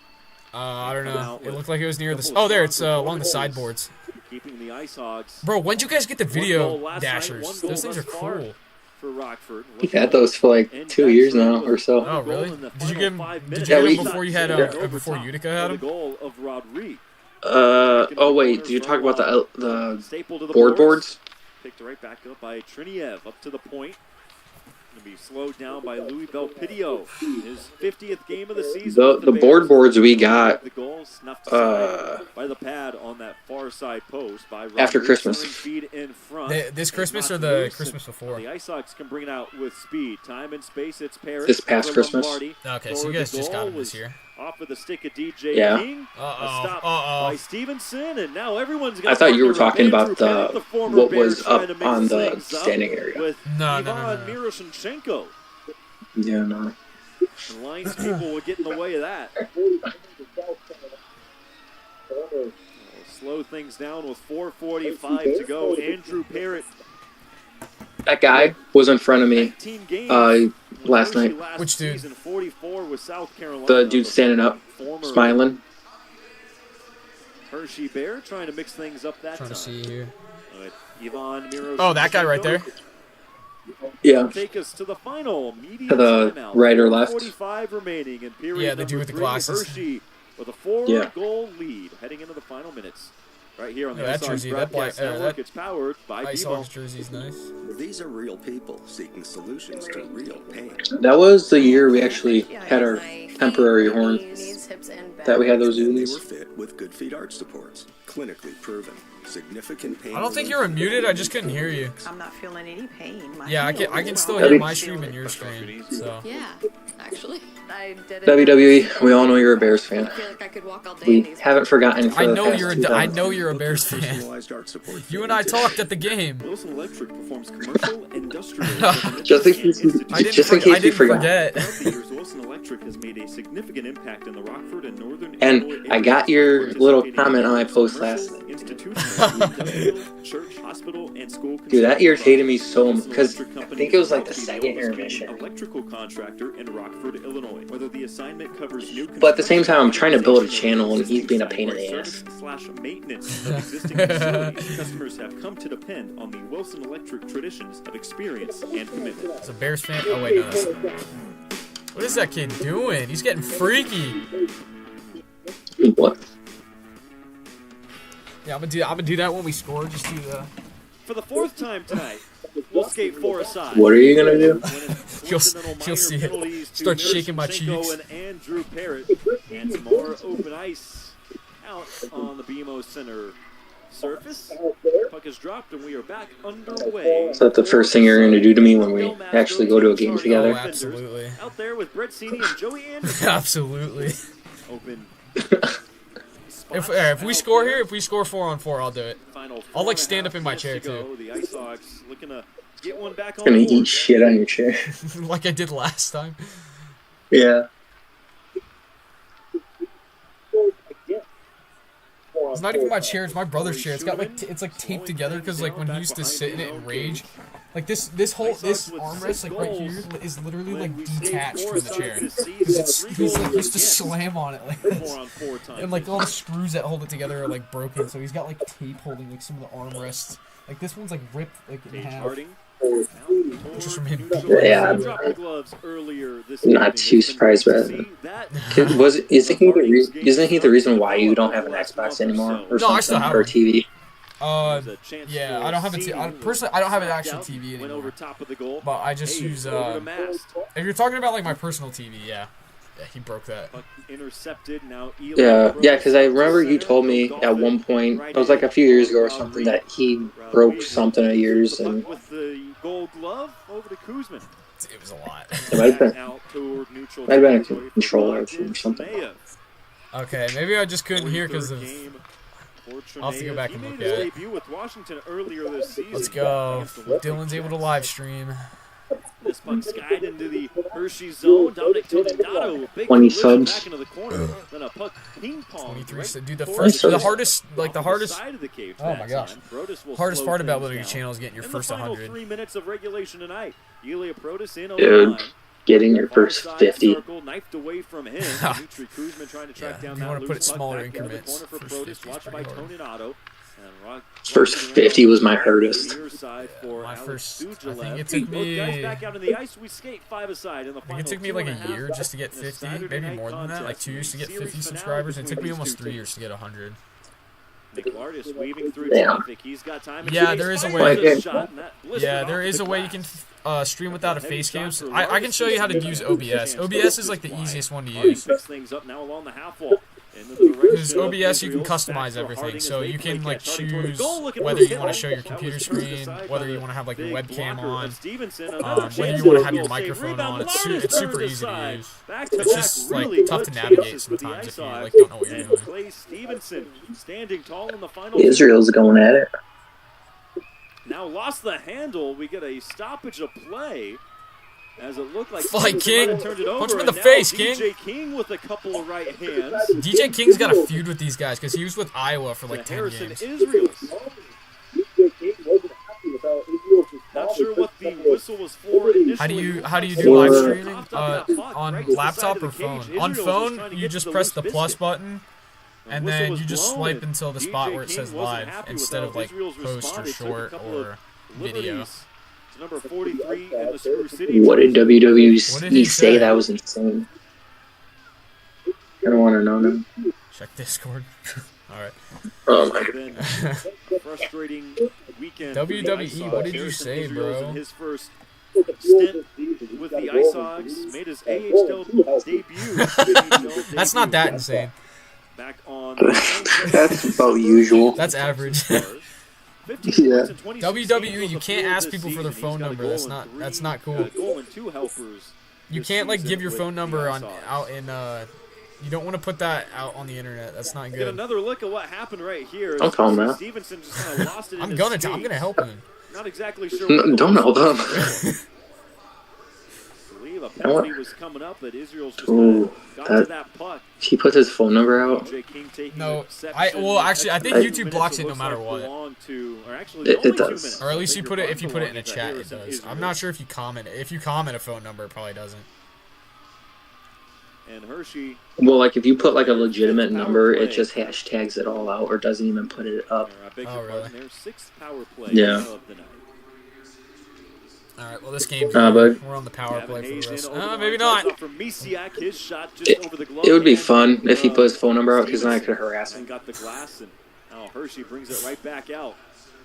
Speaker 5: I don't know. It looked like it was near the. Oh, there. It's along the sideboards.
Speaker 2: Keeping the ICEHOGs.
Speaker 5: Bro, when'd you guys get the video dashers? Those things are cool.
Speaker 2: For Rockford.
Speaker 14: We've had those for like 2 years now or so.
Speaker 5: Oh, really? Did you get them before you had before Utica had them?
Speaker 2: Goal of Rod Reed.
Speaker 14: Oh wait, did you talk about the boards?
Speaker 2: Picked right back up by Triniev, up to the point. Going to be slowed down by Louis Belpidio. His 50th game of the season.
Speaker 14: The boards we got
Speaker 2: the goal snuffed aside by the pad on that far side post by Rod
Speaker 14: after
Speaker 2: Reed.
Speaker 14: Christmas.
Speaker 2: Feed in front.
Speaker 5: This Christmas or the Christmas before?
Speaker 2: The ICEHOGs can bring it out with speed. Time and space, it's Paris.
Speaker 14: This past Christmas.
Speaker 5: Okay, so you guys just got him this year.
Speaker 2: Off with the stick of DJ
Speaker 14: Yeah.
Speaker 2: King. A stop by Stevenson, and now everyone's got.
Speaker 14: I thought you were talking about what was up on the standing area.
Speaker 2: With
Speaker 5: No.
Speaker 2: Miroshnichenko.
Speaker 14: Yeah, no.
Speaker 2: The Lions people would get in the way of that. We'll slow things down with 4:45 to go. Andrew Parrott.
Speaker 14: That guy was in front of me last night.
Speaker 5: Which dude?
Speaker 2: 44 with South Carolina.
Speaker 14: The dude standing up, smiling.
Speaker 2: Hershey Bear trying to mix things up that
Speaker 5: Trying
Speaker 2: time.
Speaker 5: to see here.
Speaker 2: Oh,
Speaker 5: that guy right there.
Speaker 14: Yeah.
Speaker 2: Take us to the final media
Speaker 14: To the
Speaker 2: timeout.
Speaker 14: right or left?
Speaker 2: 45 remaining in period
Speaker 5: Yeah, the dude
Speaker 2: number
Speaker 5: with the
Speaker 2: 3.
Speaker 5: glasses.
Speaker 2: Hershey with a 4-goal lead heading into the final minutes. Right here on the
Speaker 5: that
Speaker 2: ICEHOGS
Speaker 5: jersey, that
Speaker 2: Broadcast
Speaker 5: black,
Speaker 2: Network.
Speaker 5: that
Speaker 2: It's powered by
Speaker 5: ICEHOGS jersey's nice.
Speaker 13: These are real people seeking solutions to real pain.
Speaker 14: That was the year we actually had our temporary horn. That we had those
Speaker 13: They were
Speaker 14: unis.
Speaker 13: fit with good feet arch supports, clinically proven. Significant pain.
Speaker 5: I don't think you were muted. I just couldn't hear you.
Speaker 6: I'm not feeling any pain.
Speaker 5: Yeah, I can still hear my stream and your stream. So.
Speaker 16: Yeah, actually, I did it.
Speaker 14: WWE, we all know you're a Bears fan.
Speaker 16: I feel like I could walk all day in
Speaker 14: We
Speaker 16: these.
Speaker 14: haven't forgotten for
Speaker 5: I
Speaker 14: the
Speaker 5: know
Speaker 14: past
Speaker 5: you're
Speaker 14: 2
Speaker 5: I know you're a Bears fan. You and I talked at the game.
Speaker 9: Wilson Electric performs commercial, industrial,
Speaker 14: Just in case you forgot.
Speaker 9: Wilson Electric has made a significant impact in the Rockford and Northern Illinois
Speaker 14: And I got your little comment on my post last night.
Speaker 9: church, hospital, and school.
Speaker 14: Dude, that irritated me so much because I think it was like the second intermission.
Speaker 9: Electrical contractor in Rockford, Illinois. Whether the assignment covers new
Speaker 14: But at the same time, I'm trying to build a channel and he's being a pain in the ass.
Speaker 9: /maintenance of existing facilities, customers have come to depend on the Wilson Electric traditions of experience and commitment.
Speaker 5: It's a Bears fan. Oh wait, no. What is that kid doing? He's getting freaky.
Speaker 14: What?
Speaker 5: Yeah, I'm gonna do that when we score. Just do the.
Speaker 2: For the 4th time tonight, we'll skate 4 aside.
Speaker 14: What are you gonna do?
Speaker 5: You'll see it. Start shaking my cheeks.
Speaker 2: And Andrew Parrott, and some more open ice out on the BMO Center surface. Puck is dropped, and we are back underway.
Speaker 14: Is that the first thing you're gonna do to me when we actually go to a game together?
Speaker 5: Oh, absolutely.
Speaker 2: Out there with Brett Sini and Joey Anderson.
Speaker 5: Absolutely.
Speaker 2: Open
Speaker 5: If we score here, if we score 4-on-4, I'll do it. I'll like stand up in my chair too.
Speaker 2: The ICEHOGs looking to get one back on
Speaker 14: Gonna
Speaker 2: board.
Speaker 14: eat shit on your chair.
Speaker 5: Like I did last time.
Speaker 14: Yeah.
Speaker 5: It's not even my chair, it's my brother's chair. It's got like it's like taped together because like when he used to sit in it and rage, like this armrest like right here is literally like detached from the chair. Because he's like used to slam on it like this. And like all the screws that hold it together are like broken, so he's got like tape holding like some of the armrests. Like this one's like ripped like in half. Just from him.
Speaker 14: Yeah. I'm not too surprised by that. Isn't he the reason why you don't have an Xbox anymore or
Speaker 5: No, I still
Speaker 14: something,
Speaker 5: have
Speaker 14: or a
Speaker 5: one.
Speaker 14: TV?
Speaker 5: Yeah, I don't have a personally, I don't have an actual TV anymore. But I just use, if you're talking about like my personal TV, yeah, he broke that.
Speaker 14: Yeah, because I remember you told me at one point, it was like a few years ago or something, that he broke something of yours, and
Speaker 2: With the gold glove over to Kuzman.
Speaker 5: It was a lot.
Speaker 14: it might have been a controller or something.
Speaker 5: Okay, maybe I just couldn't hear because of. I'll have to go back and look at it. Let's go. Dylan's able to live stream.
Speaker 2: This puck skied into the Hershey zone. Dominic Toninato, big
Speaker 14: 20
Speaker 2: push
Speaker 14: subs.
Speaker 2: back into the corner. Then a puck ping pong.
Speaker 5: 23
Speaker 2: right
Speaker 5: dude, the
Speaker 2: towards
Speaker 5: hardest, like the hardest.
Speaker 2: side of the cage
Speaker 5: Oh
Speaker 2: that
Speaker 5: my gosh.
Speaker 2: time. Brodus will
Speaker 5: Hardest
Speaker 2: slow
Speaker 5: part about
Speaker 2: things
Speaker 5: building a
Speaker 2: down.
Speaker 5: channel is getting your
Speaker 2: In
Speaker 5: first
Speaker 2: the final
Speaker 5: 100.
Speaker 2: 3 minutes of regulation tonight. Ilya Protas in on
Speaker 14: Dude,
Speaker 2: the line.
Speaker 14: getting your first
Speaker 2: Far side
Speaker 14: 50.
Speaker 2: circle, knifed away from him. Dmitry Kuzmin trying to track down
Speaker 5: you
Speaker 2: that
Speaker 5: wanna put
Speaker 2: loose
Speaker 5: it
Speaker 2: puck
Speaker 5: smaller
Speaker 2: back into the
Speaker 5: increments.
Speaker 2: corner for
Speaker 5: First
Speaker 2: Brodus,
Speaker 5: 50 is
Speaker 2: watched by
Speaker 5: pretty hard.
Speaker 2: Toninato. And
Speaker 14: First 50 was my hardest.
Speaker 5: My first, I think
Speaker 2: Both
Speaker 5: it took me.
Speaker 2: guys back out in the ice. We skate 5 aside in the
Speaker 5: I think
Speaker 2: final
Speaker 5: it took me like a
Speaker 2: 2.5
Speaker 5: year just to get
Speaker 2: in a
Speaker 5: 50,
Speaker 2: Saturday
Speaker 5: maybe
Speaker 2: night
Speaker 5: more than that, like
Speaker 2: contest.
Speaker 5: 2 years to get
Speaker 2: Series
Speaker 5: 50
Speaker 2: finale
Speaker 5: subscribers. It
Speaker 2: between
Speaker 5: took me
Speaker 2: these
Speaker 5: almost
Speaker 2: two
Speaker 5: 3
Speaker 2: teams.
Speaker 5: years to get 100.
Speaker 2: McLardis weaving through
Speaker 14: Damn.
Speaker 2: traffic. He's got time.
Speaker 5: Yeah, there is a way.
Speaker 14: Like,
Speaker 2: Shot, and that blistered
Speaker 5: Yeah,
Speaker 2: off
Speaker 5: there is
Speaker 2: the
Speaker 5: a way you
Speaker 2: glass.
Speaker 5: can stream without a
Speaker 2: Heavy
Speaker 5: face
Speaker 2: shot
Speaker 5: cam.
Speaker 2: for
Speaker 5: I can show you how to use OBS. OBS is like the easiest one to use.
Speaker 2: Mix things up now along the half wall.
Speaker 5: Because OBS, you can customize everything, so you can like choose whether you want to show your computer screen, whether you want to have like your webcam on, whether you want to have your microphone on. It's super easy to use. It's just like tough to navigate sometimes if you like don't know what you're doing.
Speaker 2: Clay Stevenson standing tall in the final.
Speaker 14: Israel's going at it.
Speaker 2: Now lost the handle. We get a stoppage of play. As it looked like
Speaker 5: Fight,
Speaker 2: Stevenson
Speaker 5: King.
Speaker 2: might have turned it over,
Speaker 5: Punch him in
Speaker 2: and
Speaker 5: the
Speaker 2: now
Speaker 5: face, King.
Speaker 2: DJ King with a couple of right hands.
Speaker 5: DJ King's got a feud with these guys because he was with Iowa for like 10
Speaker 2: Harrison
Speaker 5: games.
Speaker 2: Israel. Not sure what the whistle was for initially.
Speaker 5: How do you do live streaming? On laptop or phone? On phone, you just press the plus button, and then you just swipe until the spot where it says live instead of like post or short or video.
Speaker 2: Number 43 in the Screw City.
Speaker 14: What did WWE
Speaker 5: What did he
Speaker 14: say?
Speaker 5: say?
Speaker 14: That was insane. I don't want to know now.
Speaker 5: Check Discord. Alright.
Speaker 14: Oh my
Speaker 2: Been a frustrating weekend.
Speaker 5: WWE, what did you say, bro?
Speaker 2: His first stint with the ICEHOGs made his AHL debut.
Speaker 5: That's not that insane.
Speaker 2: Back on.
Speaker 14: That's about usual.
Speaker 5: That's average.
Speaker 14: Yeah.
Speaker 5: WWE, you can't ask people for their phone number. That's not cool.
Speaker 2: Goal and 2 helpers.
Speaker 5: You can't like give your phone number out in you don't want to put that out on the internet. That's not
Speaker 2: Get
Speaker 5: good.
Speaker 2: another look at what happened right here.
Speaker 14: I'll call him out.
Speaker 2: Stevenson just kind of lost it.
Speaker 5: I'm gonna help him.
Speaker 2: Not exactly sure.
Speaker 14: No, don't help him.
Speaker 2: I believe a penalty was coming up, but Israel's just
Speaker 14: Ooh,
Speaker 2: got to that puck.
Speaker 14: He put his phone number out.
Speaker 5: No, actually I think YouTube blocks it no matter what.
Speaker 14: It does.
Speaker 5: Or at least if you put it in a chat, it does. I'm not sure if you comment. If you comment a phone number, it probably doesn't.
Speaker 2: And Hershey.
Speaker 14: Well, like if you put like a legitimate number, it just hashtags it all out or doesn't even put it up.
Speaker 5: Oh, really?
Speaker 2: Their 6th power play
Speaker 14: Yeah.
Speaker 2: of the night.
Speaker 5: All right. Well, this game's
Speaker 14: but
Speaker 5: we're on the power play for the rest. Maybe not.
Speaker 2: From Misiak, his shot just over the glove.
Speaker 14: It would be fun if he put his phone number out because then I could harass him.
Speaker 2: And got the glass, and now Hershey brings it right back out.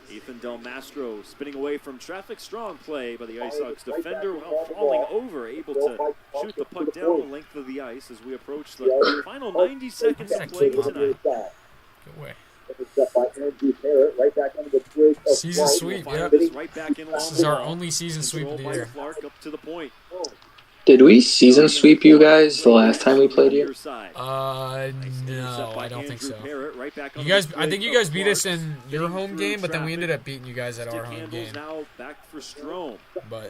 Speaker 2: Ethan Del Mastro spinning away from traffic. Strong play by the ICEHOGs defender while falling over, able to shoot the puck down the length of the ice as we approach the final 90 seconds of play tonight.
Speaker 5: Go away. Season sweep, yep.
Speaker 2: Right back in
Speaker 5: This is our only season sweep of the year.
Speaker 2: Clark up to the point. Did we season sweep you guys the last time we played you?
Speaker 5: No, I don't think so. You guys, I think you guys beat us in your home game, but then we ended up beating you guys at our home game. But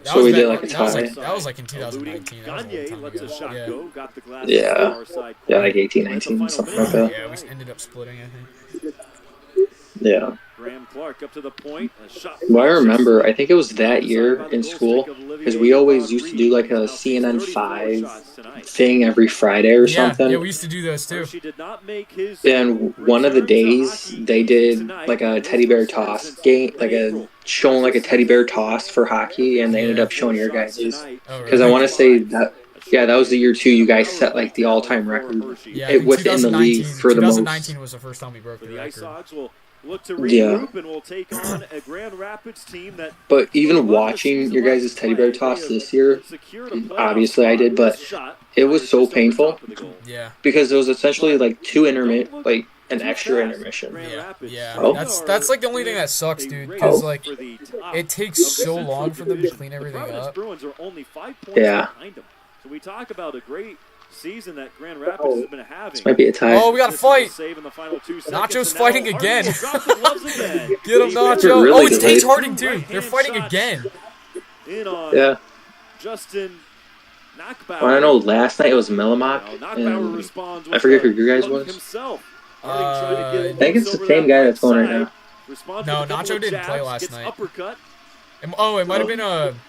Speaker 5: that
Speaker 2: So
Speaker 5: was
Speaker 2: we
Speaker 5: back,
Speaker 2: did like a
Speaker 5: that was like in 2019. That was a long time ago.
Speaker 2: Yeah. Yeah, like 18, 19, something like that.
Speaker 5: Yeah, we ended up splitting, I think.
Speaker 2: Yeah. Graham Clark up to the point. Well, I remember, I think it was that year in school, because we always used to do like a CNN 5 thing every Friday or something.
Speaker 5: Yeah, we used to do those too.
Speaker 2: And one of the days they did like a teddy bear toss game, showing like a teddy bear toss for hockey, and they ended up showing your guys's. Because I want to say that, yeah, that was the year too. You guys set like the all-time record within the league for the most.
Speaker 5: 2019 was the first time we broke the record.
Speaker 2: Look to regroup and we'll take on a Grand Rapids team that. But even watching your guys' teddy bear toss this year, obviously I did, but it was so painful.
Speaker 5: Yeah.
Speaker 2: Because it was essentially like an extra intermission.
Speaker 5: Yeah.
Speaker 2: Oh.
Speaker 5: That's like the only thing that sucks, dude. Because like it takes so long for them to clean everything up.
Speaker 2: Yeah. So we talk about a great season that Grand Rapids has been having.
Speaker 14: This might be a tie.
Speaker 5: Oh, we got a fight. Nacho's fighting again. Get him, Nacho.
Speaker 14: Really
Speaker 5: Oh, it's
Speaker 14: good.
Speaker 5: Tate Harding too. They're fighting again.
Speaker 2: Yeah. Justin Knockbauer.
Speaker 14: Well, I know last night it was Millimak, and I forget who your guys was. I think it's the same guy that's going right now.
Speaker 5: No, Nacho didn't play last night. It might have been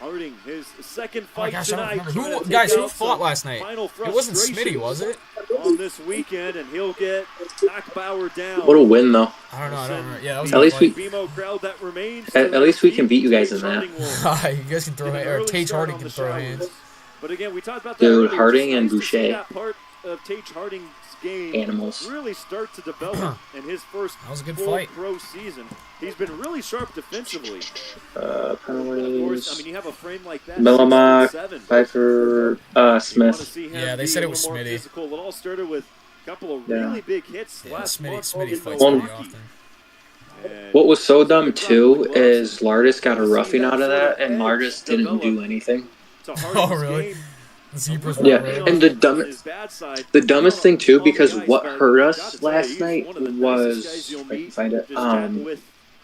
Speaker 2: Harding, his second
Speaker 5: Oh my
Speaker 2: fight
Speaker 5: gosh, I don't
Speaker 2: tonight.
Speaker 5: remember. Who fought last night? It wasn't Smitty, was it?
Speaker 2: On this weekend, and he'll get Knockbauer down.
Speaker 14: What a win, though.
Speaker 5: I don't know. Yeah, that was
Speaker 14: At least we,
Speaker 2: BMO crowd that remains.
Speaker 14: at least we can beat you guys in that.
Speaker 5: You guys can throw hands, or Tate Harding can throw hands.
Speaker 2: But again, we talked about
Speaker 14: Dude,
Speaker 2: that
Speaker 14: Harding and
Speaker 2: It's nice to see
Speaker 14: Boucher.
Speaker 2: that part of Tate Harding's game
Speaker 14: Animals.
Speaker 2: really start to develop in his first
Speaker 5: That was a good
Speaker 2: full
Speaker 5: fight.
Speaker 2: pro season. He's been really sharp defensively.
Speaker 14: Penalties.
Speaker 2: Of course, I mean, you have a frame like that.
Speaker 14: Millimak,
Speaker 2: 6'7".
Speaker 14: Pfeiffer, Smith.
Speaker 5: Yeah, they said it was Smitty.
Speaker 2: Physical. It all started with a couple of
Speaker 14: Yeah.
Speaker 2: really big hits
Speaker 5: Yeah,
Speaker 2: last month.
Speaker 5: Smitty fights
Speaker 14: One-
Speaker 5: pretty often.
Speaker 14: What was so dumb, too, is Lardis got a roughing out of that, and Lardis didn't do anything.
Speaker 5: Oh, really? The Zebras were
Speaker 14: Yeah,
Speaker 5: really-
Speaker 14: and the dumbest thing, too, because what hurt us last night was, if I can find it,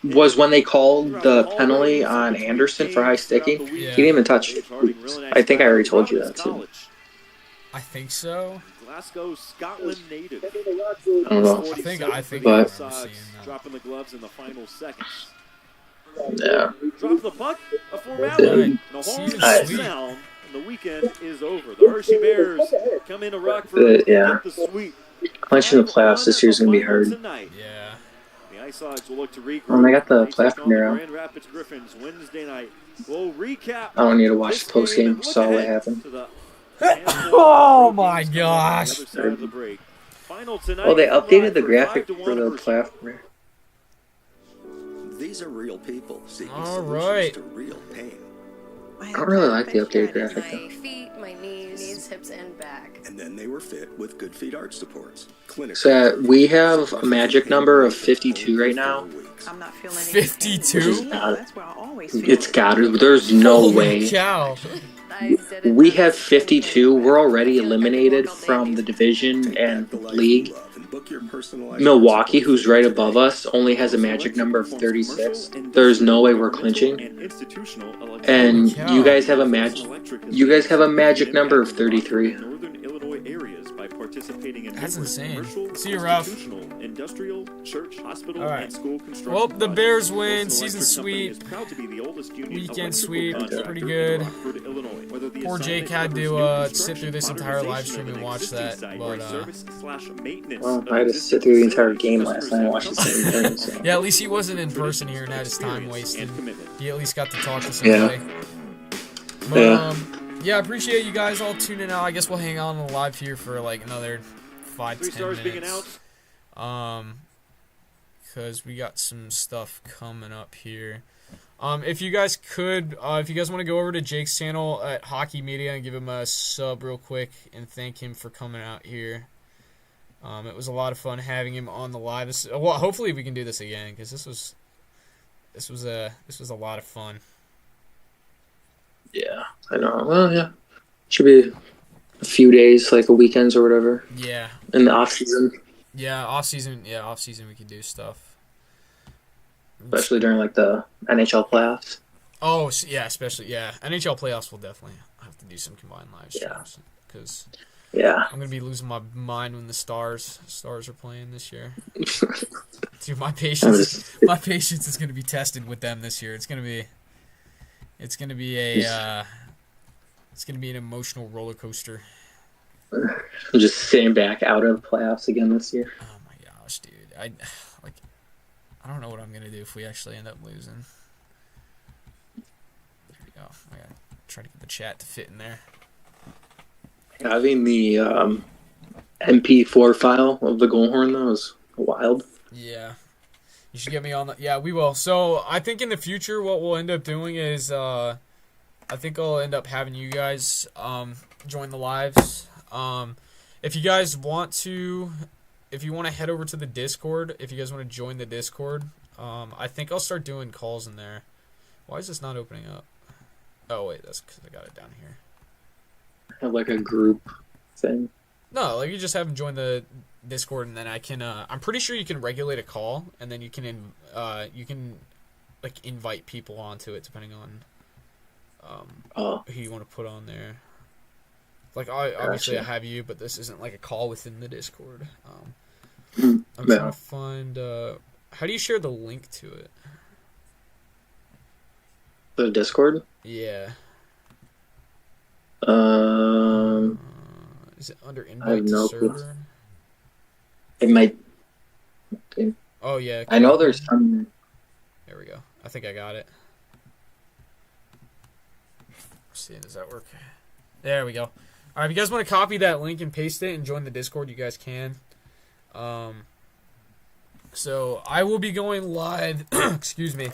Speaker 14: was when they called the penalty on Anderson for high sticking. He didn't even touch it. I think I already told you that, too.
Speaker 5: I think so.
Speaker 2: Glasgow, Scotland native.
Speaker 14: I don't know.
Speaker 5: I think
Speaker 14: But-
Speaker 5: I remember seeing that.
Speaker 2: Dropping the gloves in the final seconds.
Speaker 14: Yeah.
Speaker 2: Drop the puck, a formality. No horn, no sound, and the weekend is over. The Hershey Bears come into Rockford
Speaker 14: Yeah.
Speaker 2: get the sweep.
Speaker 14: Clinching the playoffs this year is going to be hard.
Speaker 5: Yeah.
Speaker 2: The ICEHOGS will look to regroup.
Speaker 14: Oh, they got the
Speaker 2: They take
Speaker 14: playoff
Speaker 2: on the
Speaker 14: mirror.
Speaker 2: Grand Rapids Griffins Wednesday night. We'll recap.
Speaker 14: I don't need to watch
Speaker 2: this
Speaker 14: the post
Speaker 2: game
Speaker 14: game.
Speaker 2: and look
Speaker 14: Saw what
Speaker 2: ahead
Speaker 14: happened.
Speaker 2: to the
Speaker 5: Oh my gosh.
Speaker 2: other side of the break. Final tonight.
Speaker 14: Oh, they updated the
Speaker 2: for
Speaker 14: graphic
Speaker 2: 5-1
Speaker 14: for the
Speaker 2: Hershey.
Speaker 14: playoff.
Speaker 13: These are real people seeking
Speaker 5: All
Speaker 13: solutions
Speaker 5: right.
Speaker 13: to real pain.
Speaker 14: I don't really like the updated graphic,
Speaker 16: My
Speaker 14: though.
Speaker 16: feet, my knees, hips, and back.
Speaker 13: And then they were fit with Good Feet arch supports. Clinic.
Speaker 14: So we have a magic number of 52 right now.
Speaker 6: I'm not feeling
Speaker 5: 52?
Speaker 6: That's where I always feel
Speaker 14: It's got to. There's no
Speaker 5: Holy
Speaker 14: way.
Speaker 5: cow.
Speaker 14: We have 52. We're already eliminated from the division and the league.
Speaker 13: Book your personalized
Speaker 14: Milwaukee, who's right above us, only has a magic number of 36. There's no way we're clinching. And you guys have a magic number of 33.
Speaker 2: Northern Illinois areas by participating in
Speaker 5: That's
Speaker 2: numerous
Speaker 5: insane.
Speaker 2: commercial,
Speaker 5: See you, Ralph.
Speaker 2: institutional, industrial, church, hospital,
Speaker 5: All right.
Speaker 2: and school construction.
Speaker 5: Well, the Bears win.
Speaker 2: Wilson
Speaker 5: Season
Speaker 2: Electric Company
Speaker 5: sweep.
Speaker 2: is proud to be the oldest union
Speaker 5: Weekend
Speaker 2: electrical
Speaker 5: sweep.
Speaker 2: contractor
Speaker 5: Pretty
Speaker 2: in
Speaker 5: good.
Speaker 2: Rockford, Illinois. Whether the
Speaker 5: Poor
Speaker 2: assignment
Speaker 5: Jake had
Speaker 2: covers
Speaker 5: to
Speaker 2: new
Speaker 5: sit
Speaker 2: construction,
Speaker 5: through this entire live
Speaker 2: modernization
Speaker 5: stream
Speaker 2: of
Speaker 5: and
Speaker 2: an
Speaker 5: watch
Speaker 2: existing
Speaker 5: that,
Speaker 2: site,
Speaker 5: but,
Speaker 2: or service/maintenance
Speaker 14: Well,
Speaker 2: of
Speaker 14: I had to
Speaker 2: existing
Speaker 14: sit through the entire
Speaker 2: facilities.
Speaker 14: game last
Speaker 2: Customers
Speaker 14: night and
Speaker 2: have
Speaker 14: watch the same thing. So.
Speaker 5: Yeah, at least he wasn't in person here and had his time wasted.
Speaker 2: and commitment.
Speaker 5: He at least got to talk to
Speaker 14: Yeah.
Speaker 5: somebody. But,
Speaker 14: Yeah.
Speaker 5: yeah, I appreciate you guys all tuning out. I guess we'll hang on live here for like another 5-10
Speaker 2: 3 stars being
Speaker 5: minutes. Because we got some stuff coming up here. If you guys could, if you guys want to go over to Jake's channel at Hockey Media and give him a sub real quick and thank him for coming out here. It was a lot of fun having him on the live. Well, hopefully we can do this again because this was a lot of fun.
Speaker 14: Yeah, I know. Well, yeah.
Speaker 25: Should be a few days, like a weekends or whatever.
Speaker 5: Yeah.
Speaker 25: In the off season.
Speaker 5: Yeah, off season we can do stuff.
Speaker 25: Especially during like the NHL playoffs.
Speaker 5: Oh yeah, especially NHL playoffs will definitely have to do some combined live streams because I'm gonna be losing my mind when the Stars are playing this year. Dude, my patience is gonna be tested with them this year. It's gonna be an emotional roller coaster.
Speaker 25: I'm just sitting back out of the playoffs again this year.
Speaker 5: Oh my gosh, dude! I don't know what I'm gonna do if we actually end up losing. There we go. I gotta try to get the chat to fit in there.
Speaker 25: Having the MP4 file of the goal horn though is wild.
Speaker 5: Yeah. You should get me on that. Yeah, we will. So I think in the future what we'll end up doing is I think I'll end up having you guys join the lives. If you guys want to head over to the Discord, if you guys want to join the Discord, I think I'll start doing calls in there. Why is this not opening up? Oh wait, that's because I got it down here.
Speaker 25: Have like a group thing.
Speaker 5: No, like you just have them join the Discord, and then I can. I'm pretty sure you can regulate a call, and then you can like invite people onto it depending on who you want to put on there. Like obviously I have you, but this isn't like a call within the Discord. I'm trying to find. How do you share the link to it?
Speaker 25: The Discord?
Speaker 5: Yeah. Is it under invite to server?
Speaker 25: It might.
Speaker 5: Oh yeah.
Speaker 25: I know there's some.
Speaker 5: There we go. I think I got it. Let's see, does that work? There we go. All right, if you guys want to copy that link and paste it and join the Discord, you guys can. So I will be going live. Excuse me.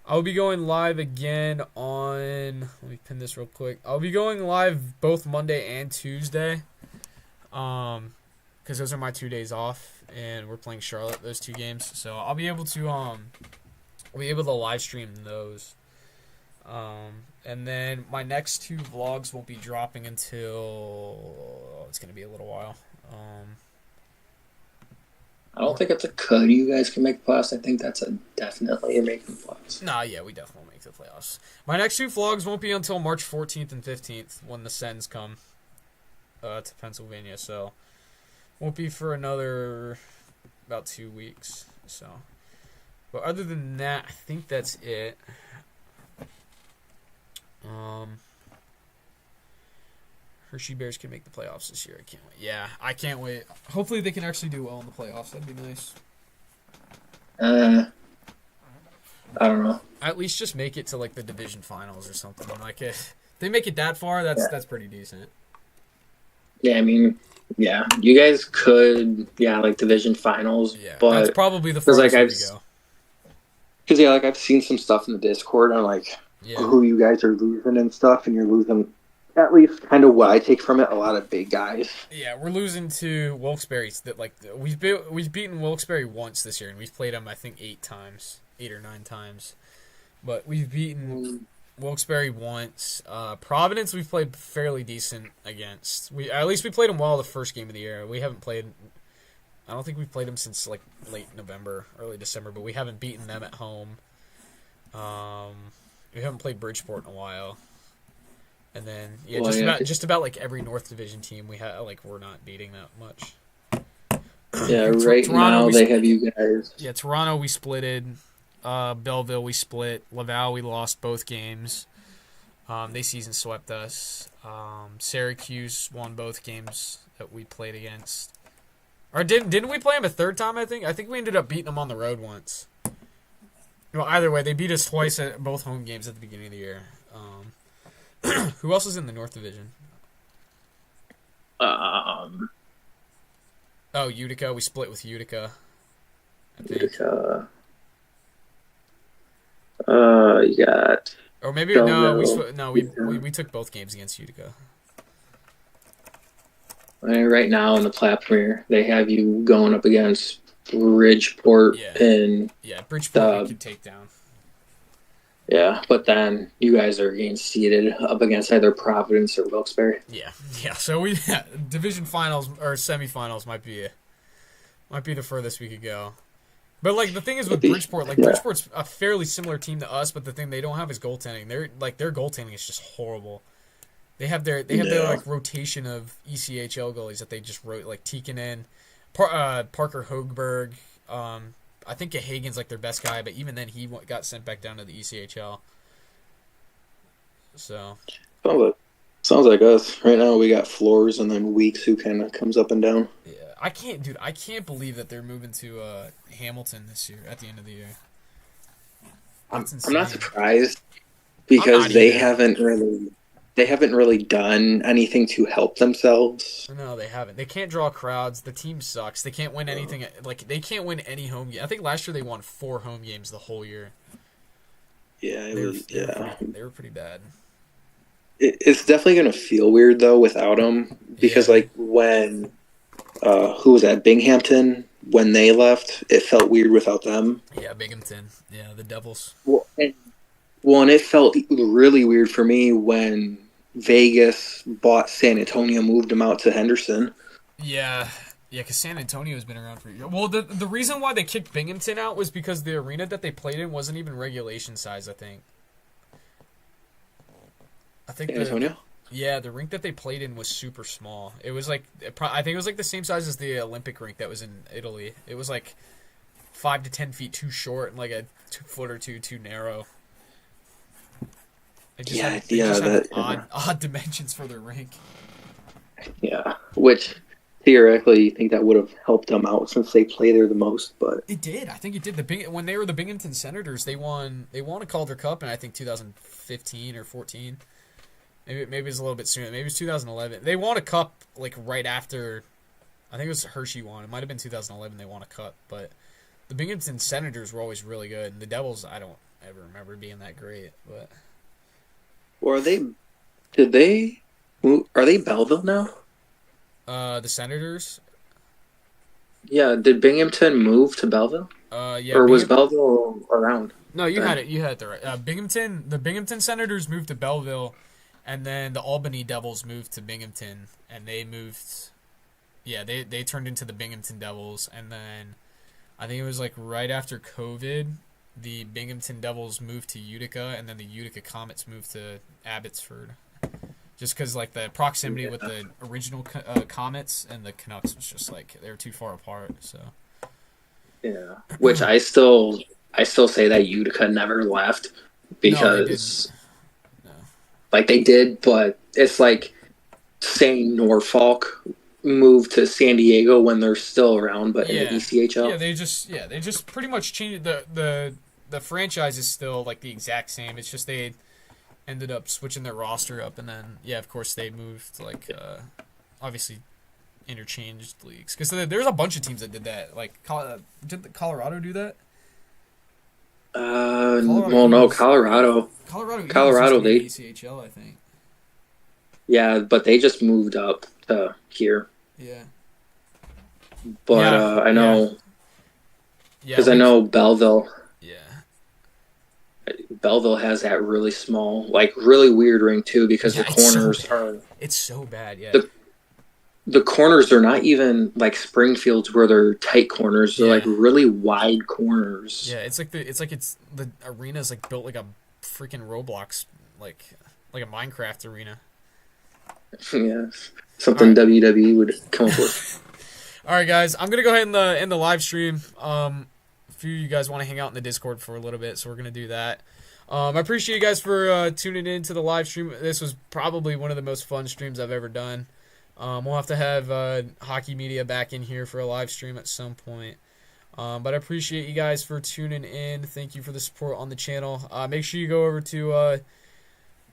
Speaker 5: I'll be going live again on. Let me pin this real quick. I'll be going live both Monday and Tuesday. Because those are my 2 days off, and we're playing Charlotte those 2 games. So I'll be able to live stream those. And then my next 2 vlogs won't be dropping until it's gonna be a little while.
Speaker 25: I don't think it's a cut. You guys can make the playoffs. I think that's definitely making the playoffs.
Speaker 5: Nah, yeah, we definitely make the playoffs. My next 2 vlogs won't be until March 14th and 15th when the Sens come to Pennsylvania. So won't be for another about 2 weeks. So, but other than that, I think that's it. Hershey Bears can make the playoffs this year. I can't wait. Yeah, I can't wait. Hopefully they can actually do well in the playoffs. That'd be nice.
Speaker 25: I don't know.
Speaker 5: At least just make it to like the division finals or something. Like if they make it that far, that's pretty decent.
Speaker 25: Yeah, I mean, yeah, you guys could, like division finals.
Speaker 5: Yeah,
Speaker 25: but
Speaker 5: that's probably the first way to go.
Speaker 25: Because like I've seen some stuff in the Discord on like who you guys are losing and stuff, and you're losing. At least kind of what I take from it, a lot of big guys.
Speaker 5: Yeah, we're losing to Wilkes-Barre. That like we've beaten Wilkes-Barre once this year, and we've played them I think 8 or 9 times. But we've beaten Wilkes-Barre once. Providence we've played fairly decent against. At least we played them well the first game of the year. We haven't played. I don't think we've played them since like late November, early December. But we haven't beaten them at home. We haven't played Bridgeport in a while. And then just about like every North Division team we're not beating that much.
Speaker 25: Yeah, right now they have you guys.
Speaker 5: Yeah, Toronto we splitted. Belleville we split. Laval we lost both games. They season swept us. Syracuse won both games that we played against. Or didn't we play them a third time? I think we ended up beating them on the road once. Well, either way, they beat us twice at both home games at the beginning of the year. Who else is in the North Division? Utica. We split with Utica.
Speaker 25: Utica. You got.
Speaker 5: Or maybe we took both games against Utica.
Speaker 25: Right now in the Plat Premier, they have you going up against Bridgeport and
Speaker 5: Bridgeport you can take down.
Speaker 25: Yeah, but then you guys are getting seeded up against either Providence or Wilkes-Barre.
Speaker 5: Yeah. So division finals or semifinals might be the furthest we could go. But like the thing is with Bridgeport, like Bridgeport's a fairly similar team to us, but the thing they don't have is goaltending. Their goaltending is just horrible. They have their like rotation of ECHL goalies that they just wrote, like Tikkanen, Parker Hogberg. I think Hagen's like their best guy, but even then he got sent back down to the ECHL. So
Speaker 14: sounds like us right now. We got Floors and then Weeks, who kind of comes up and down.
Speaker 5: Yeah, I can't believe that they're moving to Hamilton this year at the end of the year.
Speaker 14: I'm not surprised because they haven't really done anything to help themselves.
Speaker 5: No, they haven't. They can't draw crowds. The team sucks. They can't win anything. Like they can't win any home game. I think last year they won 4 home games the whole year.
Speaker 14: Yeah,
Speaker 5: they were pretty bad.
Speaker 14: It's definitely gonna feel weird though without them because like when who was that, Binghamton, when they left, it felt weird without them.
Speaker 5: Yeah, Binghamton. Yeah, the Devils.
Speaker 14: And it felt really weird for me when Vegas bought San Antonio, moved them out to Henderson.
Speaker 5: Yeah, because San Antonio's been around for years. Well, the reason why they kicked Binghamton out was because the arena that they played in wasn't even regulation size, I think.
Speaker 14: San Antonio?
Speaker 5: Yeah, the rink that they played in was super small. It was like, I think it was like the same size as the Olympic rink that was in Italy. It was like 5 to 10 feet too short and like a foot or two too narrow. They just had odd dimensions for their rink.
Speaker 14: Yeah, which theoretically you think that would have helped them out since they play there the most, but
Speaker 5: it did. I think it did. When they were the Binghamton Senators, they won a Calder Cup in I think 2015 or 14. Maybe it's a little bit sooner. Maybe it's 2011. They won a cup like right after. I think it was Hershey won. It might have been 2011. They won a cup, but the Binghamton Senators were always really good, and the Devils I don't ever remember being that great. But
Speaker 14: or are they? Did they? Are they Belleville now?
Speaker 5: The Senators.
Speaker 25: Yeah, did Binghamton move to Belleville?
Speaker 5: Yeah.
Speaker 25: Or was Belleville around?
Speaker 5: No, you had it. You had it right. The Binghamton Senators moved to Belleville. And then the Albany Devils moved to Binghamton, and they moved. Yeah, they turned into the Binghamton Devils, and then I think it was like right after COVID, the Binghamton Devils moved to Utica, and then the Utica Comets moved to Abbotsford, just because like the proximity with the original Comets and the Canucks was just like they were too far apart. So
Speaker 25: yeah, which I still say that Utica never left because. Like they did, but it's like saying Norfolk moved to San Diego when they're still around, but in the ECHL.
Speaker 5: Yeah, they just pretty much changed the franchise is still like the exact same. It's just they ended up switching their roster up, and then of course they moved like obviously interchanged leagues because there's a bunch of teams that did that. Like did Colorado do that?
Speaker 25: Colorado. Colorado, they
Speaker 5: ECHL, I think.
Speaker 25: Yeah, but they just moved up to here.
Speaker 5: Yeah.
Speaker 25: But I know because I know Belleville. Yeah. Belleville has that really small, like really weird ring too, because the corners are.
Speaker 5: It's so bad, yeah.
Speaker 25: The corners are not even like Springfield's where they're tight corners. They're like really wide corners.
Speaker 5: Yeah, it's the arena's like built like a freaking Roblox, like a Minecraft arena.
Speaker 25: Yeah, something WWE would come up with.
Speaker 5: All right, guys, I'm gonna go ahead and end the live stream. A few of you guys want to hang out in the Discord for a little bit, so we're gonna do that. I appreciate you guys for tuning in to the live stream. This was probably one of the most fun streams I've ever done. We'll have to have Hockey Media back in here for a live stream at some point. But I appreciate you guys for tuning in. Thank you for the support on the channel. Make sure you go over to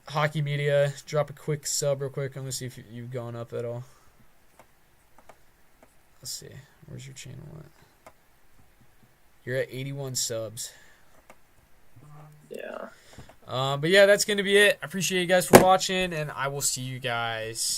Speaker 5: Hockey Media. Drop a quick sub real quick. I'm going to see if you've gone up at all. Let's see. Where's your channel at? You're at 81 subs.
Speaker 25: Yeah.
Speaker 5: But yeah, that's going to be it. I appreciate you guys for watching, and I will see you guys